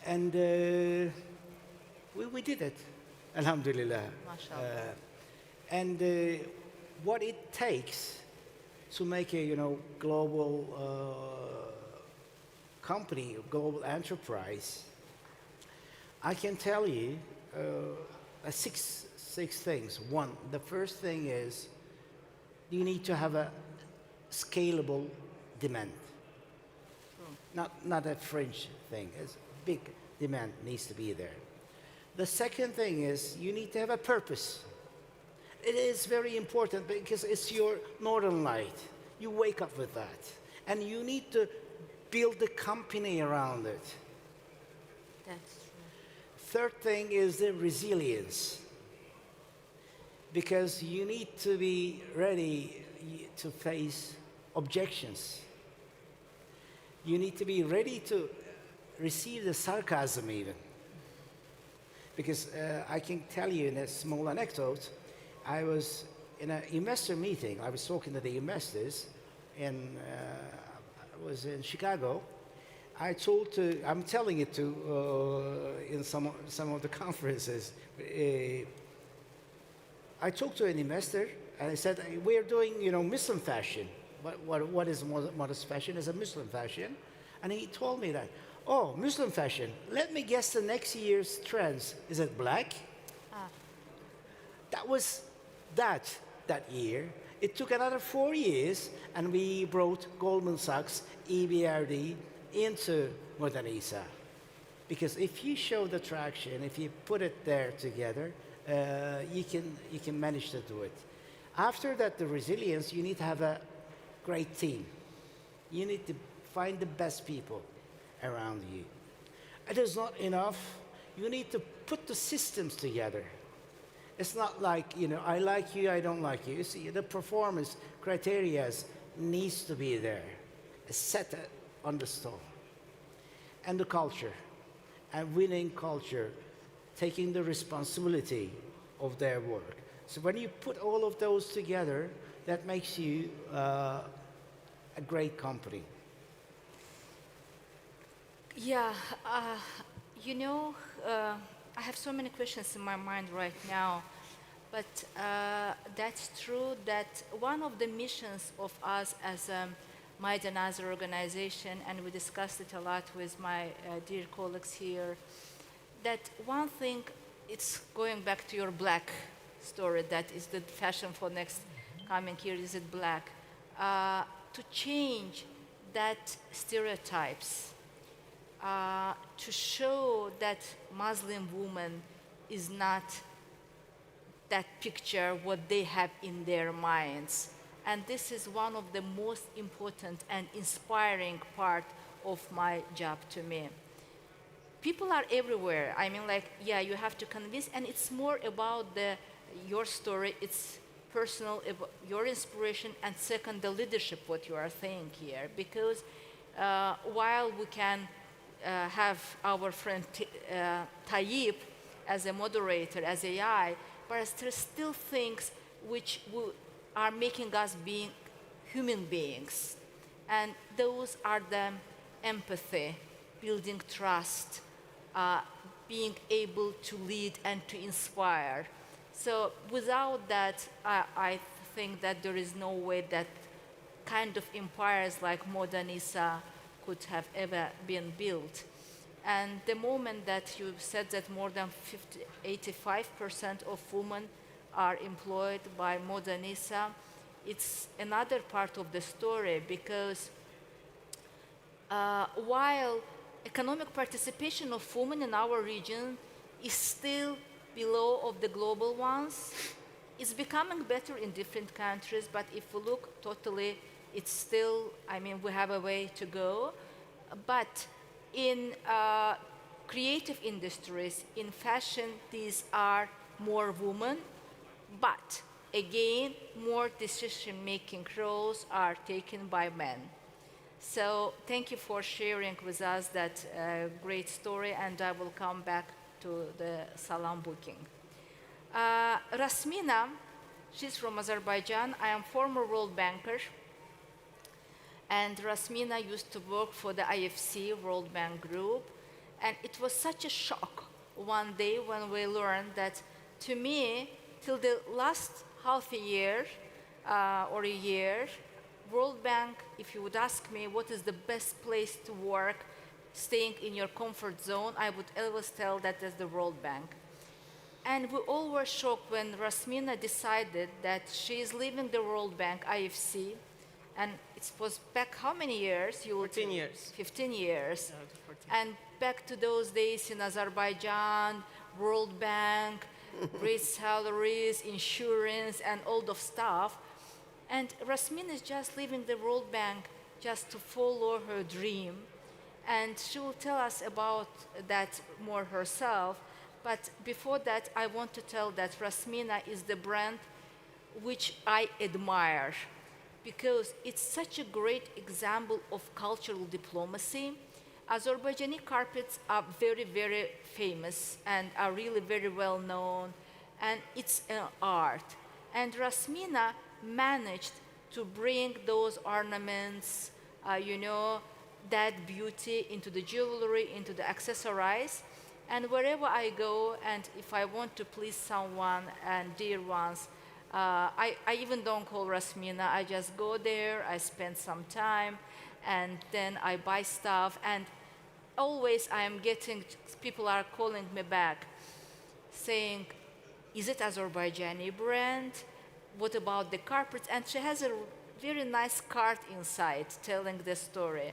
Speaker 12: And we did it, alhamdulillah. And what it takes to make a global company, a global enterprise, I can tell you six things. One, the first thing is you need to have a scalable demand. Not a fringe thing. It's big demand needs to be there. The second thing is you need to have a purpose. It is very important because it's your northern light. You wake up with that. And you need to build the company around it.
Speaker 8: That's true.
Speaker 12: Third thing is the resilience. Because you need to be ready to face objections. You need to be ready to receive the sarcasm even. Because I can tell you in a small anecdote, I was in an investor meeting. I was talking to the investors, and I was in Chicago. I'm telling it to in some of the conferences. I talked to an investor, and I said, we're doing, Muslim fashion. What is modest fashion? Is a Muslim fashion. And he told me that, Oh, Muslim fashion. Let me guess the next year's trends. Is it black?
Speaker 8: Ah.
Speaker 12: That was that year. It took another 4 years, and we brought Goldman Sachs, EBRD, into Modernisa. Because if you show the traction, if you put it there together, you can manage to do it. After that, the resilience, you need to have a great team. You need to find the best people around you. It is not enough. You need to put the systems together. It's not like, I like you, I don't like you. You see, the performance criteria needs to be there. It's set on the stone. And the culture, a winning culture, taking the responsibility of their work. So when you put all of those together, that makes you a great company.
Speaker 8: Yeah, I have so many questions in my mind right now, but that's true that one of the missions of us as a Maidan Nazar organization, and we discussed it a lot with my dear colleagues here, that one thing, it's going back to your black story, that is the fashion for next coming year, is it black? To change that stereotypes, to show that Muslim woman is not that picture what they have in their minds. And this is one of the most important and inspiring part of my job to me. People are everywhere. I mean, you have to convince, and it's more about your story, it's personal, your inspiration, and second, the leadership, what you are saying here. Because while we can have our friend Tayyip as a moderator, as AI, but there's still things which are making us being human beings. And those are the empathy, building trust, being able to lead and to inspire. So without that, I think that there is no way that kind of empires like Modernisa could have ever been built. And the moment that you said that more than 85% of women are employed by Modernisa, it's another part of the story, because while economic participation of women in our region is still below of the global ones, it's becoming better in different countries, but if we look totally, it's still, we have a way to go. But in creative industries, in fashion, these are more women, but again, more decision-making roles are taken by men. So thank you for sharing with us that great story, and I will come back to the salam booking. Rasmina, she's from Azerbaijan. I am former World Banker. And Rasmina used to work for the IFC, World Bank Group. And it was such a shock one day when we learned that, to me, till the last half a year or a year, World Bank, if you would ask me what is the best place to work, staying in your comfort zone, I would always tell that as the World Bank. And we all were shocked when Rasmina decided that she is leaving the World Bank, IFC, and it was back how many years?
Speaker 2: 15 years.
Speaker 8: 15 years. And back to those days in Azerbaijan, World Bank, great salaries, insurance, and all the stuff. And Rasmin is just leaving the World Bank just to follow her dream. And she will tell us about that more herself. But before that, I want to tell that Rasmina is the brand which I admire, because it's such a great example of cultural diplomacy. Azerbaijani carpets are very, very famous and are really very well known, and it's an art. And Rasmina managed to bring those ornaments, that beauty into the jewelry, into the accessories. And wherever I go, and if I want to please someone and dear ones, I even don't call Rasmina. I just go there, I spend some time, and then I buy stuff. And always I am getting, people are calling me back saying, is it Azerbaijani brand? What about the carpets? And she has a very nice card inside telling the story.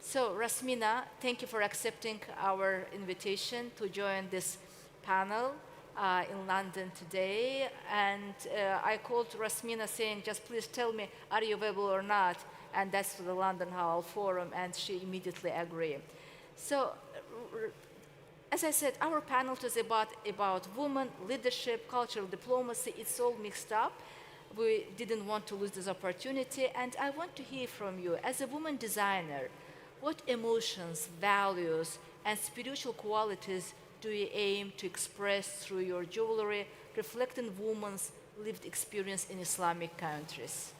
Speaker 8: So Rasmina, thank you for accepting our invitation to join this panel in London today. And I called Rasmina saying, just please tell me, are you available or not? And that's for the London Halal Forum, and she immediately agreed. So, as I said, our panel is about women, leadership, cultural diplomacy. It's all mixed up. We didn't want to lose this opportunity, and I want to hear from you. As a woman designer, what emotions, values, and spiritual qualities do you aim to express through your jewelry, reflecting women's lived experience in Islamic countries?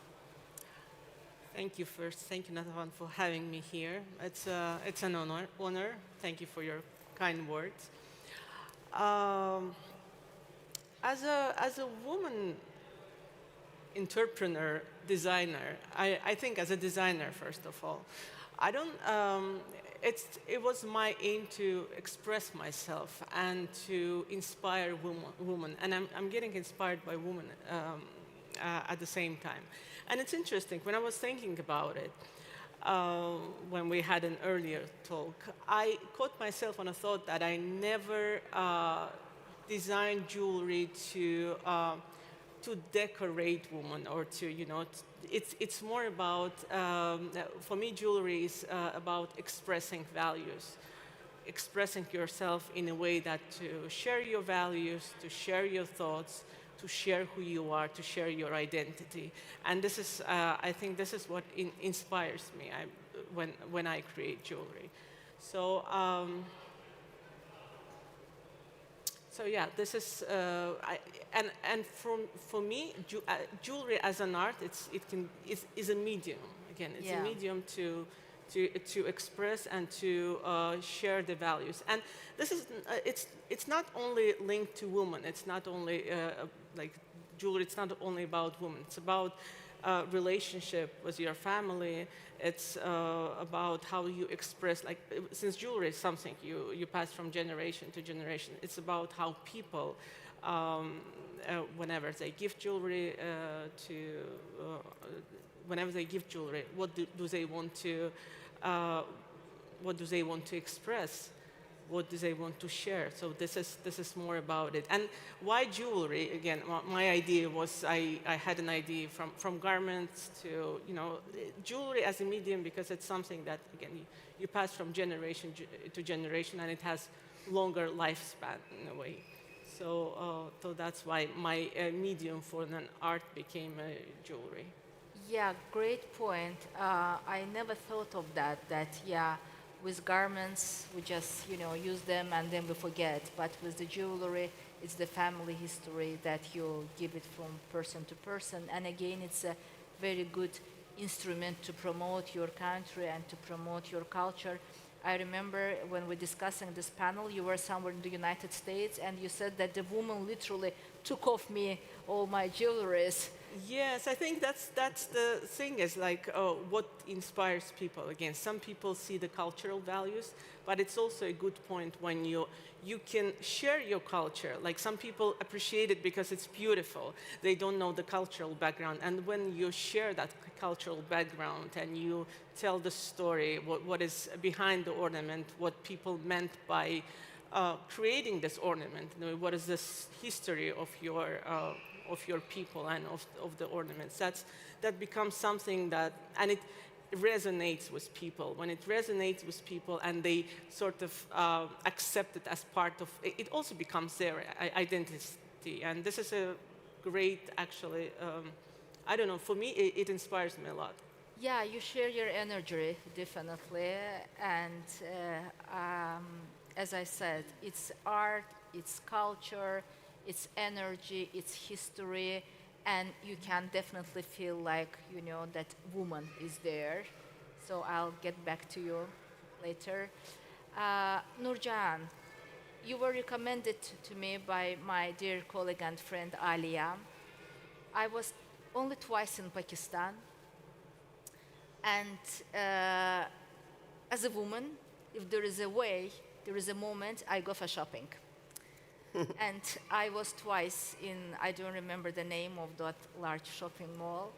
Speaker 13: Thank you first. Thank you, Nathan, for having me here. It's an honor. Thank you for your kind words. As a woman entrepreneur, designer, I think as a designer, first of all, I don't, it was my aim to express myself and to inspire women. And I'm getting inspired by women at the same time. And it's interesting, when I was thinking about it, when we had an earlier talk, I caught myself on a thought that I never designed jewelry to decorate women or to, it's more about, for me, jewelry is about expressing values, expressing yourself in a way that to share your values, to share your thoughts, to share who you are, to share your identity. And this is, I think this is what inspires me when I create jewelry. So, so yeah, this is, and for me, jewelry as an art, is a medium. Again, it's a medium to express and to share the values. And this is, it's not only linked to women. It's not only like jewelry. It's not only about women. It's about relationship with your family. It's about how you express, like, since jewelry is something you pass from generation to generation, it's about how people, whenever they give jewelry whenever they give jewelry, what do they want to express? What do they want to share? So this is more about it. And why jewelry? Again, my idea was I had an idea from garments to jewelry as a medium, because it's something that, again, you pass from generation to generation, and it has longer lifespan in a way. So that's why my medium for an art became jewelry.
Speaker 8: Yeah, great point. I never thought of that, with garments, we just, use them and then we forget. But with the jewelry, it's the family history that you give it from person to person. And again, it's a very good instrument to promote your country and to promote your culture. I remember when we're discussing this panel, you were somewhere in the United States, and you said that the woman literally took off me all my jewelries.
Speaker 13: Yes, I think that's the thing, is like, what inspires people. Again, some people see the cultural values, but it's also a good point when you can share your culture. Like, some people appreciate it because it's beautiful. They don't know the cultural background. And when you share that cultural background and you tell the story, what is behind the ornament, what people meant by creating this ornament, what is this history of your people and of the ornaments. That becomes something that, and it resonates with people. When it resonates with people and they sort of accept it as part of, it also becomes their identity. And this is a great, actually, I don't know, for me, it inspires me a lot.
Speaker 8: Yeah, you share your energy, definitely. And as I said, it's art, it's culture, it's energy, it's history, and you can definitely feel like, that woman is there. So I'll get back to you later. Nurjan, you were recommended to me by my dear colleague and friend Alia. I was only twice in Pakistan, and as a woman, if there is a way, there is a moment, I go for shopping. And I was twice in, I don't remember the name of that large shopping mall.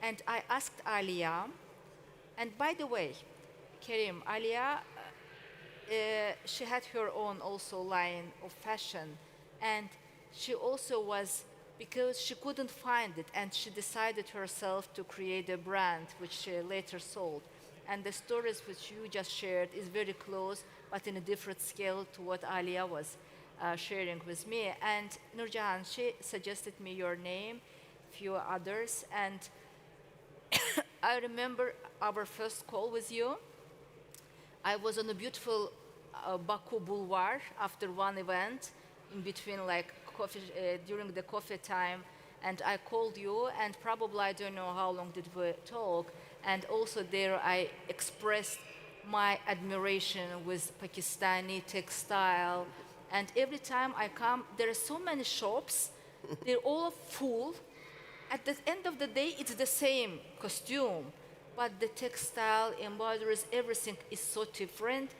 Speaker 8: And I asked Alia, and by the way, Karim, Alia, she had her own also line of fashion. And she also was, because she couldn't find it, and she decided herself to create a brand, which she later sold. And the stories which you just shared is very close, but in a different scale to what Alia was sharing with me. And Nurjahan, she suggested me your name, few others, and I remember our first call with you. I was on a beautiful Baku Boulevard after one event, in between like coffee, during the coffee time, and I called you, and probably I don't know how long did we talk, and also there I expressed my admiration with Pakistani textile, and every time I come, there are so many shops, they're all full. At the end of the day, it's the same costume, but the textile, embroideries, everything is so different,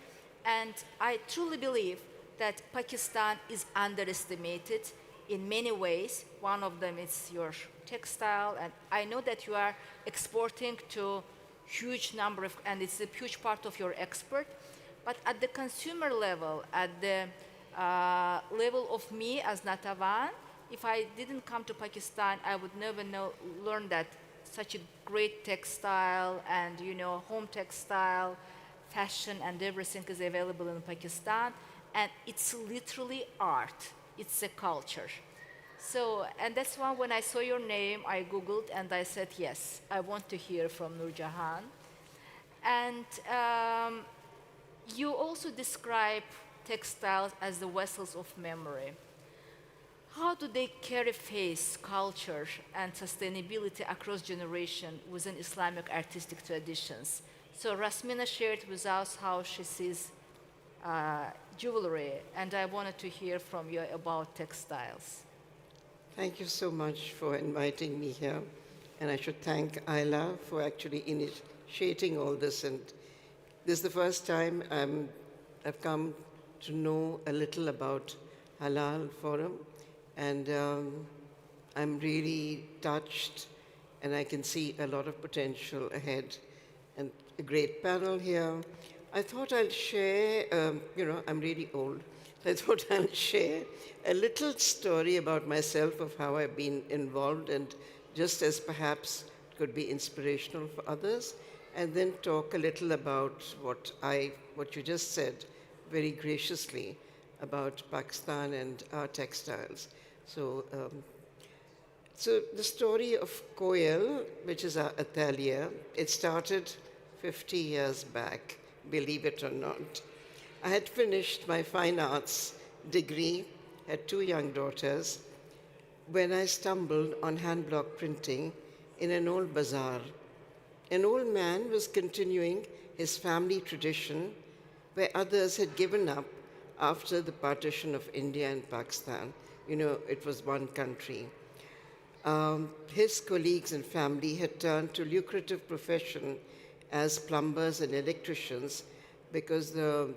Speaker 8: and I truly believe that Pakistan is underestimated in many ways. One of them is your textile, and I know that you are exporting to huge number of, and it's a huge part of your export, but at the consumer level, at the level of me as Natavan, if I didn't come to Pakistan, I would never learn that such a great textile and, you know, home textile, fashion and everything is available in Pakistan. And it's literally art. It's a culture. So, and that's why when I saw your name, I Googled and I said, yes, I want to hear from Nurjahan. And you also describe textiles as the vessels of memory. How do they carry faith, culture, and sustainability across generations within Islamic artistic traditions? So Rasmina shared with us how she sees jewelry, and I wanted to hear from you about textiles.
Speaker 14: Thank you so much for inviting me here, and I should thank Ayla for actually initiating all this. And this is the first time I've come to know a little about Halal Forum, and I'm really touched, and I can see a lot of potential ahead, and a great panel here. I thought I'll share, I'm really old, so I thought I'll share a little story about myself of how I've been involved, and just as perhaps it could be inspirational for others, and then talk a little about what you just said very graciously about Pakistan and our textiles. So the story of Koyal, which is our atelier, it started 50 years back, believe it or not. I had finished my fine arts degree, had 2 young daughters, when I stumbled on hand block printing in an old bazaar. An old man was continuing his family tradition where others had given up after the partition of India and Pakistan. You know, it was one country. His colleagues and family had turned to lucrative profession as plumbers and electricians because the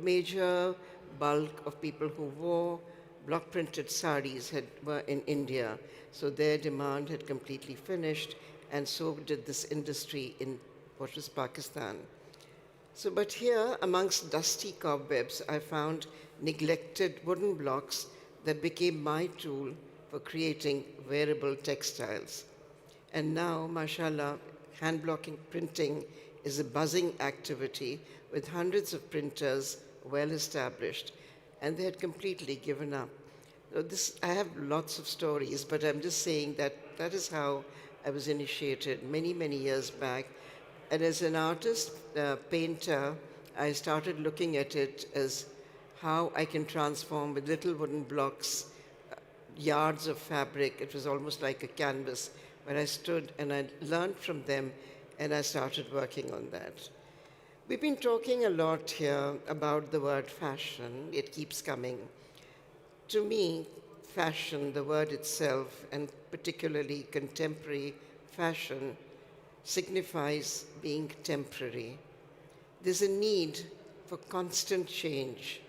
Speaker 14: major bulk of people who wore block printed saris were in India. So their demand had completely finished, and so did this industry in what was Pakistan. So, but here, amongst dusty cobwebs, I found neglected wooden blocks that became my tool for creating wearable textiles. And now, mashallah, hand blocking printing is a buzzing activity with hundreds of printers well established, and they had completely given up. So I have lots of stories, but I'm just saying that that is how I was initiated many, many years back. And as an artist, painter, I started looking at it as how I can transform with little wooden blocks, yards of fabric. It was almost like a canvas where I stood and I learned from them, and I started working on that. We've been talking a lot here about the word fashion. It keeps coming. To me, fashion, the word itself, and particularly contemporary fashion, signifies being temporary. There's a need for constant change,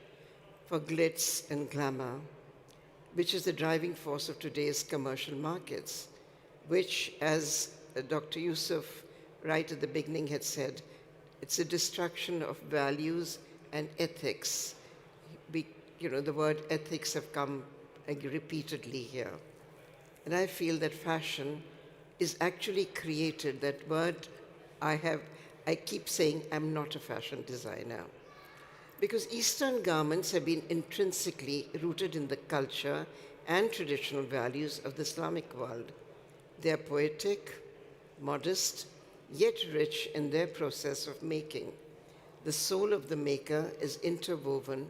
Speaker 14: for glitz and glamour, which is the driving force of today's commercial markets, which, as Dr. Yusuf right at the beginning had said, it's a destruction of values and ethics. The word ethics have come repeatedly here. And I feel that fashion is actually created, that word I keep saying I'm not a fashion designer. Because Eastern garments have been intrinsically rooted in the culture and traditional values of the Islamic world. They are poetic, modest, yet rich in their process of making. The soul of the maker is interwoven,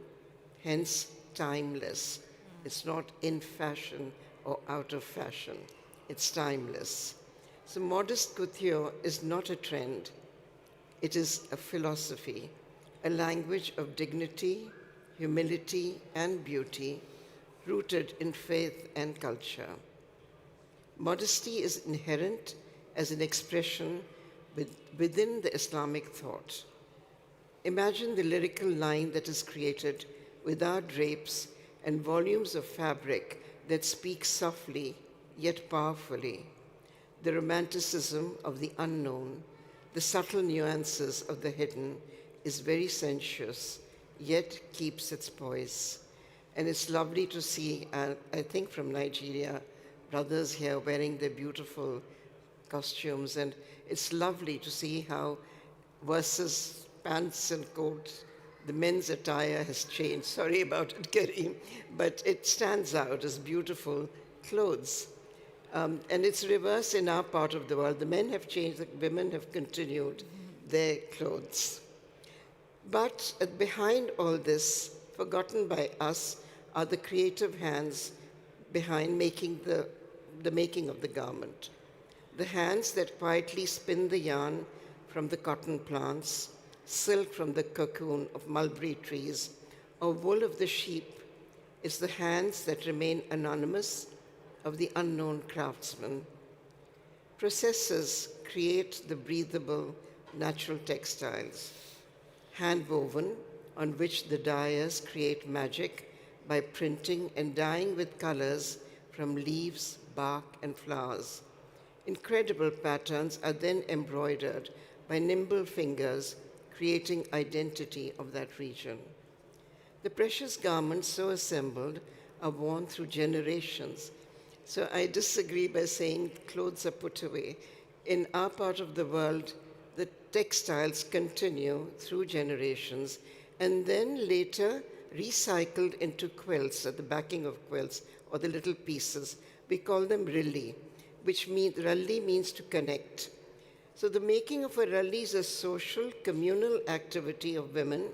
Speaker 14: hence timeless. It's not in fashion or out of fashion. It's timeless. So modest couture is not a trend. It is a philosophy, a language of dignity, humility, and beauty, rooted in faith and culture. Modesty is inherent as an expression within the Islamic thought. Imagine the lyrical line that is created without drapes and volumes of fabric that speak softly yet powerfully. The romanticism of the unknown, the subtle nuances of the hidden is very sensuous, yet keeps its poise. And it's lovely to see, I think from Nigeria, brothers here wearing their beautiful costumes, and it's lovely to see how versus pants and coats, the men's attire has changed. Sorry about it, Kareem, but it stands out as beautiful clothes. And it's reverse in our part of the world. The men have changed, the women have continued their clothes. But behind all this, forgotten by us, are the creative hands behind the making of the garment. The hands that quietly spin the yarn from the cotton plants, silk from the cocoon of mulberry trees, or wool of the sheep, is the hands that remain anonymous of the unknown craftsman. Processes create the breathable, natural textiles, hand-woven, on which the dyers create magic by printing and dyeing with colors from leaves, bark, and flowers. Incredible patterns are then embroidered by nimble fingers, creating identity of that region. The precious garments so assembled are worn through generations. So I disagree by saying clothes are put away. In our part of the world, the textiles continue through generations and then later recycled into quilts, or the backing of quilts, or the little pieces. We call them rilli, which ralli means to connect. So the making of a ralli is a social, communal activity of women.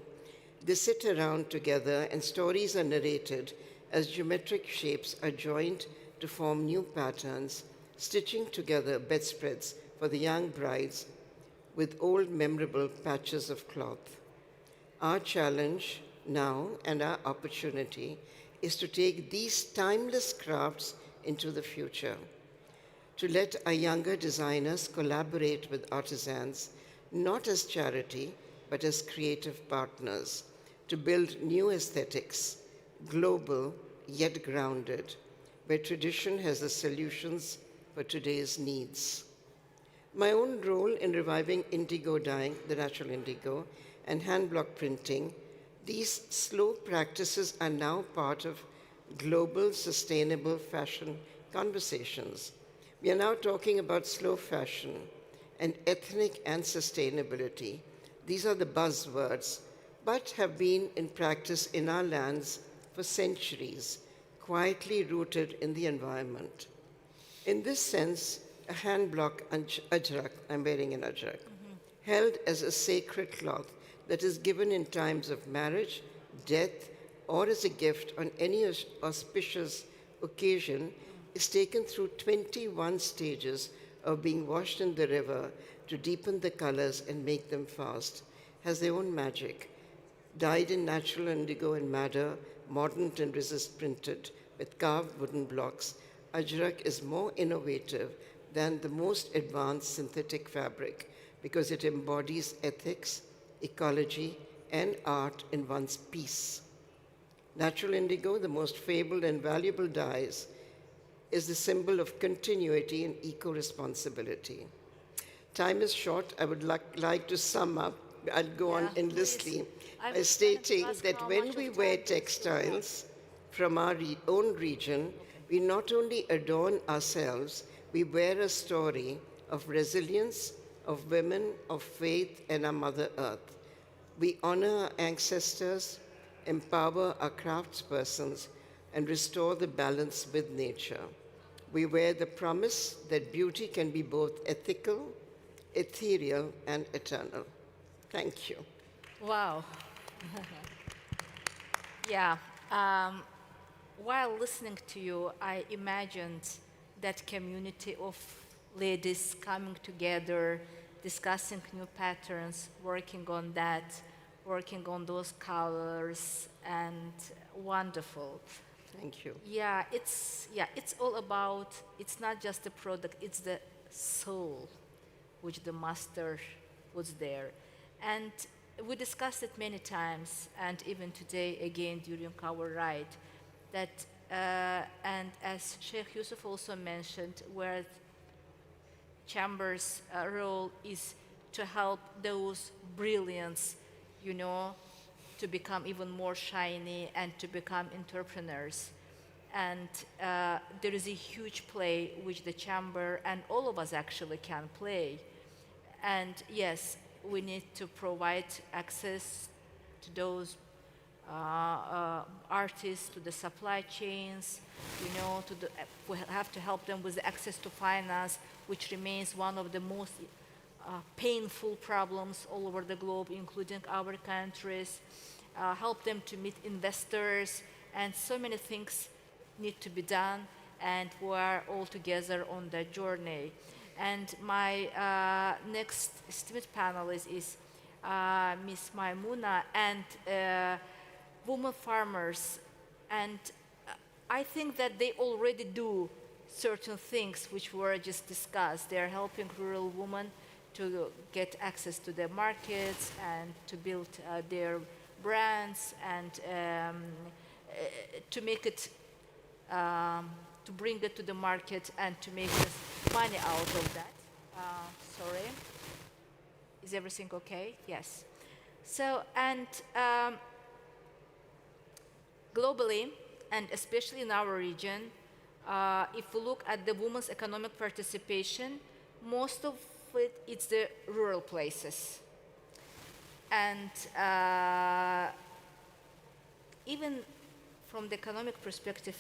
Speaker 14: They sit around together and stories are narrated as geometric shapes are joined to form new patterns, stitching together bedspreads for the young brides with old memorable patches of cloth. Our challenge now and our opportunity is to take these timeless crafts into the future, to let our younger designers collaborate with artisans, not as charity, but as creative partners, to build new aesthetics, global yet grounded, where tradition has the solutions for today's needs. My own role in reviving indigo dyeing, the natural indigo, and hand block printing, these slow practices are now part of global sustainable fashion conversations. We are now talking about slow fashion and ethnic and sustainability. These are the buzzwords, but have been in practice in our lands for centuries, quietly rooted in the environment. In this sense, a hand block ajrak, I'm wearing an ajrak, held as a sacred cloth that is given in times of marriage, death, or as a gift on any auspicious occasion, is taken through 21 stages of being washed in the river to deepen the colors and make them fast, has their own magic. Dyed in natural indigo and madder, modern and resist printed with carved wooden blocks, ajrak is more innovative than the most advanced synthetic fabric because it embodies ethics, ecology, and art in one's piece. Natural indigo, the most fabled and valuable dyes, is the symbol of continuity and eco-responsibility. Time is short. I would like to sum up. I'll go on endlessly by stating that when we wear textiles from our own region, we not only adorn ourselves, we wear a story of resilience, of women, of faith, and our Mother Earth. We honor our ancestors, empower our craftspersons, and restore the balance with nature. We wear the promise that beauty can be both ethical, ethereal, and eternal. Thank you.
Speaker 8: Wow. Yeah. While listening to you, I imagined that community of ladies coming together, discussing new patterns, working on that, working on those colors, and wonderful.
Speaker 14: Thank you.
Speaker 8: Yeah, it's all about, it's not just the product, it's the soul which the master was there. And we discussed it many times, and even today again during our ride, that, and as Sheikh Yusuf also mentioned, where Chamber's role is to help those brilliants, you know, to become even more shiny and to become entrepreneurs. And there is a huge play which the Chamber and all of us actually can play. And yes, we need to provide access to those artists, to the supply chains, you know, we have to help them with access to finance, which remains one of the most painful problems all over the globe, including our countries, help them to meet investors, and so many things need to be done, and we are all together on that journey. And my next esteemed panelist is Ms. Maimuna, and women farmers. And I think that they already do certain things which were just discussed. They are helping rural women to get access to the markets and to build their brands and to make it, to bring it to the market and to make money out of that. Sorry. Is everything okay? Yes. So, and globally, and especially in our region, if we look at the women's economic participation, most of it, it's the rural places. And even from the economic perspective,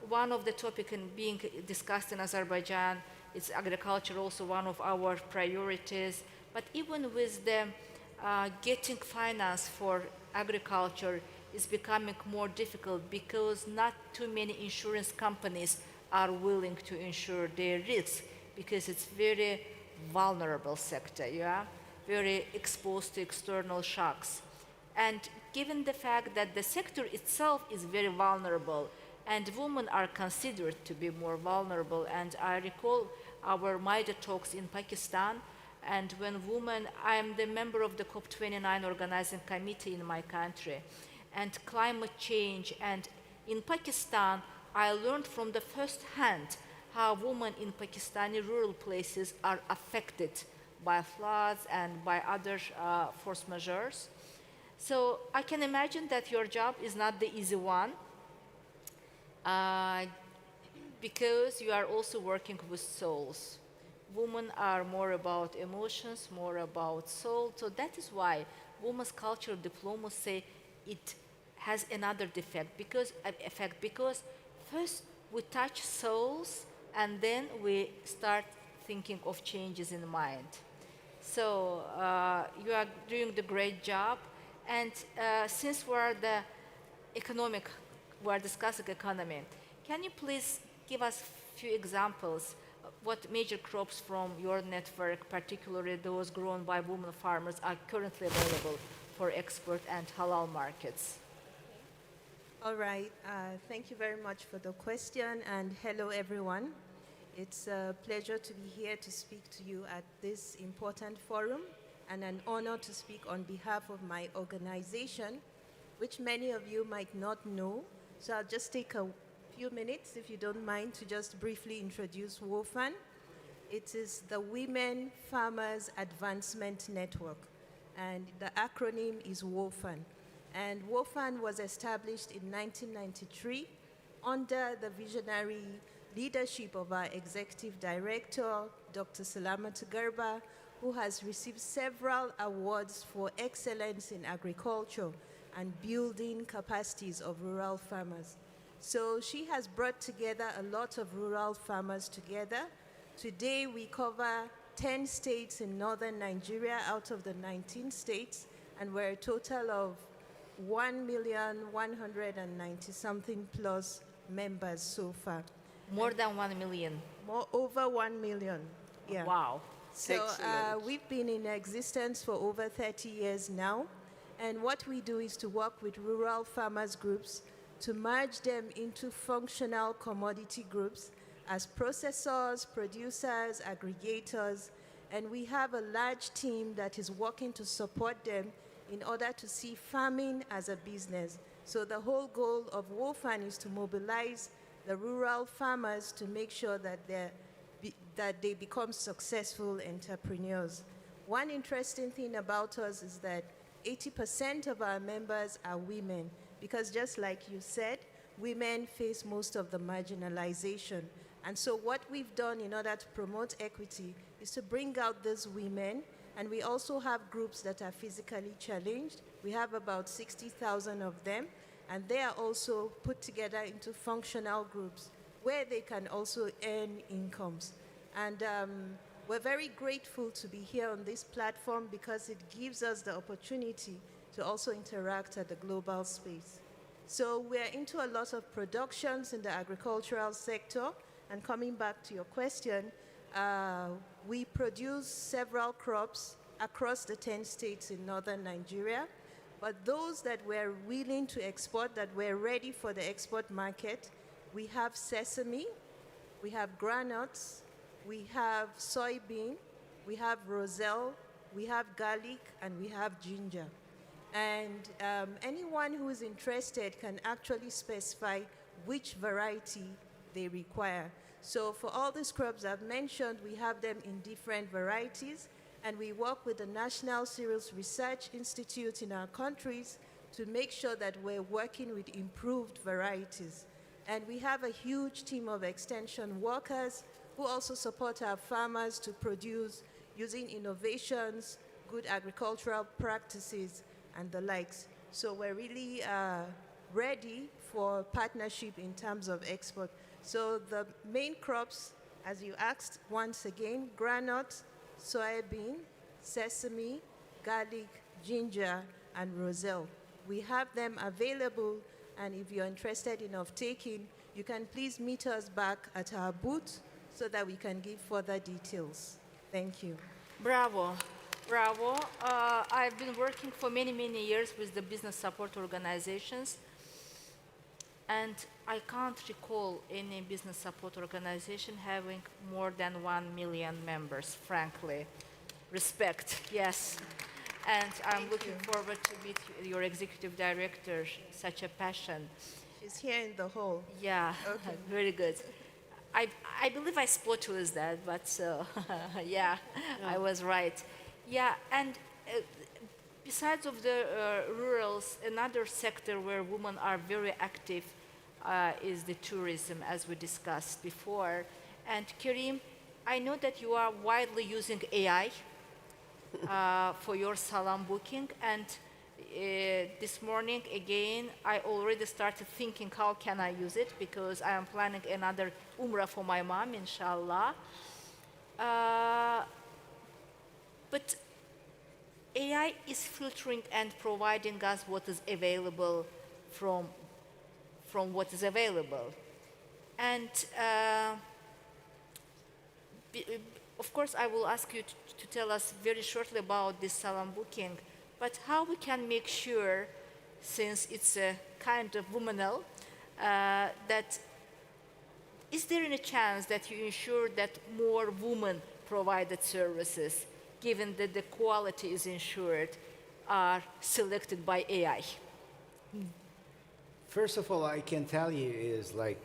Speaker 8: one of the topics being discussed in Azerbaijan is agriculture, also one of our priorities. But even with the getting finance for agriculture is becoming more difficult because not too many insurance companies are willing to insure their risks because it's very vulnerable sector, yeah? Very exposed to external shocks. And given the fact that the sector itself is very vulnerable and women are considered to be more vulnerable, and I recall our MIDA talks in Pakistan, and when women, I am the member of the COP29 organizing committee in my country, and climate change, and in Pakistan, I learned from the first hand how women in Pakistani rural places are affected by floods and by other force majeures. So I can imagine that your job is not the easy one because you are also working with souls. Women are more about emotions, more about soul. So that is why women's cultural diplomacy, it has another effect because first we touch souls and then we start thinking of changes in mind. So you are doing the great job. And since we're discussing economy, can you please give us a few examples what major crops from your network, particularly those grown by women farmers, are currently available for export and halal markets?
Speaker 15: All right. Thank you very much for the question, and hello, everyone. It's a pleasure to be here to speak to you at this important forum. and an honor to speak on behalf of my organization, which many of you might not know. So I'll just take a few minutes, if you don't mind, to just briefly introduce WOFAN. It is the Women Farmers Advancement Network, and the acronym is WOFAN. And WOFAN was established in 1993 under the visionary leadership of our executive director, Dr. Salamat Garba, who has received several awards for excellence in agriculture and building capacities of rural farmers. So she has brought together a lot of rural farmers together. Today we cover 10 states in northern Nigeria out of the 19 states, and we're a total of 1,190 something plus members so far.
Speaker 8: More than 1 million.
Speaker 15: More over 1 million. Yeah.
Speaker 8: Wow.
Speaker 15: So we've been in existence for over 30 years now, and what we do is to work with rural farmers groups to merge them into functional commodity groups as processors, producers, aggregators, and we have a large team that is working to support them in order to see farming as a business. So the whole goal of WOFAN is to mobilize the rural farmers to make sure that they become successful entrepreneurs. One interesting thing about us is that 80% of our members are women, because just like you said, women face most of the marginalization. And so what we've done in order to promote equity is to bring out these women, and we also have groups that are physically challenged. We have about 60,000 of them, and they are also put together into functional groups where they can also earn incomes. And we're very grateful to be here on this platform because it gives us the opportunity to also interact at the global space. So we're into a lot of productions in the agricultural sector. And coming back to your question, we produce several crops across the 10 states in northern Nigeria. But those that we're willing to export, that we're ready for the export market, we have sesame, we have granules, we have soybean, we have roselle, we have garlic, and we have ginger. And anyone who is interested can actually specify which variety they require. So for all these crops I've mentioned, we have them in different varieties, and we work with the National Cereals Research Institute in our countries to make sure that we're working with improved varieties. And we have a huge team of extension workers who also support our farmers to produce using innovations, good agricultural practices, and the likes. So we're really ready for partnership in terms of export. So the main crops, as you asked, once again, groundnut, soybean, sesame, garlic, ginger, and roselle. We have them available, and if you're interested in off-taking, you can please meet us back at our booth so that we can give further details. Thank you.
Speaker 8: Bravo. Bravo. I've been working for many, many years with the business support organizations, and I can't recall any business support organization having more than 1 million members, frankly. Respect, yes. And I'm looking forward to meet your executive director, such a passion.
Speaker 15: She's here in the hall.
Speaker 8: Yeah, okay. Very good. I believe I spot was that, but yeah, I was right. Yeah, and besides of the rurals, another sector where women are very active is the tourism, as we discussed before. And Karim, I know that you are widely using AI for your salon booking, and this morning, again, I already started thinking how can I use it, because I am planning another Umrah for my mom, inshallah. But AI is filtering and providing us what is available from what is available. And of course, I will ask you to tell us very shortly about this salon booking, but how we can make sure, since it's a kind of womanal, that is there any chance that you ensure that more women provided services given that the quality is ensured, are selected by AI?
Speaker 12: First of all, I can tell you is like,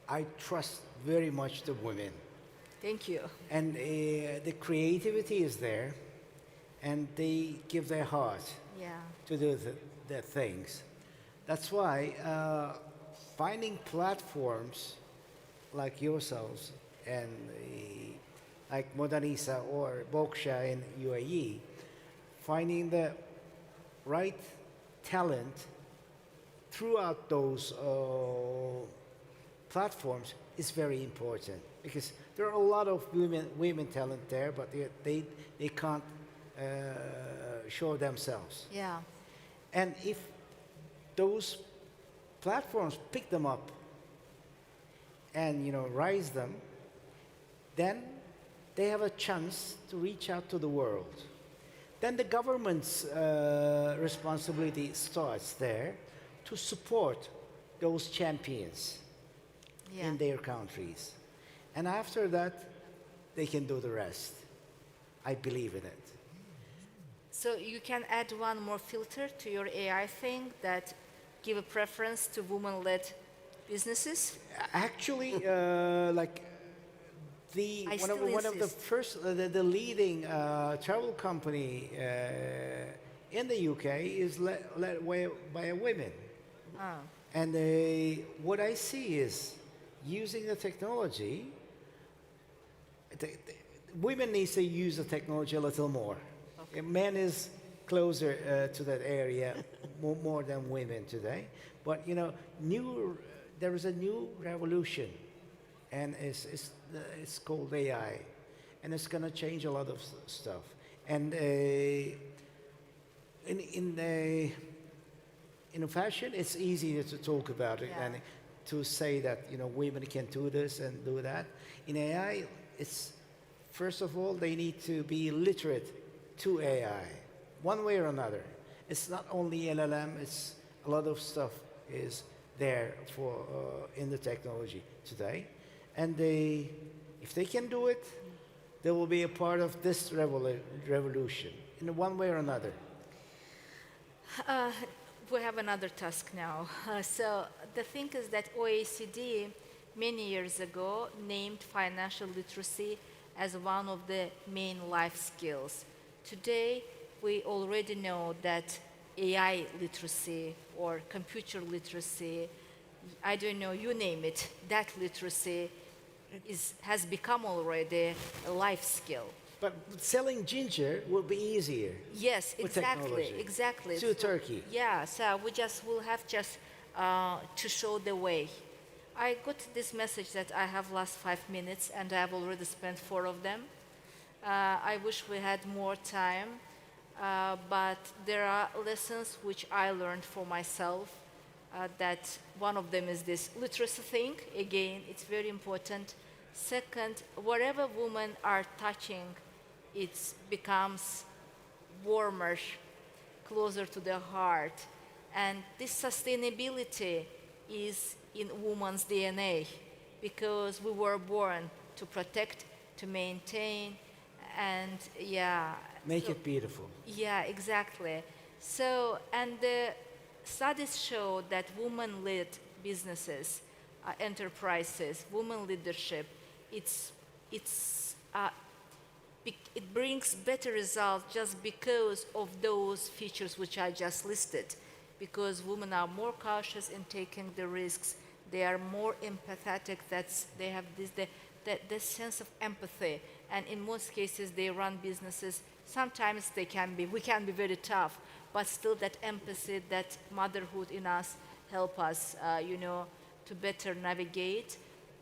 Speaker 12: I trust very much the women.
Speaker 8: Thank you.
Speaker 12: And the creativity is there, and they give their heart
Speaker 8: Yeah.
Speaker 12: to do the things. That's why finding platforms like yourselves and like Modanisa or Boksha in UAE, finding the right talent throughout those platforms is very important, because there are a lot of women talent there, but they can't show themselves.
Speaker 8: Yeah.
Speaker 12: And if those platforms pick them up and rise them, then they have a chance to reach out to the world. Then the government's responsibility starts there to support those champions in their countries. And after that, they can do the rest. I believe in it.
Speaker 8: So you can add one more filter to your AI thing that give a preference to women-led businesses?
Speaker 12: Actually, like one of the
Speaker 8: insist.
Speaker 12: first, the leading travel company in the UK is led by a woman.
Speaker 8: Ah.
Speaker 12: And what I see is using the technology, women need to use the technology a little more. Okay. Men is closer to that area more than women today. But there is a new revolution, and it's called AI, and it's going to change a lot of stuff. And in fashion, it's easier to talk about it and to say that women can do this and do that. In AI, it's first of all they need to be literate to AI, one way or another. It's not only LLM; it's a lot of stuff is there for in the technology today, and if they can do it, they will be a part of this revolution in one way or another.
Speaker 8: We have another task now. So the thing is that OECD many years ago named financial literacy as one of the main life skills. Today, we already know that AI literacy or computer literacy, I don't know, you name it, that literacy has become already a life skill.
Speaker 12: But selling ginger will be easier.
Speaker 8: Yes, exactly, exactly.
Speaker 12: To Turkey.
Speaker 8: Yeah, so we just will have just to show the way. I got this message that I have last 5 minutes and I have already spent 4 of them. I wish we had more time, but there are lessons which I learned for myself. That one of them is this literacy thing. Again, it's very important. Second, whatever women are touching, it becomes warmer, closer to the heart. And this sustainability is in woman's DNA, because we were born to protect, to maintain, and
Speaker 12: make it beautiful.
Speaker 8: Yeah, exactly. So, and the studies show that women-led businesses, enterprises, women leadership, it brings better results just because of those features which I just listed. Because women are more cautious in taking the risks, they are more empathetic, they have this sense of empathy, and in most cases they run businesses. Sometimes we can be very tough, but still that empathy, that motherhood in us help us, to better navigate.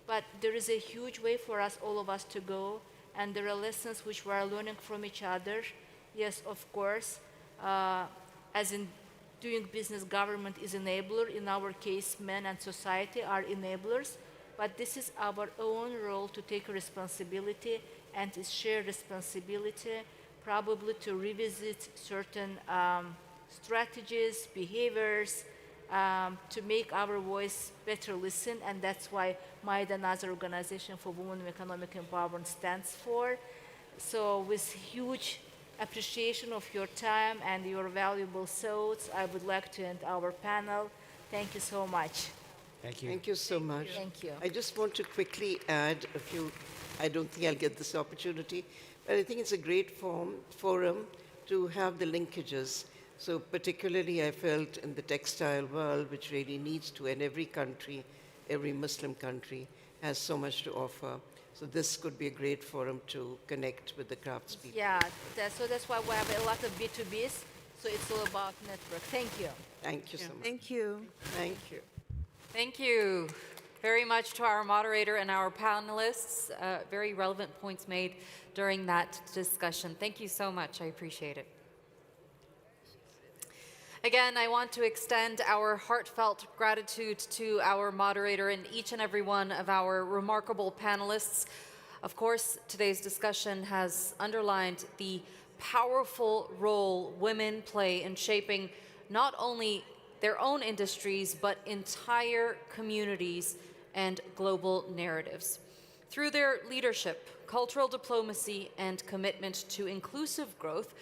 Speaker 8: But there is a huge way for us, all of us, to go, and there are lessons which we are learning from each other. Yes, of course, as in doing business, government is enabler. In our case, men and society are enablers. But this is our own role to take responsibility, and to share responsibility, probably to revisit certain strategies, behaviors, to make our voice better listened. And that's why MAIDA, another organization for women economic empowerment, stands for. So with huge appreciation of your time and your valuable thoughts, I would like to end our panel. Thank you so much.
Speaker 12: Thank you.
Speaker 14: Thank you so much.
Speaker 8: Thank you.
Speaker 14: I just want to quickly add a few. I don't think I'll get this opportunity, but I think it's a great forum to have the linkages. So particularly I felt in the textile world, which really needs to, and every country, every Muslim country has so much to offer. So this could be a great forum to connect with the craftspeople.
Speaker 8: Yeah, so that's why we have a lot of B2Bs. So it's all about network. Thank you.
Speaker 14: Thank you so much.
Speaker 15: Thank you.
Speaker 14: Thank you.
Speaker 1: Thank you very much to our moderator and our panelists. Very relevant points made during that discussion. Thank you so much. I appreciate it. Again, I want to extend our heartfelt gratitude to our moderator and each and every one of our remarkable panelists. Of course, today's discussion has underlined the powerful role women play in shaping not only their own industries, but entire communities and global narratives. Through their leadership, cultural diplomacy, and commitment to inclusive growth,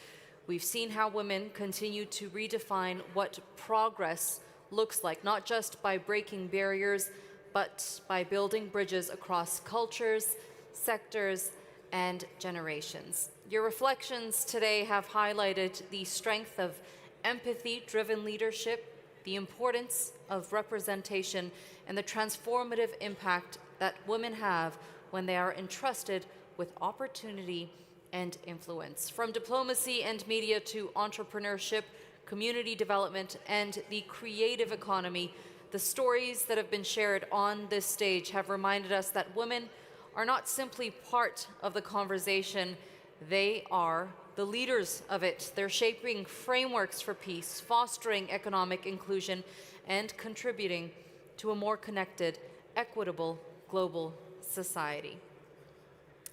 Speaker 1: we've seen how women continue to redefine what progress looks like, not just by breaking barriers, but by building bridges across cultures, sectors, and generations. Your reflections today have highlighted the strength of empathy-driven leadership, the importance of representation, and the transformative impact that women have when they are entrusted with opportunity and influence. From diplomacy and media to entrepreneurship, community development, and the creative economy, the stories that have been shared on this stage have reminded us that women are not simply part of the conversation, they are the leaders of it. They're shaping frameworks for peace, fostering economic inclusion, and contributing to a more connected, equitable global society.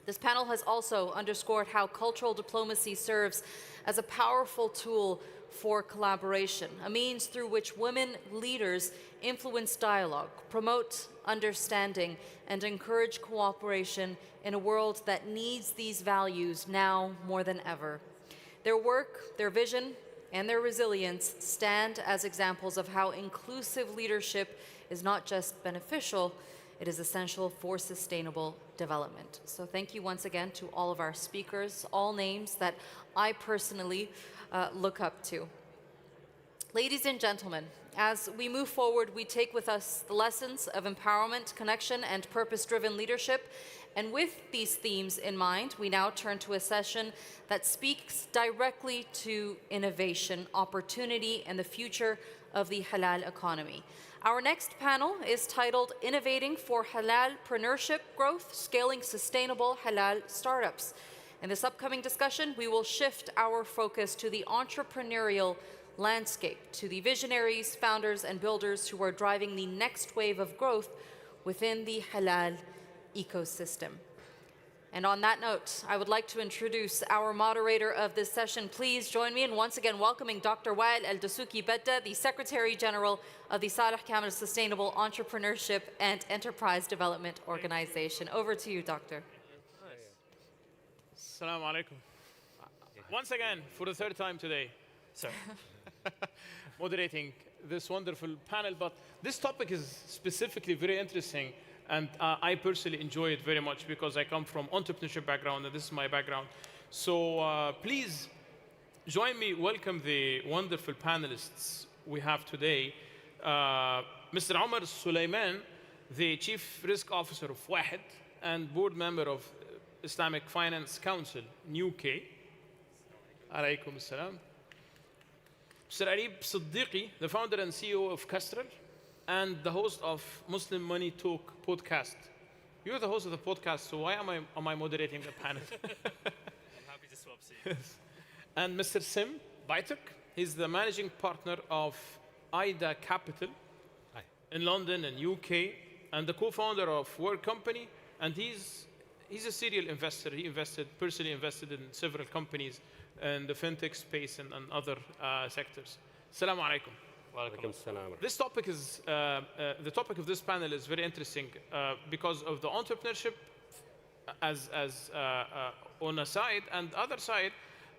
Speaker 1: This panel has also underscored how cultural diplomacy serves as a powerful tool for collaboration, a means through which women leaders influence dialogue, promote understanding, and encourage cooperation in a world that needs these values now more than ever. Their work, their vision, and their resilience stand as examples of how inclusive leadership is not just beneficial, it is essential for sustainable development. So thank you once again to all of our speakers, all names that I personally look up to. Ladies and gentlemen, as we move forward, we take with us the lessons of empowerment, connection, and purpose-driven leadership. And with these themes in mind, we now turn to a session that speaks directly to innovation, opportunity, and the future of the halal economy. Our next panel is titled Innovating for Halalpreneurship Growth, Scaling Sustainable Halal Startups. In this upcoming discussion, we will shift our focus to the entrepreneurial landscape, to the visionaries, founders, and builders who are driving the next wave of growth within the halal ecosystem. And on that note, I would like to introduce our moderator of this session. Please join me in once again welcoming Dr. Wael Al-Dasuki Bedda, the Secretary General of the Saleh Kamel Sustainable Entrepreneurship and Enterprise Development Organization. Over to you, Doctor.
Speaker 10: Assalamu alaikum. Once again, for the third time today, sir, moderating this wonderful panel. But this topic is specifically very interesting, and I personally enjoy it very much because I come from entrepreneurship background, and this is my background. So please join me, welcome the wonderful panelists we have today. Mr. Omar Sulaiman, the Chief Risk Officer of Wahed and board member of Islamic Finance Council, UK. Alaykum assalam. Mr. Arib Siddiqui, the founder and CEO of Castral and the host of Muslim Money Talk podcast. You're the host of the podcast, so why am I moderating the panel?
Speaker 11: I'm happy to swap seats.
Speaker 10: And Mr. Sim Baituk, he's the managing partner of IDA Capital in London and UK, and the co-founder of Work Company, and he's a serial investor. He personally invested in several companies in the fintech space and other sectors. Assalamu alaikum.
Speaker 11: Welcome.
Speaker 10: This topic is, the topic of this panel is very interesting because of the entrepreneurship as on a side, and other side,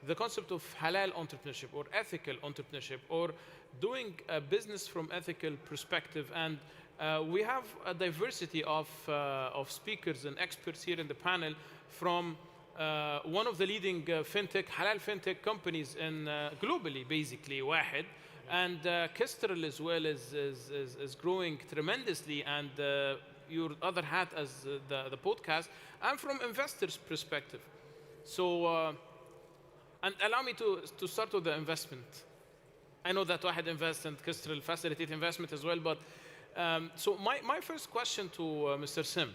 Speaker 10: the concept of halal entrepreneurship or ethical entrepreneurship or doing a business from ethical perspective. And we have a diversity of speakers and experts here in the panel from one of the leading halal fintech companies in globally, basically, Wahed. And Kestrel as well is growing tremendously. And your other hat as the podcast, and from investors' perspective. So, and allow me to start with the investment. I know that Wahed invests and Kestrel facilitate investment as well, but so my first question to Mr. Sim.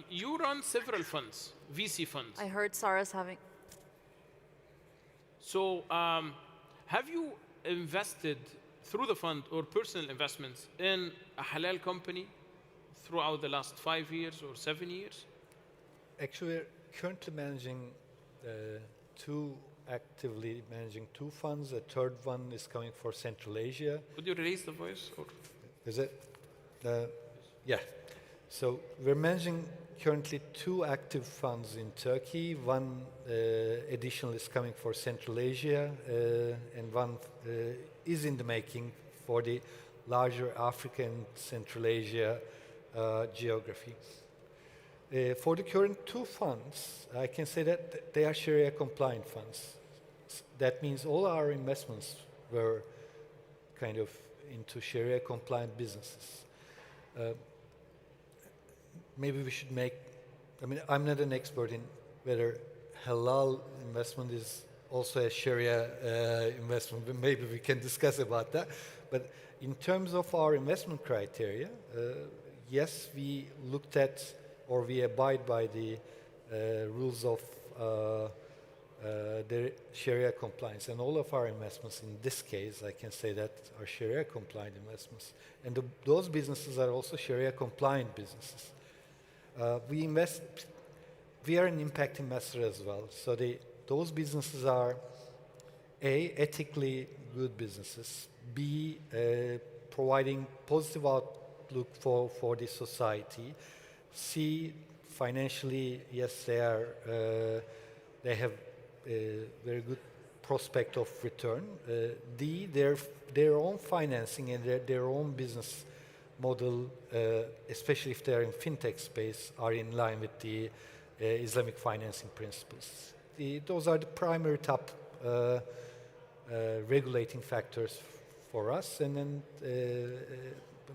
Speaker 10: You run several funds, VC funds.
Speaker 1: I heard Sarah's having.
Speaker 10: So, have you invested through the fund or personal investments in a halal company throughout the last 5 years or 7 years?
Speaker 5: Actually, we're currently actively managing two funds. A third one is coming for Central Asia.
Speaker 10: Could you raise the voice? Or?
Speaker 5: Is it? Yeah. So we're managing currently two active funds in Turkey. One additional is coming for Central Asia, and one is in the making for the larger Africa and Central Asia geography. For the current two funds, I can say that they are Sharia compliant funds. That means all our investments were kind of into Sharia compliant businesses. Maybe we should I'm not an expert in whether halal investment is also a Sharia investment, but maybe we can discuss about that. But in terms of our investment criteria, yes, we looked at or we abide by the rules of the Sharia compliance. And all of our investments in this case, I can say that are Sharia compliant investments. And those businesses are also Sharia compliant businesses. We are an impact investor as well. So those businesses are A, ethically good businesses, B, providing positive outlook for the society, C, financially, yes, they have a very good prospect of return. D, their own financing and their own business model, especially if they are in fintech space, are in line with the Islamic financing principles. Those are the primary top regulating factors for us. And then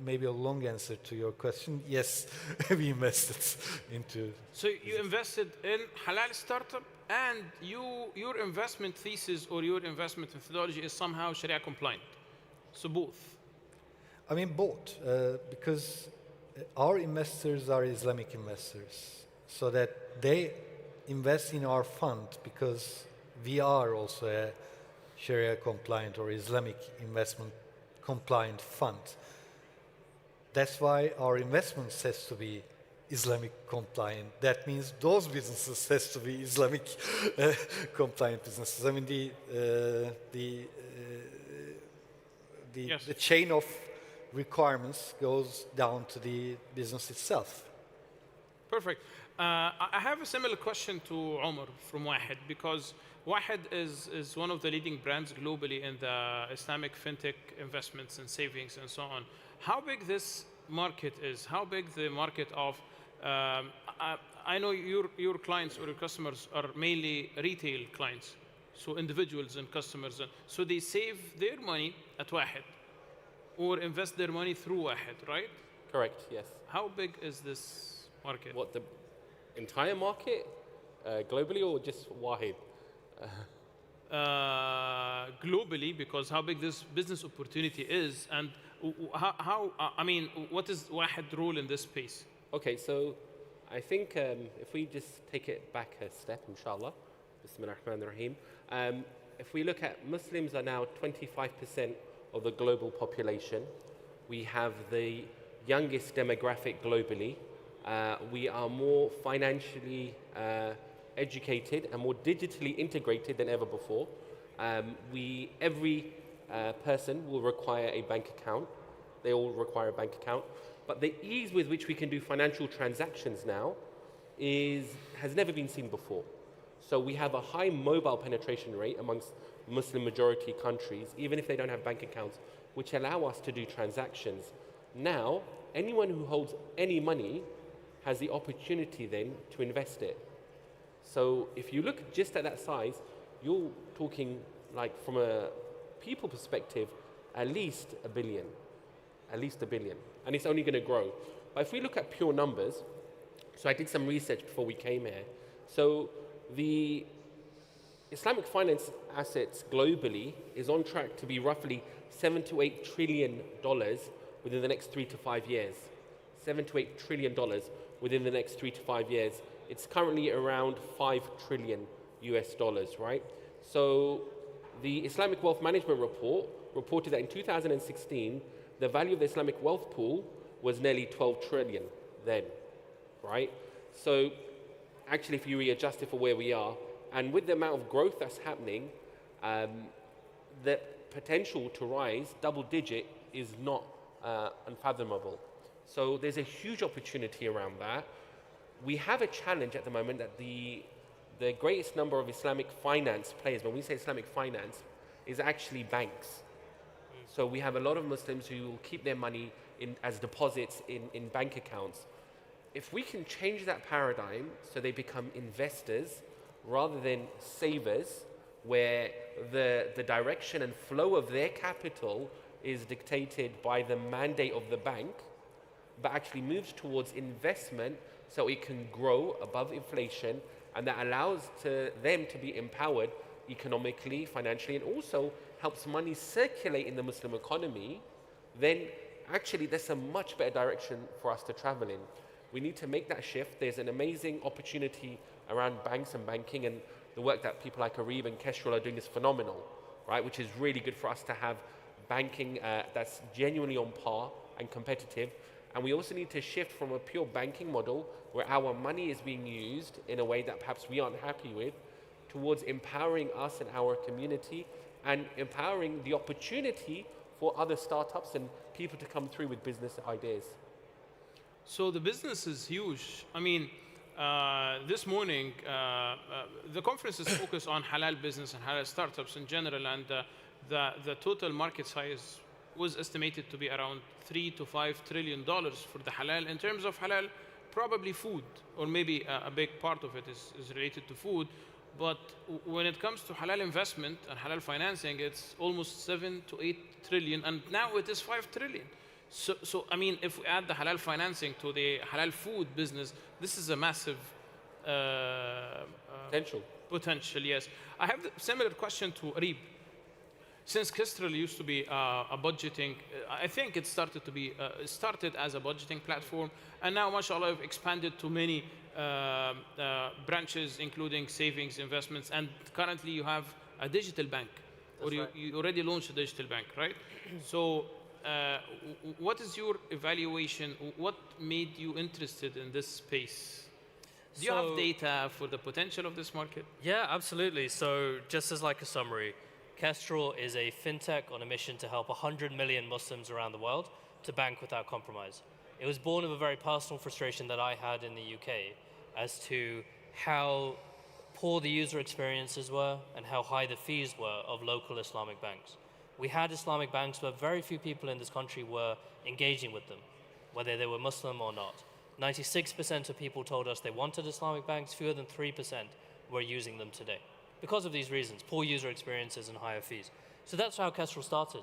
Speaker 5: maybe a long answer to your question. Yes, we invested into.
Speaker 10: So you invested in halal startup, and your investment thesis or your investment methodology is somehow Sharia compliant. So both.
Speaker 5: I mean both, because our investors are Islamic investors, so that they invest in our fund because we are also a Sharia compliant or Islamic investment compliant fund. That's why our investments has to be Islamic compliant. That means those businesses has to be Islamic compliant businesses. I mean the chain of requirements goes down to the business itself.
Speaker 10: Perfect. I have a similar question to Omar from Wahed, because Wahed is one of the leading brands globally in the Islamic fintech investments and savings and so on. How big this market is? How big the market of? I know your clients or your customers are mainly retail clients, so individuals and customers. So they save their money at Wahed or invest their money through Wahed, right?
Speaker 11: Correct, yes.
Speaker 10: How big is this market?
Speaker 11: What, the entire market, globally, or just Wahed?
Speaker 10: Globally, because how big this business opportunity is, and what is Wahed's role in this space?
Speaker 11: Okay, so I think if we just take it back a step, inshallah, Bismillah ar-Rahman ar-Rahim, if we look at Muslims are now 25% of the global population. We have the youngest demographic globally. We are more financially educated and more digitally integrated than ever before. Every person will require a bank account. They all require a bank account. but the ease with which we can do financial transactions now has never been seen before. So we have a high mobile penetration rate amongst Muslim majority countries, even if they don't have bank accounts, which allow us to do transactions. Now, anyone who holds any money has the opportunity then to invest it. So if you look just at that size, you're talking like from a people perspective, at least a billion. And it's only going to grow. But if we look at pure numbers, so I did some research before we came here. So the Islamic finance assets globally is on track to be roughly $7 to $8 trillion within the next 3 to 5 years. $7 to $8 trillion within the next 3 to 5 years. It's currently around $5 trillion US dollars, right? So the Islamic Wealth Management Report reported that in 2016, the value of the Islamic wealth pool was nearly 12 trillion then, right? So actually, if you readjust it for where we are, and with the amount of growth that's happening, the potential to rise double digit is not unfathomable. So there's a huge opportunity around that. We have a challenge at the moment that the greatest number of Islamic finance players, when we say Islamic finance, is actually banks. So we have a lot of Muslims who will keep their money as deposits in bank accounts. If we can change that paradigm so they become investors rather than savers, where the direction and flow of their capital is dictated by the mandate of the bank, but actually moves towards investment so it can grow above inflation, and that allows them to be empowered economically, financially, and also helps money circulate in the Muslim economy, then actually there's a much better direction for us to travel in. We need to make that shift. There's an amazing opportunity around banks and banking, and the work that people like Arib and Kestrel are doing is phenomenal, right? Which is really good for us to have banking that's genuinely on par and competitive. And we also need to shift from a pure banking model where our money is being used in a way that perhaps we aren't happy with, towards empowering us and our community and empowering the opportunity for other startups and people to come through with business ideas.
Speaker 10: So the business is huge. I mean, this morning, the conference is focused on halal business and halal startups in general, and the total market size was estimated to be around $3 to $5 trillion for the halal. In terms of halal, probably food, or maybe a big part of it is related to food. But when it comes to halal investment and halal financing, it's almost 7 to 8 trillion, and now it is 5 trillion. So I mean, if we add the halal financing to the halal food business, this is a massive potential, yes. I have a similar question to Arib. Since Kestrel used to be a budgeting, I think it started to be started as a budgeting platform, and now, mashallah, have expanded to many branches, including savings, investments, and currently you have a digital bank, or you already launched a digital bank, right? So what is your evaluation? What made you interested in this space? Do you have data for the potential of this market?
Speaker 18: Yeah, absolutely. So just as like a summary, Kestrel is a fintech on a mission to help 100 million Muslims around the world to bank without compromise. It was born of a very personal frustration that I had in the UK as to how poor the user experiences were and how high the fees were of local Islamic banks. We had Islamic banks, but very few people in this country were engaging with them, whether they were Muslim or not. 96% of people told us they wanted Islamic banks, fewer than 3% were using them today. Because of these reasons, poor user experiences and higher fees. So that's how Kestrel started.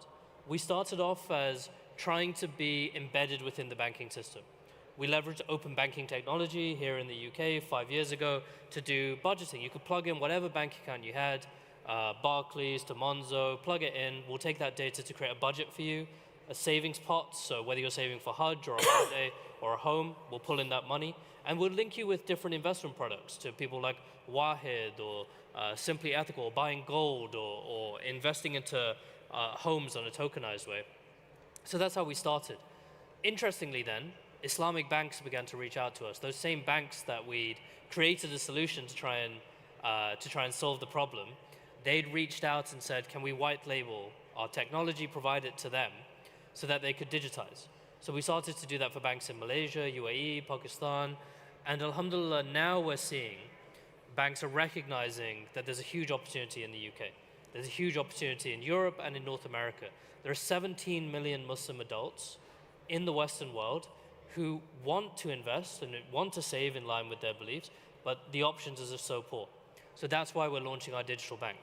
Speaker 18: We started off as trying to be embedded within the banking system. We leveraged open banking technology here in the UK 5 years ago to do budgeting. You could plug in whatever bank account you had, Barclays to Monzo, plug it in. We'll take that data to create a budget for you, a savings pot. So whether you're saving for Hajj or a holiday or a home, we'll pull in that money. And we'll link you with different investment products to people like Wahid or Simply Ethical, buying gold or investing into homes on a tokenized way. So that's how we started. Interestingly then, Islamic banks began to reach out to us. Those same banks that we'd created a solution to try and solve the problem, they'd reached out and said, can we white label our technology, provide it to them so that they could digitize? So we started to do that for banks in Malaysia, UAE, Pakistan, and alhamdulillah, now we're seeing banks are recognizing that there's a huge opportunity in the UK. There's a huge opportunity in Europe and in North America. There are 17 million Muslim adults in the Western world who want to invest and want to save in line with their beliefs, but the options are so poor. So that's why we're launching our digital bank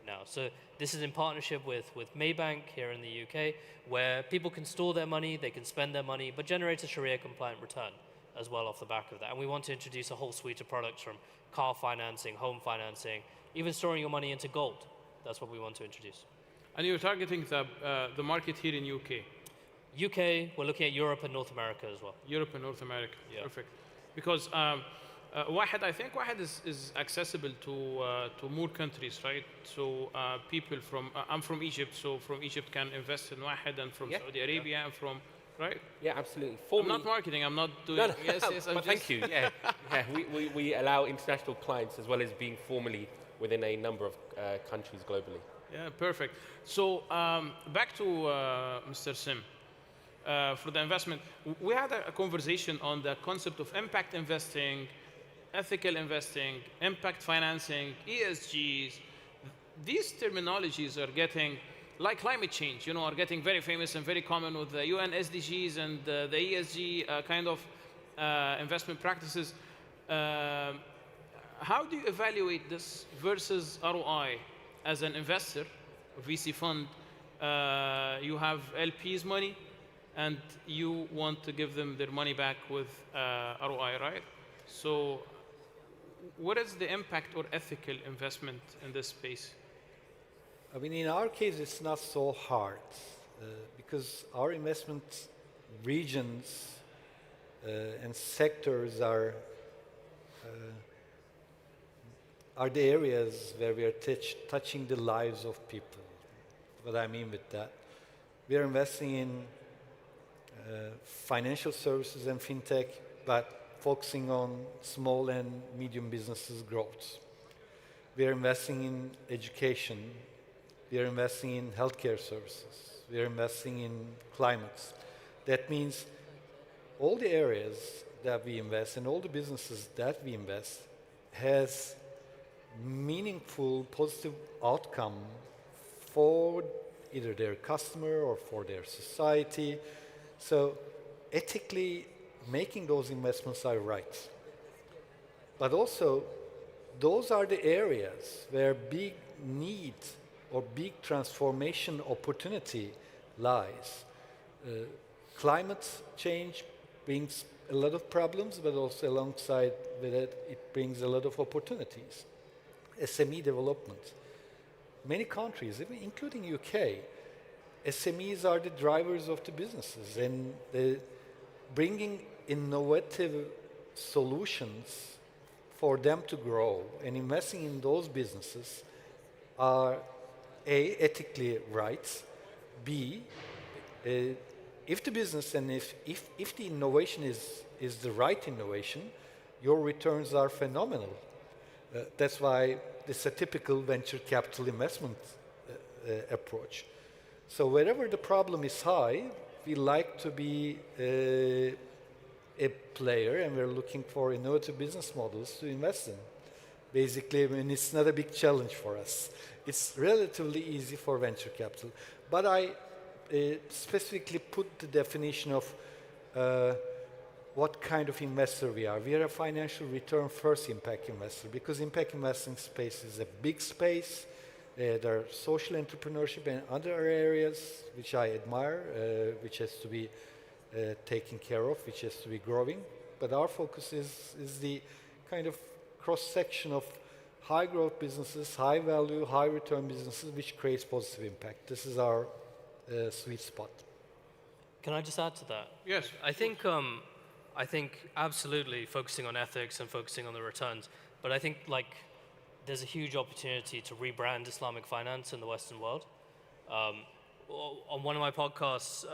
Speaker 18: now. So this is in partnership with Maybank here in the UK, where people can store their money, they can spend their money, but generate a Sharia-compliant return as well off the back of that. And we want to introduce a whole suite of products from car financing, home financing, even storing your money into gold. That's what we want to introduce.
Speaker 10: And you're targeting the market here in UK?
Speaker 18: UK, we're looking at Europe and North America as well.
Speaker 10: Europe and North America,
Speaker 18: yeah.
Speaker 10: Perfect. Because Wahed, I think Wahed is accessible to more countries, right? So people from, I'm from Egypt, so from Egypt can invest in Wahed, and from Saudi Arabia, and from, right?
Speaker 11: Yeah, absolutely.
Speaker 10: I'm not marketing, I'm not doing,
Speaker 11: No,
Speaker 10: yes,
Speaker 11: but thank you, yeah. We allow international clients as well as being formally within a number of countries globally.
Speaker 10: Yeah, perfect. So back to Mr. Sim. For the investment, we had a conversation on the concept of impact investing, ethical investing, impact financing, ESGs. These terminologies are getting, like climate change, are getting very famous and very common with the UN SDGs and the ESG kind of investment practices. How do you evaluate this versus ROI? As an investor, a VC fund, you have LPs' money, and you want to give them their money back with ROI, right? So what is the impact or ethical investment in this space?
Speaker 5: I mean, in our case, it's not so hard because our investment regions and sectors are the areas where we are touching the lives of people. What I mean with that, we are investing in financial services and fintech, but focusing on small and medium businesses growth. We are investing in education. We are investing in healthcare services. We are investing in climate. That means all the areas that we invest and all the businesses that we invest has meaningful positive outcome for either their customer or for their society. So ethically making those investments are right. But also those are the areas where big need or big transformation opportunity lies. Climate change brings a lot of problems, but also alongside with it, it brings a lot of opportunities. SME development. Many countries, including UK, SMEs are the drivers of the businesses, and bringing innovative solutions for them to grow and investing in those businesses are A, ethically right, B, if the business and if the innovation is the right innovation, your returns are phenomenal. That's why it's a typical venture capital investment approach. So wherever the problem is high, we like to be a player, and we're looking for innovative business models to invest in. Basically, I mean, it's not a big challenge for us. It's relatively easy for venture capital. But I specifically put the definition of what kind of investor we are. We are a financial return first impact investor, because impact investing space is a big space. There are social entrepreneurship and other areas which I admire, which has to be taken care of, which has to be growing. But our focus is the kind of cross-section of high growth businesses, high value, high return businesses, which creates positive impact. This is our sweet spot.
Speaker 18: Can I just add to that?
Speaker 10: Yes.
Speaker 18: I think absolutely focusing on ethics and focusing on the returns, but I think there's a huge opportunity to rebrand Islamic finance in the Western world. On one of my podcasts,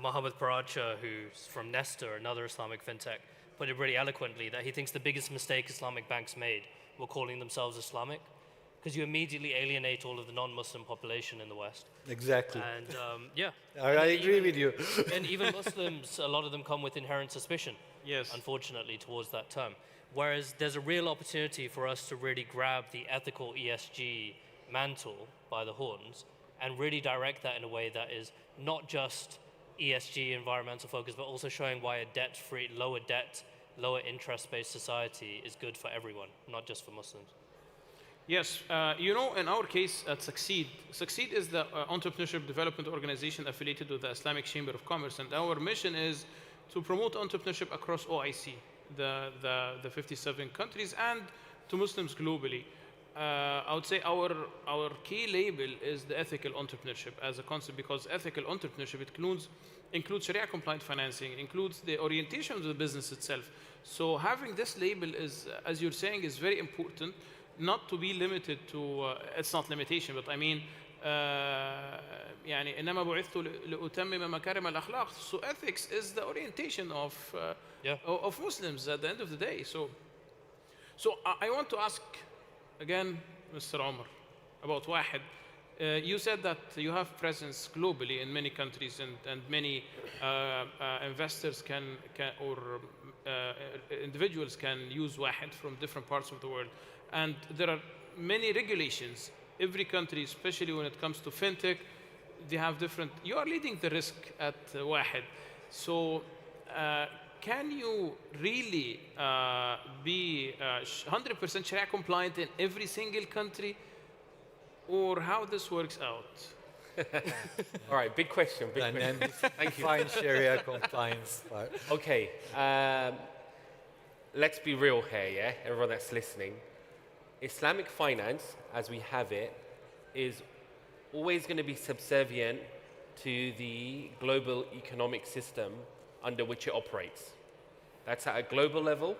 Speaker 18: Mohammed Paracha, who's from Nesta, another Islamic fintech, put it really eloquently that he thinks the biggest mistake Islamic banks made were calling themselves Islamic. because you immediately alienate all of the non-Muslim population in the West.
Speaker 5: Exactly.
Speaker 18: And yeah.
Speaker 5: I agree with you.
Speaker 18: And even Muslims, a lot of them come with inherent suspicion,
Speaker 2: yes,
Speaker 18: unfortunately, towards that term. Whereas there's a real opportunity for us to really grab the ethical ESG mantle by the horns and really direct that in a way that is not just ESG, environmental focus, but also showing why a debt-free, lower debt, lower interest-based society is good for everyone, not just for Muslims.
Speaker 10: Yes, you know, in our case at Succeed, Succeed is the entrepreneurship development organization affiliated with the Islamic Chamber of Commerce, and our mission is to promote entrepreneurship across OIC, the 57 countries, and to Muslims globally. I would say our key label is the ethical entrepreneurship as a concept, because ethical entrepreneurship includes Sharia compliant financing, includes the orientation of the business itself. So having this label is, as you're saying, is very important. Not to be limited to, it's not limitation, but I mean, يعني إنما بعثت لأتمم مكارم الأخلاق. So ethics is the orientation of Muslims at the end of the day. So I want to ask again, Mr. Omar, about Wahed. You said that you have presence globally in many countries, and many investors or individuals can use Wahed from different parts of the world. And there are many regulations. Every country, especially when it comes to fintech, they have different. You are leading the risk at Wahed. So can you really be 100% Sharia compliant in every single country, or how this works out?
Speaker 11: All right, big question. Big question. Thank you.
Speaker 5: Define Sharia compliance part.
Speaker 11: Okay, let's be real here, yeah? Everyone that's listening. Islamic finance, as we have it, is always going to be subservient to the global economic system under which it operates. That's at a global level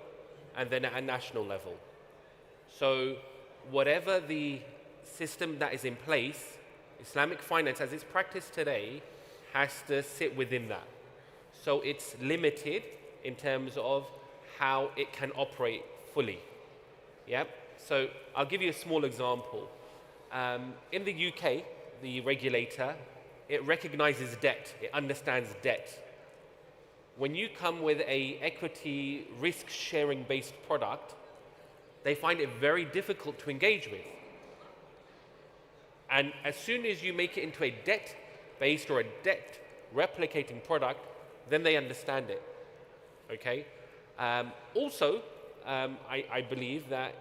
Speaker 11: and then at a national level. So whatever the system that is in place, Islamic finance as it's practiced today has to sit within that. So it's limited in terms of how it can operate fully. Yep. So I'll give you a small example. In the UK, the regulator, it recognizes debt, it understands debt. When you come with a equity risk-sharing based product, they find it very difficult to engage with. And as soon as you make it into a debt-based or a debt-replicating product, then they understand it, okay? Also, I believe that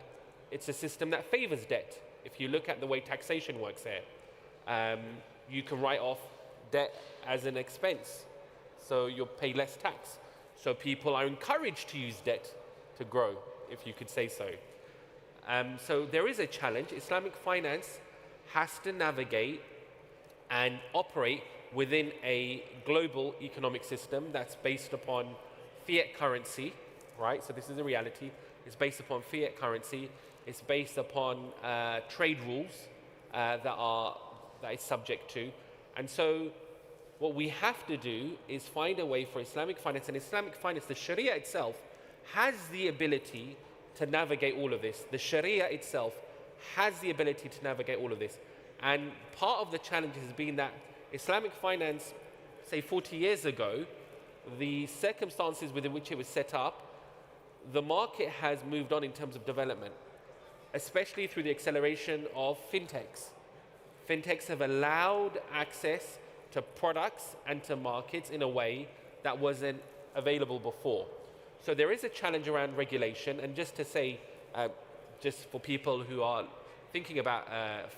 Speaker 11: it's a system that favors debt. If you look at the way taxation works here, you can write off debt as an expense, so you'll pay less tax. So people are encouraged to use debt to grow, if you could say so. So there is a challenge. Islamic finance has to navigate and operate within a global economic system that's based upon fiat currency, right? So this is a reality. It's based upon fiat currency. It's based upon trade rules that it's subject to. And so what we have to do is find a way for Islamic finance, and Islamic finance, the Sharia itself, has the ability to navigate all of this. The Sharia itself has the ability to navigate all of this. And part of the challenge has been that Islamic finance, say 40 years ago, the circumstances within which it was set up, the market has moved on in terms of development, especially through the acceleration of fintechs. Fintechs have allowed access to products and to markets in a way that wasn't available before. So there is a challenge around regulation, and just to say, just for people who are thinking about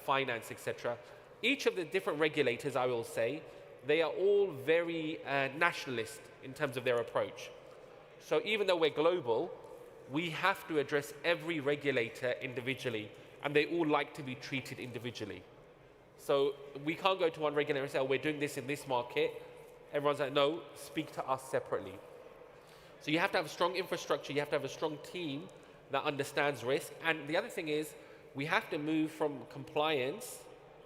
Speaker 11: finance, etc., each of the different regulators, I will say, they are all very nationalist in terms of their approach. So even though we're global, we have to address every regulator individually, and they all like to be treated individually. So we can't go to one regulator and say, oh, we're doing this in this market. Everyone's like, no, speak to us separately. So you have to have a strong infrastructure, you have to have a strong team that understands risk. And the other thing is, we have to move from compliance,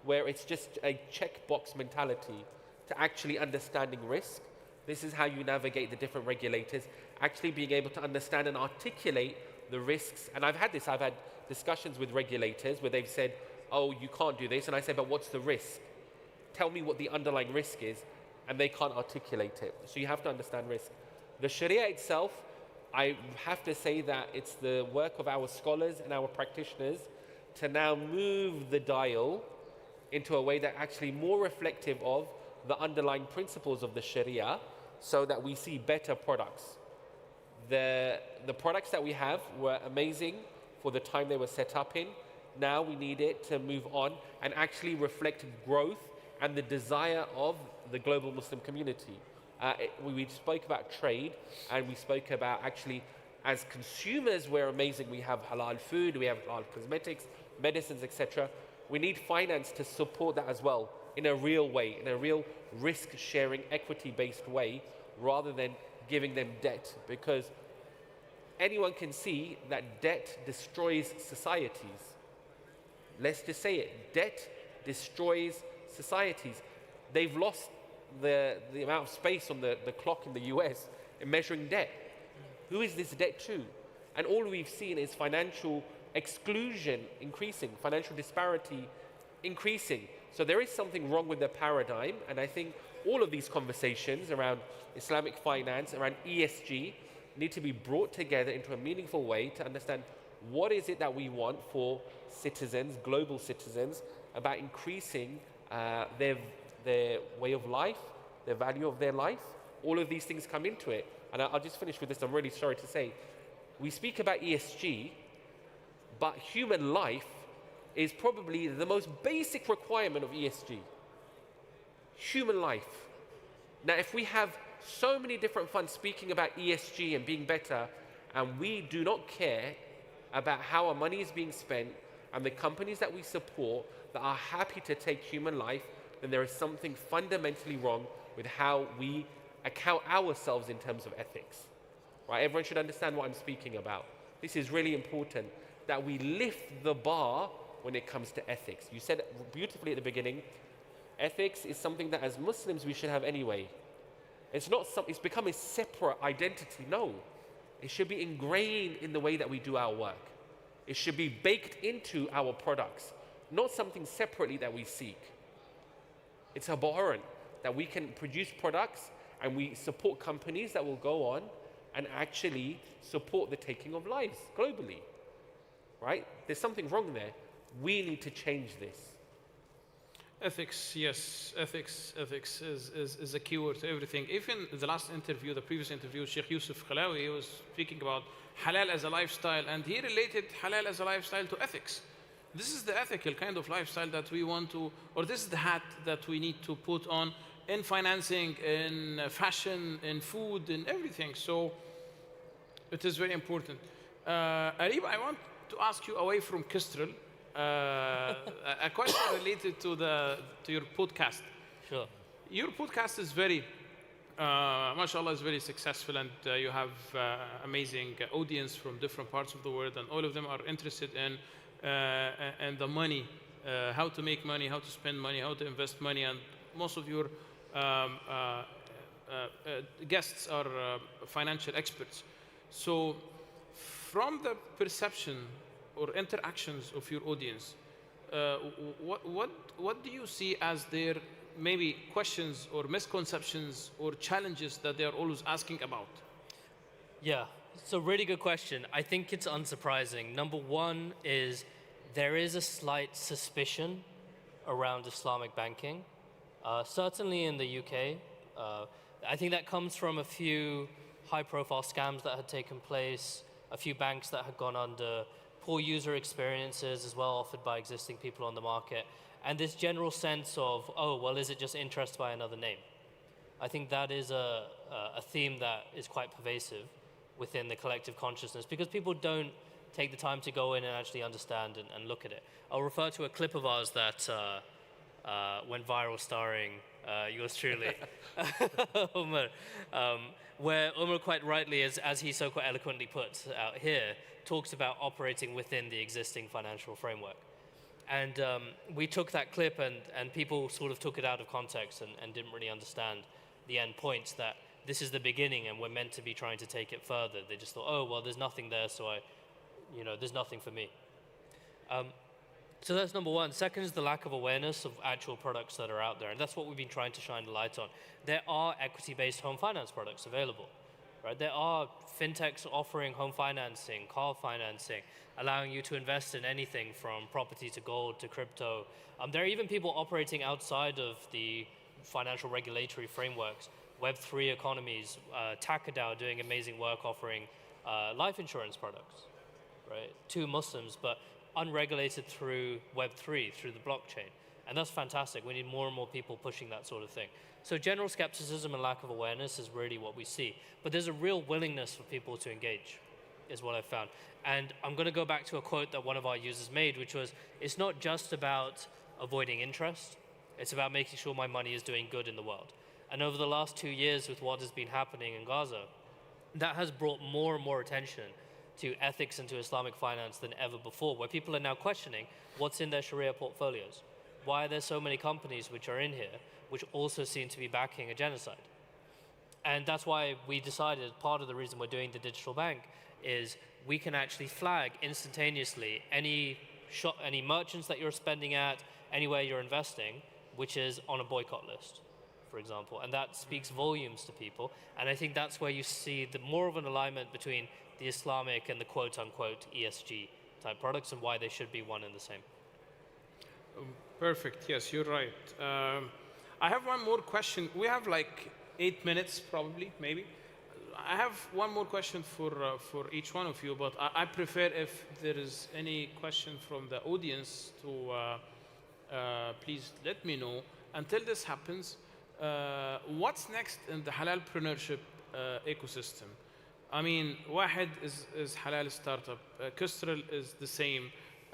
Speaker 11: where it's just a checkbox mentality, to actually understanding risk. This is how you navigate the different regulators, actually being able to understand and articulate the risks. And I've had discussions with regulators where they've said, oh, you can't do this. And I say, but what's the risk? Tell me what the underlying risk is. And they can't articulate it. So you have to understand risk. The Sharia itself, I have to say that it's the work of our scholars and our practitioners to now move the dial into a way that actually more reflective of the underlying principles of the Sharia, so that we see better products. The products that we have were amazing for the time they were set up in. Now we need it to move on and actually reflect growth and the desire of the global Muslim community. We spoke about trade, and we spoke about actually, as consumers, we're amazing. We have halal food, we have halal cosmetics, medicines, etc. We need finance to support that as well in a real way, in a real risk-sharing, equity-based way, rather than giving them debt, because anyone can see that debt destroys societies. Let's just say it, debt destroys societies. They've lost the amount of space on the clock in the US in measuring debt. Who is this debt to? And all we've seen is financial exclusion increasing, financial disparity increasing. So there is something wrong with the paradigm, and I think all of these conversations around Islamic finance, around ESG, need to be brought together into a meaningful way to understand what is it that we want for citizens, global citizens, about increasing their way of life, the value of their life. All of these things come into it. And I'll just finish with this, I'm really sorry to say. We speak about ESG, but human life is probably the most basic requirement of ESG. Human life. Now, if we have so many different funds speaking about ESG and being better, and we do not care about how our money is being spent and the companies that we support that are happy to take human life, then there is something fundamentally wrong with how we account ourselves in terms of ethics. Right? Everyone should understand what I'm speaking about. This is really important, that we lift the bar when it comes to ethics. You said beautifully at the beginning, ethics is something that as Muslims we should have anyway. It's become a separate identity. No, it should be ingrained in the way that we do our work. It should be baked into our products, not something separately that we seek. It's abhorrent that we can produce products and we support companies that will go on and actually support the taking of lives globally, right? There's something wrong there. We need to change this.
Speaker 2: Ethics, yes, ethics is a keyword to everything. Even the last interview, the previous interview, Sheikh Yusuf Khalawi was speaking about halal as a lifestyle, and he related halal as a lifestyle to ethics. This is the ethical kind of lifestyle that we want to, or this is the hat that we need to put on in financing, in fashion, in food, in everything. So it is very important. Arib, I want to ask you away from Kestrel, a question related to your podcast.
Speaker 18: Sure.
Speaker 2: Your podcast is very, mashallah, is very successful, and you have amazing audience from different parts of the world, and all of them are interested in the money, how to make money, how to spend money, how to invest money, and most of your guests are financial experts. So from the perception or interactions of your audience, what do you see as their maybe questions or misconceptions or challenges that they are always asking about?
Speaker 18: Yeah, it's a really good question. I think it's unsurprising. Number one is there is a slight suspicion around Islamic banking, certainly in the UK. I think that comes from a few high-profile scams that had taken place, a few banks that had gone under, poor user experiences as well offered by existing people on the market, and this general sense of, oh, well, is it just interest by another name? I think that is a theme that is quite pervasive within the collective consciousness, because people don't take the time to go in and actually understand and look at it. I'll refer to a clip of ours that went viral starring yours truly, Umar, where Umar quite rightly, as he so quite eloquently puts out here, talks about operating within the existing financial framework. And we took that clip and people sort of took it out of context and didn't really understand the end points, that this is the beginning and we're meant to be trying to take it further. They just thought, oh, well, there's nothing there, so you know, there's nothing for me. So that's number one. Second is the lack of awareness of actual products that are out there, and that's what we've been trying to shine a light on. There are equity-based home finance products available, right? There are fintechs offering home financing, car financing, allowing you to invest in anything from property to gold to crypto. There are even people operating outside of the financial regulatory frameworks, Web3 economies, Takadao doing amazing work offering life insurance products, right, to Muslims, but unregulated through Web3, through the blockchain. And that's fantastic. We need more and more people pushing that sort of thing. So general skepticism and lack of awareness is really what we see. But there's a real willingness for people to engage, is what I've found. And I'm going to go back to a quote that one of our users made, which was, it's not just about avoiding interest, it's about making sure my money is doing good in the world. And over the last 2 years with what has been happening in Gaza, that has brought more and more attention to ethics and to Islamic finance than ever before, where people are now questioning what's in their Sharia portfolios. Why are there so many companies which are in here which also seem to be backing a genocide? And that's why we decided, part of the reason we're doing the digital bank is we can actually flag instantaneously any merchants that you're spending at, anywhere you're investing, which is on a boycott list, for example. And that speaks volumes to people. And I think that's where you see the more of an alignment between the Islamic and the quote-unquote ESG type products and why they should be one and the same.
Speaker 10: Perfect. Yes, you're right. I have one more question. We have like 8 minutes, probably, maybe. I have one more question for each one of you, but I prefer if there is any question from the audience to please let me know. Until this happens, what's next in the halalpreneurship ecosystem? I mean, Wahed is halal startup. Kustral is the same.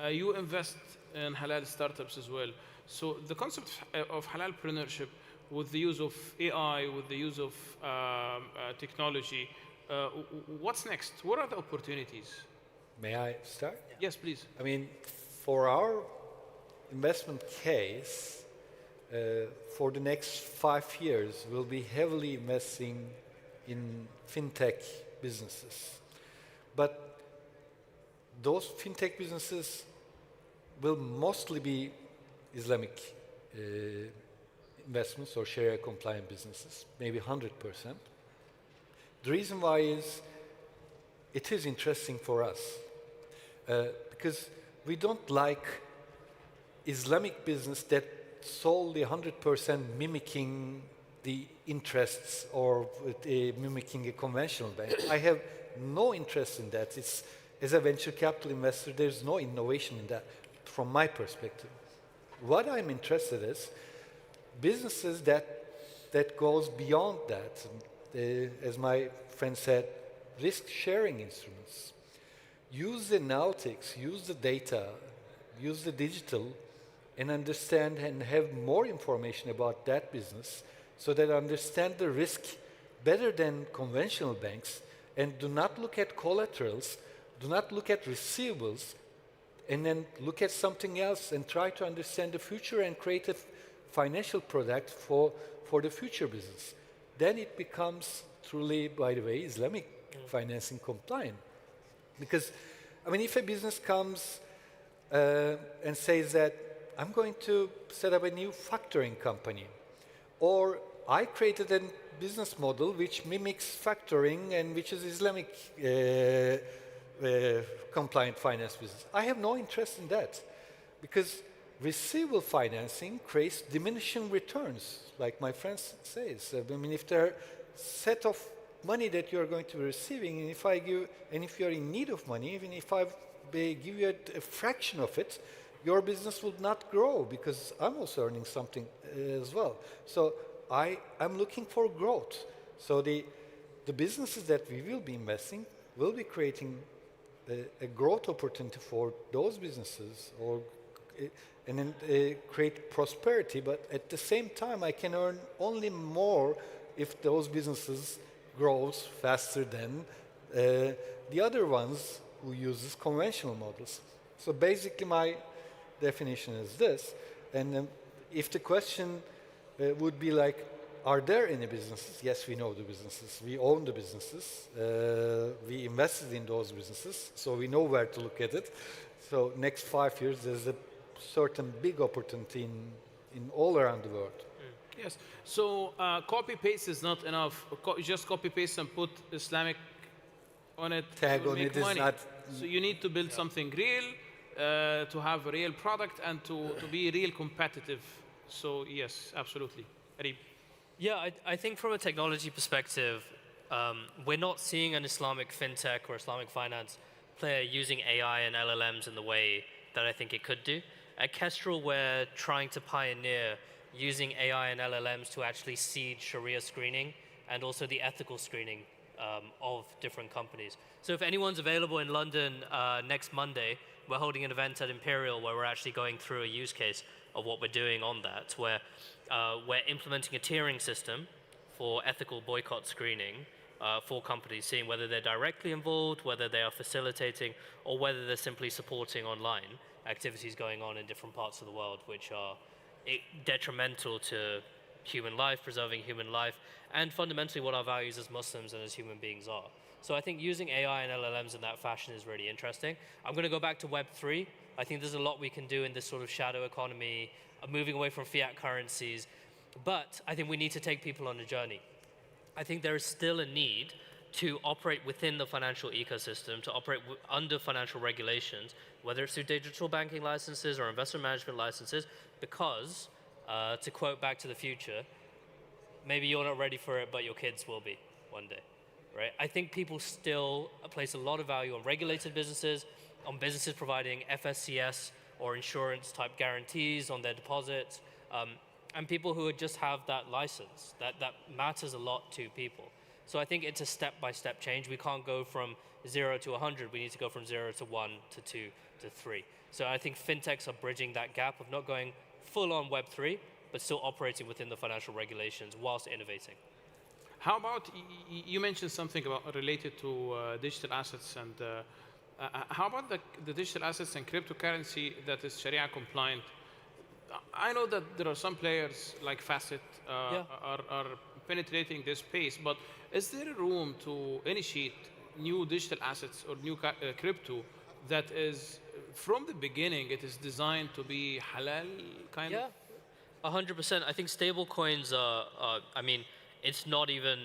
Speaker 10: You invest in halal startups as well. So the concept of halalpreneurship with the use of AI, with the use of technology, what's next? What are the opportunities?
Speaker 5: May I start?
Speaker 10: Yes, please.
Speaker 5: I mean, for our investment case, for the next 5 years, we'll be heavily investing in fintech businesses. But those fintech businesses will mostly be Islamic investments or Sharia compliant businesses, maybe 100%. The reason why is it is interesting for us because we don't like Islamic business that solely 100% mimicking the interests or mimicking a conventional bank. I have no interest in that. It's, as a venture capital investor, there's no innovation in that from my perspective. What I'm interested in is businesses that goes beyond that. As my friend said, risk-sharing instruments. Use the analytics, use the data, use the digital, and understand and have more information about that business so that understand the risk better than conventional banks, and do not look at collaterals, do not look at receivables, and then look at something else and try to understand the future and create a financial product for the future business. Then it becomes truly, by the way, Islamic financing compliant. Because, I mean, if a business comes and says that I'm going to set up a new factoring company, or I created a business model which mimics factoring and which is Islamic compliant finance business. I have no interest in that because receivable financing creates diminishing returns, like my friend says. I mean, if there are a set of money that you're going to be receiving, and if I give, and if you're in need of money, even if I give you a fraction of it, your business will not grow because I'm also earning something as well. So I'm looking for growth. So the businesses that we will be investing will be creating a growth opportunity for those businesses, or and then create prosperity. But at the same time, I can earn only more if those businesses grows faster than the other ones who uses conventional models. So basically, my definition is this. And if the question would be like, are there any businesses? Yes, we know the businesses. We own the businesses. We invested in those businesses, so we know where to look at it. So next 5 years, there's a certain big opportunity in all around the world.
Speaker 10: Yes. So copy paste is not enough. Just copy paste and put Islamic on it.
Speaker 5: Tag
Speaker 10: will
Speaker 5: on
Speaker 10: make
Speaker 5: it is
Speaker 10: money.
Speaker 5: not.
Speaker 10: So you need to build something real, to have a real product, and to be real competitive. So yes, absolutely. Arib.
Speaker 18: Yeah, I think from a technology perspective, we're not seeing an Islamic fintech or Islamic finance player using AI and LLMs in the way that I think it could do. At Kestrel, we're trying to pioneer using AI and LLMs to actually seed Sharia screening and also the ethical screening of different companies. So if anyone's available in London next Monday, we're holding an event at Imperial where we're actually going through a use case of what we're doing on that, where we're implementing a tiering system for ethical boycott screening for companies, seeing whether they're directly involved, whether they are facilitating, or whether they're simply supporting online activities going on in different parts of the world, which are detrimental to human life, preserving human life, and fundamentally what our values as Muslims and as human beings are. So I think using AI and LLMs in that fashion is really interesting. I'm going to go back to Web3. I think there's a lot we can do in this sort of shadow economy, moving away from fiat currencies, but I think we need to take people on a journey. I think there is still a need to operate within the financial ecosystem, to operate under financial regulations, whether it's through digital banking licenses or investment management licenses, because, to quote Back to the Future, maybe you're not ready for it, but your kids will be one day, right? I think people still place a lot of value on regulated businesses, on businesses providing FSCS or insurance type guarantees on their deposits, and people who just have that license. That matters a lot to people. So I think it's a step-by-step change. We can't go from 0 to 100. We need to go from 0 to 1 to 2 to 3. So I think fintechs are bridging that gap of not going full on Web3, but still operating within the financial regulations whilst innovating.
Speaker 10: How about, you mentioned something about related to digital assets, and how about the digital assets and cryptocurrency that is Sharia compliant? I know that there are some players like Facet are penetrating this space, but is there room to initiate new digital assets or new crypto that is, from the beginning, it is designed to be halal kind of?
Speaker 18: 100%. I think stable coins are, I mean, it's not even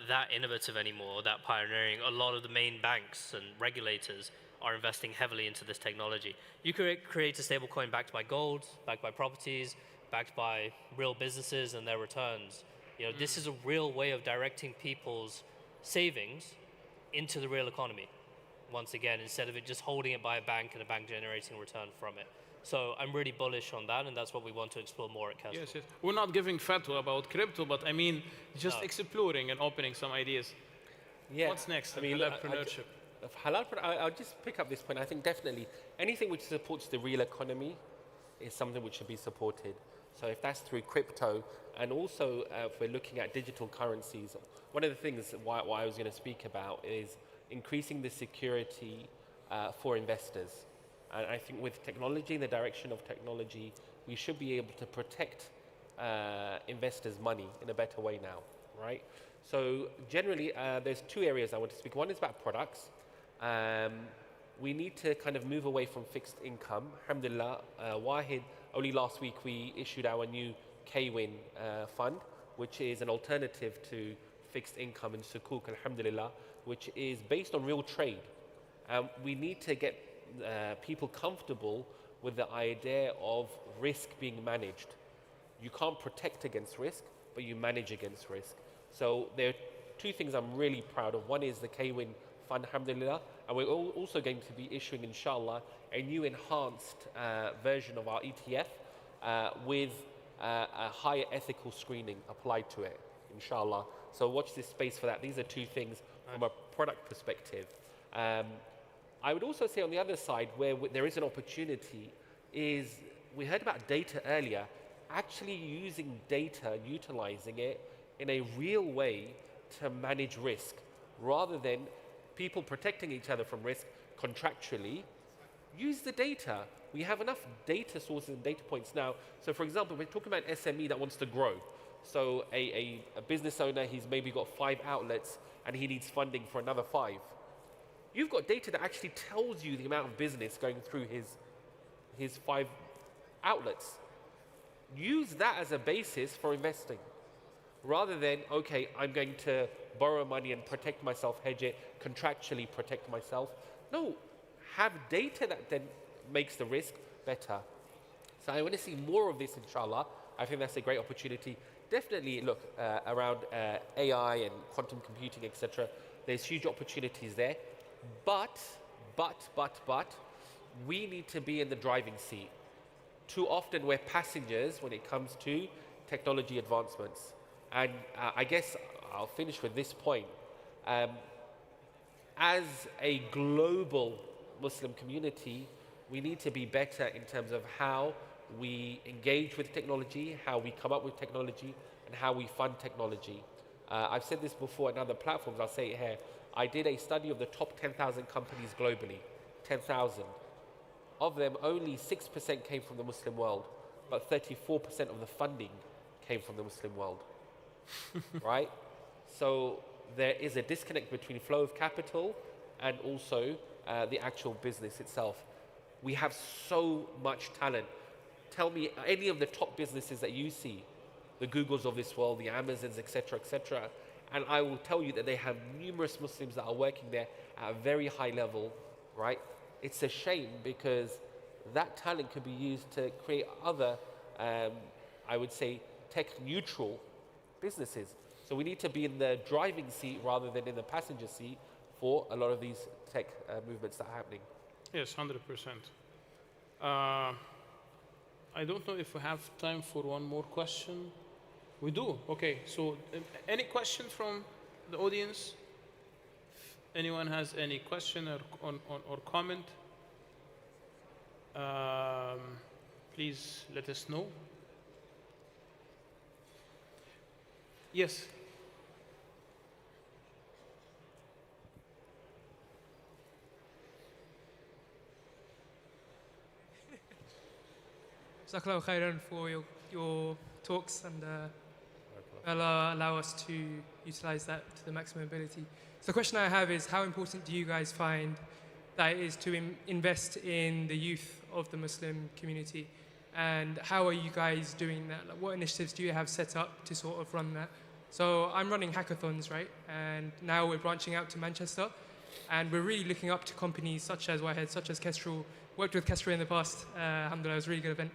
Speaker 18: that innovative anymore, that pioneering. A lot of the main banks and regulators are investing heavily into this technology. You could create a stable coin backed by gold, backed by properties, backed by real businesses and their returns. You know, this is a real way of directing people's savings into the real economy, once again, instead of it just holding it by a bank and a bank generating a return from it. So I'm really bullish on that, and that's what we want to explore more at Kestrel.
Speaker 10: Yes. We're not giving fatwa about crypto, but I mean, just exploring and opening some ideas.
Speaker 11: Yeah.
Speaker 10: What's next?
Speaker 11: I mean,
Speaker 10: entrepreneurship.
Speaker 11: I'll just pick up this point. I think definitely anything which supports the real economy is something which should be supported. So if that's through crypto, and also if we're looking at digital currencies, one of the things why I was going to speak about is increasing the security for investors. And I think with technology, in the direction of technology, we should be able to protect investors' money in a better way now, right? So generally, there's two areas I want to speak. One is about products. We need to kind of move away from fixed income. Alhamdulillah, Wahid, only last week we issued our new Kwin fund, which is an alternative to fixed income in Sukuk, alhamdulillah, which is based on real trade. We need to get people comfortable with the idea of risk being managed. You can't protect against risk, but you manage against risk. So there are two things I'm really proud of. One is the Kwin fund, alhamdulillah, and we're also going to be issuing, inshallah, a new enhanced version of our ETF with a higher ethical screening applied to it, inshallah. So watch this space for that. These are two things from a product perspective. I would also say on the other side, where there is an opportunity, is we heard about data earlier, actually using data, utilizing it in a real way to manage risk, rather than people protecting each other from risk contractually. Use the data. We have enough data sources and data points now. So for example, we're talking about SME that wants to grow. So a business owner, he's maybe got 5 outlets and he needs funding for another 5. You've got data that actually tells you the amount of business going through his 5 outlets. Use that as a basis for investing, rather than, okay, I'm going to borrow money and protect myself, hedge it, contractually protect myself. No, have data that then makes the risk better. So I want to see more of this, inshallah. I think that's a great opportunity. Definitely look around AI and quantum computing, etc. There's huge opportunities there. But, we need to be in the driving seat. Too often we're passengers when it comes to technology advancements. And I guess I'll finish with this point. As a global Muslim community, we need to be better in terms of how we engage with technology, how we come up with technology, and how we fund technology. I've said this before on other platforms, I'll say it here. I did a study of the top 10,000 companies globally, 10,000. Of them, only 6% came from the Muslim world, but 34% of the funding came from the Muslim world, right? So there is a disconnect between flow of capital and also the actual business itself. We have so much talent. Tell me any of the top businesses that you see, the Googles of this world, the Amazons, etc., and I will tell you that they have numerous Muslims that are working there at a very high level, right? It's a shame because that talent could be used to create other, I would say, tech-neutral businesses. So we need to be in the driving seat rather than in the passenger seat for a lot of these tech movements that are happening.
Speaker 10: Yes, 100%. I don't know if we have time for one more question. We do. Okay, so any question from the audience? If anyone has any question or comment, please let us know. Yes.
Speaker 19: Jazakallah khairan for your talks, and Allah allow us to utilize that to the maximum ability. So the question I have is, how important do you guys find that it is to invest in the youth of the Muslim community? And how are you guys doing that? Like, what initiatives do you have set up to sort of run that? So I'm running hackathons, right? And now we're branching out to Manchester. And we're really looking up to companies such as Wahed, such as Kestrel. Worked with Kestrel in the past. Alhamdulillah, it was a really good event.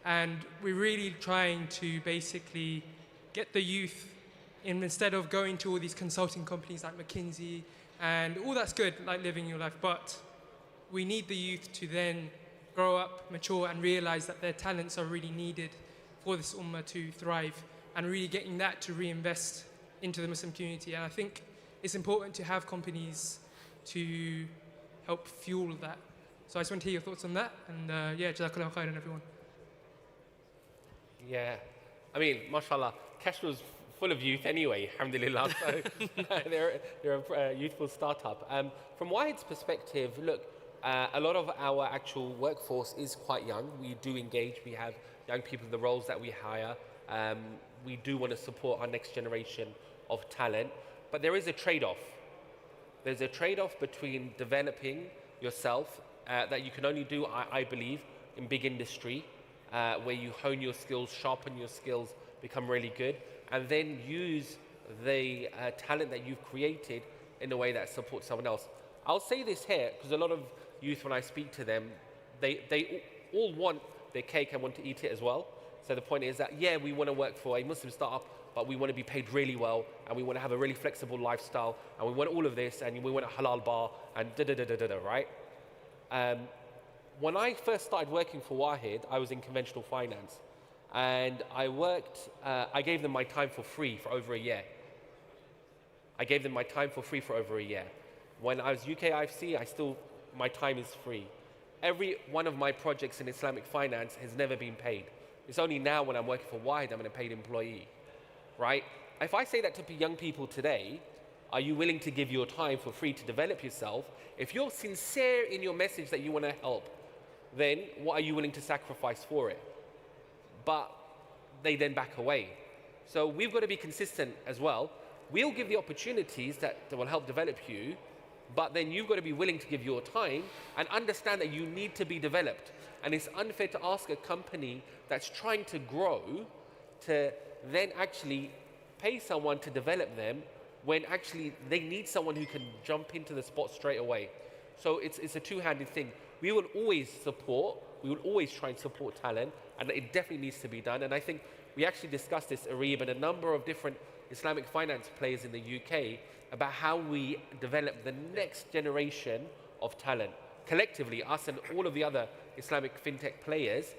Speaker 19: And we're really trying to basically get the youth, instead of going to all these consulting companies like McKinsey, and all that's good, like living your life, but we need the youth to then grow up, mature, and realize that their talents are really needed for this ummah to thrive, and really getting that to reinvest into the Muslim community. And I think it's important to have companies to help fuel that. So I just want to hear your thoughts on that, and yeah, Jazakallah khairan, everyone.
Speaker 11: Yeah, I mean, mashallah, Kestrel's full of youth anyway, alhamdulillah. So they're a youthful startup. From Wahid's perspective, look, a lot of our actual workforce is quite young. We do engage. We have young people in the roles that we hire. We do want to support our next generation of talent. But there is a trade-off. There's a trade-off between developing yourself that you can only do, I believe, in big industry, where you hone your skills, sharpen your skills, become really good, and then use the talent that you've created in a way that supports someone else. I'll say this here, because a lot of youth, when I speak to them, they all want their cake and want to eat it as well. So the point is that, yeah, we want to work for a Muslim startup, but we want to be paid really well, and we want to have a really flexible lifestyle, and we want all of this, and we want a halal bar, and da-da-da-da-da, right? When I first started working for Wahed, I was in conventional finance. And I gave them my time for free for over a year. When I was UK IFC, my time is free. Every one of my projects in Islamic finance has never been paid. It's only now when I'm working for Wahed, I'm a paid employee, right? If I say that to young people today, are you willing to give your time for free to develop yourself? If you're sincere in your message that you want to help, then what are you willing to sacrifice for it? But they then back away. So we've got to be consistent as well. We'll give the opportunities that will help develop you, but then you've got to be willing to give your time and understand that you need to be developed. And it's unfair to ask a company that's trying to grow to then actually pay someone to develop them when actually they need someone who can jump into the spot straight away. So it's a two-handed thing. We will always try and support talent, and it definitely needs to be done. And I think we actually discussed this, Arib, and a number of different Islamic finance players in the UK about how we develop the next generation of talent. Collectively, us and all of the other Islamic fintech players,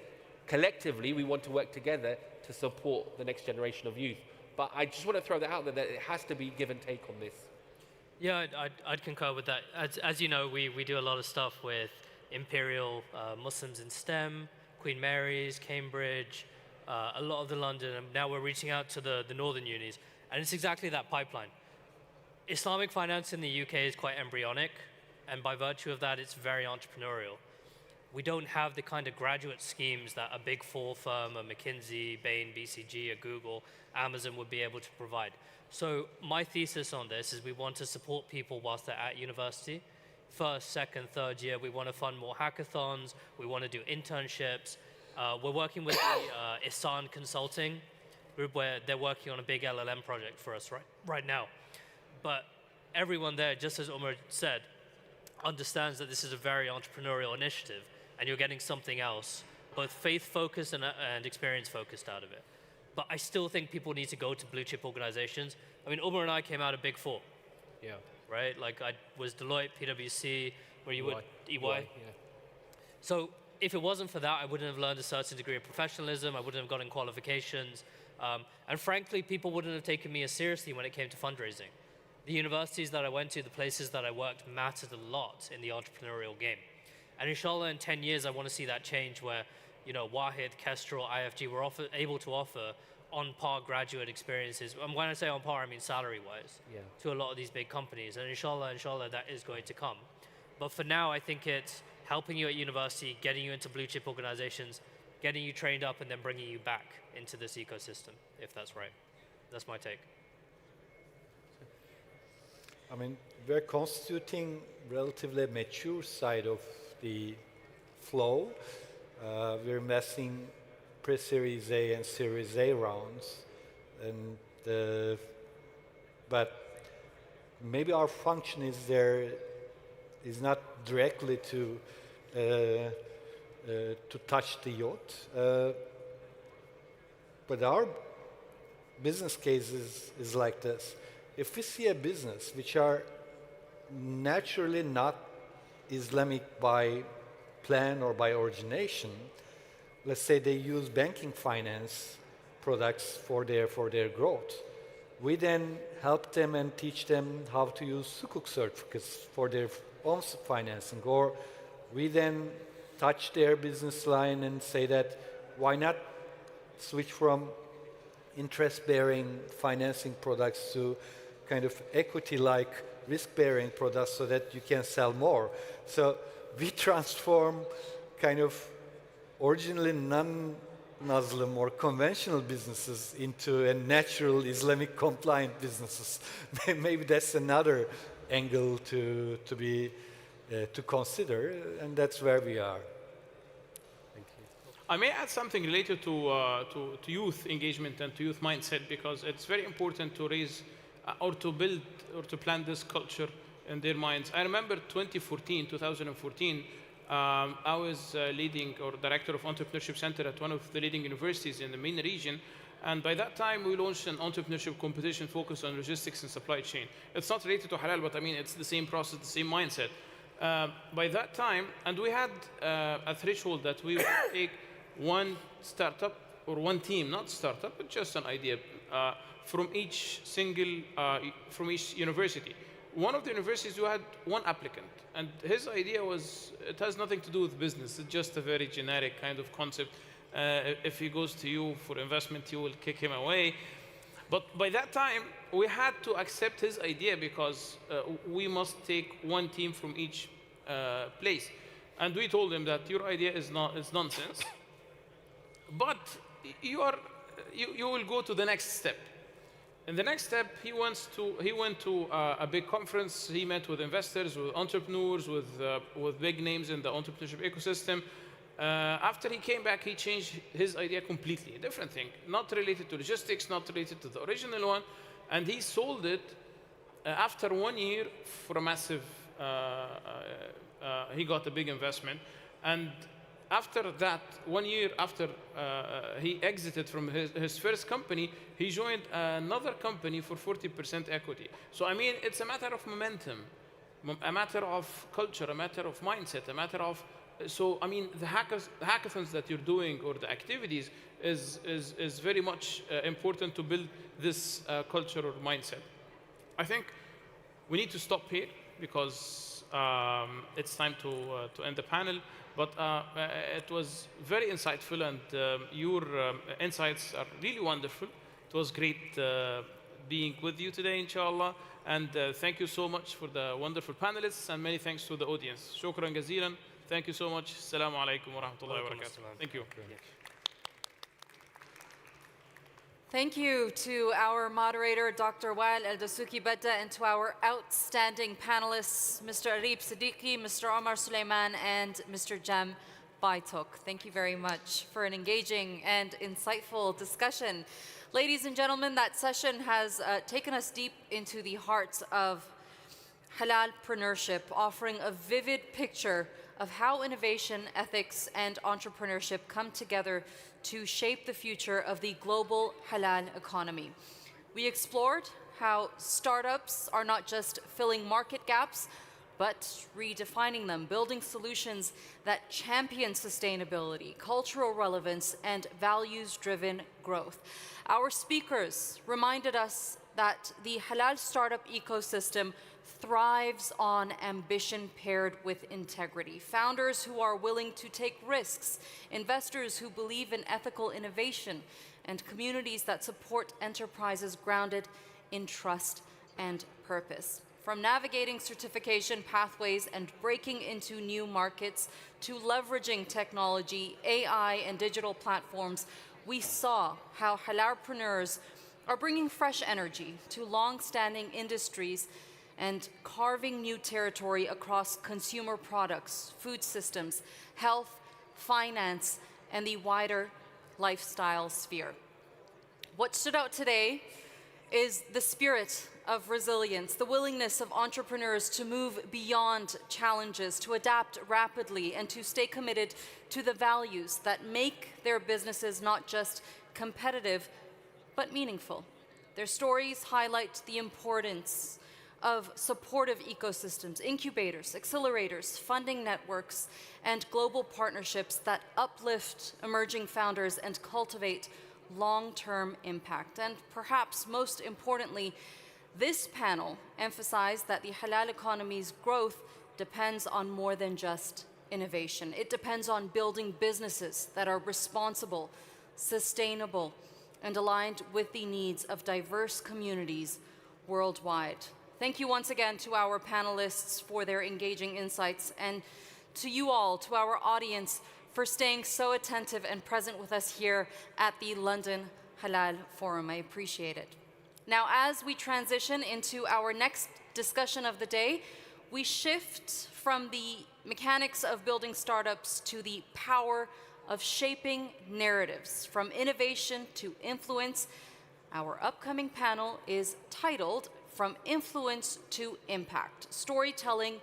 Speaker 11: collectively we want to work together to support the next generation of youth. But I just want to throw that out there that it has to be give and take on this.
Speaker 18: Yeah, I'd concur with that. As you know, we do a lot of stuff with Imperial Muslims in STEM, Queen Mary's, Cambridge, a lot of the London, and now we're reaching out to the northern unis. And it's exactly that pipeline. Islamic finance in the UK is quite embryonic, and by virtue of that, it's very entrepreneurial. We don't have the kind of graduate schemes that a big four firm, a McKinsey, Bain, BCG, a Google, Amazon would be able to provide. So my thesis on this is we want to support people whilst they're at university. First, second, third year, we want to fund more hackathons. We want to do internships. We're working with the Ihsan Consulting group where they're working on a big LLM project for us right now. But everyone there, just as Umar said, understands that this is a very entrepreneurial initiative and you're getting something else, both faith-focused and experience-focused out of it. But I still think people need to go to blue-chip organizations. I mean, Umar and I came out of Big Four.
Speaker 7: Yeah.
Speaker 18: Right? Like I was Deloitte, PwC, where you would, EY.
Speaker 7: Yeah.
Speaker 18: So if it wasn't for that, I wouldn't have learned a certain degree of professionalism. I wouldn't have gotten qualifications. And frankly, people wouldn't have taken me as seriously when it came to fundraising. The universities that I went to, the places that I worked mattered a lot in the entrepreneurial game. And inshallah, in 10 years, I want to see that change where, you know, Wahid, Kestrel, IFG were able to offer on-par graduate experiences. And when I say on-par, I mean salary-wise, to a lot of these big companies. And inshallah, that is going to come. But for now, I think it's helping you at university, getting you into blue-chip organizations, getting you trained up, and then bringing you back into this ecosystem, if that's right. That's my take.
Speaker 5: I mean, we're constituting relatively mature side of the flow. We're investing pre-Series A and Series A rounds, and but maybe our function is not directly to touch the yacht, but our business case is like this. If we see a business which are naturally not Islamic by plan or by origination, let's say they use banking finance products for their growth, we then help them and teach them how to use sukuk certificates for their own financing, or we then touch their business line and say that why not switch from interest-bearing financing products to kind of equity-like risk-bearing products so that you can sell more. So we transform kind of originally non-Muslim or conventional businesses into a natural Islamic compliant businesses. Maybe that's another angle to consider, and that's where we are. Thank you.
Speaker 10: I may add something related to youth engagement and to youth mindset, because it's very important to raise or to build or to plant this culture in their minds. I remember 2014, I was leading or director of entrepreneurship center at one of the leading universities in the MENA region. And by that time, we launched an entrepreneurship competition focused on logistics and supply chain. It's not related to halal, but I mean, it's the same process, the same mindset. By that time, and we had a threshold that we would take one startup or one team, not startup, but just an idea, from each university. One of the universities, we had one applicant, and his idea was, it has nothing to do with business. It's just a very generic kind of concept. If he goes to you for investment, you will kick him away. But by that time, we had to accept his idea because we must take one team from each place. And we told him that your idea is nonsense, but you are you will go to the next step. In the next step, he went to a big conference. He met with investors, with entrepreneurs, with big names in the entrepreneurship ecosystem. After he came back, he changed his idea completely, a different thing, not related to logistics, not related to the original one, and he sold it after 1 year for a massive. He got a big investment, and after that, 1 year after he exited from his first company, he joined another company for 40% equity. So I mean, it's a matter of momentum, a matter of culture, a matter of mindset, a matter of. So I mean, the hackathons that you're doing or the activities is very much important to build this culture or mindset. I think we need to stop here because it's time to end the panel. But it was very insightful, and your insights are really wonderful. It was great being with you today, inshallah. And thank you so much for the wonderful panelists, and many thanks to the audience. Shukran jazeelan. Thank you so much. Assalamu alaikum wa rahmatullahi wa barakatuh. Thank you.
Speaker 1: Thank you to our moderator, Dr. Wael El-Dasuki Badda, and to our outstanding panelists, Mr. Arif Siddiqui, Mr. Omar Suleiman, and Mr. Jem Baitok. Thank you very much for an engaging and insightful discussion. Ladies and gentlemen, that session has taken us deep into the heart of halalpreneurship, offering a vivid picture of how innovation, ethics, and entrepreneurship come together to shape the future of the global halal economy. We explored how startups are not just filling market gaps, but redefining them, building solutions that champion sustainability, cultural relevance, and values-driven growth. Our speakers reminded us that the halal startup ecosystem thrives on ambition paired with integrity. Founders who are willing to take risks, investors who believe in ethical innovation, and communities that support enterprises grounded in trust and purpose. From navigating certification pathways and breaking into new markets to leveraging technology, AI, and digital platforms, we saw how halalpreneurs are bringing fresh energy to long-standing industries and carving new territory across consumer products, food systems, health, finance, and the wider lifestyle sphere. What stood out today is the spirit of resilience, the willingness of entrepreneurs to move beyond challenges, to adapt rapidly, and to stay committed to the values that make their businesses not just competitive, but meaningful. Their stories highlight the importance of supportive ecosystems, incubators, accelerators, funding networks, and global partnerships that uplift emerging founders and cultivate long-term impact. And perhaps most importantly, this panel emphasized that the halal economy's growth depends on more than just innovation. It depends on building businesses that are responsible, sustainable, and aligned with the needs of diverse communities worldwide. Thank you once again to our panelists for their engaging insights, and to you all, to our audience, for staying so attentive and present with us here at the London Halal Forum. I appreciate it. Now, as we transition into our next discussion of the day, we shift from the mechanics of building startups to the power of shaping narratives, from innovation to influence. Our upcoming panel is titled From Influence to Impact, Storytelling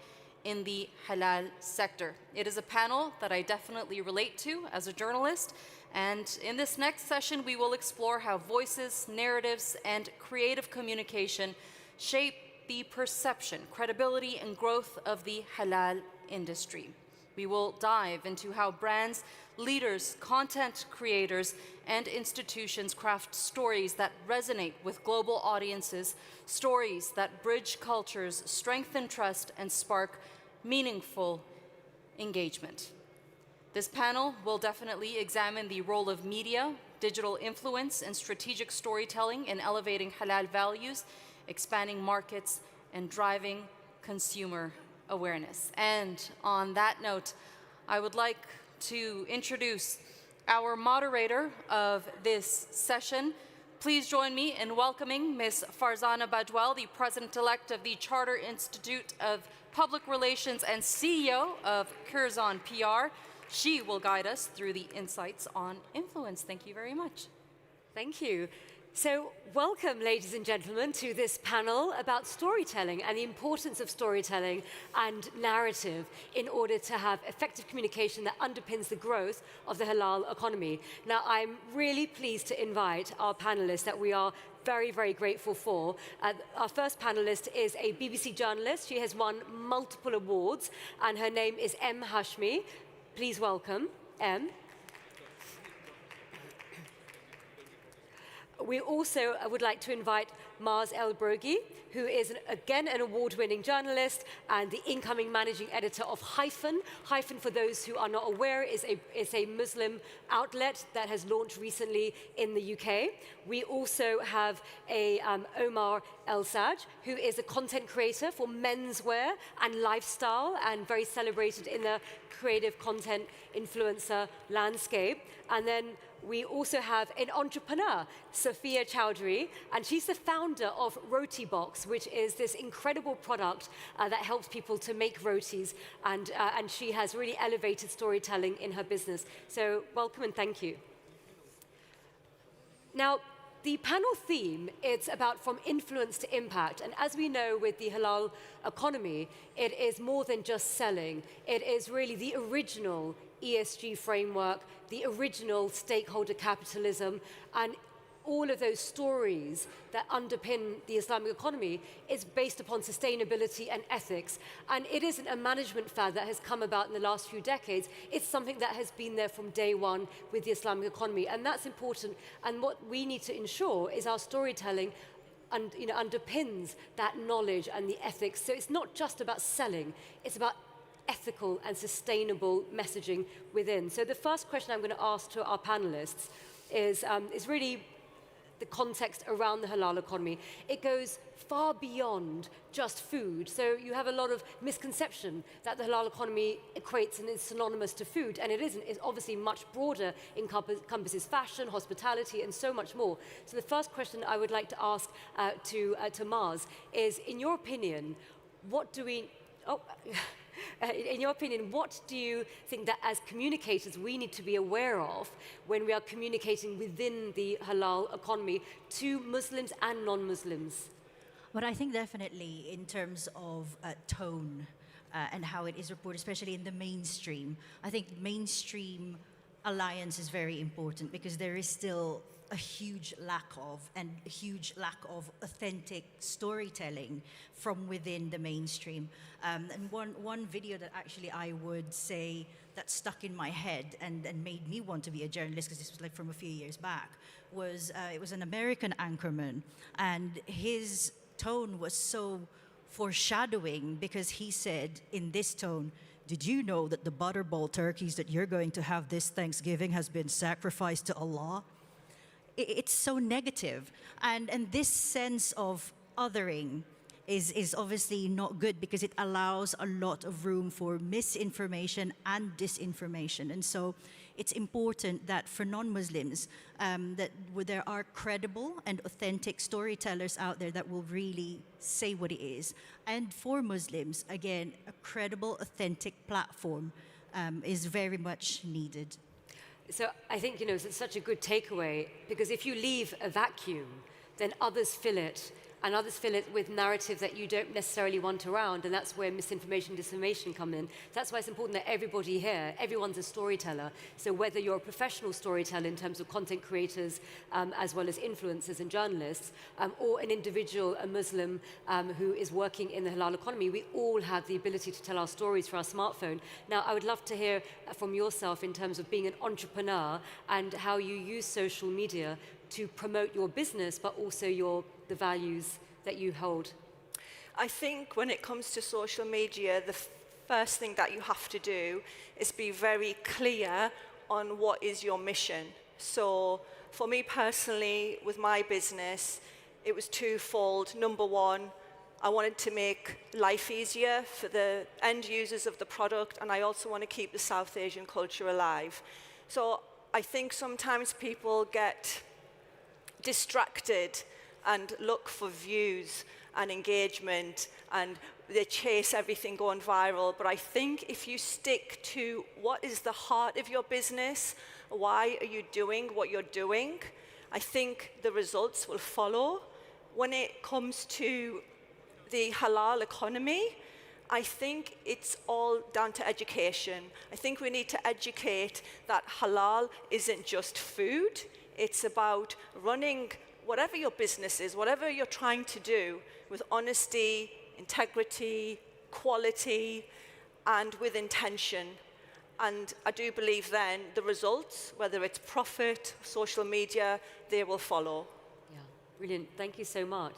Speaker 1: in the Halal Sector. It is a panel that I definitely relate to as a journalist, and in this next session we will explore how voices, narratives, and creative communication shape the perception, credibility, and growth of the halal industry. We will dive into how brands, leaders, content creators, and institutions craft stories that resonate with global audiences, stories that bridge cultures, strengthen trust, and spark meaningful engagement. This panel will definitely examine the role of media, digital influence, and strategic storytelling in elevating halal values, expanding markets, and driving consumer awareness. And on that note, I would like to introduce our moderator of this session. Please join me in welcoming Ms. Farzana Bajwal, the President-elect of the Charter Institute of Public Relations and CEO of Curzon PR. She will guide us through the insights on influence. Thank you very much.
Speaker 17: Thank you. So welcome, ladies and gentlemen, to this panel about storytelling and the importance of storytelling and narrative in order to have effective communication that underpins the growth of the halal economy. Now, I'm really pleased to invite our panelists that we are very, very grateful for. Our first panelist is a BBC journalist. She has won multiple awards, and her name is M. Hashmi. Please welcome M. We also would like to invite Mars El-Brogi, who is, again, an award-winning journalist and the incoming managing editor of Hyphen. Hyphen, for those who are not aware, is a Muslim outlet that has launched recently in the UK. We also have Omar El-Saj, who is a content creator for menswear and lifestyle and very celebrated in the creative content influencer landscape. And then we also have an entrepreneur, Sophia Chowdhury, and she's the founder of Roti Box, which is this incredible product that helps people to make rotis, and she has really elevated storytelling in her business. So welcome and thank you. Now, the panel theme, it's about from influence to impact. And as we know with the halal economy, it is more than just selling. It is really the original ESG framework, the original stakeholder capitalism, and all of those stories that underpin the Islamic economy is based upon sustainability and ethics. And it isn't a management fad that has come about in the last few decades. It's something that has been there from day one with the Islamic economy. And that's important. And what we need to ensure is our storytelling underpins that knowledge and the ethics. So it's not just about selling, it's about ethical and sustainable messaging within. So the first question I'm going to ask to our panelists is really the context around the halal economy. It goes far beyond just food. So you have a lot of misconception that the halal economy equates and is synonymous to food, and it isn't. It's obviously much broader, encompasses fashion, hospitality, and so much more. So the first question I would like to ask to Mars is, in your opinion, what do we... in your opinion, what do you think that as communicators we need to be aware of when we are communicating within the halal economy to Muslims and non-Muslims?
Speaker 22: Well, I think definitely in terms of tone and how it is reported, especially in the mainstream. I think mainstream alliance is very important because there is still a huge lack of authentic storytelling from within the mainstream. And one video that actually I would say that stuck in my head and made me want to be a journalist, because this was like from a few years back, was it was an American anchorman, and his tone was so foreshadowing because he said in this tone, "Did you know that the butterball turkeys that you're going to have this Thanksgiving has been sacrificed to Allah?" It's so negative. And this sense of othering is obviously not good because it allows a lot of room for misinformation and disinformation. And so it's important that for non-Muslims, that there are credible and authentic storytellers out there that will really say what it is. And for Muslims, again, a credible, authentic platform is very much needed.
Speaker 17: So I think, it's such a good takeaway, because if you leave a vacuum, then others fill it, and others fill it with narrative that you don't necessarily want around, and that's where misinformation, disinformation come in. That's why it's important that everybody here, everyone's a storyteller. So whether you're a professional storyteller in terms of content creators, as well as influencers and journalists, or an individual, a Muslim who is working in the halal economy, we all have the ability to tell our stories for our smartphone. Now, I would love to hear from yourself in terms of being an entrepreneur and how you use social media to promote your business, but also the values that you hold.
Speaker 23: I think when it comes to social media, the first thing that you have to do is be very clear on what is your mission. So for me personally, with my business, it was twofold. Number one, I wanted to make life easier for the end users of the product, and I also want to keep the South Asian culture alive. So I think sometimes people get distracted and look for views and engagement, and they chase everything going viral. But I think if you stick to what is the heart of your business, why are you doing what you're doing, I think the results will follow. When it comes to the halal economy, I think it's all down to education. I think we need to educate that halal isn't just food. It's about running whatever your business is, whatever you're trying to do, with honesty, integrity, quality, and with intention. And I do believe then the results, whether it's profit, social media, they will follow.
Speaker 17: Yeah, brilliant. Thank you so much.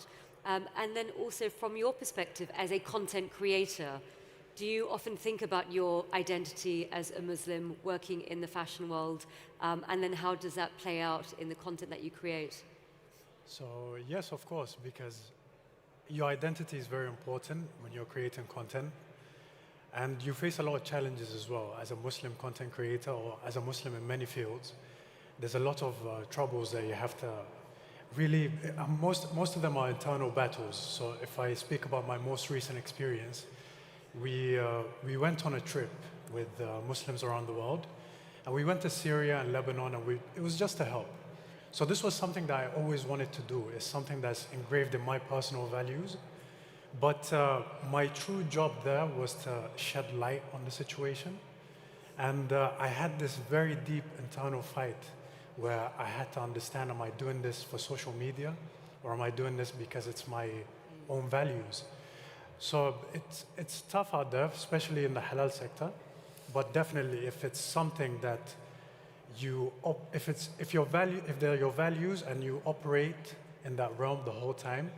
Speaker 17: And then also from your perspective as a content creator, do you often think about your identity as a Muslim working in the fashion world? And then how does that play out in the content that you create?
Speaker 16: So yes, of course, because your identity is very important when you're creating content. And you face a lot of challenges as well as a Muslim content creator or as a Muslim in many fields. There's a lot of troubles that you have to really, most of them are internal battles. So if I speak about my most recent experience, we went on a trip with Muslims around the world. And we went to Syria and Lebanon, and it was just to help. So this was something that I always wanted to do. It's something that's engraved in my personal values. But my true job there was to shed light on the situation. And I had this very deep internal fight where I had to understand, am I doing this for social media, or am I doing this because it's my own values? So it's tough out there, especially in the halal sector. But definitely, if it's something that if they're your values and you operate in that realm the whole time,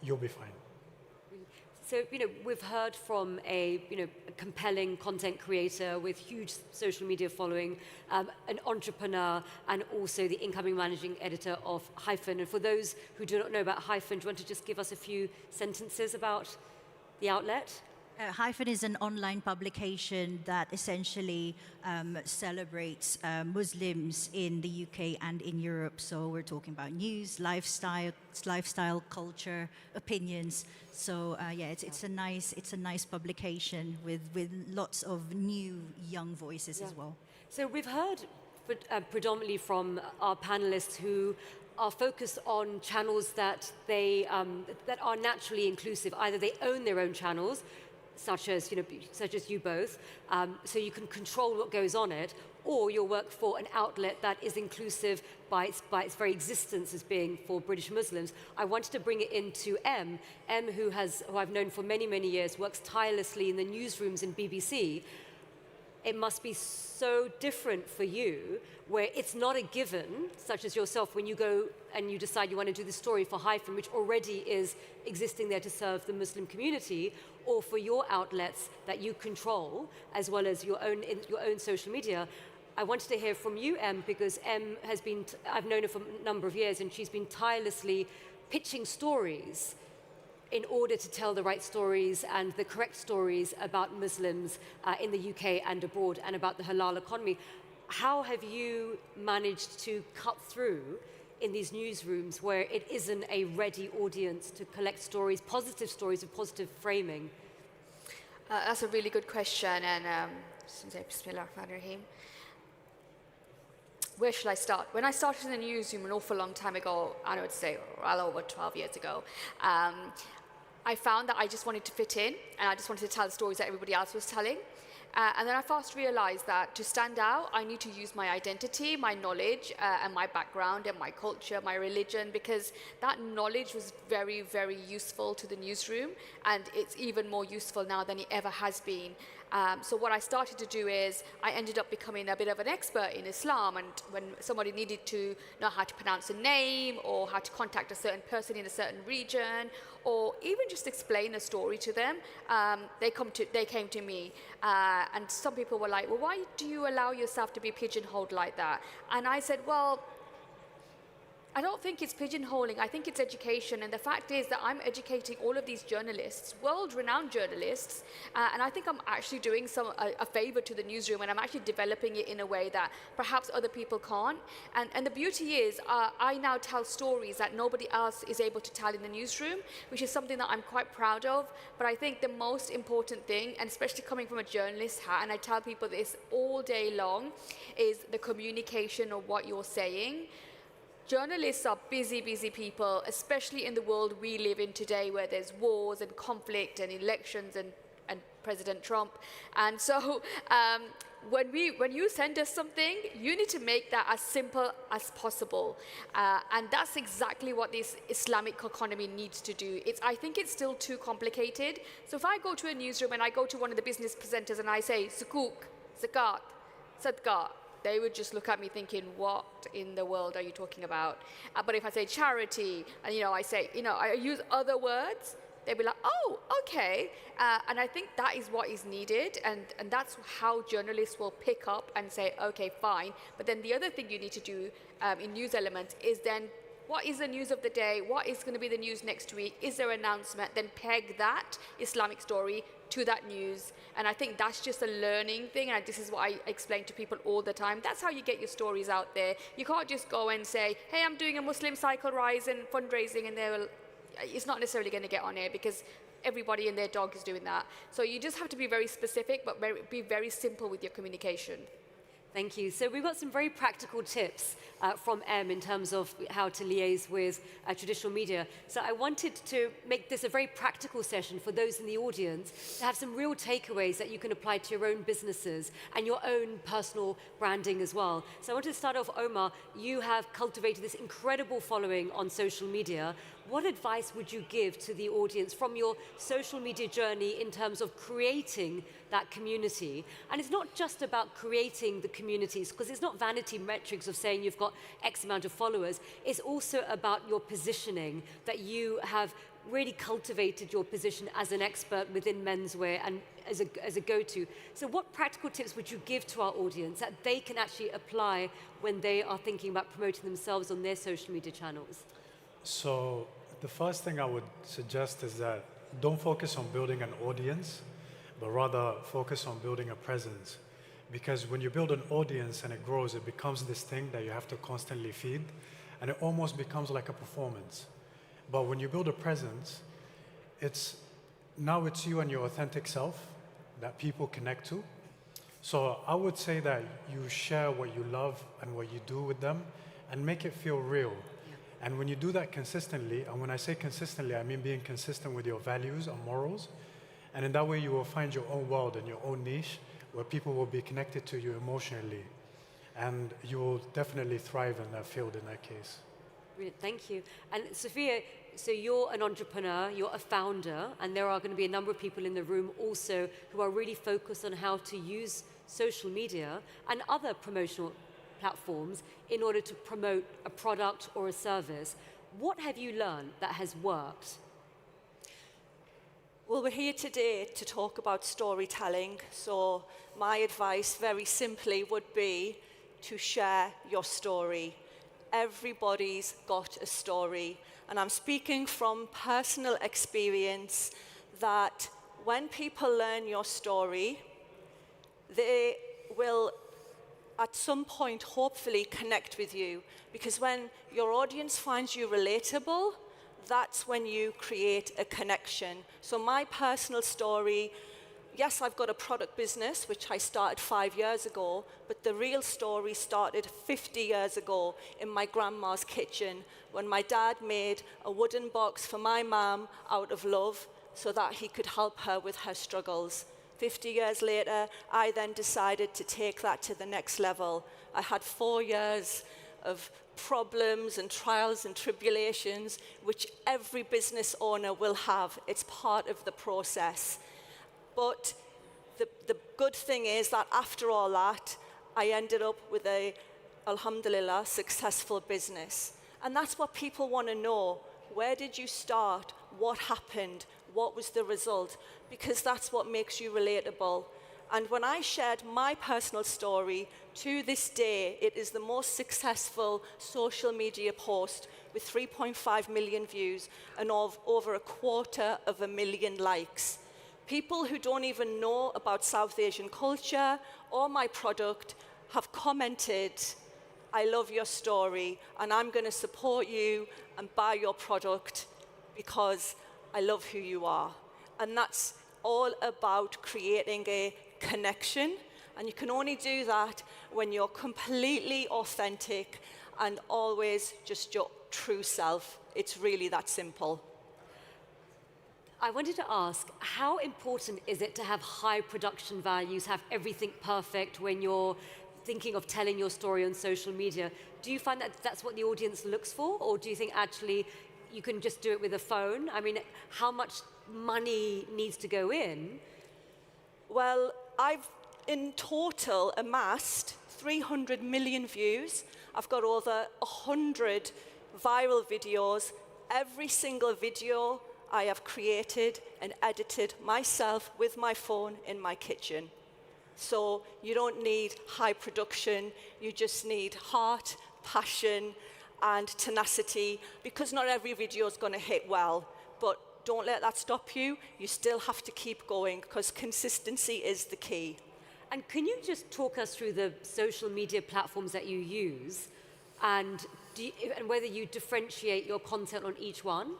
Speaker 16: you'll be fine.
Speaker 17: So, we've heard from a compelling content creator with huge social media following, an entrepreneur, and also the incoming managing editor of Hyphen. And for those who do not know about Hyphen, do you want to just give us a few sentences about the outlet?
Speaker 22: Hyphen is an online publication that essentially celebrates Muslims in the UK and in Europe. So we're talking about news, lifestyle, culture, opinions. So yeah, it's a nice publication with lots of new young voices as well.
Speaker 17: So we've heard predominantly from our panelists who are focused on channels that that are naturally inclusive. Either they own their own channels, such as you both, so you can control what goes on it, or you'll work for an outlet that is inclusive by its very existence as being for British Muslims. I wanted to bring it into Em, who I've known for many, many years, works tirelessly in the newsrooms in BBC. It must be so different for you, where it's not a given, such as yourself, when you go and you decide you want to do the story for Hyphen, which already is existing there to serve the Muslim community, or for your outlets that you control, as well as your own social media. I wanted to hear from you, Em, because Em I've known her for a number of years, and she's been tirelessly pitching stories in order to tell the right stories and the correct stories about Muslims in the UK and abroad, and about the halal economy. How have you managed to cut through in these newsrooms where it isn't a ready audience to collect stories, positive stories with positive framing?
Speaker 20: That's a really good question, and Bismillahirrahmanirrahim. Where should I start? When I started in the newsroom an awful long time ago, I would say well over 12 years ago, I found that I just wanted to fit in, and I just wanted to tell the stories that everybody else was telling. And then I fast realized that to stand out, I need to use my identity, my knowledge, and my background, and my culture, my religion, because that knowledge was very, very useful to the newsroom, and it's even more useful now than it ever has been. So what I started to do is I ended up becoming a bit of an expert in Islam, and when somebody needed to know how to pronounce a name, or how to contact a certain person in a certain region, or even just explain a story to them, they came to me. And some people were like, well, why do you allow yourself to be pigeonholed like that? And I said, well, I don't think it's pigeonholing. I think it's education. And the fact is that I'm educating all of these journalists, world-renowned journalists, and I think I'm actually doing a favor to the newsroom, and I'm actually developing it in a way that perhaps other people can't. And the beauty is, I now tell stories that nobody else is able to tell in the newsroom, which is something that I'm quite proud of. But I think the most important thing, and especially coming from a journalist hat, and I tell people this all day long, is the communication of what you're saying. Journalists are busy, busy people, especially in the world we live in today, where there's wars and conflict and elections and President Trump. And so when you send us something, you need to make that as simple as possible. And that's exactly what this Islamic economy needs to do. I think it's still too complicated. So if I go to a newsroom and I go to one of the business presenters and I say, sukuk, zakat, sadaqah, they would just look at me thinking, what in the world are you talking about? But if I say charity, and I use other words, they'd be like, oh, okay. And I think that is what is needed, and that's how journalists will pick up and say, okay, fine. But then the other thing you need to do in news elements is then, what is the news of the day? What is going to be the news next week? Is there an announcement? Then peg that Islamic story to that news. And I think that's just a learning thing. And this is what I explain to people all the time. That's how you get your stories out there. You can't just go and say, hey, I'm doing a Muslim cycle rise and fundraising, and it's not necessarily going to get on air because everybody and their dog is doing that. So you just have to be very specific, but be very simple with your communication.
Speaker 17: Thank you. So we've got some very practical tips from Em in terms of how to liaise with traditional media. So I wanted to make this a very practical session for those in the audience to have some real takeaways that you can apply to your own businesses and your own personal branding as well. So I want to start off, Omar. You have cultivated this incredible following on social media. What advice would you give to the audience from your social media journey in terms of creating that community? And it's not just about creating the communities, because it's not vanity metrics of saying you've got X amount of followers. It's also about your positioning, that you have really cultivated your position as an expert within menswear and as a go-to. So what practical tips would you give to our audience that they can actually apply when they are thinking about promoting themselves on their social media channels?
Speaker 16: So the first thing I would suggest is that don't focus on building an audience, but rather focus on building a presence. Because when you build an audience and it grows, it becomes this thing that you have to constantly feed, and it almost becomes like a performance. But when you build a presence, now it's you and your authentic self that people connect to. So I would say that you share what you love and what you do with them and make it feel real. And when you do that consistently, and when I say consistently, I mean being consistent with your values and morals, and in that way you will find your own world and your own niche where people will be connected to you emotionally. And you will definitely thrive in that field in that case.
Speaker 17: Brilliant, thank you. And Sophia, so you're an entrepreneur, you're a founder, and there are going to be a number of people in the room also who are really focused on how to use social media and other promotional platforms in order to promote a product or a service. What have you learned that has worked?
Speaker 23: Well, we're here today to talk about storytelling. So my advice very simply would be to share your story. Everybody's got a story. And I'm speaking from personal experience that when people learn your story, they will at some point hopefully connect with you, because when your audience finds you relatable, that's when you create a connection. So my personal story, yes, I've got a product business which I started 5 years ago, but the real story started 50 years ago in my grandma's kitchen when my dad made a wooden box for my mum out of love so that he could help her with her struggles. 50 years later, I then decided to take that to the next level. I had 4 years of problems and trials and tribulations, which every business owner will have. It's part of the process. But the good thing is that after all that, I ended up with a, alhamdulillah, successful business. And that's what people want to know. Where did you start? What happened? What was the result? Because that's what makes you relatable. And when I shared my personal story, to this day, it is the most successful social media post with 3.5 million views and over 250,000 likes. People who don't even know about South Asian culture or my product have commented, I love your story, and I'm going to support you and buy your product because I love who you are. And that's all about creating a connection. And you can only do that when you're completely authentic and always just your true self. It's really that simple.
Speaker 17: I wanted to ask, how important is it to have high production values, have everything perfect when you're thinking of telling your story on social media? Do you find that that's what the audience looks for, or do you think actually you can just do it with a phone? I mean, how much money needs to go in?
Speaker 23: Well, I've in total amassed 300 million views. I've got over 100 viral videos. Every single video I have created and edited myself with my phone in my kitchen. So you don't need high production, you just need heart, passion, and tenacity, because not every video is going to hit well. But don't let that stop you. You still have to keep going, because consistency is the key.
Speaker 17: And can you just talk us through the social media platforms that you use, and whether you differentiate your content on each one?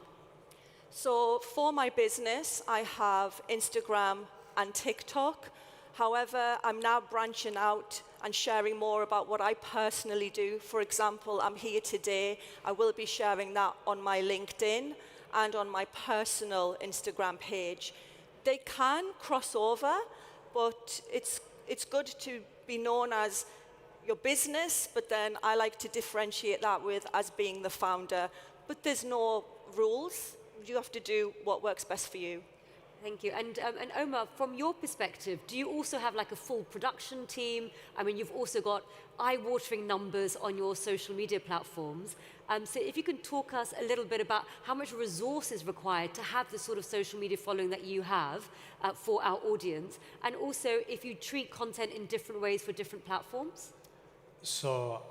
Speaker 23: So for my business, I have Instagram and TikTok. However, I'm now branching out and sharing more about what I personally do. For example, I'm here today. I will be sharing that on my LinkedIn and on my personal Instagram page. They can cross over, but it's good to be known as your business, but then I like to differentiate that with as being the founder. But there's no rules. You have to do what works best for you.
Speaker 17: Thank you. And Omar, from your perspective, do you also have like a full production team? I mean, you've also got eye-watering numbers on your social media platforms. So if you can talk us a little bit about how much resource is required to have the sort of social media following that you have for our audience, and also if you treat content in different ways for different platforms?
Speaker 16: So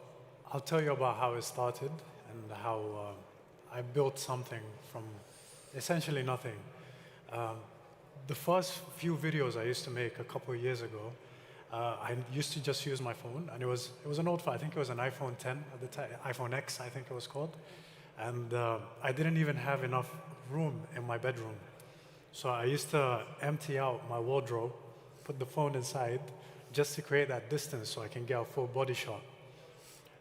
Speaker 16: I'll tell you about how it started and how I built something from essentially nothing. The first few videos I used to make a couple of years ago, I used to just use my phone, and it was an old phone. I think it was an iPhone 10 at the time, iPhone X, I think it was called. And I didn't even have enough room in my bedroom. So I used to empty out my wardrobe, put the phone inside, just to create that distance so I can get a full body shot.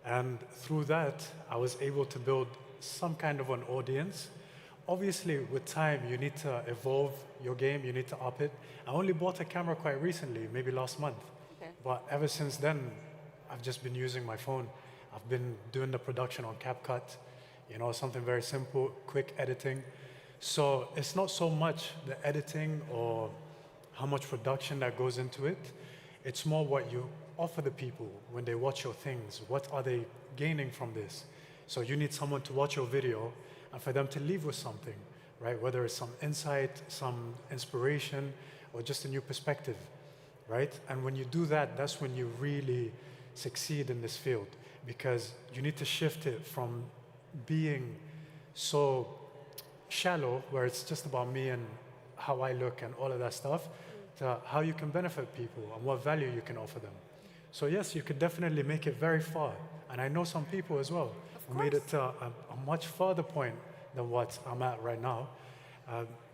Speaker 16: And through that, I was able to build some kind of an audience. Obviously, with time, you need to evolve your game, you need to up it. I only bought a camera quite recently, maybe last month.
Speaker 17: Okay.
Speaker 16: But ever since then, I've just been using my phone. I've been doing the production on CapCut, something very simple, quick editing. So it's not so much the editing or how much production that goes into it. It's more what you offer the people when they watch your things. What are they gaining from this? So you need someone to watch your video and for them to leave with something, right? Whether it's some insight, some inspiration, or just a new perspective, right? And when you do that, that's when you really succeed in this field, because you need to shift it from being so shallow, where it's just about me and how I look and all of that stuff, to how you can benefit people and what value you can offer them. So yes, you could definitely make it very far. And I know some people as well who made it to a much further point than what I'm at right now.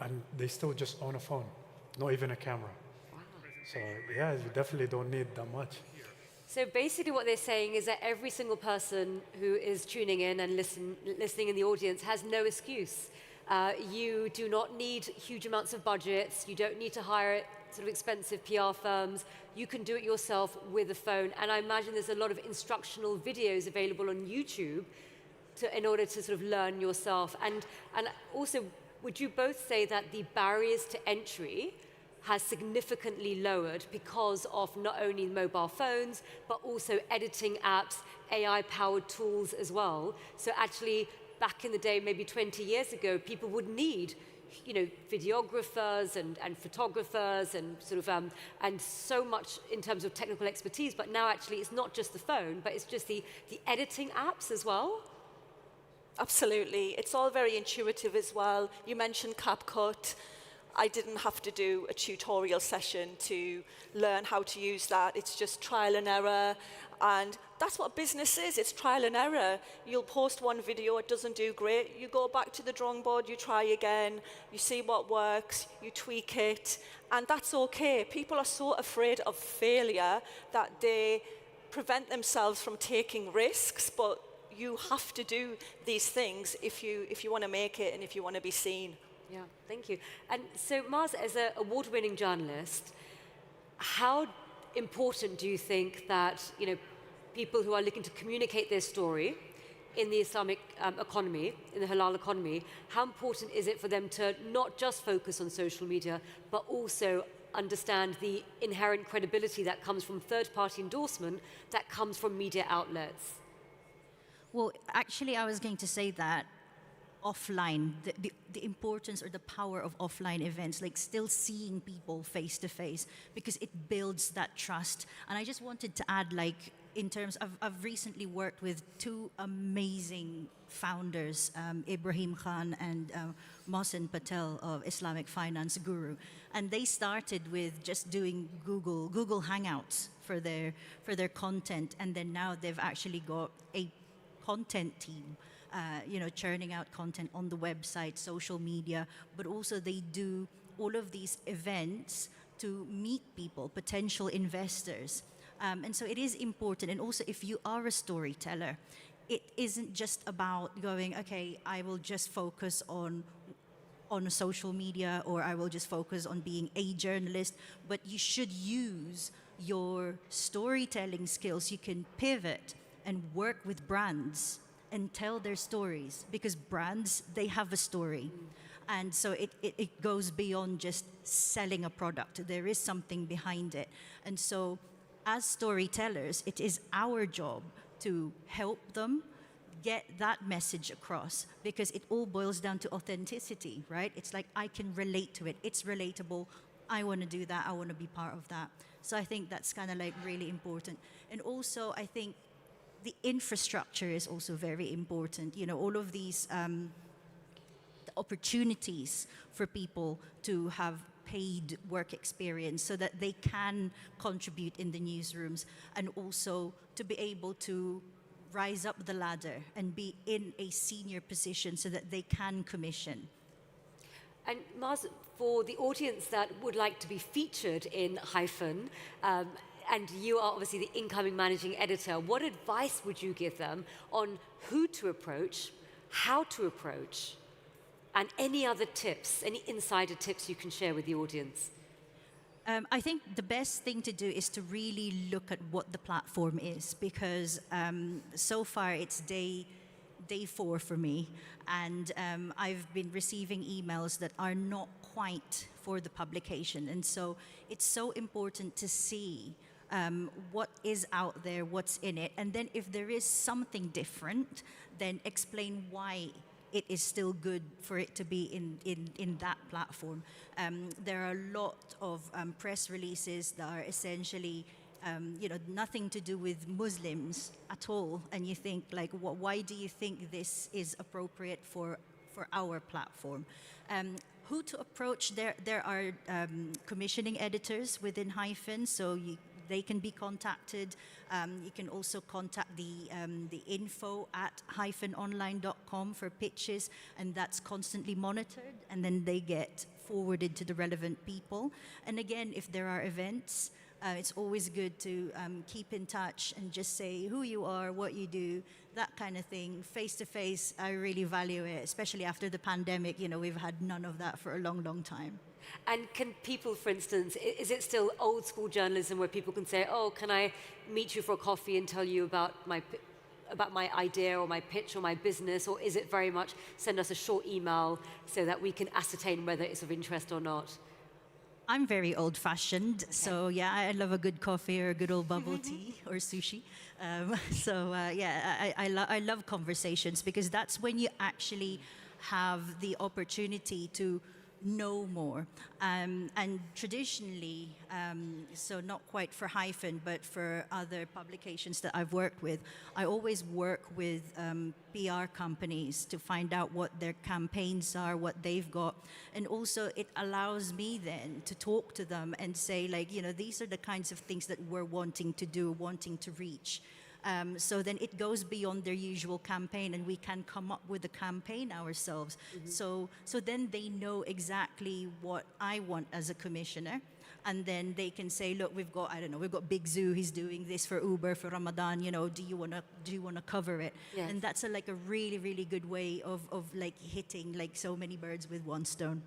Speaker 16: And they still just own a phone, not even a camera. Wow. So yeah, you definitely don't need that much.
Speaker 17: So basically what they're saying is that every single person who is tuning in and listening in the audience has no excuse. You do not need huge amounts of budgets. You don't need to hire sort of expensive PR firms. You can do it yourself with a phone. And I imagine there's a lot of instructional videos available on YouTube in order to sort of learn yourself. And also, would you both say that the barriers to entry has significantly lowered because of not only mobile phones, but also editing apps, AI-powered tools as well? So actually, back in the day, maybe 20 years ago, people would need videographers and photographers and sort of and so much in terms of technical expertise. But now actually it's not just the phone, but it's just the editing apps as well.
Speaker 23: Absolutely. It's all very intuitive as well. You mentioned CapCut. I didn't have to do a tutorial session to learn how to use that. It's just trial and error. And that's what business is. It's trial and error. You'll post one video, it doesn't do great. You go back to the drawing board, you try again, you see what works, you tweak it, and that's okay. People are so afraid of failure that they prevent themselves from taking risks, but you have to do these things if you want to make it and if you want to be seen.
Speaker 17: Yeah, thank you. And so, Maz, as an award-winning journalist, how important do you think that people who are looking to communicate their story in the Islamic economy, in the halal economy, how important is it for them to not just focus on social media, but also understand the inherent credibility that comes from third-party endorsement, that comes from media outlets?
Speaker 22: Well, actually, I was going to say that offline, the importance or the power of offline events, like still seeing people face to face, because it builds that trust. And I just wanted to add, like, in terms of, I've recently worked with two amazing founders, Ibrahim Khan and Mohsen Patel of Islamic Finance Guru. And they started with just doing Google Hangouts for their content. And then now they've actually got a content team, churning out content on the website, social media, but also they do all of these events to meet people, potential investors. And so it is important. And also, if you are a storyteller, it isn't just about going, okay, I will just focus on social media, or I will just focus on being a journalist, but you should use your storytelling skills. You can pivot and work with brands and tell their stories, because brands, they have a story. And so it goes beyond just selling a product. There is something behind it. And so as storytellers, it is our job to help them get that message across, because it all boils down to authenticity, right? It's like, I can relate to it. It's relatable. I want to do that. I want to be part of that. So I think that's kind of like really important. And also, I think the infrastructure is also very important. All of these opportunities for people to have paid work experience so that they can contribute in the newsrooms, and also to be able to rise up the ladder and be in a senior position so that they can commission.
Speaker 17: And Maz, for the audience that would like to be featured in Hyphen, and you are obviously the incoming managing editor, what advice would you give them on who to approach, how to approach, and any other tips, any insider tips you can share with the audience?
Speaker 22: I think the best thing to do is to really look at what the platform is, because so far it's day 4 for me, and I've been receiving emails that are not quite for the publication. And so it's so important to see what is out there, what's in it, and then if there is something different, then explain why it is still good for it to be in that platform. There are a lot of press releases that are essentially nothing to do with Muslims at all, and you think, like, why do you think this is appropriate for our platform? Who to approach? There are commissioning editors within Hyphen, so they can be contacted. You can also contact the info at hyphenonline.com for pitches, and that's constantly monitored, and then they get forwarded to the relevant people. And again, if there are events, it's always good to keep in touch and just say who you are, what you do, that kind of thing. Face to face, I really value it, especially after the pandemic. We've had none of that for a long, long time.
Speaker 17: And can people, for instance, is it still old school journalism where people can say, oh, can I meet you for a coffee and tell you about my idea or my pitch or my business? Or is it very much send us a short email so that we can ascertain whether it's of interest or not?
Speaker 22: I'm very old-fashioned, so yeah, I love a good coffee or a good old bubble tea or sushi. I love conversations, because that's when you actually have the opportunity to know more. And traditionally, so not quite for Hyphen, but for other publications that I've worked with, I always work with PR companies to find out what their campaigns are, what they've got. And also it allows me then to talk to them and say, like, you know, these are the kinds of things that we're wanting to do, wanting to reach. So then it goes beyond their usual campaign, and we can come up with a campaign ourselves. So then they know exactly what I want as a commissioner, and then they can say, look, we've got, I don't know, we've got Big Zoo, he's doing this for Uber for Ramadan, you know, do you wanna cover it?
Speaker 17: Yes.
Speaker 22: And that's like a really, really good way of like hitting like so many birds with one stone.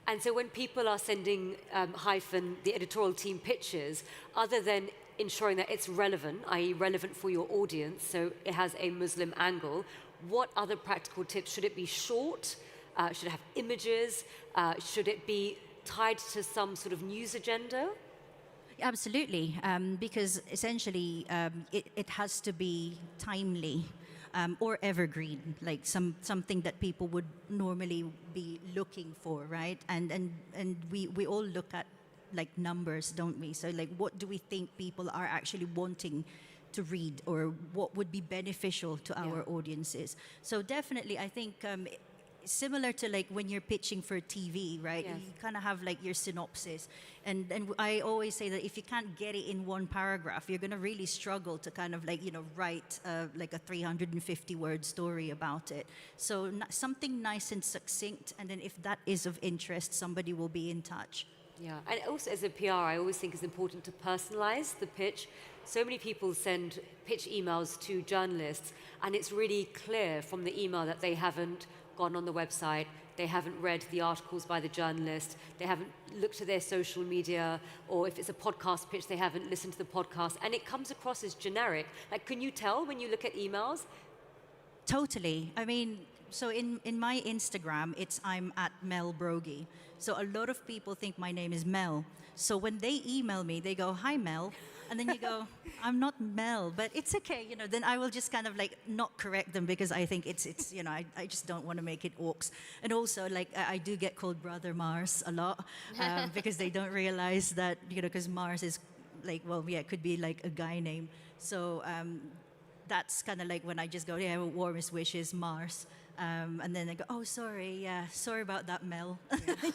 Speaker 17: And so when people are sending Hyphen, the editorial team, pictures, other than ensuring that it's relevant, i.e. relevant for your audience, so it has a Muslim angle, what other practical tips? Should it be short? Should it have images? Should it be tied to some sort of news agenda?
Speaker 22: Absolutely, because essentially it has to be timely. Or evergreen, like something that people would normally be looking for, right? And we all look at like numbers, don't we? So like, what do we think people are actually wanting to read, or what would be beneficial to our audiences? So definitely, I think similar to like when you're pitching for TV, right?
Speaker 17: Yes.
Speaker 22: You kind of have like your synopsis, and I always say that if you can't get it in one paragraph, you're going to really struggle to kind of like, you know, write like a 350-word story about it. So something nice and succinct, and then if that is of interest, somebody will be in touch.
Speaker 17: Yeah, and also as a PR, I always think it's important to personalize the pitch. So many people send pitch emails to journalists, and it's really clear from the email that they haven't gone on the website, they haven't read the articles by the journalist, they haven't looked at their social media, or if it's a podcast pitch, they haven't listened to the podcast, and it comes across as generic. Like, can you tell when you look at emails?
Speaker 22: Totally. I mean, so in my Instagram, I'm at Mel Brogy. So a lot of people think my name is Mel. So when they email me, they go, "Hi, Mel." And then you go, "I'm not Mel," but it's okay, you know, then I will just kind of like not correct them, because I think it's you know, I just don't want to make it orcs. And also, like, I do get called Brother Mars a lot, because they don't realize that, you know, because Mars is like, well, yeah, it could be like a guy name. So that's kind of like when I just go, yeah, warmest wishes, Mars. And then I go, "Oh, sorry, yeah, sorry about that, Mel."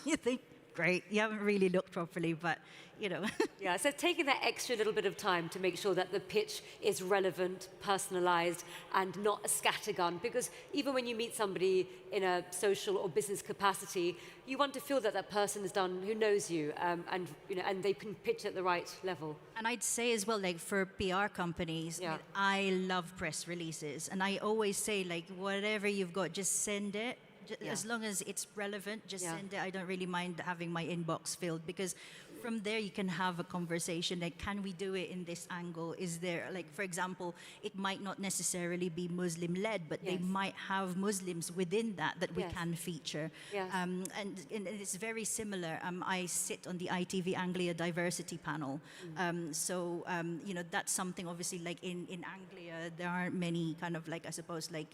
Speaker 22: You think, great, you haven't really looked properly, but, you know.
Speaker 17: Yeah, so taking that extra little bit of time to make sure that the pitch is relevant, personalized, and not a scattergun, because even when you meet somebody in a social or business capacity, you want to feel that that person is done, who knows you, and, you know, and they can pitch at the right level.
Speaker 22: And I'd say as well, like for PR companies,
Speaker 17: Yeah.
Speaker 22: I love press releases, and I always say, like, whatever you've got, just send it.
Speaker 17: Yeah.
Speaker 22: As long as it's relevant, just
Speaker 17: Yeah.
Speaker 22: send it. I don't really mind having my inbox filled, because from there you can have a conversation, like, can we do it in this angle? Is there, like, for example, it might not necessarily be Muslim-led, but they
Speaker 17: Yes.
Speaker 22: might have Muslims within that we
Speaker 17: Yes.
Speaker 22: can feature.
Speaker 17: Yes.
Speaker 22: And it's very similar. I sit on the ITV Anglia diversity panel. You know, that's something, obviously, like in Anglia, there aren't many kind of like, I suppose, like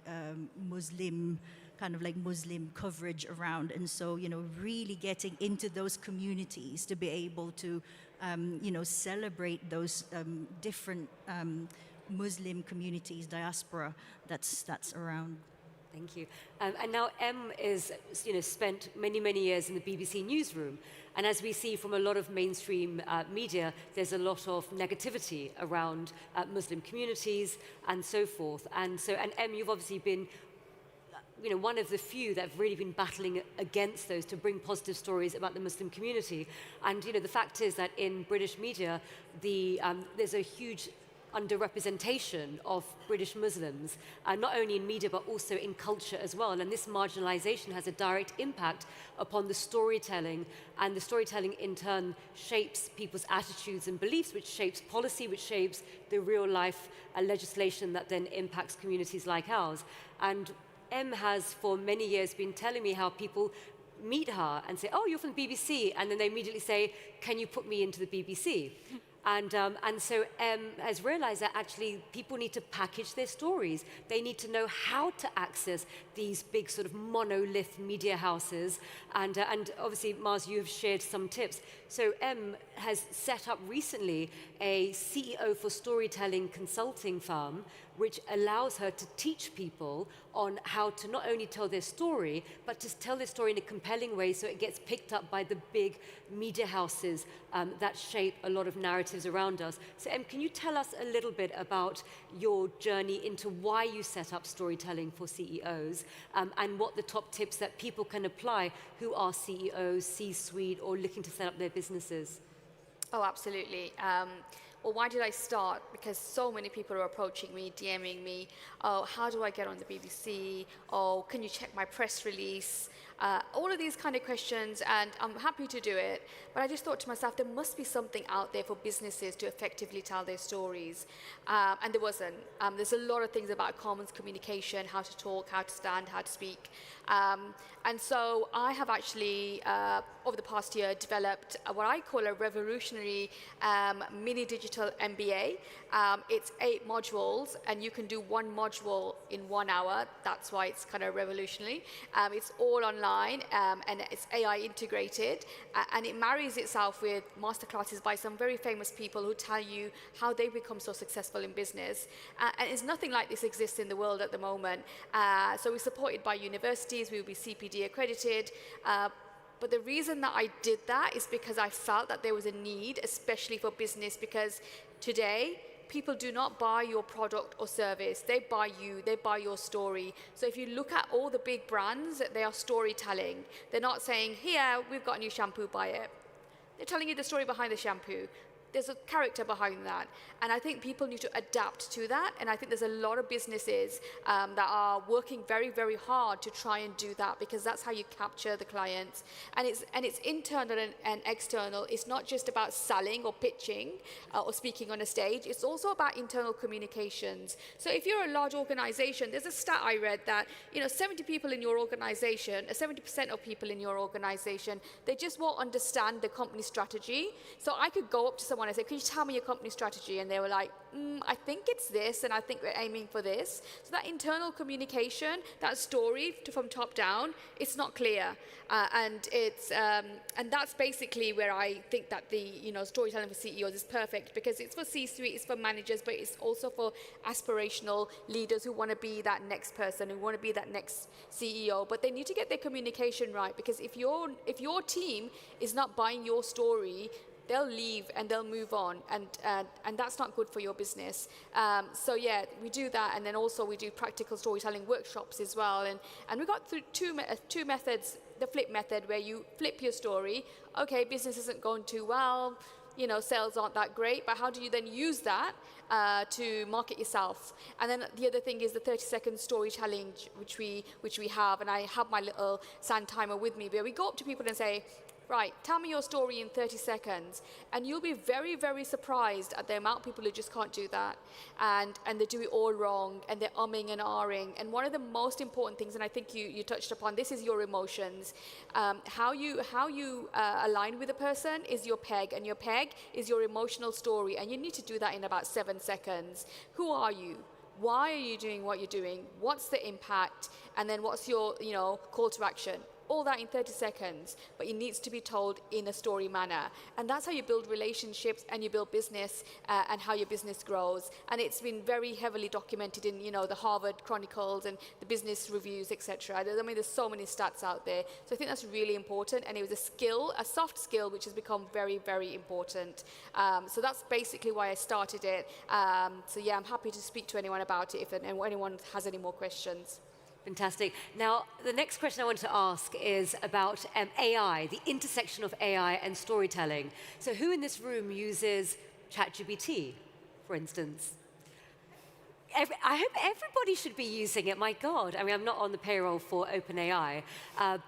Speaker 22: Muslim coverage around. And so, you know, really getting into those communities to be able to, you know, celebrate those different Muslim communities, diaspora that's around.
Speaker 17: Thank you. And now Em is, you know, spent many, many years in the BBC newsroom. And as we see from a lot of mainstream media, there's a lot of negativity around Muslim communities and so forth. And Em, you've obviously been, you know, one of the few that have really been battling against those to bring positive stories about the Muslim community. And, you know, the fact is that in British media, there's a huge underrepresentation of British Muslims, not only in media, but also in culture as well. And this marginalization has a direct impact upon the storytelling, and the storytelling in turn shapes people's attitudes and beliefs, which shapes policy, which shapes the real life legislation that then impacts communities like ours. And Em has for many years been telling me how people meet her and say, "Oh, you're from the BBC," and then they immediately say, "Can you put me into the BBC?" And so M has realized that actually people need to package their stories. They need to know how to access these big sort of monolith media houses. And obviously, Mars, you have shared some tips. So M has set up recently a CEO for storytelling consulting firm, which allows her to teach people on how to not only tell their story, but to tell their story in a compelling way so it gets picked up by the big media houses that shape a lot of narratives around us. So Em, can you tell us a little bit about your journey into why you set up storytelling for CEOs and what the top tips that people can apply who are CEOs, C-suite, or looking to set up their businesses?
Speaker 20: Oh, absolutely. Well, why did I start? Because so many people are approaching me, DMing me, oh, how do I get on the BBC? Oh, can you check my press release? All of these kind of questions, and I'm happy to do it. But I just thought to myself, there must be something out there for businesses to effectively tell their stories. And there wasn't. There's a lot of things about commons communication, how to talk, how to stand, how to speak. And so I have actually, over the past year, developed what I call a revolutionary mini digital MBA. It's 8 modules, and you can do one module in 1 hour. That's why it's kind of revolutionary. It's all online, and it's AI integrated, and it marries itself with masterclasses by some very famous people who tell you how they become so successful in business. And it's nothing like this exists in the world at the moment. So we're supported by universities. We will be CPD accredited. But the reason that I did that is because I felt that there was a need, especially for business, because today, people do not buy your product or service. They buy you, they buy your story. So if you look at all the big brands, they are storytelling. They're not saying, here, we've got a new shampoo, buy it. They're telling you the story behind the shampoo. There's a character behind that. And I think people need to adapt to that. And I think there's a lot of businesses that are working very, very hard to try and do that, because that's how you capture the clients. And it's internal and external. It's not just about selling or pitching or speaking on a stage. It's also about internal communications. So if you're a large organization, there's a stat I read that 70 people in your organization, 70% of people in your organization, they just won't understand the company strategy. So I could go up to someone and say, can you tell me your company strategy? And they were like, I think it's this, and I think we're aiming for this. So that internal communication, that story from top down, it's not clear. And that's basically where I think that the storytelling for CEOs is perfect, because it's for C-suite, it's for managers, but it's also for aspirational leaders who want to be that next person, who want to be that next CEO. But they need to get their communication right, because if your team is not buying your story, they'll leave and they'll move on, and that's not good for your business. So yeah, we do that, and then also we do practical storytelling workshops as well. And we got through two methods. The flip method, where you flip your story. Okay, business isn't going too well, sales aren't that great, but how do you then use that to market yourself? And then the other thing is the 30-second story challenge, which we have, and I have my little sand timer with me, where we go up to people and say, right, tell me your story in 30 seconds. And you'll be very, very surprised at the amount of people who just can't do that. And they do it all wrong, and they're umming and ahhing. And one of the most important things, and I think you touched upon, this is your emotions. How you align with a person is your peg, and your peg is your emotional story. And you need to do that in about 7 seconds. Who are you? Why are you doing what you're doing? What's the impact? And then what's your call to action? All that in 30 seconds, but it needs to be told in a story manner. And that's how you build relationships, and you build business, and how your business grows. And it's been very heavily documented in the Harvard Chronicles and the business reviews, etc. I mean, there's so many stats out there. So I think that's really important, and it was a soft skill, which has become very, very important. So that's basically why I started it. So yeah, I'm happy to speak to anyone about it if anyone has any more questions.
Speaker 17: Fantastic. Now, the next question I want to ask is about AI, the intersection of AI and storytelling. So who in this room uses ChatGPT, for instance? I hope everybody should be using it, my God. I mean, I'm not on the payroll for OpenAI,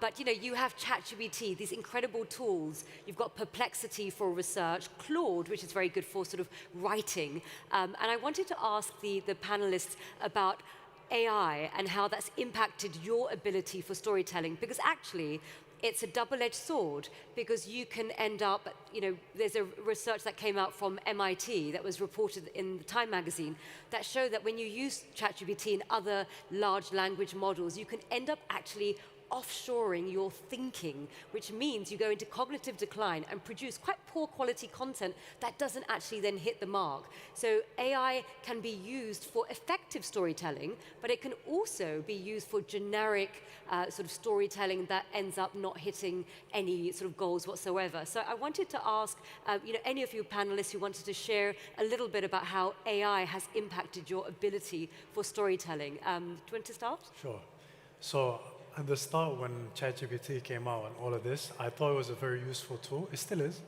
Speaker 17: but you have ChatGPT, these incredible tools. You've got Perplexity for research, Claude, which is very good for sort of writing. And I wanted to ask the panelists about AI and how that's impacted your ability for storytelling, because actually it's a double-edged sword because you can end up, there's a research that came out from MIT that was reported in the Time magazine that showed that when you use ChatGPT and other large language models, you can end up actually offshoring your thinking, which means you go into cognitive decline and produce quite poor quality content that doesn't actually then hit the mark. So AI can be used for effective storytelling, but it can also be used for generic sort of storytelling that ends up not hitting any sort of goals whatsoever. So I wanted to ask, any of you panelists who wanted to share a little bit about how AI has impacted your ability for storytelling. Do you want to start?
Speaker 16: Sure. So at the start, when ChatGPT came out and all of this, I thought it was a very useful tool. It still is.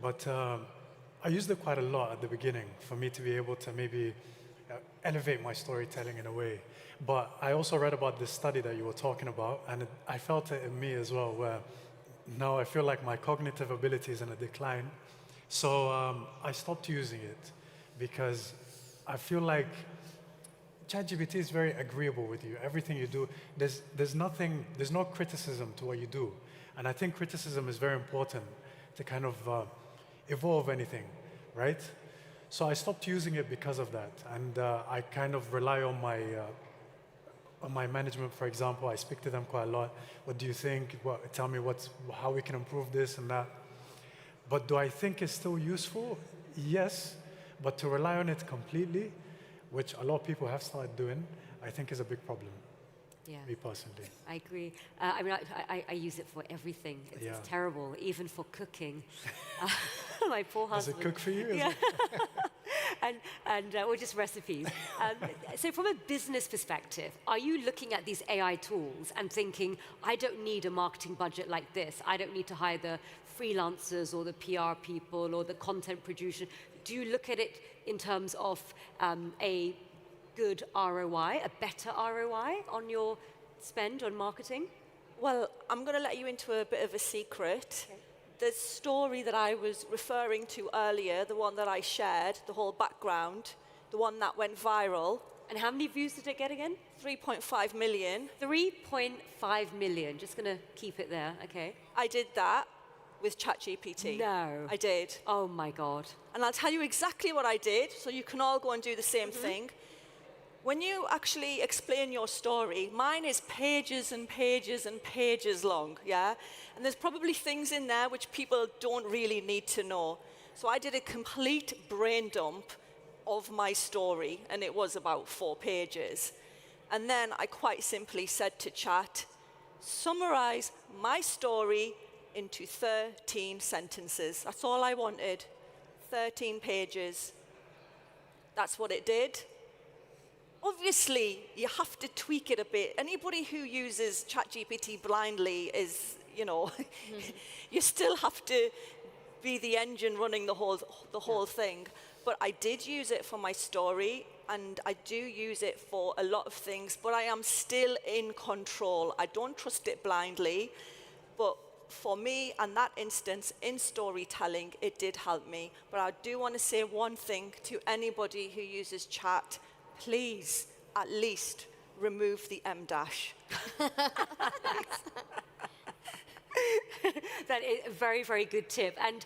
Speaker 16: But I used it quite a lot at the beginning for me to be able to maybe elevate my storytelling in a way. But I also read about this study that you were talking about, and I felt it in me as well, where now I feel like my cognitive ability is in a decline. So I stopped using it because I feel like ChatGPT is very agreeable with you. Everything you do, there's no criticism to what you do. And I think criticism is very important to kind of evolve anything, right? So I stopped using it because of that. And I kind of rely on my management, for example. I speak to them quite a lot. What do you think? Tell me how we can improve this and that. But do I think it's still useful? Yes, but to rely on it completely, which a lot of people have started doing, I think is a big problem.
Speaker 17: Yeah.
Speaker 16: Me personally.
Speaker 17: I agree. I use it for everything. It's terrible, even for cooking. My poor husband.
Speaker 16: Does it cook for you?
Speaker 17: Yeah. Or just recipes. So from a business perspective, are you looking at these AI tools and thinking, I don't need a marketing budget like this. I don't need to hire the freelancers or the PR people or the content producer. Do you look at it in terms of a good ROI, a better ROI on your spend on marketing?
Speaker 23: Well, I'm going to let you into a bit of a secret. Okay. The story that I was referring to earlier, the one that I shared, the whole background, the one that went viral.
Speaker 17: And how many views did it get again?
Speaker 23: 3.5 million.
Speaker 17: 3.5 million. Just going to keep it there. Okay.
Speaker 23: I did that with ChatGPT.
Speaker 17: No.
Speaker 23: I did.
Speaker 17: Oh my God.
Speaker 23: And I'll tell you exactly what I did, so you can all go and do the same thing. When you actually explain your story, mine is pages and pages and pages long, yeah? And there's probably things in there which people don't really need to know. So I did a complete brain dump of my story, and it was about 4 pages. And then I quite simply said to Chat, summarize my story into 13 sentences. That's all I wanted. 13 pages. That's what it did. Obviously, you have to tweak it a bit. Anybody who uses ChatGPT blindly is, you still have to be the engine running the whole thing. But I did use it for my story, and I do use it for a lot of things, but I am still in control. I don't trust it blindly, but for me, and that instance, in storytelling, it did help me. But I do want to say one thing to anybody who uses chat. Please, at least, remove the M dash.
Speaker 17: That is a very, very good tip. And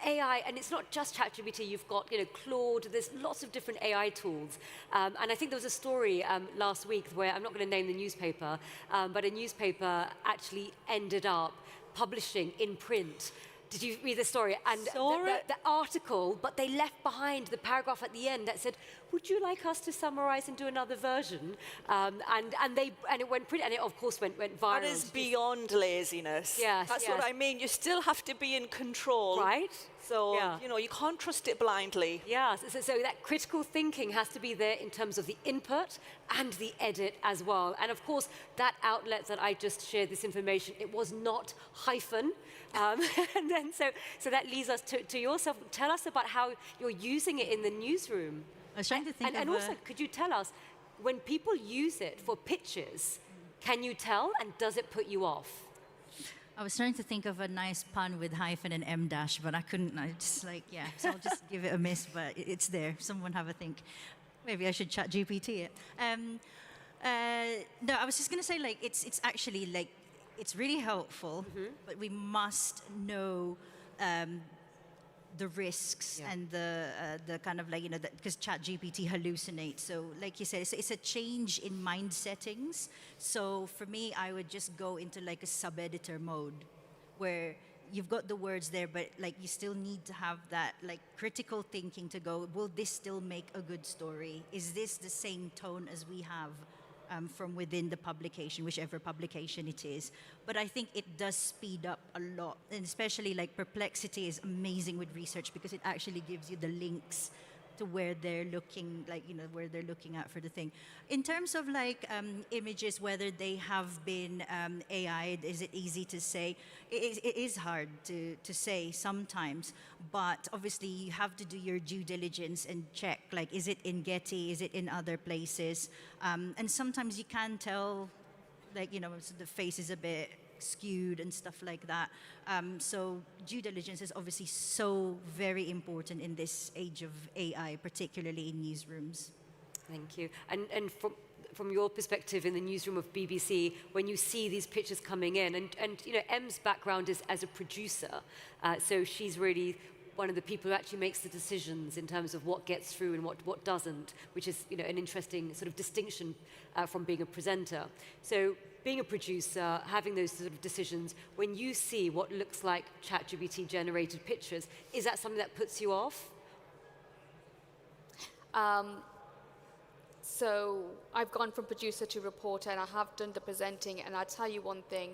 Speaker 17: AI, and it's not just ChatGPT. You've got Claude. There's lots of different AI tools. And I think there was a story last week where I'm not going to name the newspaper, but a newspaper actually ended up publishing in print. Did you read the story? And the article, but they left behind the paragraph at the end that said, would you like us to summarize and do another version? And it went print, and it of course went viral.
Speaker 23: That is beyond laziness.
Speaker 17: Yes,
Speaker 23: That's what I mean. You still have to be in control.
Speaker 17: Right.
Speaker 23: So, you can't trust it blindly.
Speaker 17: Yeah, so that critical thinking has to be there in terms of the input and the edit as well. And of course, that outlet that I just shared this information, it was not hyphen. And then so that leads us to yourself. Tell us about how you're using it in the newsroom.
Speaker 22: I was trying to think
Speaker 17: and also, could you tell us, when people use it for pitches, can you tell, and does it put you off?
Speaker 22: I was trying to think of a nice pun with hyphen and M dash, but I couldn't. I just so I'll just give it a miss, but it's there. Someone have a think. Maybe I should ChatGPT it. No, I was just going to say, it's actually it's really helpful, but we must know the risks and the kind of like, you know, because ChatGPT hallucinates. So like you said, it's a change in mind settings. So for me, I would just go into like a sub-editor mode where you've got the words there, but like you still need to have that like critical thinking to go, will this still make a good story? Is this the same tone as we have from within the publication, whichever publication it is? But I think it does speed up a lot, and especially like Perplexity is amazing with research because it actually gives you the links to where they're looking, like, you know, where they're looking at for the thing. In terms of like images, whether they have been AI'd, is it easy to say? It is hard to say sometimes, but obviously you have to do your due diligence and check, like, is it in Getty, is it in other places? And sometimes you can tell, like, you know, the face is a bit skewed and stuff like that. So due diligence is obviously so very important in this age of AI, particularly in newsrooms.
Speaker 17: Thank you. And from your perspective in the newsroom of BBC, when you see these pictures coming in, and you know, Em's background is as a producer, so she's really one of the people who actually makes the decisions in terms of what gets through and what doesn't, which is, you know, an interesting sort of distinction from being a presenter. So being a producer, having those sort of decisions, when you see what looks like ChatGPT generated pictures, is that something that puts you off?
Speaker 20: So I've gone from producer to reporter, and I have done the presenting, and I'll tell you one thing.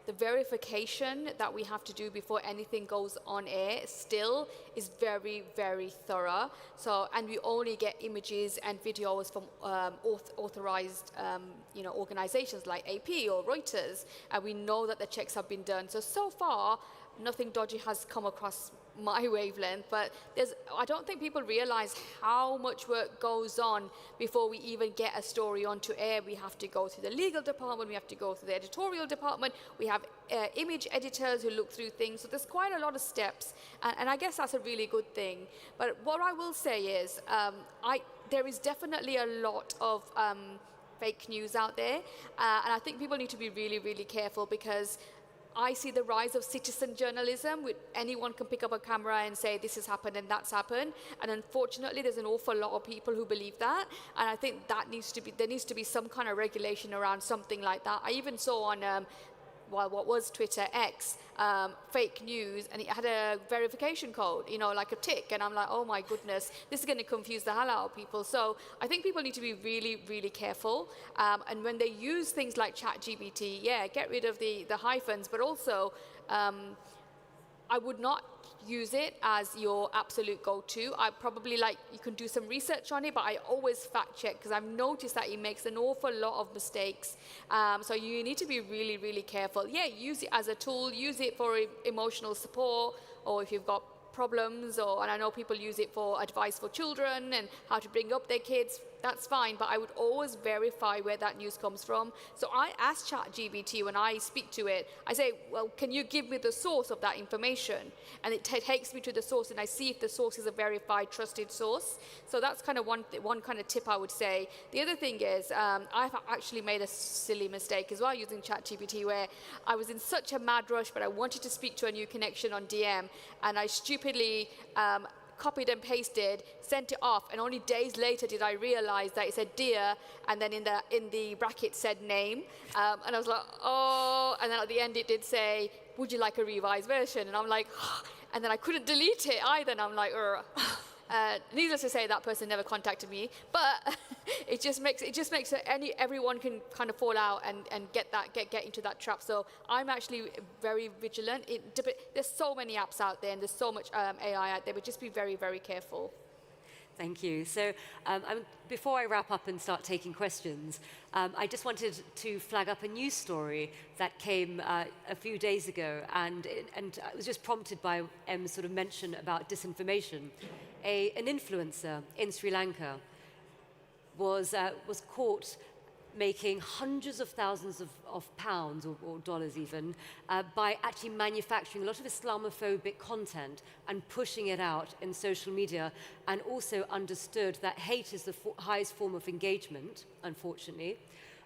Speaker 20: The verification that we have to do before anything goes on air still is very, very thorough. So, and we only get images and videos from authorized, you know, organizations like AP or Reuters, and we know that the checks have been done. So far, nothing dodgy has come across my wavelength, but I don't think people realize how much work goes on before we even get a story onto air. We have to go through the legal department, we have to go through the editorial department, we have image editors who look through things, so there's quite a lot of steps, and I guess that's a really good thing. But what I will say is, there is definitely a lot of fake news out there, and I think people need to be really, really careful, because I see the rise of citizen journalism, with anyone can pick up a camera and say this has happened and that's happened, and unfortunately there's an awful lot of people who believe that, and I think that there needs to be some kind of regulation around something like that. I even saw on what was Twitter, X, fake news, and it had a verification code, you know, like a tick, and I'm like, oh my goodness, this is going to confuse the hell out of people. So I think people need to be really, really careful, and when they use things like ChatGPT, yeah, get rid of the hyphens, but also I would not use it as your absolute go-to. I probably, like, you can do some research on it, but I always fact check, because I've noticed that it makes an awful lot of mistakes. So you need to be really, really careful. Yeah, use it as a tool, use it for emotional support, or if you've got problems, and I know people use it for advice for children and how to bring up their kids, that's fine, but I would always verify where that news comes from. So I ask ChatGPT when I speak to it, I say, well, can you give me the source of that information? And it takes me to the source, and I see if the source is a verified, trusted source. So that's kind of one kind of tip I would say. The other thing is, I've actually made a silly mistake as well using ChatGPT, where I was in such a mad rush, but I wanted to speak to a new connection on DM, and I stupidly copied and pasted, sent it off, and only days later did I realize that it said dear, and then in the bracket said name, and I was like, oh, and then at the end it did say, would you like a revised version? And I'm like, and then I couldn't delete it either, and I'm like, needless to say, that person never contacted me, but it just makes everyone can kind of fall out and get into that trap. So I'm actually very vigilant. There's so many apps out there, and there's so much AI out there, but just be very, very careful.
Speaker 17: Thank you. So before I wrap up and start taking questions, I just wanted to flag up a news story that came a few days ago, and it was just prompted by Em's sort of mention about disinformation. An influencer in Sri Lanka was caught making hundreds of thousands of pounds or dollars even by actually manufacturing a lot of Islamophobic content and pushing it out in social media, and also understood that hate is the highest form of engagement, unfortunately.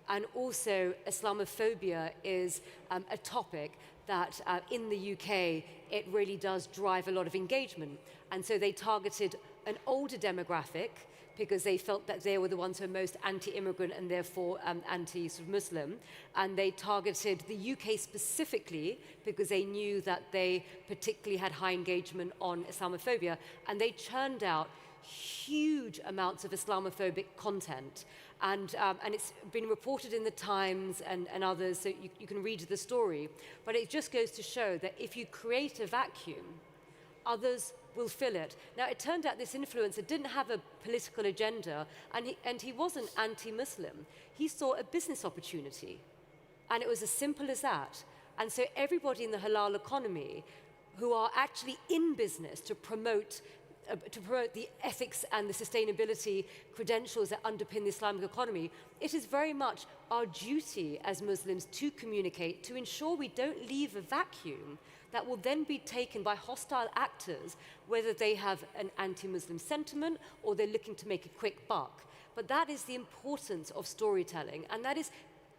Speaker 17: And also, Islamophobia is a topic that in the UK, it really does drive a lot of engagement. And so they targeted an older demographic because they felt that they were the ones who were most anti-immigrant and therefore anti-Muslim. And they targeted the UK specifically because they knew that they particularly had high engagement on Islamophobia. And they churned out huge amounts of Islamophobic content. And it's been reported in the Times and others, so you can read the story. But it just goes to show that if you create a vacuum, others will fill it. Now, it turned out this influencer didn't have a political agenda, and he wasn't anti-Muslim. He saw a business opportunity, and it was as simple as that. And so everybody in the halal economy who are actually in business to promote the ethics and the sustainability credentials that underpin the Islamic economy, it is very much our duty as Muslims to communicate, to ensure we don't leave a vacuum that will then be taken by hostile actors, whether they have an anti-Muslim sentiment or they're looking to make a quick buck. But that is the importance of storytelling, and that is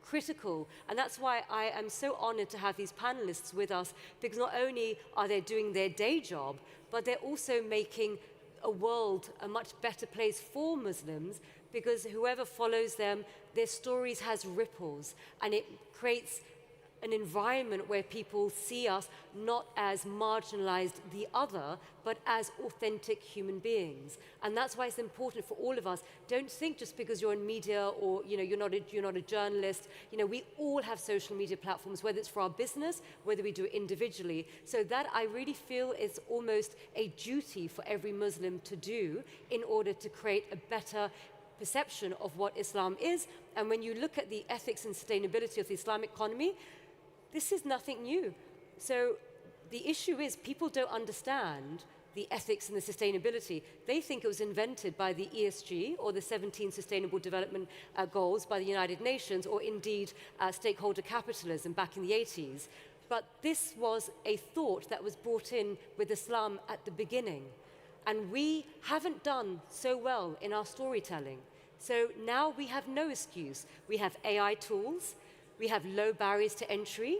Speaker 17: critical, and that's why I am so honored to have these panelists with us, because not only are they doing their day job, but they're also making a world a much better place for Muslims, because whoever follows them, their stories has ripples, and it creates an environment where people see us not as marginalized the other, but as authentic human beings. And that's why it's important for all of us. Don't think just because you're in media or you're not a journalist. We all have social media platforms, whether it's for our business, whether we do it individually. So that I really feel is almost a duty for every Muslim to do in order to create a better perception of what Islam is. And when you look at the ethics and sustainability of the Islamic economy, this is nothing new. So the issue is people don't understand the ethics and the sustainability. They think it was invented by the ESG or the 17 Sustainable Development Goals by the United Nations, or indeed stakeholder capitalism back in the 80s. But this was a thought that was brought in with Islam at the beginning. And we haven't done so well in our storytelling. So now we have no excuse. We have AI tools. We have low barriers to entry.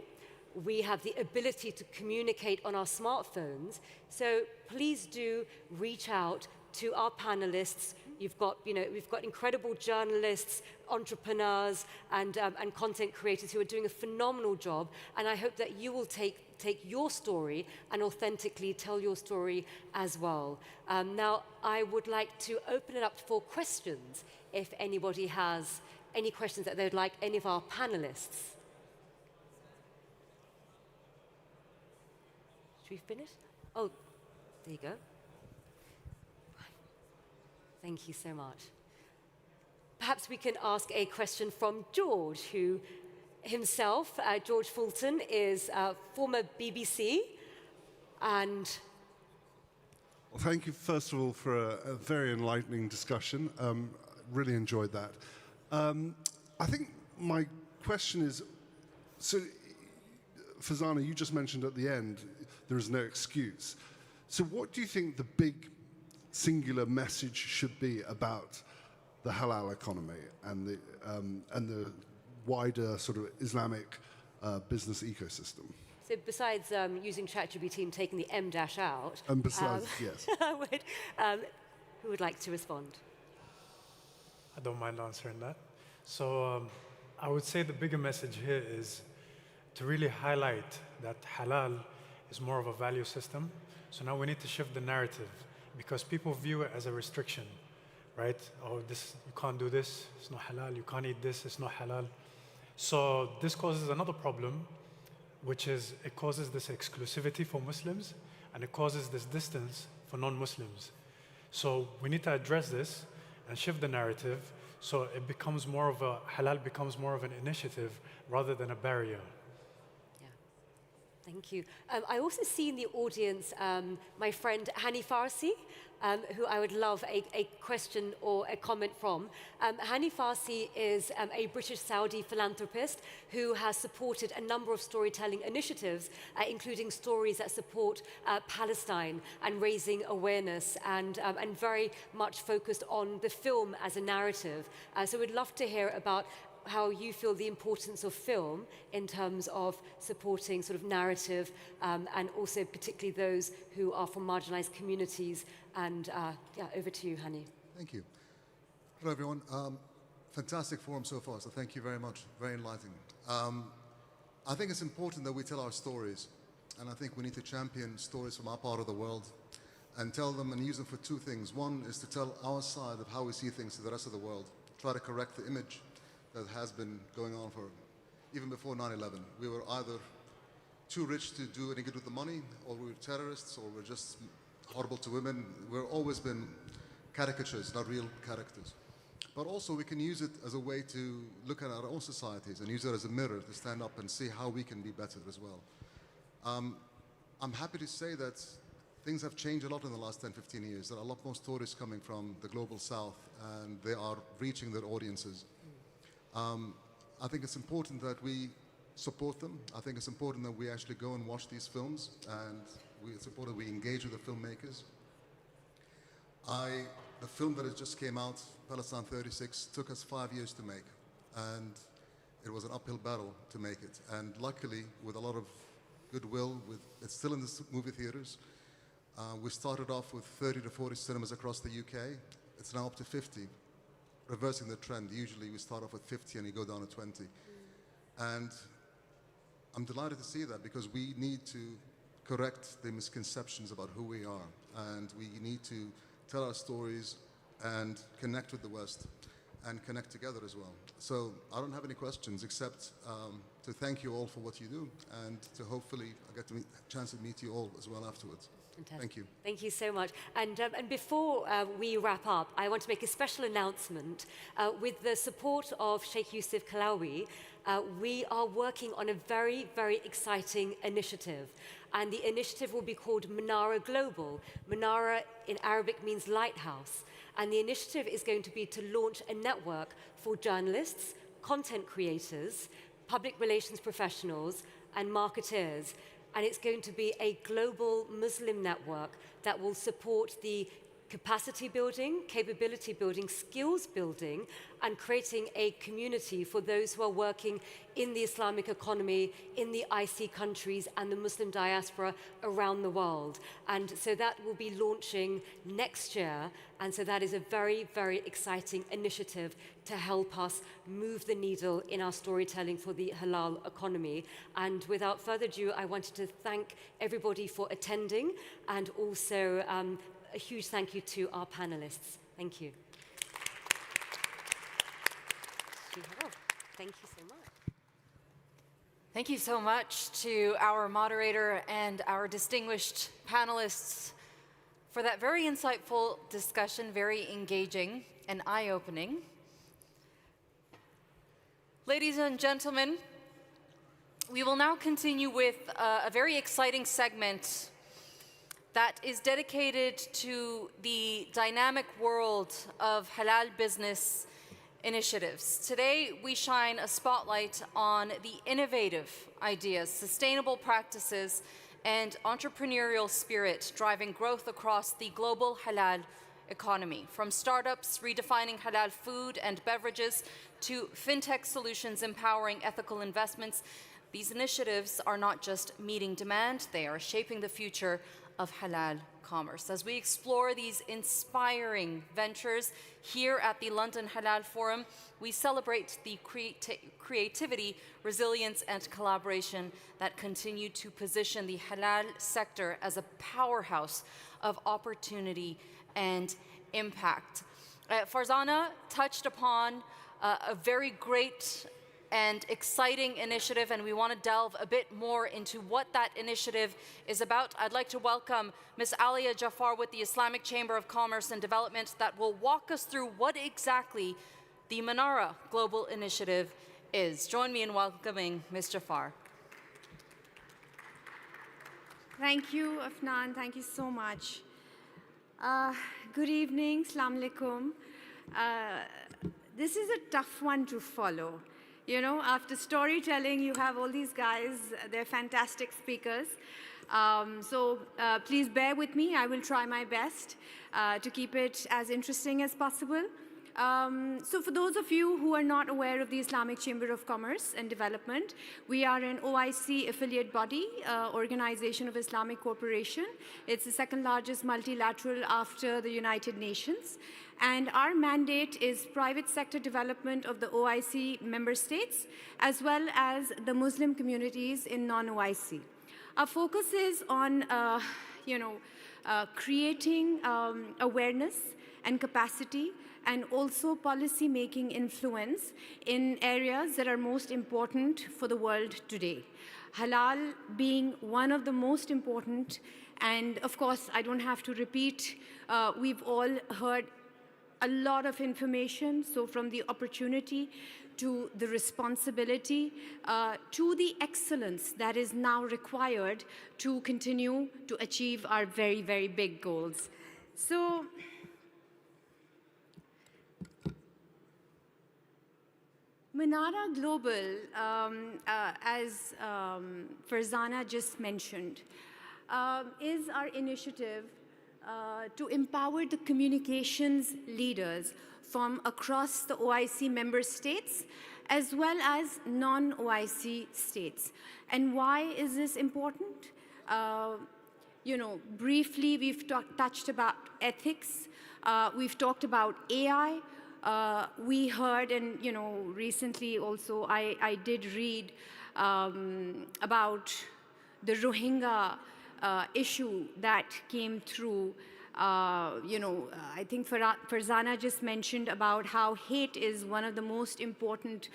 Speaker 17: We have the ability to communicate on our smartphones. So please do reach out to our panelists. We've got incredible journalists, entrepreneurs, and content creators who are doing a phenomenal job. And I hope that you will take your story and authentically tell your story as well. Now, I would like to open it up for questions if anybody has any questions that they'd like any of our panelists. Should we finish? Oh, there you go. Thank you so much. Perhaps we can ask a question from George, who himself, George Fulton, is former BBC, and...
Speaker 4: Well, thank you, first of all, for a very enlightening discussion. Really enjoyed that. I think my question is, so Fazana, you just mentioned at the end, there is no excuse. So what do you think the big singular message should be about the halal economy and the wider sort of Islamic business ecosystem?
Speaker 17: So besides using ChatGPT and taking the M dash out,
Speaker 4: and besides, yes,
Speaker 17: who would like to respond?
Speaker 16: I don't mind answering that. So I would say the bigger message here is to really highlight that halal is more of a value system. So now we need to shift the narrative, because people view it as a restriction, right? Oh, this, you can't do this, it's not halal. You can't eat this, it's not halal. So this causes another problem, which is it causes this exclusivity for Muslims, and it causes this distance for non-Muslims. So we need to address this and shift the narrative, so it becomes more of a, halal becomes more of an initiative rather than a barrier.
Speaker 17: Yeah, thank you. I also see in the audience my friend Hani Farsi, who I would love a question or a comment from. Hani Farsi is a British Saudi philanthropist who has supported a number of storytelling initiatives, including stories that support Palestine and raising awareness, and very much focused on the film as a narrative. So we'd love to hear about how you feel the importance of film in terms of supporting sort of narrative and also particularly those who are from marginalized communities. And yeah, over to you, Hani.
Speaker 6: Thank you. Hello, everyone. Fantastic forum so far, so thank you very much. Very enlightening. I think it's important that we tell our stories, and I think we need to champion stories from our part of the world and tell them and use them for two things. One is to tell our side of how we see things to the rest of the world, try to correct the image that has been going on for even before 9/11. We were either too rich to do any good with the money, or we were terrorists, or we're just horrible to women. We've always been caricatures, not real characters. But also we can use it as a way to look at our own societies and use it as a mirror to stand up and see how we can be better as well. I'm happy to say that things have changed a lot in the last 10, 15 years. There are a lot more stories coming from the global south, and they are reaching their audiences. I think it's important that we support them. I think it's important that we actually go and watch these films, and it's important that we engage with the filmmakers. The film that has just came out, Palestine 36, took us 5 years to make, and it was an uphill battle to make it. And luckily, with a lot of goodwill, it's still in the movie theaters. We started off with 30 to 40 cinemas across the UK. It's now up to 50, reversing the trend. Usually we start off with 50 and you go down to 20. And I'm delighted to see that, because we need to correct the misconceptions about who we are, and we need to tell our stories and connect with the West and connect together as well. So I don't have any questions except to thank you all for what you do, and to hopefully I get a chance to meet you all as well afterwards.
Speaker 17: Fantastic.
Speaker 6: Thank you.
Speaker 17: Thank you so much. And before we wrap up, I want to make a special announcement. With the support of Sheikh Yusuf Kalawi, we are working on a very, very exciting initiative. And the initiative will be called Menara Global. Menara in Arabic means lighthouse. And the initiative is going to be to launch a network for journalists, content creators, public relations professionals, and marketers. And it's going to be a global Muslim network that will support the capacity building, capability building, skills building, and creating a community for those who are working in the Islamic economy, in the IC countries, and the Muslim diaspora around the world. And so that will be launching next year. And so that is a very, very exciting initiative to help us move the needle in our storytelling for the halal economy. And without further ado, I wanted to thank everybody for attending, and also a huge thank you to our panelists. Thank you. Thank you so much.
Speaker 9: Thank you so much to our moderator and our distinguished panelists for that very insightful discussion, very engaging and eye-opening. Ladies and gentlemen, we will now continue with a very exciting segment that is dedicated to the dynamic world of halal business initiatives. Today, we shine a spotlight on the innovative ideas, sustainable practices, and entrepreneurial spirit driving growth across the global halal economy. From startups redefining halal food and beverages to fintech solutions empowering ethical investments, these initiatives are not just meeting demand, they are shaping the future of halal commerce. As we explore these inspiring ventures here at the London Halal Forum, we celebrate the creativity, resilience, and collaboration that continue to position the halal sector as a powerhouse of opportunity and impact. Farzana touched upon a very great and exciting initiative, and we want to delve a bit more into what that initiative is about. I'd like to welcome Ms. Alia Jafar with the Islamic Chamber of Commerce and Development that will walk us through what exactly the Menara Global Initiative is. Join me in welcoming Ms. Jafar.
Speaker 21: Thank you, Afnan. Thank you so much. Good evening. Assalamu alaikum. This is a tough one to follow. You know, after storytelling, you have all these guys, they're fantastic speakers. Please bear with me. I will try my best to keep it as interesting as possible. So for those of you who are not aware of the Islamic Chamber of Commerce and Development, we are an OIC affiliate body, Organization of Islamic Cooperation. It's the second largest multilateral after the United Nations. And our mandate is private sector development of the OIC member states, as well as the Muslim communities in non-OIC. Our focus is on, creating awareness and capacity, and also policy-making influence in areas that are most important for the world today. Halal being one of the most important, and of course, I don't have to repeat, we've all heard a lot of information, so from the opportunity to the responsibility, to the excellence that is now required to continue to achieve our very, very big goals. So, Manara Global, as Farzana just mentioned, is our initiative to empower the communications leaders from across the OIC member states, as well as non-OIC states. And why is this important? Briefly, we've touched about ethics. We've talked about AI. We heard, and recently also I did read about the Rohingya issue that came through. I think Farzana just mentioned about how hate is one of the most important,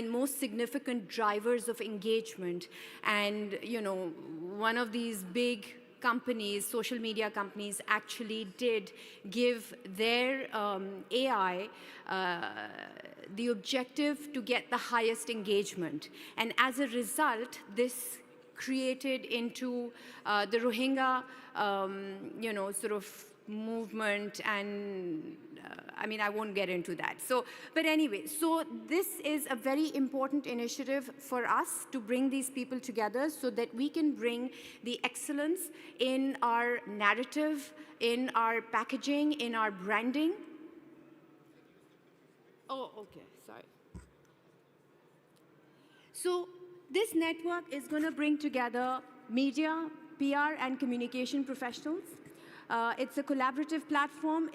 Speaker 21: most significant drivers of engagement. And, one of these big companies, social media companies, actually did give their AI the objective to get the highest engagement. And as a result, this created into the Rohingya, sort of movement, and I won't get into that. But anyway, so this is a very important initiative for us to bring these people together so that we can bring the excellence in our narrative, in our packaging, in our branding. Oh, okay, sorry. So this network is going to bring together media, PR, and communication professionals. It's a collaborative platform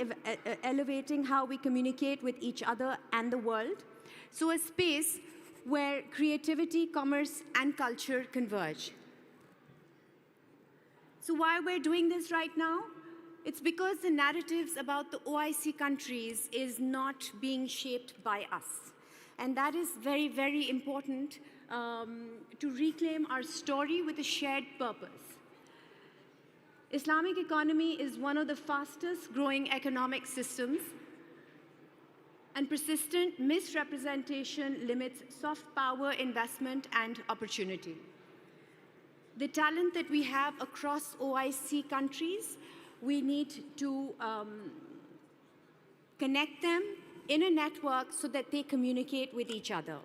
Speaker 21: elevating how we communicate with each other and the world. So a space where creativity, commerce, and culture converge. So why we're doing this right now? It's because the narratives about the OIC countries is not being shaped by us. And that is very, very important to reclaim our story with a shared purpose. Islamic economy is one of the fastest growing economic systems, and persistent misrepresentation limits soft power investment and opportunity. The talent that we have across OIC countries, we need to connect them in a network so that they communicate with each other.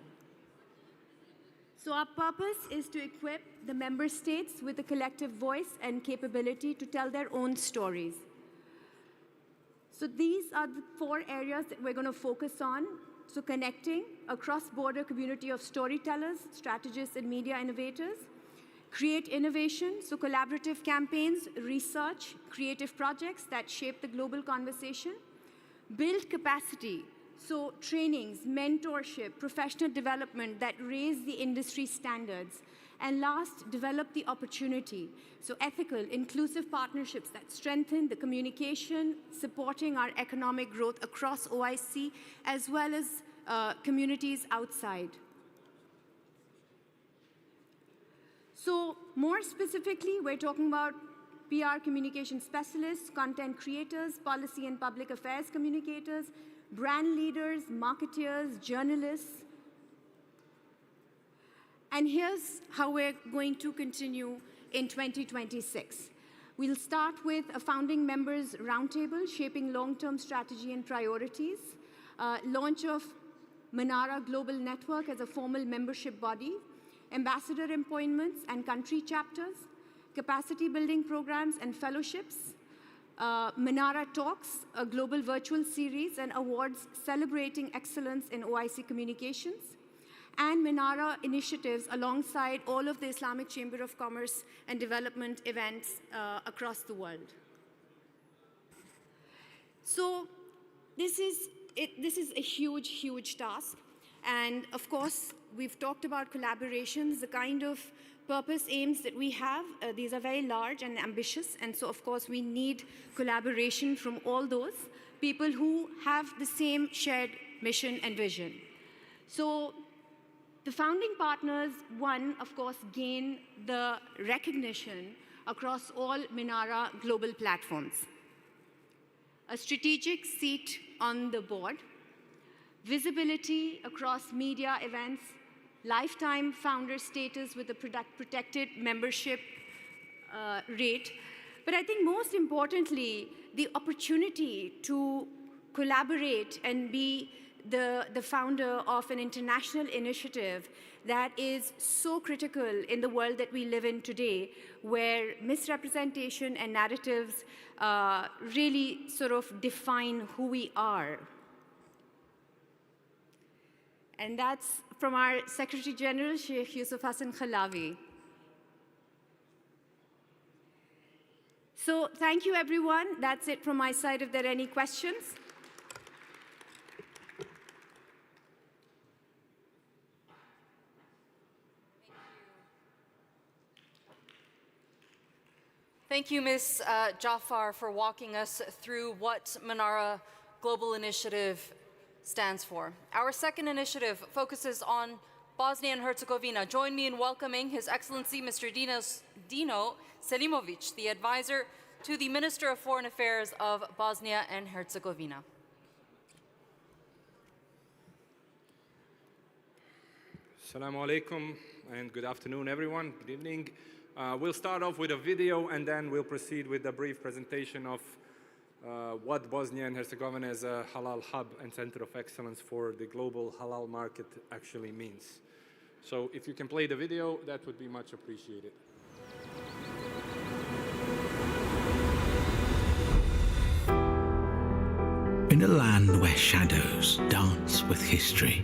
Speaker 21: So our purpose is to equip the member states with a collective voice and capability to tell their own stories. So these are the 4 areas that we're going to focus on. So connecting a cross-border community of storytellers, strategists, and media innovators. Create innovation, so collaborative campaigns, research, creative projects that shape the global conversation. Build capacity, so trainings, mentorship, professional development that raise the industry standards. And last, develop the opportunity, so ethical, inclusive partnerships that strengthen the communication, supporting our economic growth across OIC, as well as communities outside. So more specifically, we're talking about PR communication specialists, content creators, policy and public affairs communicators, brand leaders, marketeers, journalists. And here's how we're going to continue in 2026. We'll start with a founding members roundtable, shaping long-term strategy and priorities, launch of Manara Global Network as a formal membership body, ambassador appointments and country chapters, capacity building programs and fellowships, Menara Talks, a global virtual series and awards celebrating excellence in OIC communications, and Menara initiatives alongside all of the Islamic Chamber of Commerce and Development events across the world. So this is a huge, huge task. And of course, we've talked about collaborations, the kind of purpose aims that we have. These are very large and ambitious. And so, of course, we need collaboration from all those people who have the same shared mission and vision. So the founding partners, one, of course, gain the recognition across all Menara global platforms. A strategic seat on the board, visibility across media events, lifetime founder status with a protected membership rate. But I think most importantly, the opportunity to collaborate and be the founder of an international initiative that is so critical in the world that we live in today, where misrepresentation and narratives really sort of define who we are. And that's from our Secretary General, Sheikh Yusuf Hassan Khalawi. So thank you, everyone. That's it from my side. If there are any questions.
Speaker 9: Thank you, Ms. Jafar, for walking us through what Menara Global Initiative stands for. Our second initiative focuses on Bosnia and Herzegovina. Join me in welcoming His Excellency Mr. Dino Selimovic, the advisor to the Minister of Foreign Affairs of Bosnia and Herzegovina.
Speaker 7: Assalamu alaikum and good afternoon, everyone. Good evening. We'll start off with a video and then we'll proceed with a brief presentation of what Bosnia and Herzegovina as a halal hub and center of excellence for the global halal market actually means. So if you can play the video, that would be much appreciated.
Speaker 3: In a land where shadows dance with history,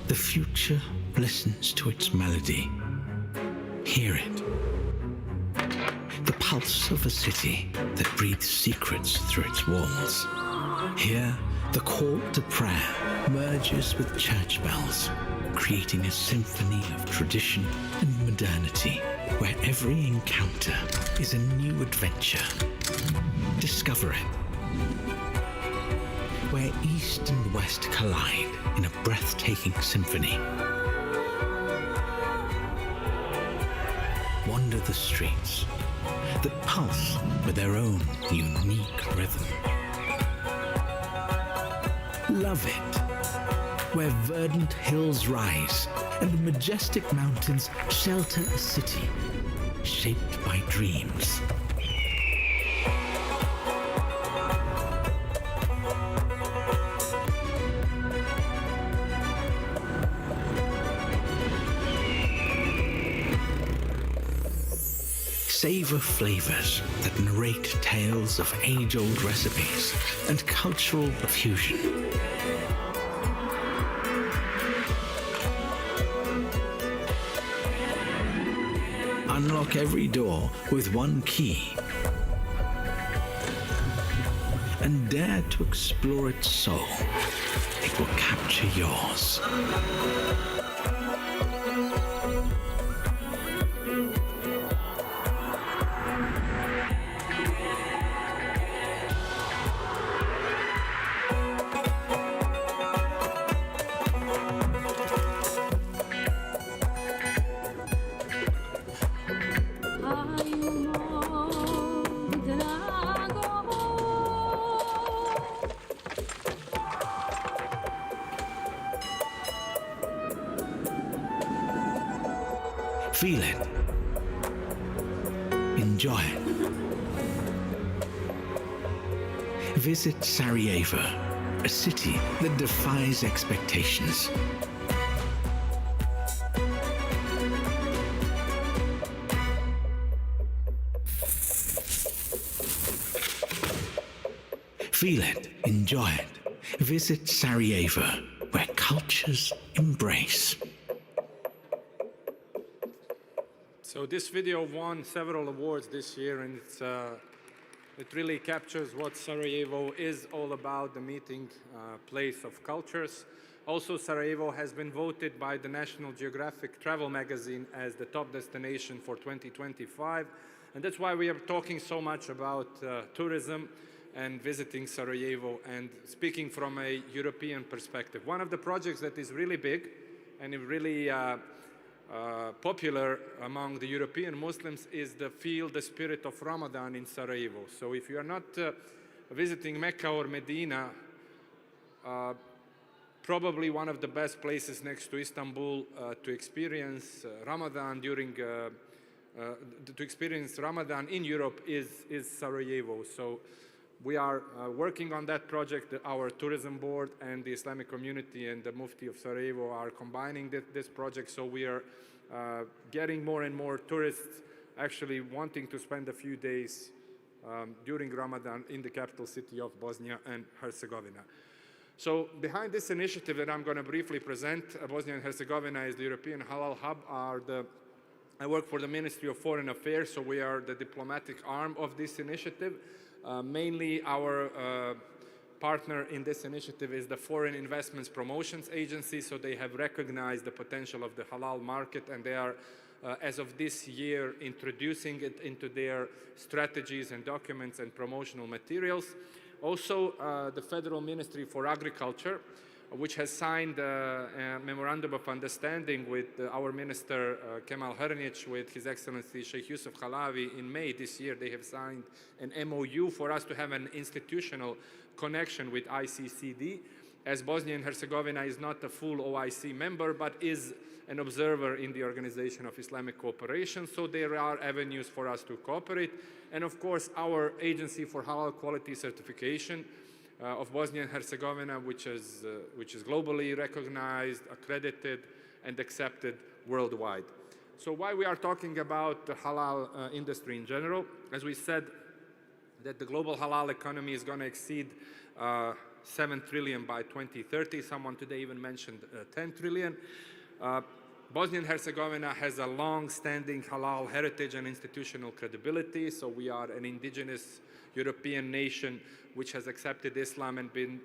Speaker 3: the future listens to its melody. Hear it. The pulse of a city that breathes secrets through its walls. Here, the call to prayer merges with church bells, creating a symphony of tradition and modernity, where every encounter is a new adventure. Discover it. Where East and West collide in a breathtaking symphony. Wander the streets that pulse with their own unique rhythm. Love it, where verdant hills rise and majestic mountains shelter a city shaped by dreams. Savor flavors that narrate tales of age-old recipes and cultural fusion. Unlock every door with one key and dare to explore its soul. It will capture yours. Feel it. Enjoy it. Visit Sarajevo, a city that defies expectations. Feel it, enjoy it. Visit Sarajevo, where cultures embrace.
Speaker 7: So this video won several awards this year, and it really captures what Sarajevo is all about, the meeting place of cultures. Also, Sarajevo has been voted by the National Geographic Travel magazine as the top destination for 2025. And that's why we are talking so much about tourism and visiting Sarajevo and speaking from a European perspective. One of the projects that is really big and really popular among the European Muslims is the Feel the Spirit of Ramadan in Sarajevo. So if you are not visiting Mecca or Medina, probably one of the best places next to Istanbul to experience Ramadan to experience Ramadan in Europe is Sarajevo. So we are working on that project. Our tourism board and the Islamic community and the Mufti of Sarajevo are combining this project. So we are getting more and more tourists actually wanting to spend a few days during Ramadan in the capital city of Bosnia and Herzegovina. So behind this initiative that I'm going to briefly present, Bosnia and Herzegovina is the European Halal Hub. I work for the Ministry of Foreign Affairs, so we are the diplomatic arm of this initiative. Mainly our partner in this initiative is the Foreign Investments Promotions Agency, so they have recognized the potential of the halal market, and they are, as of this year, introducing it into their strategies and documents and promotional materials. Also, the Federal Ministry for Agriculture, which has signed a memorandum of understanding with our minister Kemal Hrnić, with His Excellency Sheikh Yusuf Halavi in May this year. They have signed an MOU for us to have an institutional connection with ICCD, as Bosnia and Herzegovina is not a full OIC member, but is an observer in the Organization of Islamic Cooperation. So there are avenues for us to cooperate. And of course, our Agency for Halal Quality Certification of Bosnia and Herzegovina, which is globally recognized, accredited, and accepted worldwide. So why we are talking about the halal industry in general? As we said, that the global halal economy is going to exceed 7 trillion by 2030. Someone today even mentioned 10 trillion. Bosnia and Herzegovina has a long-standing halal heritage and institutional credibility. So we are an indigenous European nation which has accepted Islam and been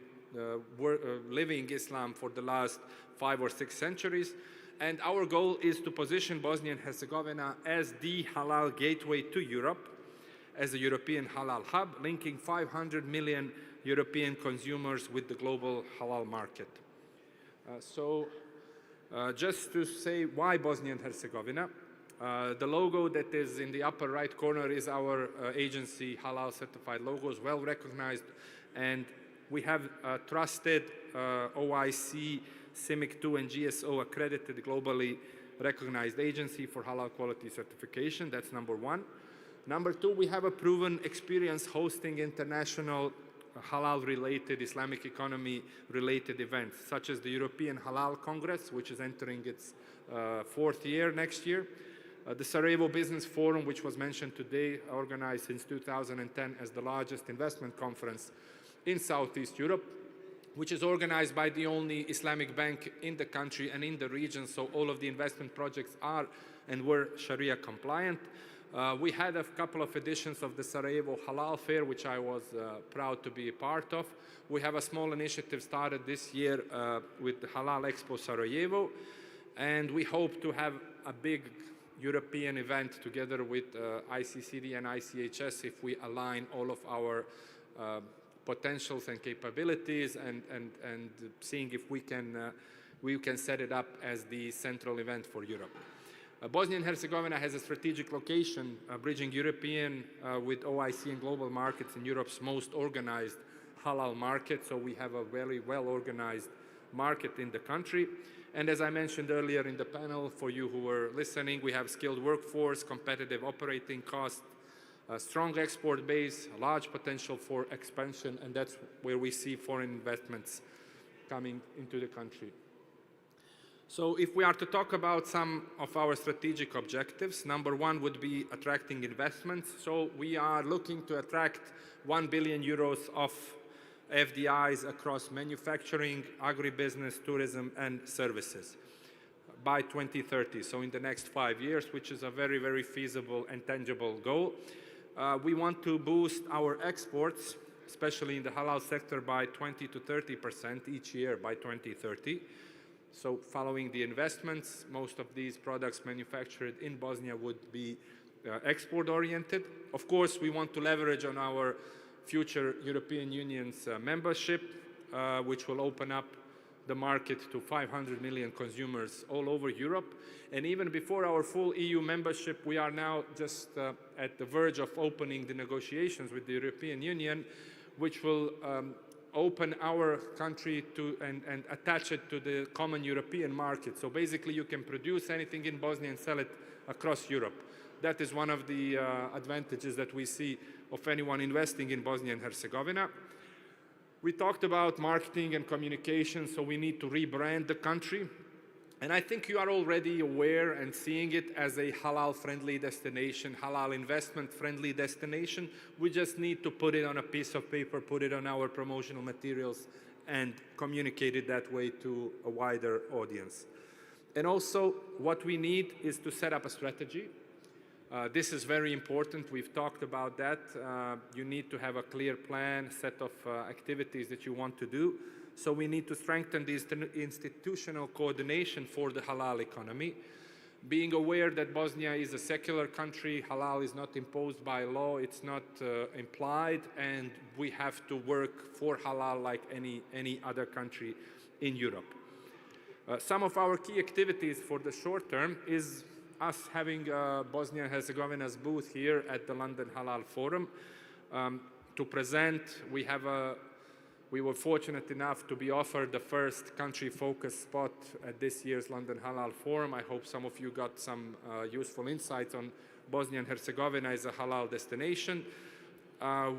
Speaker 7: living Islam for the last 5 or 6 centuries. And our goal is to position Bosnia and Herzegovina as the halal gateway to Europe, as a European halal hub, linking 500 million European consumers with the global halal market. Just to say why Bosnia and Herzegovina, the logo that is in the upper right corner is our agency halal certified logos, well recognized, and we have trusted OIC, CIMIC 2 and GSO accredited globally recognized agency for halal quality certification. That's number one. Number two, we have a proven experience hosting international halal-related, Islamic economy-related events, such as the European Halal Congress, which is entering its 4th year next year. The Sarajevo Business Forum, which was mentioned today, organized since 2010 as the largest investment conference in Southeast Europe, which is organized by the only Islamic bank in the country and in the region, so all of the investment projects are and were Sharia compliant. We had a couple of editions of the Sarajevo Halal Fair, which I was proud to be a part of. We have a small initiative started this year with the Halal Expo Sarajevo, and we hope to have a big European event together with ICCD and ICHS if we align all of our potentials and capabilities and seeing if we can set it up as the central event for Europe. Bosnia and Herzegovina has a strategic location bridging European with OIC and global markets in Europe's most organized halal market. So we have a very well-organized market in the country. And as I mentioned earlier in the panel, for you who were listening, we have skilled workforce, competitive operating costs, a strong export base, a large potential for expansion, and that's where we see foreign investments coming into the country. So if we are to talk about some of our strategic objectives, number one would be attracting investments. So we are looking to attract 1 billion euros of FDIs across manufacturing, agribusiness, tourism, and services by 2030, so in the next 5 years, which is a very, very feasible and tangible goal. We want to boost our exports, especially in the halal sector, by 20 to 30% each year by 2030. So following the investments, most of these products manufactured in Bosnia would be export-oriented. Of course, we want to leverage on our future European Union's membership, which will open up the market to 500 million consumers all over Europe. And even before our full EU membership, we are now just at the verge of opening the negotiations with the European Union, which will open our country to and attach it to the common European market. So basically you can produce anything in Bosnia and sell it across Europe. That is one of the advantages that we see of anyone investing in Bosnia and Herzegovina. We talked about marketing and communication, so we need to rebrand the country. And I think you are already aware and seeing it as a halal-friendly destination, halal investment-friendly destination. We just need to put it on a piece of paper, put it on our promotional materials, and communicate it that way to a wider audience. And also, what we need is to set up a strategy. This is very important. We've talked about that. You need to have a clear plan, set of activities that you want to do. So we need to strengthen the institutional coordination for the halal economy. Being aware that Bosnia is a secular country, halal is not imposed by law, it's not implied, and we have to work for halal like any other country in Europe. Some of our key activities for the short term is us having Bosnia and Herzegovina's booth here at the London Halal Forum to present. We were fortunate enough to be offered the first country-focused spot at this year's London Halal Forum. I hope some of you got some useful insights on Bosnia and Herzegovina as a halal destination.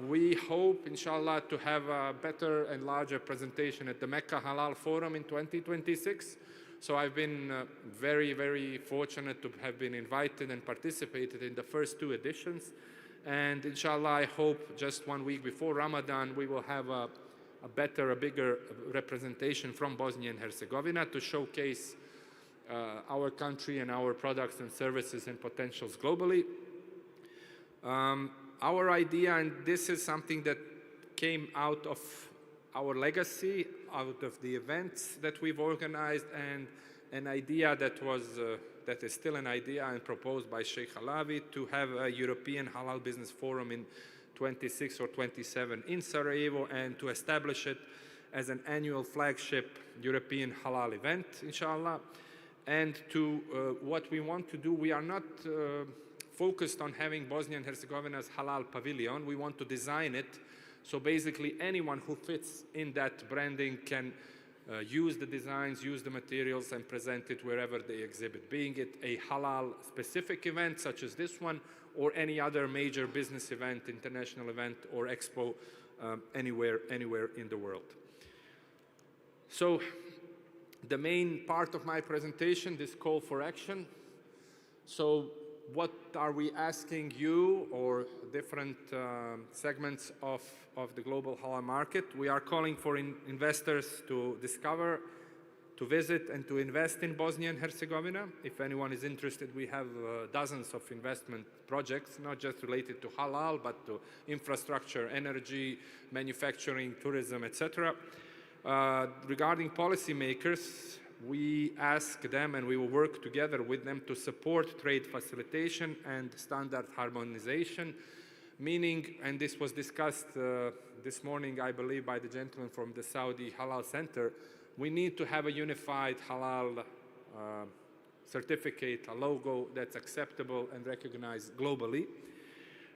Speaker 7: We hope, inshallah, to have a better and larger presentation at the Mecca Halal Forum in 2026. So I've been very, very fortunate to have been invited and participated in the first 2 editions. And inshallah, I hope just 1 week before Ramadan, we will have a bigger representation from Bosnia and Herzegovina to showcase our country and our products and services and potentials globally. Our idea, and this is something that came out of our legacy, out of the events that we've organized, and an idea that is still an idea and proposed by Sheikh Alavi to have a European Halal Business Forum in 26 or 27 in Sarajevo, and to establish it as an annual flagship European halal event, inshallah. And to what we want to do, we are not focused on having Bosnia and Herzegovina's halal pavilion. We want to design it so basically anyone who fits in that branding can use the designs, use the materials, and present it wherever they exhibit, being it a halal specific event such as this one, or any other major business event, international event, or expo anywhere in the world. So the main part of my presentation, this call for action. So what are we asking you, or different segments of the global halal market? We are calling for investors to discover, to visit, and to invest in Bosnia and Herzegovina. If anyone is interested, we have dozens of investment projects, not just related to halal, but to infrastructure, energy, manufacturing, tourism, etc. Regarding policymakers, we ask them, and we will work together with them to support trade facilitation and standard harmonization, meaning, and this was discussed this morning, I believe, by the gentleman from the Saudi Halal Center, we need to have a unified halal certificate, a logo that's acceptable and recognized globally.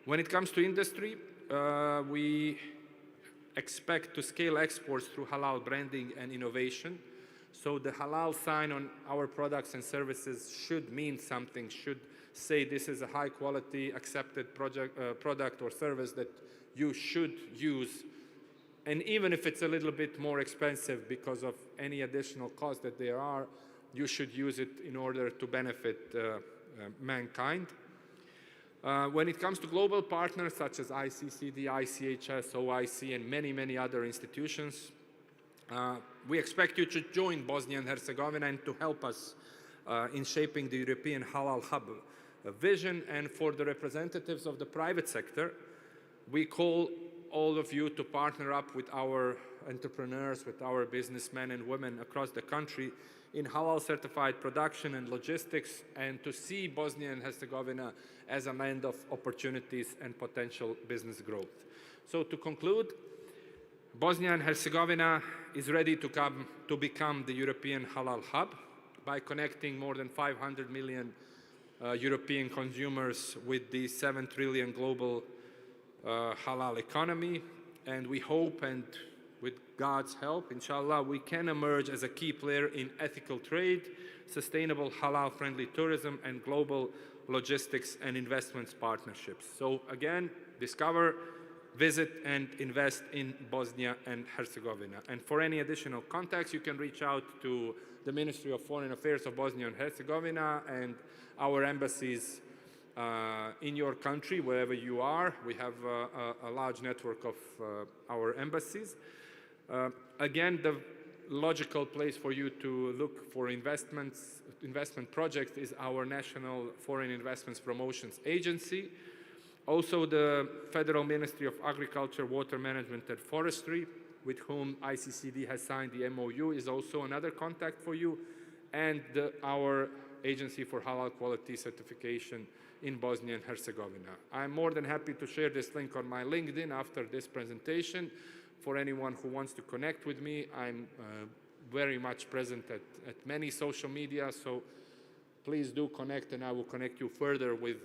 Speaker 7: When it comes to industry, we expect to scale exports through halal branding and innovation. So the halal sign on our products and services should mean something, should say this is a high quality accepted product or service that you should use. And even if it's a little bit more expensive because of any additional cost that there are, you should use it in order to benefit mankind. When it comes to global partners such as ICCD, ICHS, OIC, and many, many other institutions, we expect you to join Bosnia and Herzegovina and to help us in shaping the European Halal Hub vision. And for the representatives of the private sector, we call all of you to partner up with our entrepreneurs, with our businessmen and women across the country in halal certified production and logistics, and to see Bosnia and Herzegovina as a land of opportunities and potential business growth. So to conclude, Bosnia and Herzegovina is ready to become the European Halal Hub by connecting more than 500 million European consumers with the 7 trillion global halal economy. And we hope, and with God's help, inshallah, we can emerge as a key player in ethical trade, sustainable halal-friendly tourism, and global logistics and investments partnerships. So again, discover, visit, and invest in Bosnia and Herzegovina. And for any additional contacts, you can reach out to the Ministry of Foreign Affairs of Bosnia and Herzegovina and our embassies in your country, wherever you are. We have a large network of our embassies. Again, the logical place for you to look for investment projects is our National Foreign Investments Promotions Agency. Also, the Federal Ministry of Agriculture, Water Management and Forestry, with whom ICCD has signed the MOU, is also another contact for you, and our Agency for Halal Quality Certification in Bosnia and Herzegovina. I'm more than happy to share this link on my LinkedIn after this presentation. For anyone who wants to connect with me, I'm very much present at many social media, so please do connect, and I will connect you further with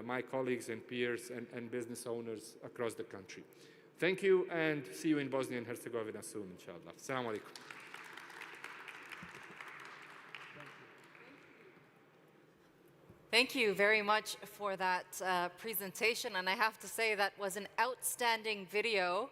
Speaker 7: my colleagues and peers and business owners across the country. Thank you, and see you in Bosnia and Herzegovina soon, inshallah. Assalamu alaikum.
Speaker 9: Thank you very much for that presentation, and I have to say that was an outstanding video.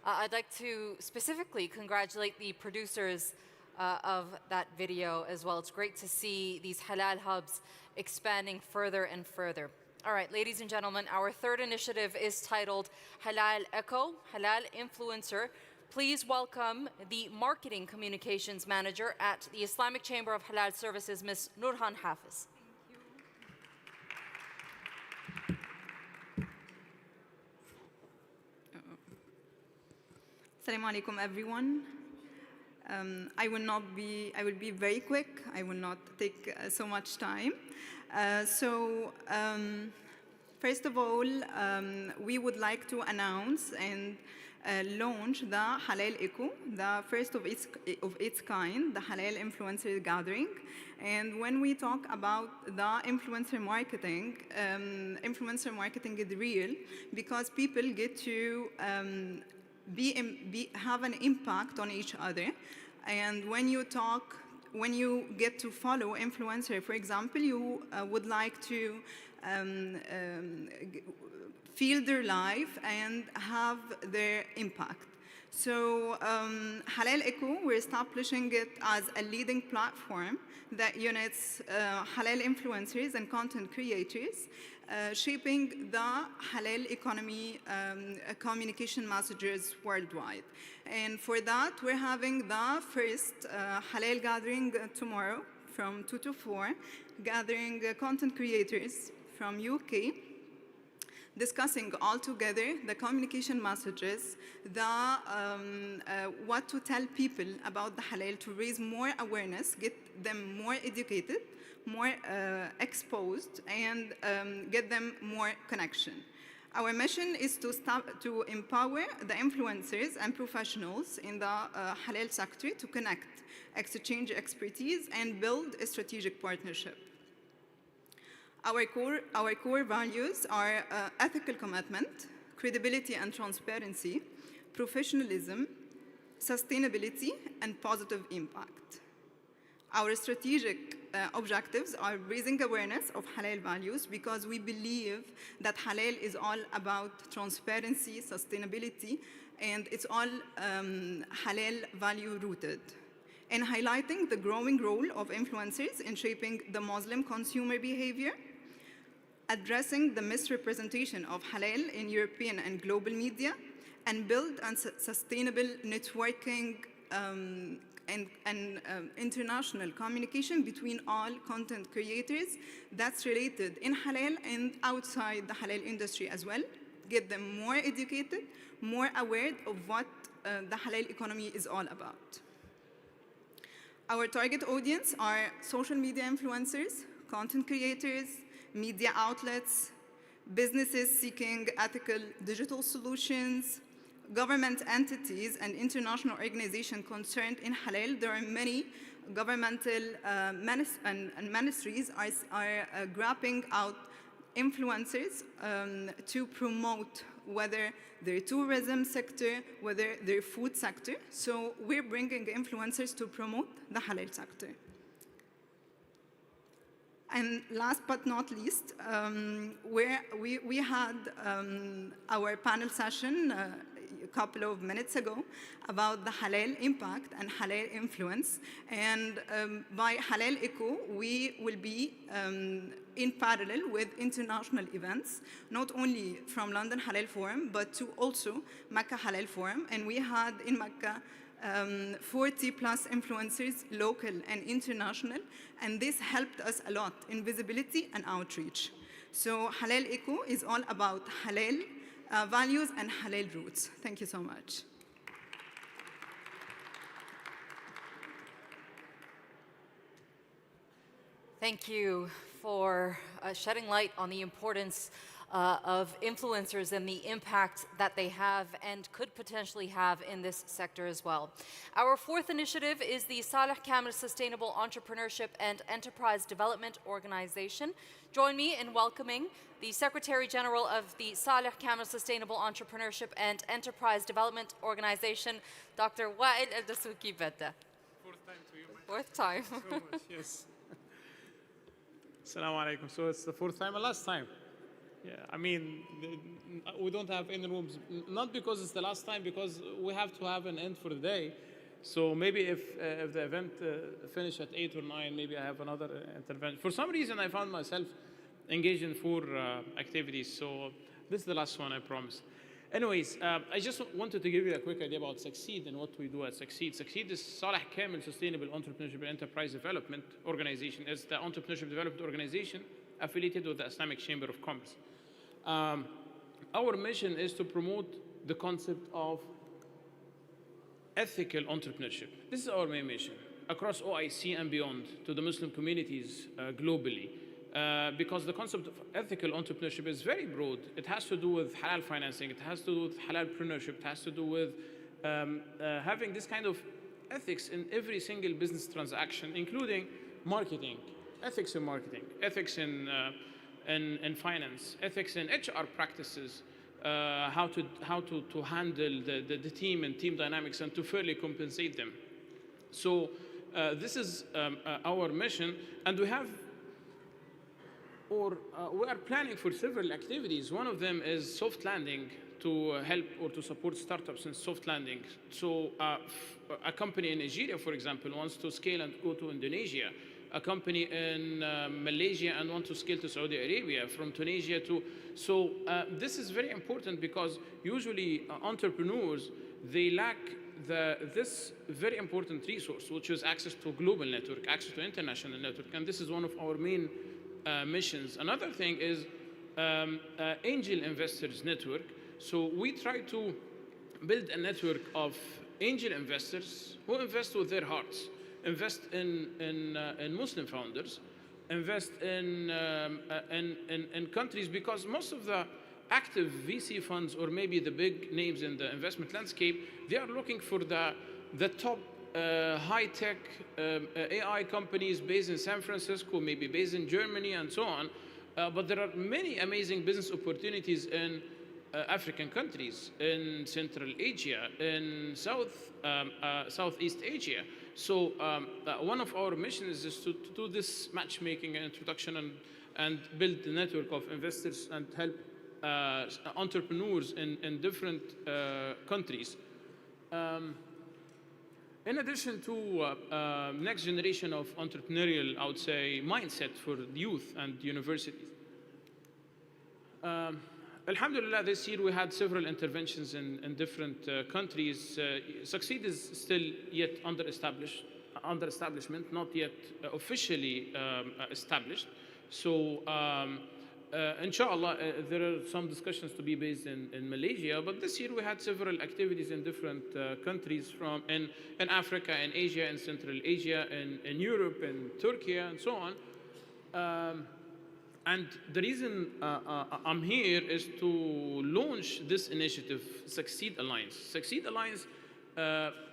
Speaker 9: I'd like to specifically congratulate the producers of that video as well. It's great to see these halal hubs expanding further and further. All right, ladies and gentlemen, our third initiative is titled Halal Echo, Halal Influencer. Please welcome the Marketing Communications Manager at the Islamic Chamber of Halal Services, Ms. Nurhan Hafiz.
Speaker 8: Assalamu alaikum, everyone. I will be very quick. I will not take so much time. First of all, we would like to announce and launch the Halal Echo, the first of its kind, the Halal Influencer Gathering. And when we talk about the influencer marketing is real because people get to have an impact on each other. And when you get to follow influencer, for example, you would like to feel their life and have their impact. So Halal Echo, we're establishing it as a leading platform that unites halal influencers and content creators, shaping the halal economy communication messages worldwide. And for that, we're having the first halal gathering tomorrow from 2 to 4, gathering content creators from UK, discussing all together the communication messages, what to tell people about the halal to raise more awareness, get them more educated, more exposed, and get them more connection. Our mission is to empower the influencers and professionals in the halal sector to connect, exchange expertise, and build a strategic partnership. Our core values are ethical commitment, credibility and transparency, professionalism, sustainability, and positive impact. Our strategic objectives are raising awareness of halal values because we believe that halal is all about transparency, sustainability, and it's all halal value rooted. And highlighting the growing role of influencers in shaping the Muslim consumer behavior. addressing the misrepresentation of halal in European and global media, and build on sustainable networking and international communication between all content creators that's related in halal and outside the halal industry as well. Get them more educated, more aware of what the halal economy is all about. Our target audience are social media influencers, content creators, media outlets, businesses seeking ethical digital solutions, government entities and international organizations concerned in halal. There are many governmental ministries are grabbing out influencers to promote whether their tourism sector, whether their food sector. So we're bringing influencers to promote the halal sector. And last but not least, we had our panel session a couple of minutes ago about the halal impact and halal influence. And by Halal Eco, we will be in parallel with international events, not only from London Halal Forum, but to also Mecca Halal Forum. And we had in Mecca 40 plus influencers, local and international, and this helped us a lot in visibility and outreach. So Halal Eco is all about halal values and halal roots. Thank you so much.
Speaker 1: Thank you for shedding light on the importance of influencers and the impact that they have and could potentially have in this sector as well. Our fourth initiative is the Saleh Kamel Sustainable Entrepreneurship and Enterprise Development Organization. Join me in welcoming the Secretary General of the Saleh Kamel Sustainable Entrepreneurship and Enterprise Development Organization, Dr. Wael El-Dasuki Betta.
Speaker 12: Fourth time to you.
Speaker 1: Fourth time.
Speaker 12: So much, yes. Assalamu alaikum. So it's the fourth time and last time. Yeah, I mean, we don't have any rooms, not because it's the last time, because we have to have an end for the day. So maybe if the event finish at 8 or 9, maybe I have another intervention. For some reason, I found myself engaged in 4 activities. So this is the last one, I promise. Anyways, I just wanted to give you a quick idea about Succeed and what we do at Succeed. Succeed is Saleh Kamel Sustainable Entrepreneurship and Enterprise Development Organization. It's the entrepreneurship development organization affiliated with the Islamic Chamber of Commerce. Our mission is to promote the concept of ethical entrepreneurship. This is our main mission across OIC and beyond to the Muslim communities globally. Because the concept of ethical entrepreneurship is very broad. It has to do with halal financing, it has to do with halalpreneurship, it has to do with having this kind of ethics in every single business transaction, including marketing, ethics in marketing, ethics in finance, ethics in HR practices, how to handle the team and team dynamics and to fairly compensate them. So this is our mission, and we have, we are planning for several activities. One of them is soft landing to help or to support startups in soft landing. So a company in Nigeria, for example, wants to scale and go to Indonesia. A company in Malaysia and want to scale to Saudi Arabia, from Tunisia to... So this is very important because usually entrepreneurs, they lack this very important resource, which is access to global network, access to international network, and this is one of our main missions. Another thing is angel investors network. So we try to build a network of angel investors who invest with their hearts, invest in Muslim founders, invest in countries, because most of the active VC funds, or maybe the big names in the investment landscape, they are looking for the top high-tech AI companies based in San Francisco, maybe based in Germany, and so on. But there are many amazing business opportunities in African countries, in Central Asia, in Southeast Asia. So one of our missions is to do this matchmaking and introduction and build the network of investors and help entrepreneurs in different countries. In addition to next generation of entrepreneurial, I would say, mindset for youth and universities, Alhamdulillah, this year we had several interventions in different countries. Succeed is still yet under establishment, not yet officially established. So, inshallah, there are some discussions to be based in Malaysia. But this year we had several activities in different countries in Africa, in Asia, in Central Asia, in Europe, in Turkey, and so on. And the reason I'm here is to launch this initiative, Succeed Alliance. Succeed Alliance,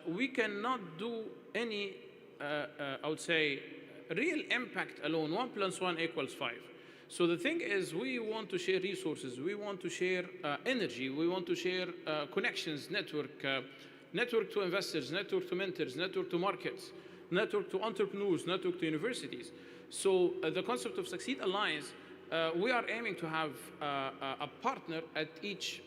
Speaker 12: we cannot do any, I would say, real impact alone. 1 + 1 = 5. So the thing is, we want to share resources, we want to share energy, we want to share connections, network to investors, network to mentors, network to markets, network to entrepreneurs, network to universities. So the concept of Succeed Alliance, we are aiming to have a partner at each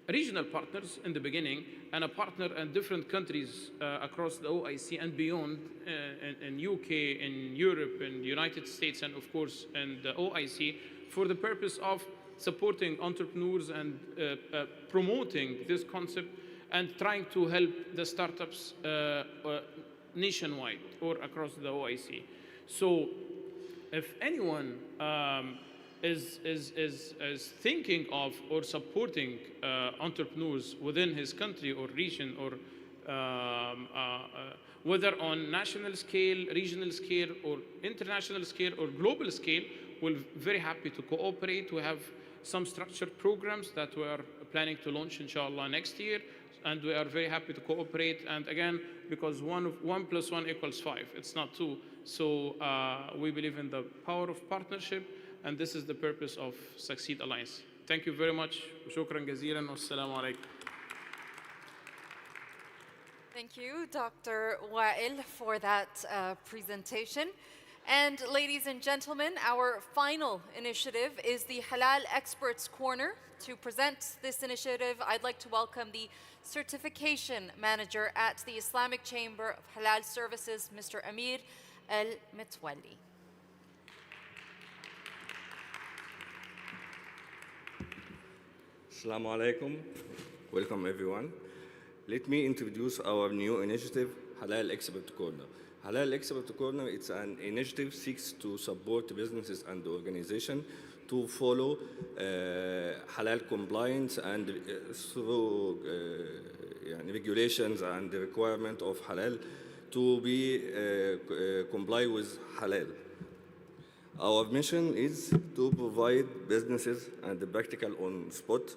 Speaker 12: regional partners in the beginning, and a partner in different countries across the OIC and beyond, in UK, in Europe, in the United States, and of course in the OIC, for the purpose of supporting entrepreneurs and promoting this concept and trying to help the startups nationwide or across the OIC. So if anyone is thinking of or supporting entrepreneurs within his country or region, or whether on national scale, regional scale, or international scale, or global scale, we're very happy to cooperate. We have some structured programs that we are planning to launch, inshallah, next year, and we are very happy to cooperate. And again, because 1 + 1 = 5, it's not 2. So we believe in the power of partnership, and this is the purpose of Succeed Alliance. Thank you very much. Shukran jazilan. Wassalamu alaikum.
Speaker 9: Thank you, Dr. Wael, for that presentation. And ladies and gentlemen, our final initiative is the Halal Experts Corner. To present this initiative, I'd like to welcome the Certification Manager at the Islamic Chamber of Halal Services, Mr. Amir Al-Mitwali.
Speaker 13: Assalamu alaikum. Welcome everyone. Let me introduce our new initiative, Halal Expert Corner. Halal Expert Corner, it's an initiative seeks to support businesses and organizations to follow halal compliance and through regulations and the requirement of halal to be comply with halal. Our mission is to provide businesses and the practical on-spot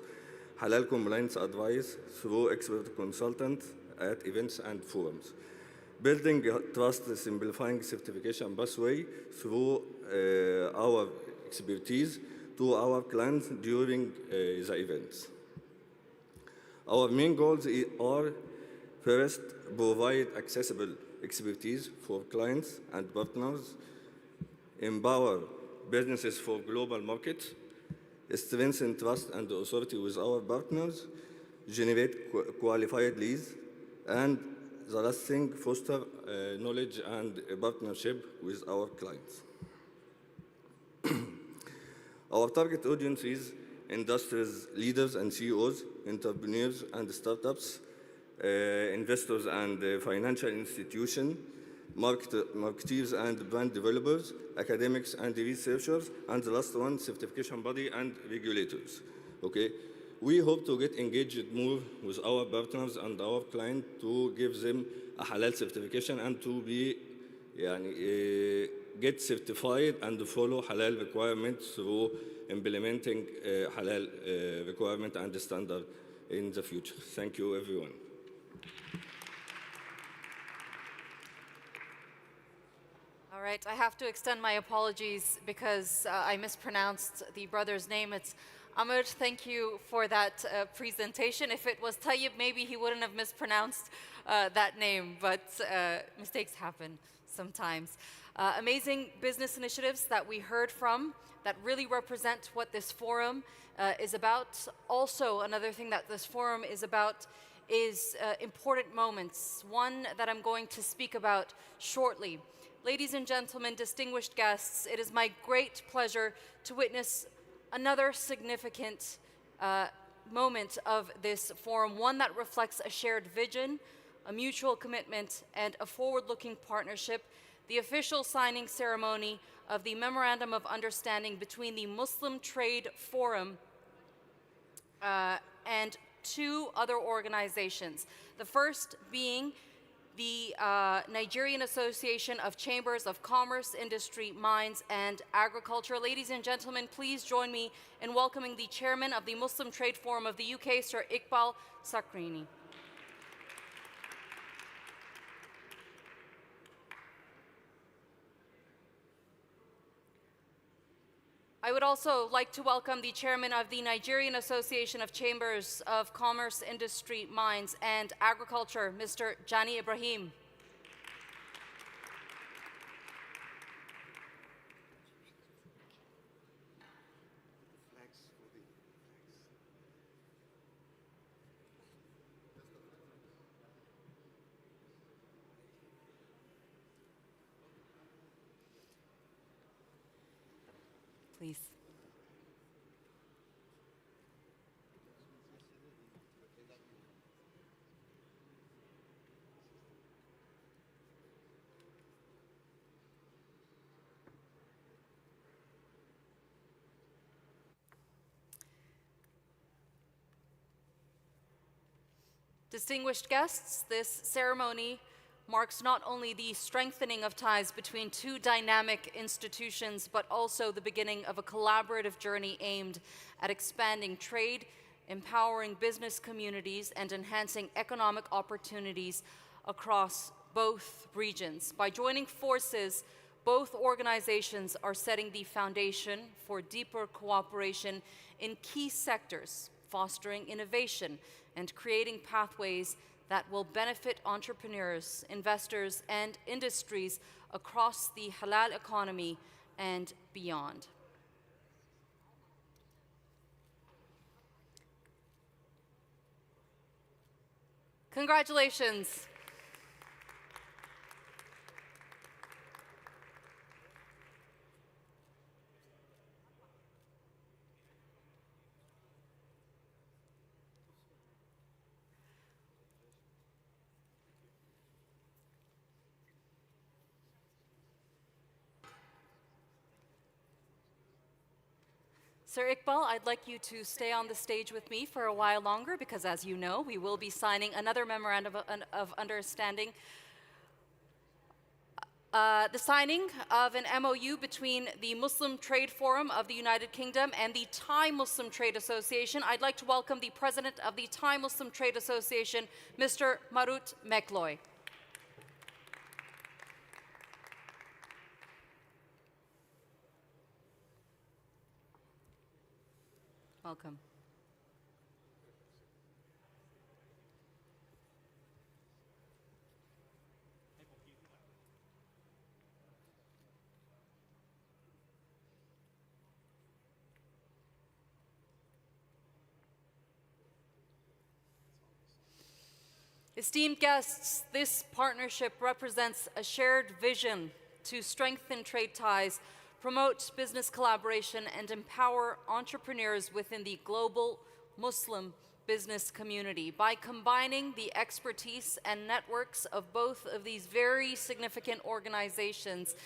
Speaker 13: halal compliance advice through expert consultants at events and forums. Building trust, simplifying certification pathway through our expertise to our clients during the events. Our main goals are, first, provide accessible expertise for clients and partners, empower businesses for global markets, strengthen trust and authority with our partners, generate qualified leads, and the last thing, foster knowledge and partnership with our clients. Our target audience is industries leaders and CEOs, entrepreneurs and startups, investors and financial institutions, marketeers and brand developers, academics and researchers, and the last one, certification body and regulators. Okay? We hope to get engaged more with our partners and our clients to give them a halal certification and to be get certified and follow halal requirements through implementing halal requirement and standard in the future. Thank you, everyone.
Speaker 9: All right, I have to extend my apologies because I mispronounced the brother's name. It's Amr. Thank you for that presentation. If it was Tayyib, maybe he wouldn't have mispronounced that name, but mistakes happen sometimes. Amazing business initiatives that we heard from that really represent what this forum is about. Also, another thing that this forum is about is important moments, one that I'm going to speak about shortly. Ladies and gentlemen, distinguished guests, it is my great pleasure to witness another significant moment of this forum, one that reflects a shared vision, a mutual commitment, and a forward-looking partnership, the official signing ceremony of the Memorandum of Understanding between the Muslim Trade Forum and two other organizations. The first being the Nigerian Association of Chambers of Commerce, Industry, Mines, and Agriculture. Ladies and gentlemen, please join me in welcoming the chairman of the Muslim Trade Forum of the UK, Sir Iqbal Sakrini. I would also like to welcome the chairman of the Nigerian Association of Chambers of Commerce, Industry, Mines, and Agriculture, Mr. Jani Ibrahim. Please. Distinguished guests, this ceremony marks not only the strengthening of ties between two dynamic institutions, but also the beginning of a collaborative journey aimed at expanding trade, empowering business communities, and enhancing economic opportunities across both regions. By joining forces, both organizations are setting the foundation for deeper cooperation in key sectors, fostering innovation and creating pathways that will benefit entrepreneurs, investors, and industries across the halal economy and beyond. Congratulations. Sir Iqbal, I'd like you to stay on the stage with me for a while longer because, as you know, we will be signing another Memorandum of Understanding. The signing of an MOU between the Muslim Trade Forum of the United Kingdom and the Thai Muslim Trade Association. I'd like to welcome the President of the Thai Muslim Trade Association, Mr. Marut Mekloy. Welcome. Esteemed guests, this partnership represents a shared vision to strengthen trade ties, promote business collaboration, and empower entrepreneurs within the global Muslim business community. By combining the expertise and networks of both of these very significant organizations,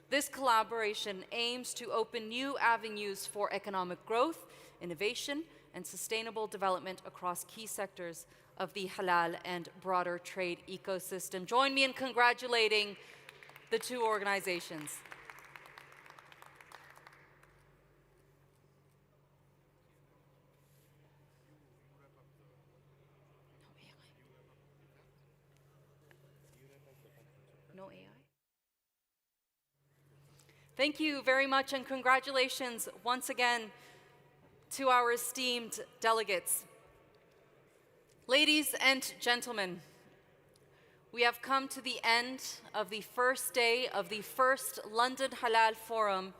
Speaker 9: this collaboration aims to open new avenues for economic growth, innovation, and sustainable development across key sectors of the halal and broader trade ecosystem. Join me in congratulating the two organizations. No AI? Thank you very much, and congratulations once again to our esteemed delegates. Ladies and gentlemen, we have come to the end of the first day of the first London Halal Forum.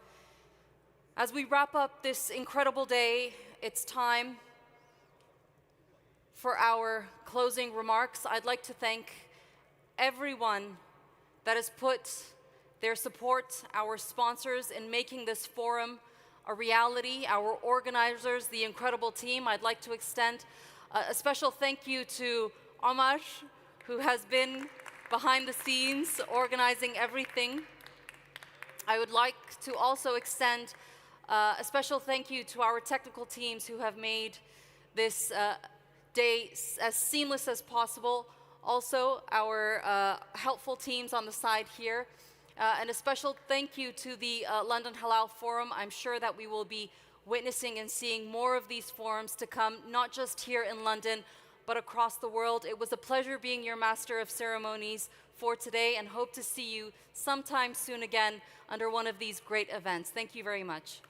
Speaker 9: As we wrap up this incredible day, it's time for our closing remarks. I'd like to thank everyone that has put their support, our sponsors, in making this forum a reality, our organizers, the incredible team. I'd like to extend a special thank you to Omar, who has been behind the scenes organizing everything. I would like to also extend a special thank you to our technical teams who have made this day as seamless as possible. Also, our helpful teams on the side here. And a special thank you to the London Halal Forum. I'm sure that we will be witnessing and seeing more of these forums to come, not just here in London, but across the world. It was a pleasure being your master of ceremonies for today, and hope to see you sometime soon again under one of these great events. Thank you very much.